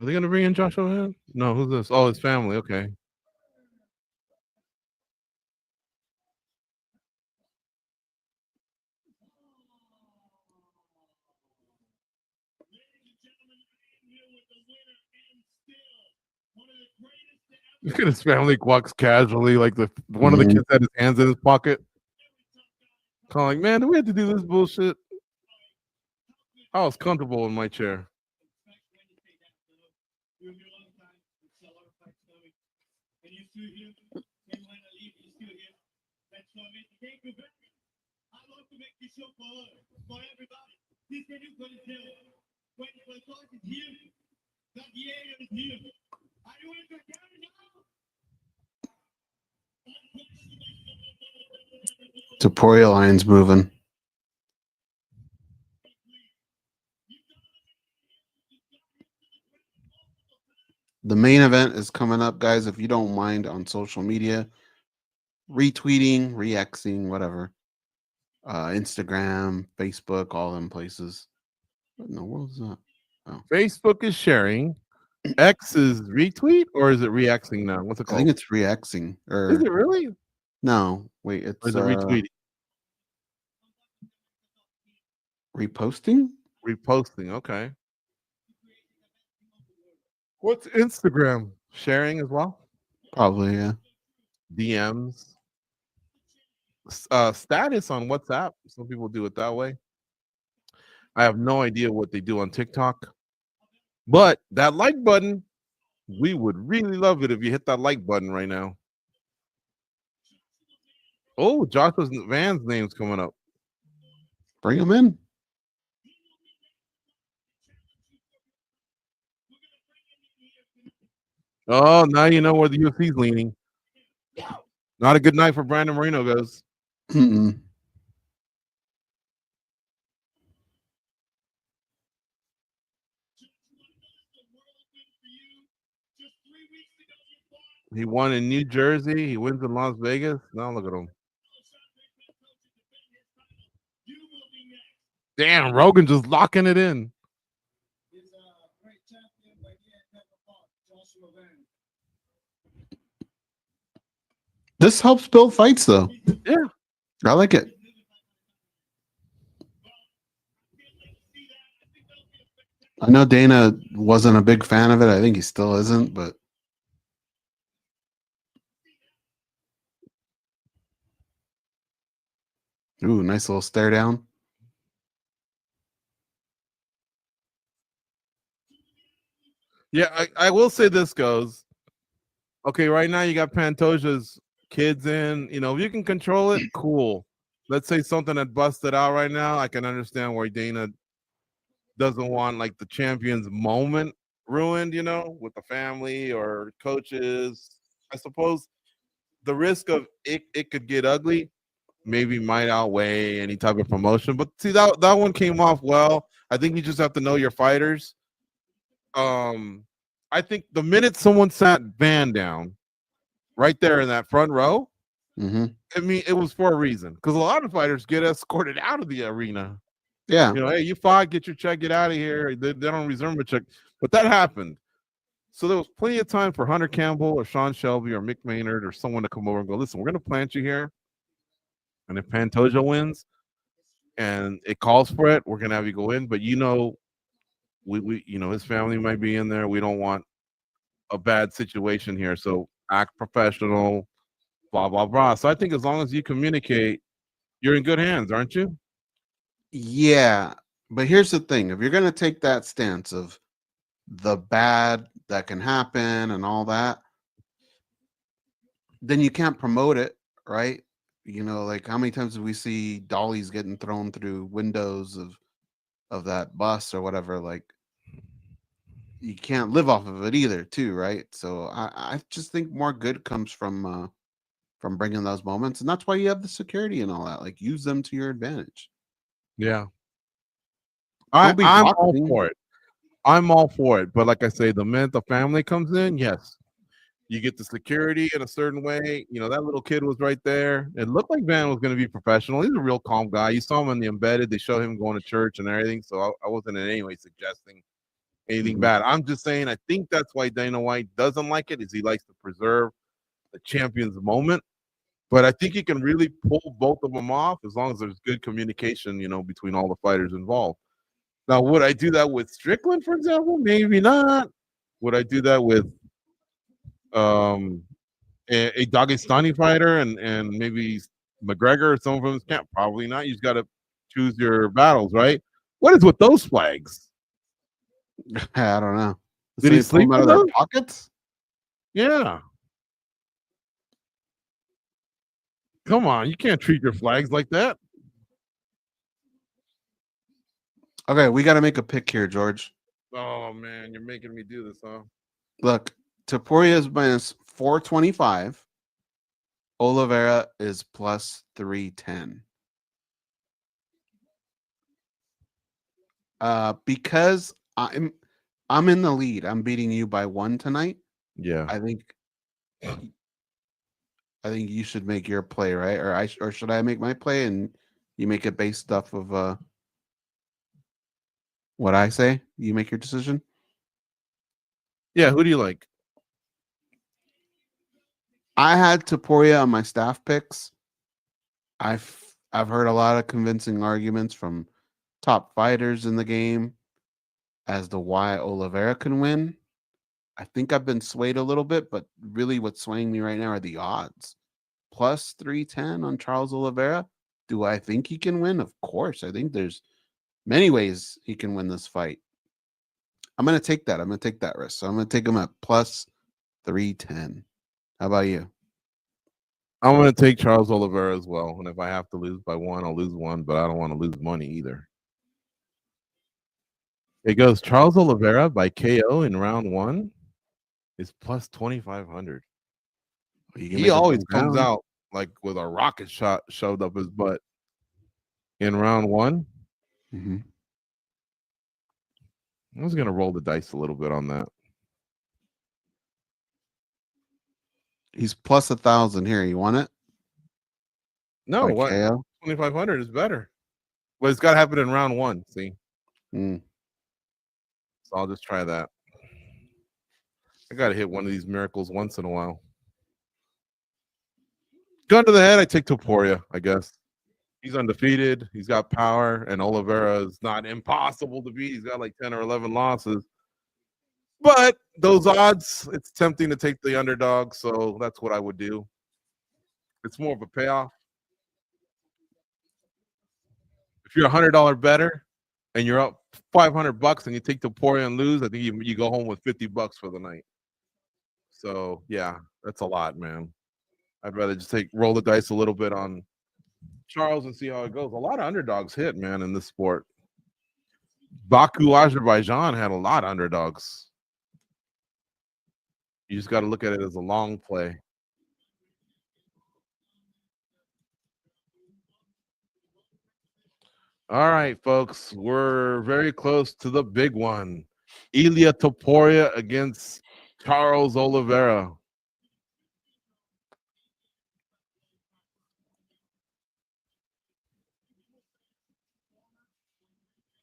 Are they going to bring in Joshua Head? No, who's this? Oh, his family. Okay. Look at his family walks casually, like one of the kids had his hands in his pocket. Calling, man, do we have to do this bullshit? I was comfortable in my chair. Topuria line's moving. The main event is coming up, guys. If you don't mind, on social media, retweeting, reacting, whatever, Instagram, Facebook, all them places. What in the world is that? Oh. Facebook is sharing. X is retweet, or is it reacting now? What's it I called? think it's reacting. Or is it really? No, wait, it's Or is it retweeting? Reposting? Reposting, okay. What's Instagram? Sharing as well? Probably, yeah. DMs. Status on WhatsApp. Some people do it that way. I have no idea what they do on TikTok. But that like button, we would really love it if you hit that like button right now. Oh, Joshua Van's name's coming up. Bring him in. Oh, now you know where the UFC's leaning. Not a good night for Brandon Moreno, guys. He won in New Jersey. He wins in Las Vegas. Now look at him. Damn, Rogan just locking it in. This helps build fights, though. Yeah. I like it. I know Dana wasn't a big fan of it. I think he still isn't, but ooh, nice little stare down. Yeah, I will say this goes. Okay, right now you got Pantoja's kids in. If you can control it, cool. Let's say something that busted out right now. I can understand why Dana doesn't want like the champion's moment ruined, with the family or coaches. I suppose the risk of it could get ugly maybe might outweigh any type of promotion. But see, that one came off well. I think you just have to know your fighters. I think the minute someone sat Van down right there in that front row, Mm-hmm. I mean, it was for a reason, because a lot of fighters get escorted out of the arena. Yeah. Hey, you fought, get your check, get out of here. They don't reserve a check, but that happened. So there was plenty of time for Hunter Campbell or Sean Shelby or Mick Maynard or someone to come over and go, listen, we're going to plant you here. And if Pantoja wins and it calls for it, we're going to have you go in. But we his family might be in there. We don't want a bad situation here. So act professional, blah, blah, blah. So I think as long as you communicate, you're in good hands, aren't you? Yeah. But here's the thing. If you're going to take that stance of the bad that can happen and all that, then you can't promote it, right? Like how many times do we see dollies getting thrown through windows of that bus or whatever? Like, you can't live off of it either, too, right? So I just think more good comes from bringing those moments, and that's why you have the security and all that. Like, use them to your advantage. Yeah, Don't be I'm all boxing. for it. I'm all for it. But like I say, the minute the family comes in, yes, you get the security in a certain way. That little kid was right there. It looked like Van was going to be professional. He's a real calm guy. You saw him in the embedded. They showed him going to church and everything. So I wasn't in any way suggesting anything bad. I'm just saying I think that's why Dana White doesn't like it, is he likes to preserve the champion's moment. But I think he can really pull both of them off as long as there's good communication, between all the fighters involved. Now, would I do that with Strickland, for example? Maybe not. Would I do that with a Dagestani fighter and maybe McGregor or some of them? Can't, probably not. You just got to choose your battles, right? What is with those flags? I don't know. Did he sleep out of with their those? pockets? Yeah. Come on, you can't treat your flags like that. Okay, we got to make a pick here, George. Oh man, you're making me do this, huh? Look, Topuria is minus 425. Oliveira is plus 310. Because I'm in the lead. I'm beating you by 1 tonight. Yeah. I think you should make your play, right? Or should I make my play and you make it based off of what I say? You make your decision? Yeah, who do you like? I had Topuria on my staff picks. I've heard a lot of convincing arguments from top fighters in the game as to why Oliveira can win. I think I've been swayed a little bit, but really what's swaying me right now are the odds. Plus 310 on Charles Oliveira. Do I think he can win? Of course. I think there's many ways he can win this fight. I'm going to take that. I'm going to take that risk. So I'm going to take him at plus 310. How about you? I'm going to take Charles Oliveira as well. And if I have to lose by 1, I'll lose 1, but I don't want to lose money either. It goes Charles Oliveira by KO in round 1 is plus 2,500. He always comes out like with a rocket shot shoved up his butt in round 1. Mm-hmm. I was going to roll the dice a little bit on that. He's plus 1,000 here. You want it? No, what? KO? 2,500 is better. But it's got to happen in round 1, see? Mm. So I'll just try that. I got to hit one of these miracles once in a while. Gun to the head, I take Topuria, I guess. He's undefeated. He's got power, and Oliveira is not impossible to beat. He's got like 10 or 11 losses. But those odds, it's tempting to take the underdog, so that's what I would do. It's more of a payoff. If you're $100 better and you're up $500 and you take Topuria and lose, I think you go home with $50 for the night. So yeah, that's a lot, man. I'd rather just roll the dice a little bit on Charles and see how it goes. A lot of underdogs hit, man, in this sport. Baku, Azerbaijan had a lot of underdogs. You just got to look at it as a long play. All right, folks, we're very close to the big one. Ilia Topuria against Charles Oliveira.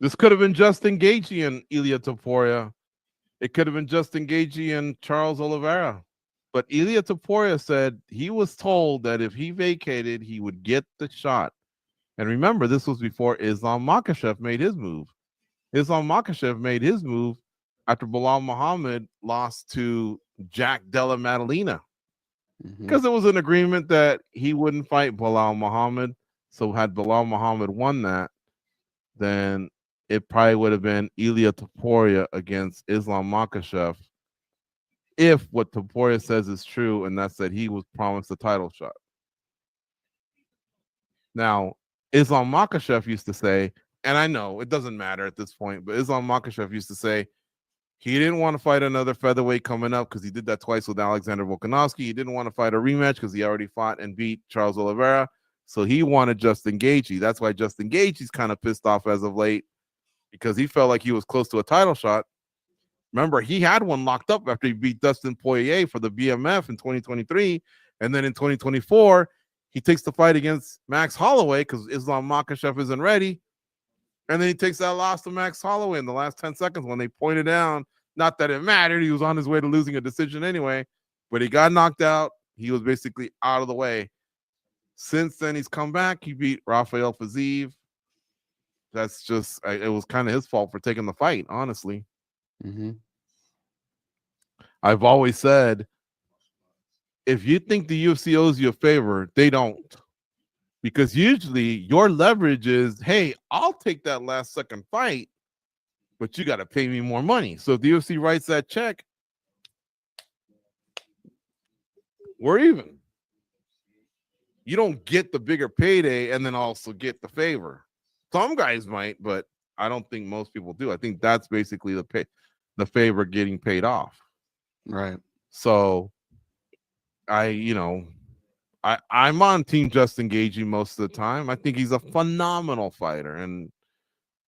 This could have been Justin Gaethje and Ilia Topuria. It could have been Justin Gaethje and Charles Oliveira. But Ilia Topuria said he was told that if he vacated, he would get the shot. And remember, this was before Islam Makhachev made his move. Islam Makhachev made his move after Bilal Muhammad lost to Jack Della Maddalena. Because there was an agreement that he wouldn't fight Bilal Muhammad. So had Bilal Muhammad won that, then it probably would have been Ilia Topuria against Islam Makhachev if what Topuria says is true, and that's that he was promised a title shot. Now, Islam Makhachev used to say, and I know it doesn't matter at this point, but Islam Makhachev used to say he didn't want to fight another featherweight coming up because he did that twice with Alexander Volkanovski. He didn't want to fight a rematch because he already fought and beat Charles Oliveira. So he wanted Justin Gaethje. That's why Justin Gaethje's kind of pissed off as of late because he felt like he was close to a title shot. Remember, he had one locked up after he beat Dustin Poirier for the BMF in 2023. And then in 2024, he takes the fight against Max Holloway because Islam Makhachev isn't ready. And then he takes that loss to Max Holloway in the last 10 seconds when they pointed down. Not that it mattered. He was on his way to losing a decision anyway. But he got knocked out. He was basically out of the way. Since then, he's come back. He beat Rafael Fiziev. That's just, it was kind of his fault for taking the fight, honestly. I've always said, if you think the UFC owes you a favor, they don't. Because usually your leverage is, hey, I'll take that last second fight, but you got to pay me more money. So if the UFC writes that check, we're even. You don't get the bigger payday and then also get the favor. Some guys might, but I don't think most people do. I think that's basically the favor getting paid off. Right. So I'm on Team Justin Gaethje most of the time. I think he's a phenomenal fighter and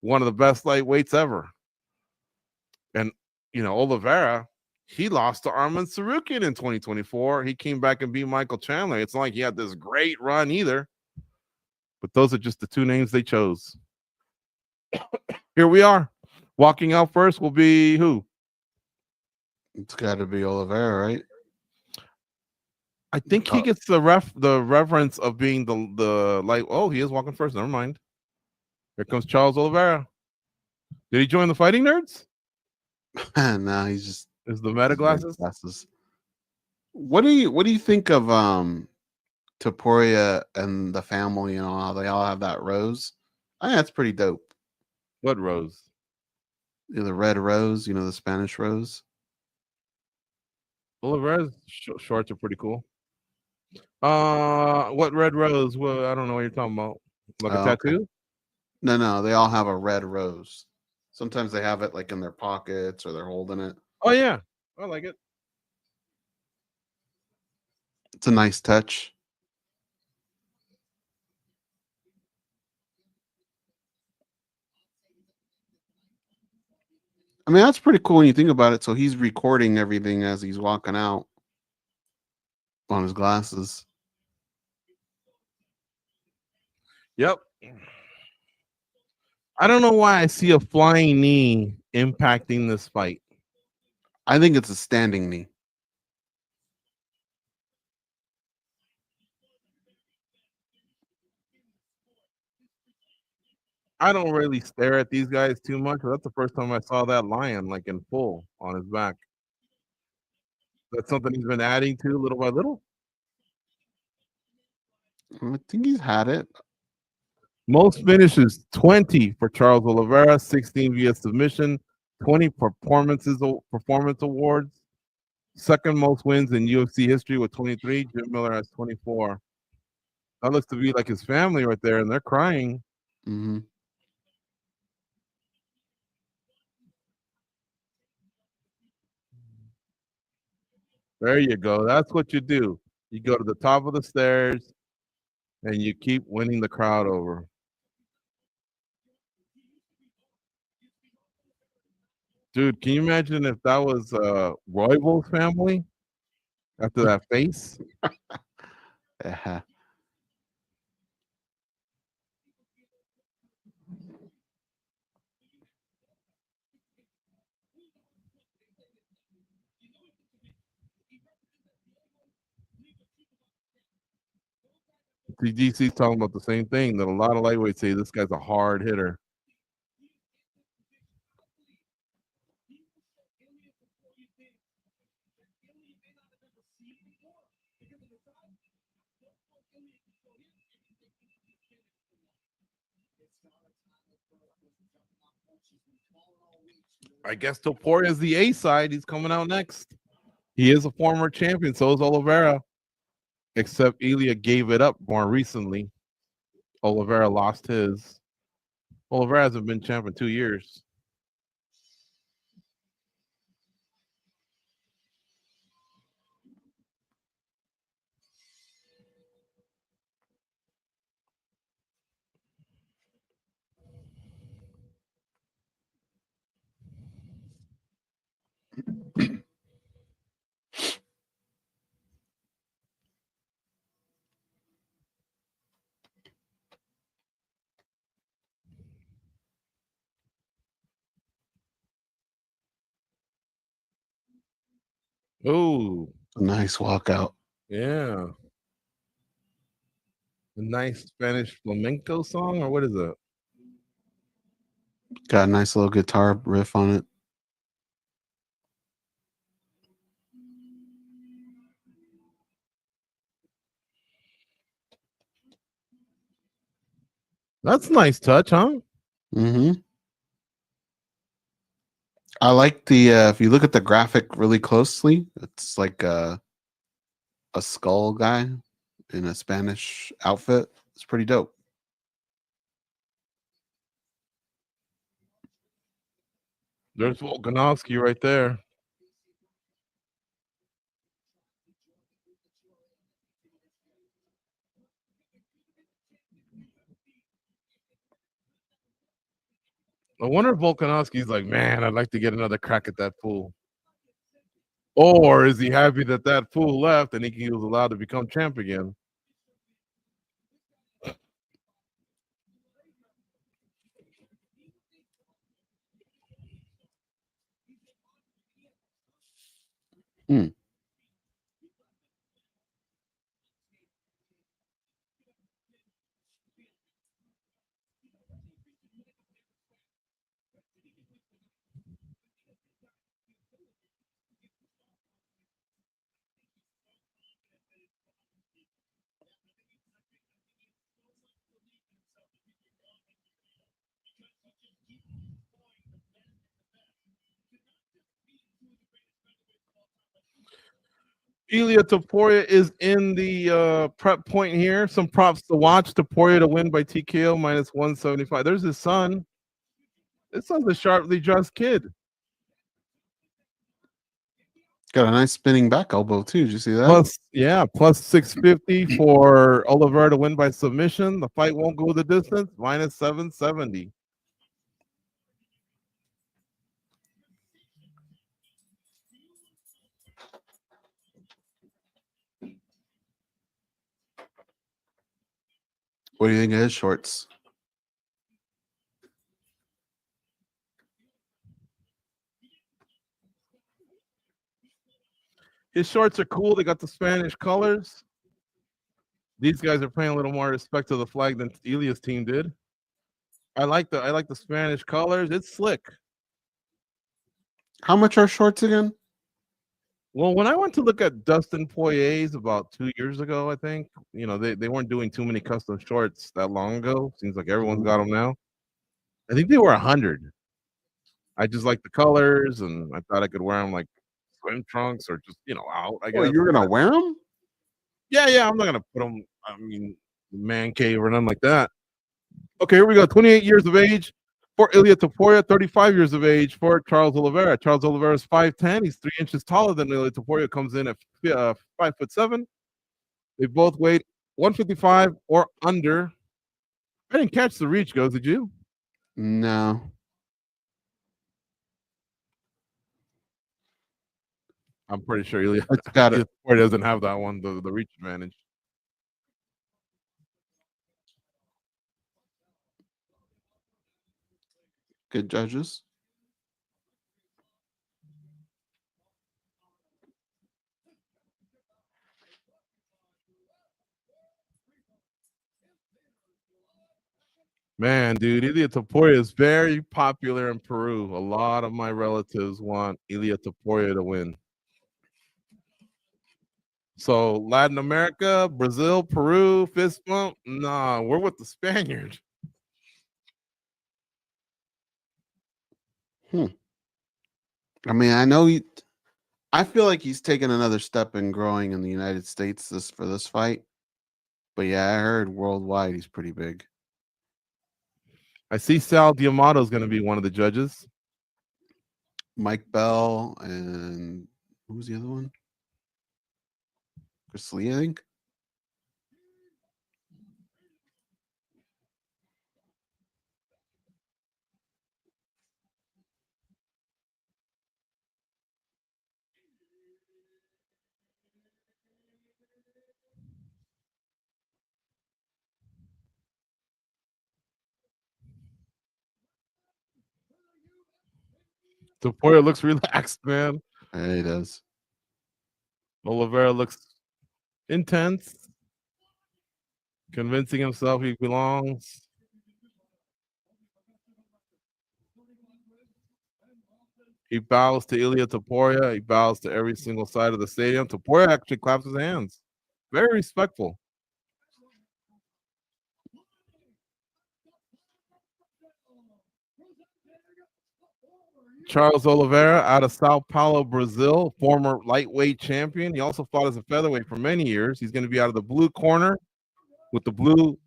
one of the best lightweights ever. And, Oliveira, he lost to Arman Tsarukyan in 2024. He came back and beat Michael Chandler. It's not like he had this great run either. But those are just the two names they chose. Here we are. Walking out first will be who? It's got to be Oliveira, right? I think he gets the reverence of being the light. Oh, he is walking first. Never mind. Here comes Charles Oliveira. Did he join the Fighting Nerds? No, he's just is the meta glasses. What do you think of Topuria and the family and all? How they all have that rose? I think that's pretty dope. What rose? The red rose. The Spanish rose. Oliveira's shorts are pretty cool. What red rose? Well, I don't know what you're talking about. Like a tattoo? Okay. No, they all have a red rose. Sometimes they have it like in their pockets or they're holding it. Oh yeah, I like it. It's a nice touch. I mean, that's pretty cool when you think about it. So he's recording everything as he's walking out on his glasses. Yep. I don't know why I see a flying knee impacting this fight. I think it's a standing knee. I don't really stare at these guys too much. That's the first time I saw that lion like in full on his back. That's something he's been adding to little by little. I think he's had it. Most finishes 20 for Charles Oliveira, 16 via submission, 20 performance awards. Second most wins in UFC history with 23. Jim Miller has 24. That looks to be like his family right there, and they're crying. Mm-hmm. There you go. That's what you do. You go to the top of the stairs and you keep winning the crowd over. Dude, can you imagine if that was Roybal's family after that face? Yeah. TGC's talking about the same thing, that a lot of lightweights say this guy's a hard hitter. I guess Topuria is the A side. He's coming out next. He is a former champion. So is Oliveira. Except Ilia gave it up more recently. Oliveira lost his. Oliveira hasn't been champ in 2 years. Oh, Nice walkout. yeah. A nice Spanish flamenco song, or what is it? Got a nice little guitar riff on it. That's a nice touch, huh? Mm-hmm. I like the if you look at the graphic really closely, it's like a skull guy in a Spanish outfit. It's pretty dope. There's Volkanovski right there. I wonder if Volkanovski's like, man, I'd like to get another crack at that fool. Or is he happy that that fool left and he was allowed to become champ again? Ilia Topuria is in the prep point here. Some props to watch. Topuria to win by TKO minus 175. There's his son. His son's a sharply dressed kid. Got a nice spinning back elbow too. Did you see that? Plus 650 for Oliveira to win by submission. The fight won't go the distance. Minus 770. What do you think of his shorts? His shorts are cool. They got the Spanish colors. These guys are paying a little more respect to the flag than Ilia's team did. I like the Spanish colors. It's slick. How much are shorts again? Well, when I went to look at Dustin Poirier's about 2 years ago, I think, they weren't doing too many custom shorts that long ago. Seems like everyone's got them now. I think they were 100. I just like the colors, and I thought I could wear them like swim trunks or just, out, I guess. Oh, you're gonna wear them? Yeah, I'm not gonna put them, man cave or nothing like that. Okay, here we go. 28 years of age. For Ilia Topuria, 35 years of age. For Charles Oliveira. Charles Oliveira is 5'10". He's 3 inches taller than Ilia Topuria. Comes in at 5'7". They both weighed 155 or under. I didn't catch the reach, Goze. Did you? No. I'm pretty sure Ilia Topuria doesn't have that one, the reach advantage. Good judges. Man, dude, Ilia Topuria is very popular in Peru. A lot of my relatives want Ilia Topuria to win. So Latin America, Brazil, Peru, fist bump. Nah, we're with the Spaniard. I mean, I feel like he's taken another step in growing in the United States for this fight. But yeah, I heard worldwide he's pretty big. I see Sal Diamato is going to be one of the judges. Mike Bell and who's the other one? Chris Lee, I think. Topuria looks relaxed, man. Yeah, he does. Oliveira looks intense, convincing himself he belongs. He bows to Ilia Topuria. He bows to every single side of the stadium. Topuria actually claps his hands. Very respectful. Charles Oliveira out of Sao Paulo, Brazil, former lightweight champion. He also fought as a featherweight for many years. He's going to be out of the blue corner with the blue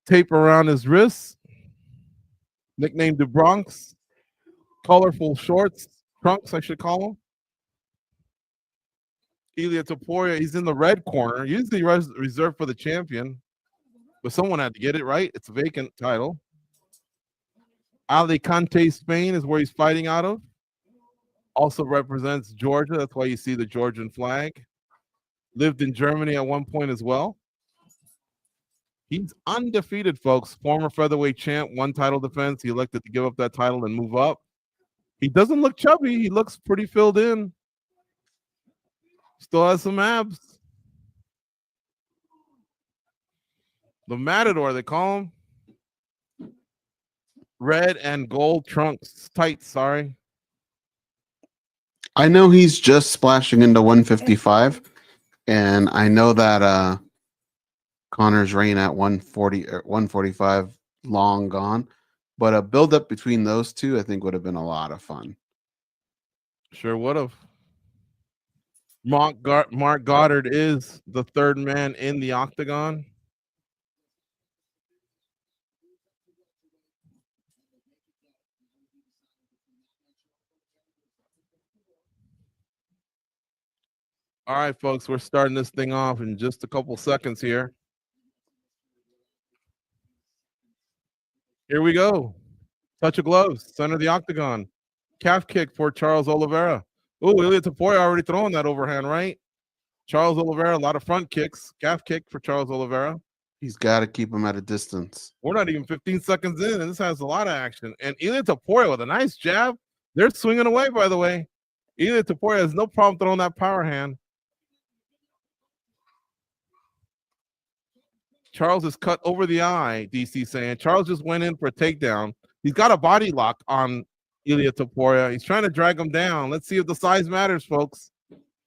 tape around his wrists. Nicknamed the Bronx. Colorful shorts, trunks, I should call them. Ilia Topuria, he's in the red corner, usually reserved for the champion, but someone had to get it right. It's a vacant title. Alicante, Spain is where he's fighting out of. Also represents Georgia. That's why you see the Georgian flag. Lived in Germany at one point as well. He's undefeated, folks. Former featherweight champ, one title defense. He elected to give up that title and move up. He doesn't look chubby. He looks pretty filled in. Still has some abs. The Matador, they call him. Red and gold trunks. Tights, sorry. I know he's just splashing into 155. And I know that Connor's reign at 140 or 145 long gone. But a build-up between those two, I think, would have been a lot of fun. Sure would have. Mark Goddard is the third man in the octagon. All right, folks, we're starting this thing off in just a couple seconds here. Here we go. Touch of gloves, center of the octagon. Calf kick for Charles Oliveira. Oh, Ilia Topuria already throwing that overhand, right? Charles Oliveira, a lot of front kicks. Calf kick for Charles Oliveira. He's got to keep him at a distance. We're not even 15 seconds in, and this has a lot of action. And Ilia Topuria with a nice jab. They're swinging away, by the way. Ilia Topuria has no problem throwing that power hand. Charles is cut over the eye, DC saying. Charles just went in for a takedown. He's got a body lock on Ilia Topuria. He's trying to drag him down. Let's see if the size matters, folks.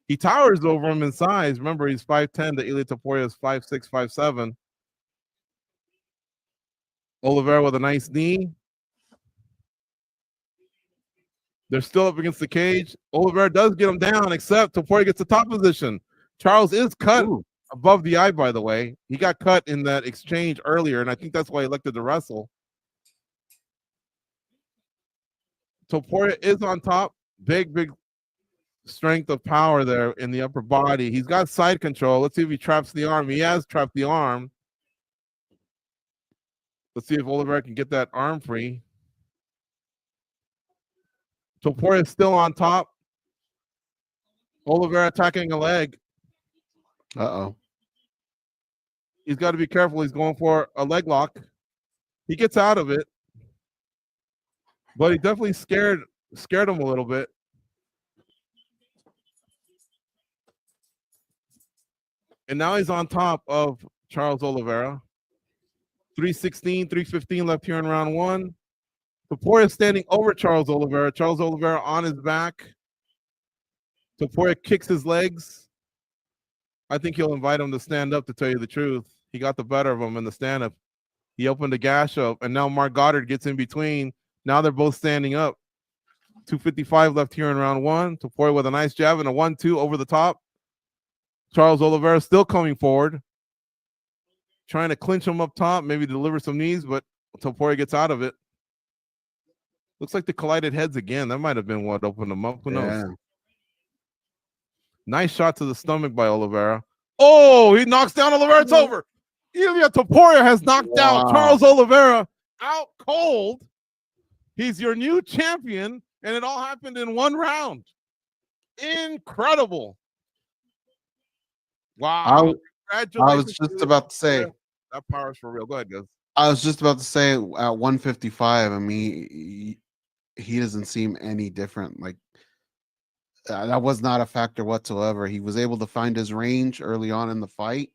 He towers over him in size. Remember, he's 5'10". The Ilia Topuria is 5'6", 5'7". Oliveira with a nice knee. They're still up against the cage. Oliveira does get him down, except Topuria gets the top position. Charles is cut above the eye, by the way. He got cut in that exchange earlier, and I think that's why he elected to wrestle. Topuria is on top. Big strength of power there in the upper body. He's got side control. Let's see if he traps the arm. He has trapped the arm. Let's see if Oliveira can get that arm free. Topuria is still on top. Oliveira attacking a leg. Uh-oh. He's got to be careful. He's going for a leg lock. He gets out of it. But he definitely scared him a little bit. And now he's on top of Charles Oliveira. 316, 315 left here in round one. Topuria standing over Charles Oliveira. Charles Oliveira on his back. Topuria kicks his legs. I think he'll invite him to stand up, to tell you the truth. He got the better of him in the stand-up. He opened the gash up, and now Mark Goddard gets in between. Now they're both standing up. 2:55 left here in round one. Topuria with a nice jab and a 1-2 over the top. Charles Oliveira still coming forward, trying to clinch him up top, maybe deliver some knees, but Topuria gets out of it. Looks like they collided heads again. That might have been what opened them up. Who knows? Nice shot to the stomach by Oliveira. Oh, he knocks down Oliveira. It's over. Ilia Topuria has knocked out Charles Oliveira out cold. He's your new champion, and it all happened in one round. Wow. I was just about to say. That power's for real. Go ahead, guys. I was just about to say at 155, I mean, he doesn't seem any different. Like, that was not a factor whatsoever. He was able to find his range early on in the fight.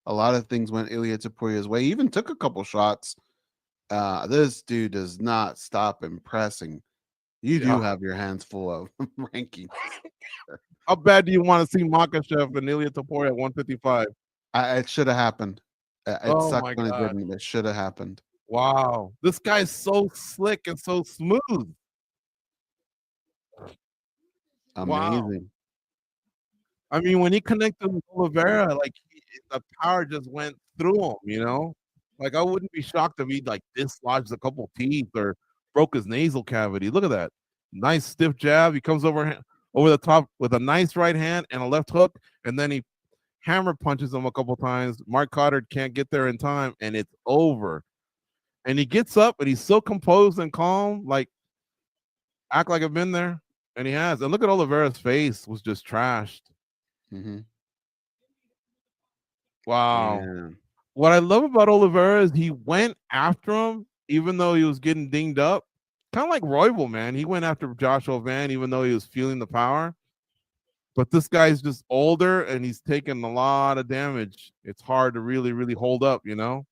A lot of things went Ilia Topuria's way. He even took a couple shots. This dude does not stop impressing. You do have your hands full of rankings. How bad do you want to see Makhachev and Ilia Topuria at 155? It should have happened. It sucked when it didn't. It should have happened. Wow. This guy's so slick and so smooth. Amazing. Wow. I mean, when he connected with Oliveira, like the power just went through him, you know? Like, I wouldn't be shocked if he like dislodged a couple teeth or broke his nasal cavity. Look at that. Nice stiff jab. He comes over the top with a nice right hand and a left hook, and then he hammer punches him a couple times. Mark Goddard can't get there in time, and it's over. And he gets up, and he's so composed and calm, like, act like I've been there. And he has. And look at Oliveira's face was just trashed. Mm-hmm. Wow. Yeah. What I love about Oliveira is he went after him, even though he was getting dinged up. Kind of like Royval, man. He went after Joshua Van, even though he was feeling the power. But this guy's just older, and he's taking a lot of damage. It's hard to really, really hold up, you know?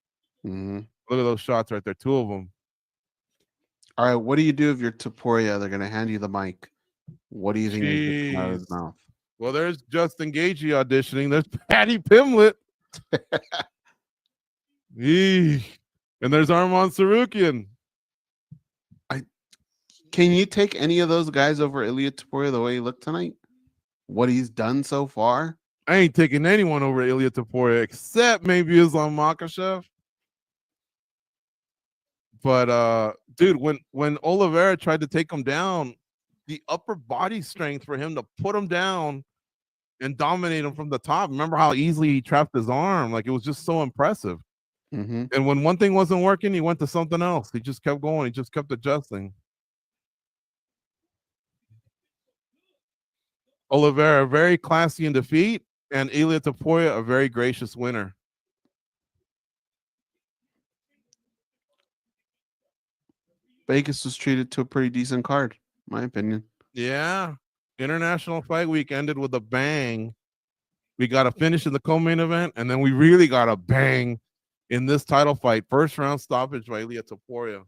Mm-hmm. Look at those shots right there, 2 of them. All right, what do you do if you're Topuria? They're going to hand you the mic. What do you think is coming out of his mouth? Well, there's Justin Gaethje auditioning. There's Patty Pimlet. And there's Arman Sarukian. Can you take any of those guys over Ilia Topuria the way he looked tonight? What he's done so far? I ain't taking anyone over Ilia Topuria except maybe Islam Makhachev. But dude, when Oliveira tried to take him down, the upper body strength for him to put him down and dominate him from the top. Remember how easily he trapped his arm? Like, it was just so impressive. Mm-hmm. And when one thing wasn't working, he went to something else. He just kept going. He just kept adjusting. Oliveira, very classy in defeat, and Ilia Topuria, a very gracious winner. Vegas was treated to a pretty decent card, in my opinion. Yeah. International Fight Week ended with a bang. We got a finish in the co-main event, and then we really got a bang in this title fight. First round stoppage by Ilia Topuria.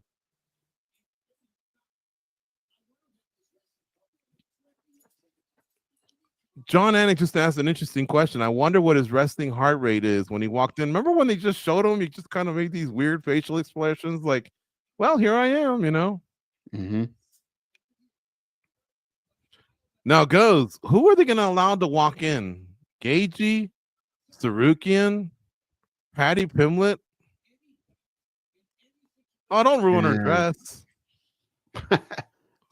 John Anik just asked an interesting question. I wonder what his resting heart rate is when he walked in. Remember when they just showed him? He just kind of made these weird facial expressions like, well, here I am, you know? Mm-hmm. Now, Goze, who are they going to allow to walk in? Gaethje, Sarukian, Patty Pimlet? Oh, don't ruin her dress.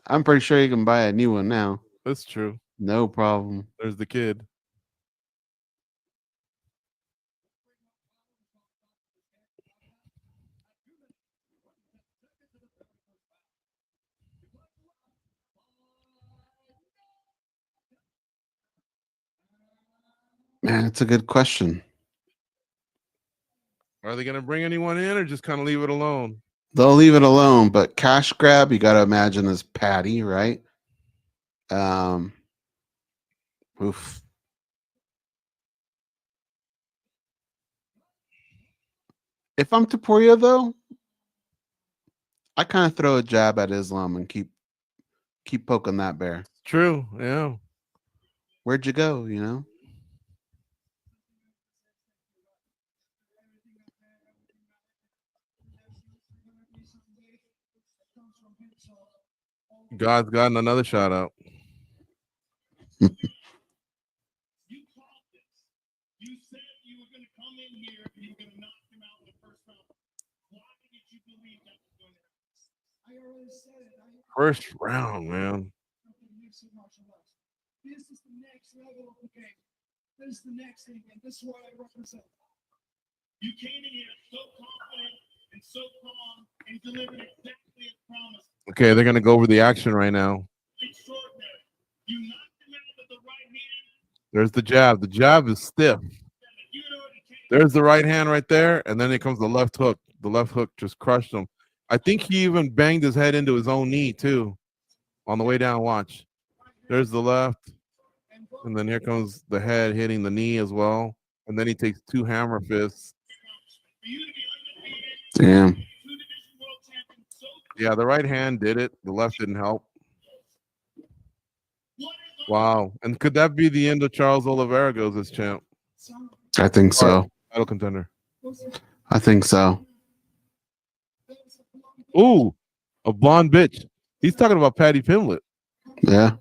I'm pretty sure you can buy a new one now. That's true. No problem. There's the kid. Man, it's a good question. Are they going to bring anyone in or just kind of leave it alone? They'll leave it alone, but cash grab, you got to imagine is Patty, right? Oof. If I'm Topuria, though, I kind of throw a jab at Islam and keep poking that bear. True. Yeah. Where'd you go? You know. God's gotten another shout out. You called this. You said you were going to come in here and you were going to knock him out in the first round. Why did you believe that was going to happen? I already said it. First round, man. This is the next level of the game. This is the next thing, and this is what I represent. You came in here so confident and so calm and delivered exactly as promised. Okay, they're going to go over the action right now. Extraordinary. You knocked him out with the right hand. There's the jab. The jab is stiff. There's the right hand right there, and then it comes the left hook. The left hook just crushed him. I think he even banged his head into his own knee, too, on the way down. Watch. There's the left, and then here comes the head hitting the knee as well, and then he takes two hammer fists. Damn. Yeah, the right hand did it. The left didn't help. Wow. And could that be the end of Charles Oliveira goes as champ? I think so. Title contender. I think so. Ooh, a blonde bitch. He's talking about Patty Pimblett. Yeah.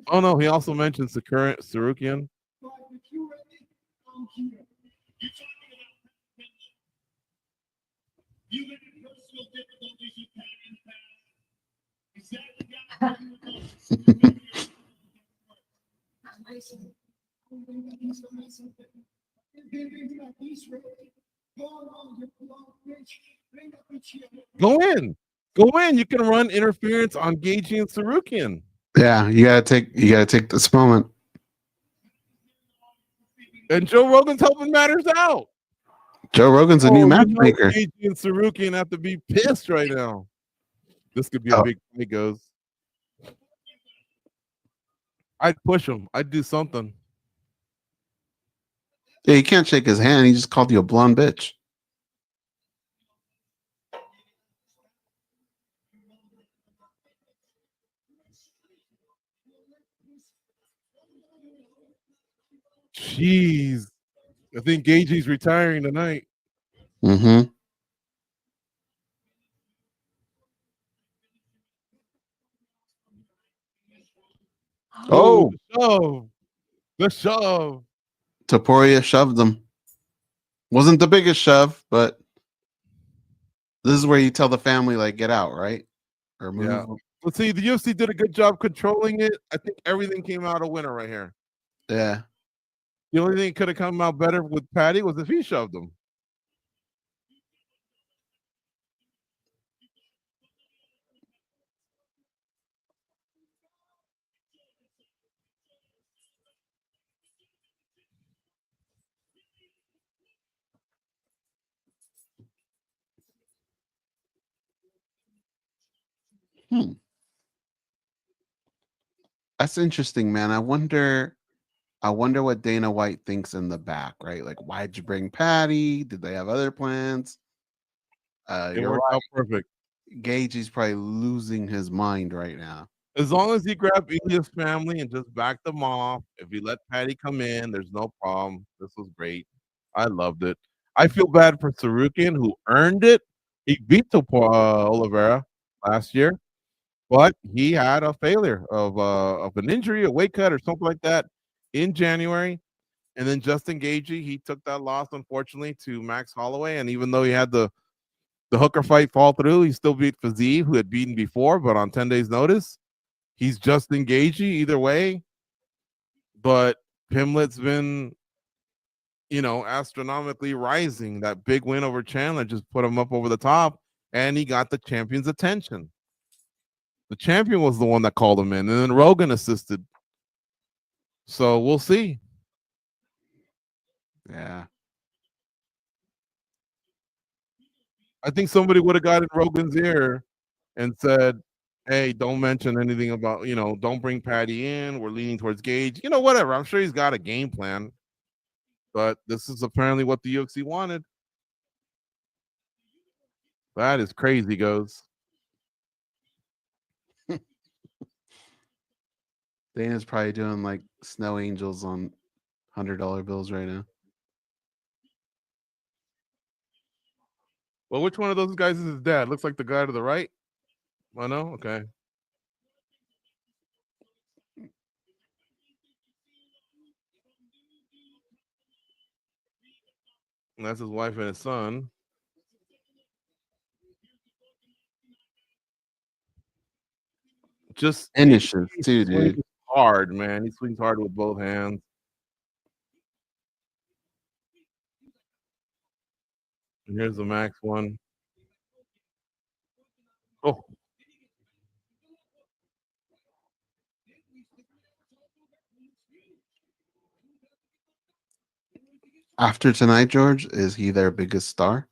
Oh, no, he also mentions the current Sarukian. You had personal difficulties you had in the past. Go in. Go in. You can run interference on Gaethje and Sarukian. Yeah, you gotta take this moment. And Joe Rogan's helping matters out. Joe Rogan's a new matchmaker. Gaethje and Sarukian have to be pissed right now. This could be a big fight, goes. I'd push him. I'd do something. Yeah, you can't shake his hand. He just called you a blonde bitch. Jeez. I think Gaethje's retiring tonight. Mm-hmm. Oh, the shove. The shove. Topuria shoved him. Wasn't the biggest shove, but this is where you tell the family, like, get out, right? Or move. Yeah. Let's see. The UFC did a good job controlling it. I think everything came out a winner right here. Yeah. The only thing that could have come out better with Patty was if he shoved him. That's interesting, man. I wonder what Dana White thinks in the back, right? Like, why'd you bring Patty? Did they have other plans? It You're worked right. out perfect. Gaethje's probably losing his mind right now. As long as he grabbed Ilia's family and just backed them off, if he let Patty come in, there's no problem. This was great. I loved it. I feel bad for Sarukian, who earned it. He beat Oliveira last year, but he had a failure of an injury, a weight cut, or something like that in January. And then Justin Gaethje, he took that loss, unfortunately, to Max Holloway. And even though he had the the Hooker fight fall through, he still beat Fiziev, who had beaten before, but on 10 days' notice. He's just engaging either way. But Pimlet's been, astronomically rising. That big win over Chandler just put him up over the top, and he got the champion's attention. The champion was the one that called him in, and then Rogan assisted. So we'll see. Yeah. I think somebody would have got in Rogan's ear and said, hey, don't mention anything about, don't bring Patty in. We're leaning towards Gage. Whatever. I'm sure he's got a game plan. But this is apparently what the UFC wanted. That is crazy, Goze. Dana's probably doing like snow angels on $100 bills right now. Well, which one of those guys is his dad? Looks like the guy to the right. Oh, no? Okay. And that's his wife and his son. Just finishes too, dude. Hard, man. He swings hard with both hands. And here's the max one. Oh. After tonight, George, is he their biggest star?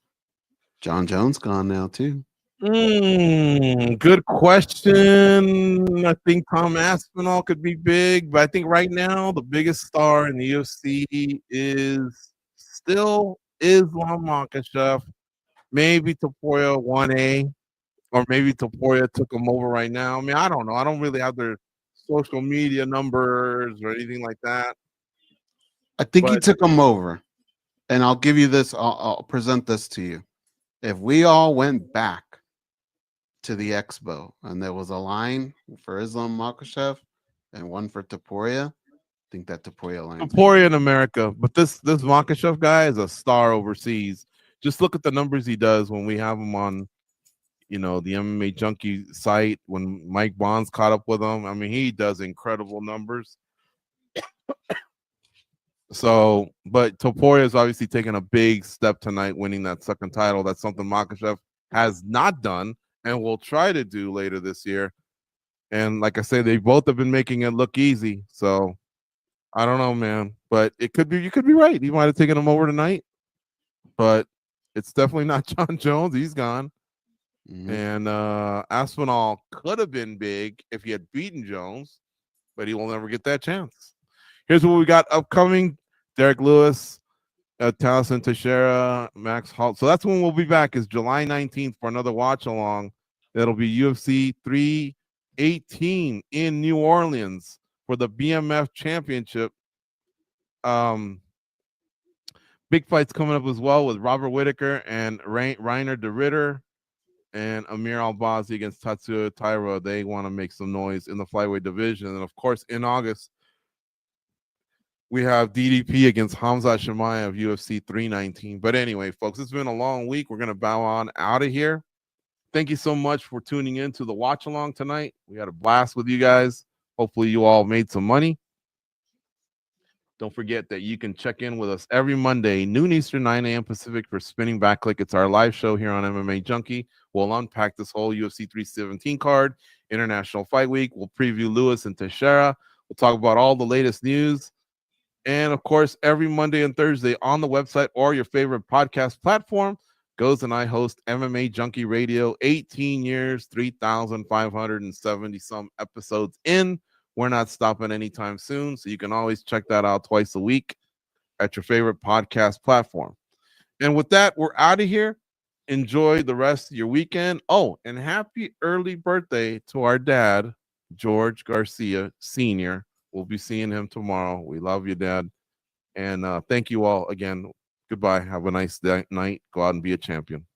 John Jones gone now too. Good question. I think Tom Aspinall could be big, but I think right now the biggest star in the UFC is still Islam Makhachev. Maybe Topuria 1A, or maybe Topuria took him over right now. I mean, I don't know. I don't really have their social media numbers or anything like that. I think he took him over. And I'll give you this. I'll present this to you. If we all went back to the expo and there was a line for Islam Makhachev and one for Topuria, I think that Topuria line. Topuria in America, but this Makhachev guy is a star overseas. Just look at the numbers he does when we have him on, the MMA Junkie site. When Mike Bonds caught up with him, I mean, he does incredible numbers. So, but Topuria is obviously taking a big step tonight, winning that second title. That's something Makhachev has not done and will try to do later this year. And like I say, they both have been making it look easy. So I don't know, man. But you could be right. He might have taken him over tonight. But it's definitely not John Jones. He's gone. Mm-hmm. And Aspinall could have been big if he had beaten Jones, but he will never get that chance. Here's what we got upcoming. Derek Lewis, Taliesin Teixeira, Max Holt. So that's when we'll be back, is July 19th for another watch along. That'll be UFC 318 in New Orleans for the BMF Championship. Big fights coming up as well with Robert Whittaker and Reiner de Ritter and Amir Albazi against Tatsuya Taira. They want to make some noise in the flyweight division. And of course, in August, we have DDP against Hamzat Chimaev of UFC 319. But anyway, folks, it's been a long week. We're going to bow on out of here. Thank you so much for tuning in to the watch along tonight. We had a blast with you guys. Hopefully you all made some money. Don't forget that you can check in with us every Monday, noon Eastern, 9 a.m. Pacific for Spinning Back Click. It's our live show here on MMA Junkie. We'll unpack this whole UFC 317 card, International Fight Week. We'll preview Lewis and Teixeira. We'll talk about all the latest news. And, of course, every Monday and Thursday on the website or your favorite podcast platform, Goze and I host MMA Junkie Radio, 18 years, 3,570-some episodes in. We're not stopping anytime soon, so you can always check that out twice a week at your favorite podcast platform. And with that, we're out of here. Enjoy the rest of your weekend. Oh, and happy early birthday to our dad, George Garcia Sr. We'll be seeing him tomorrow. We love you, Dad. And thank you all again. Goodbye. Have a nice night. Go out and be a champion.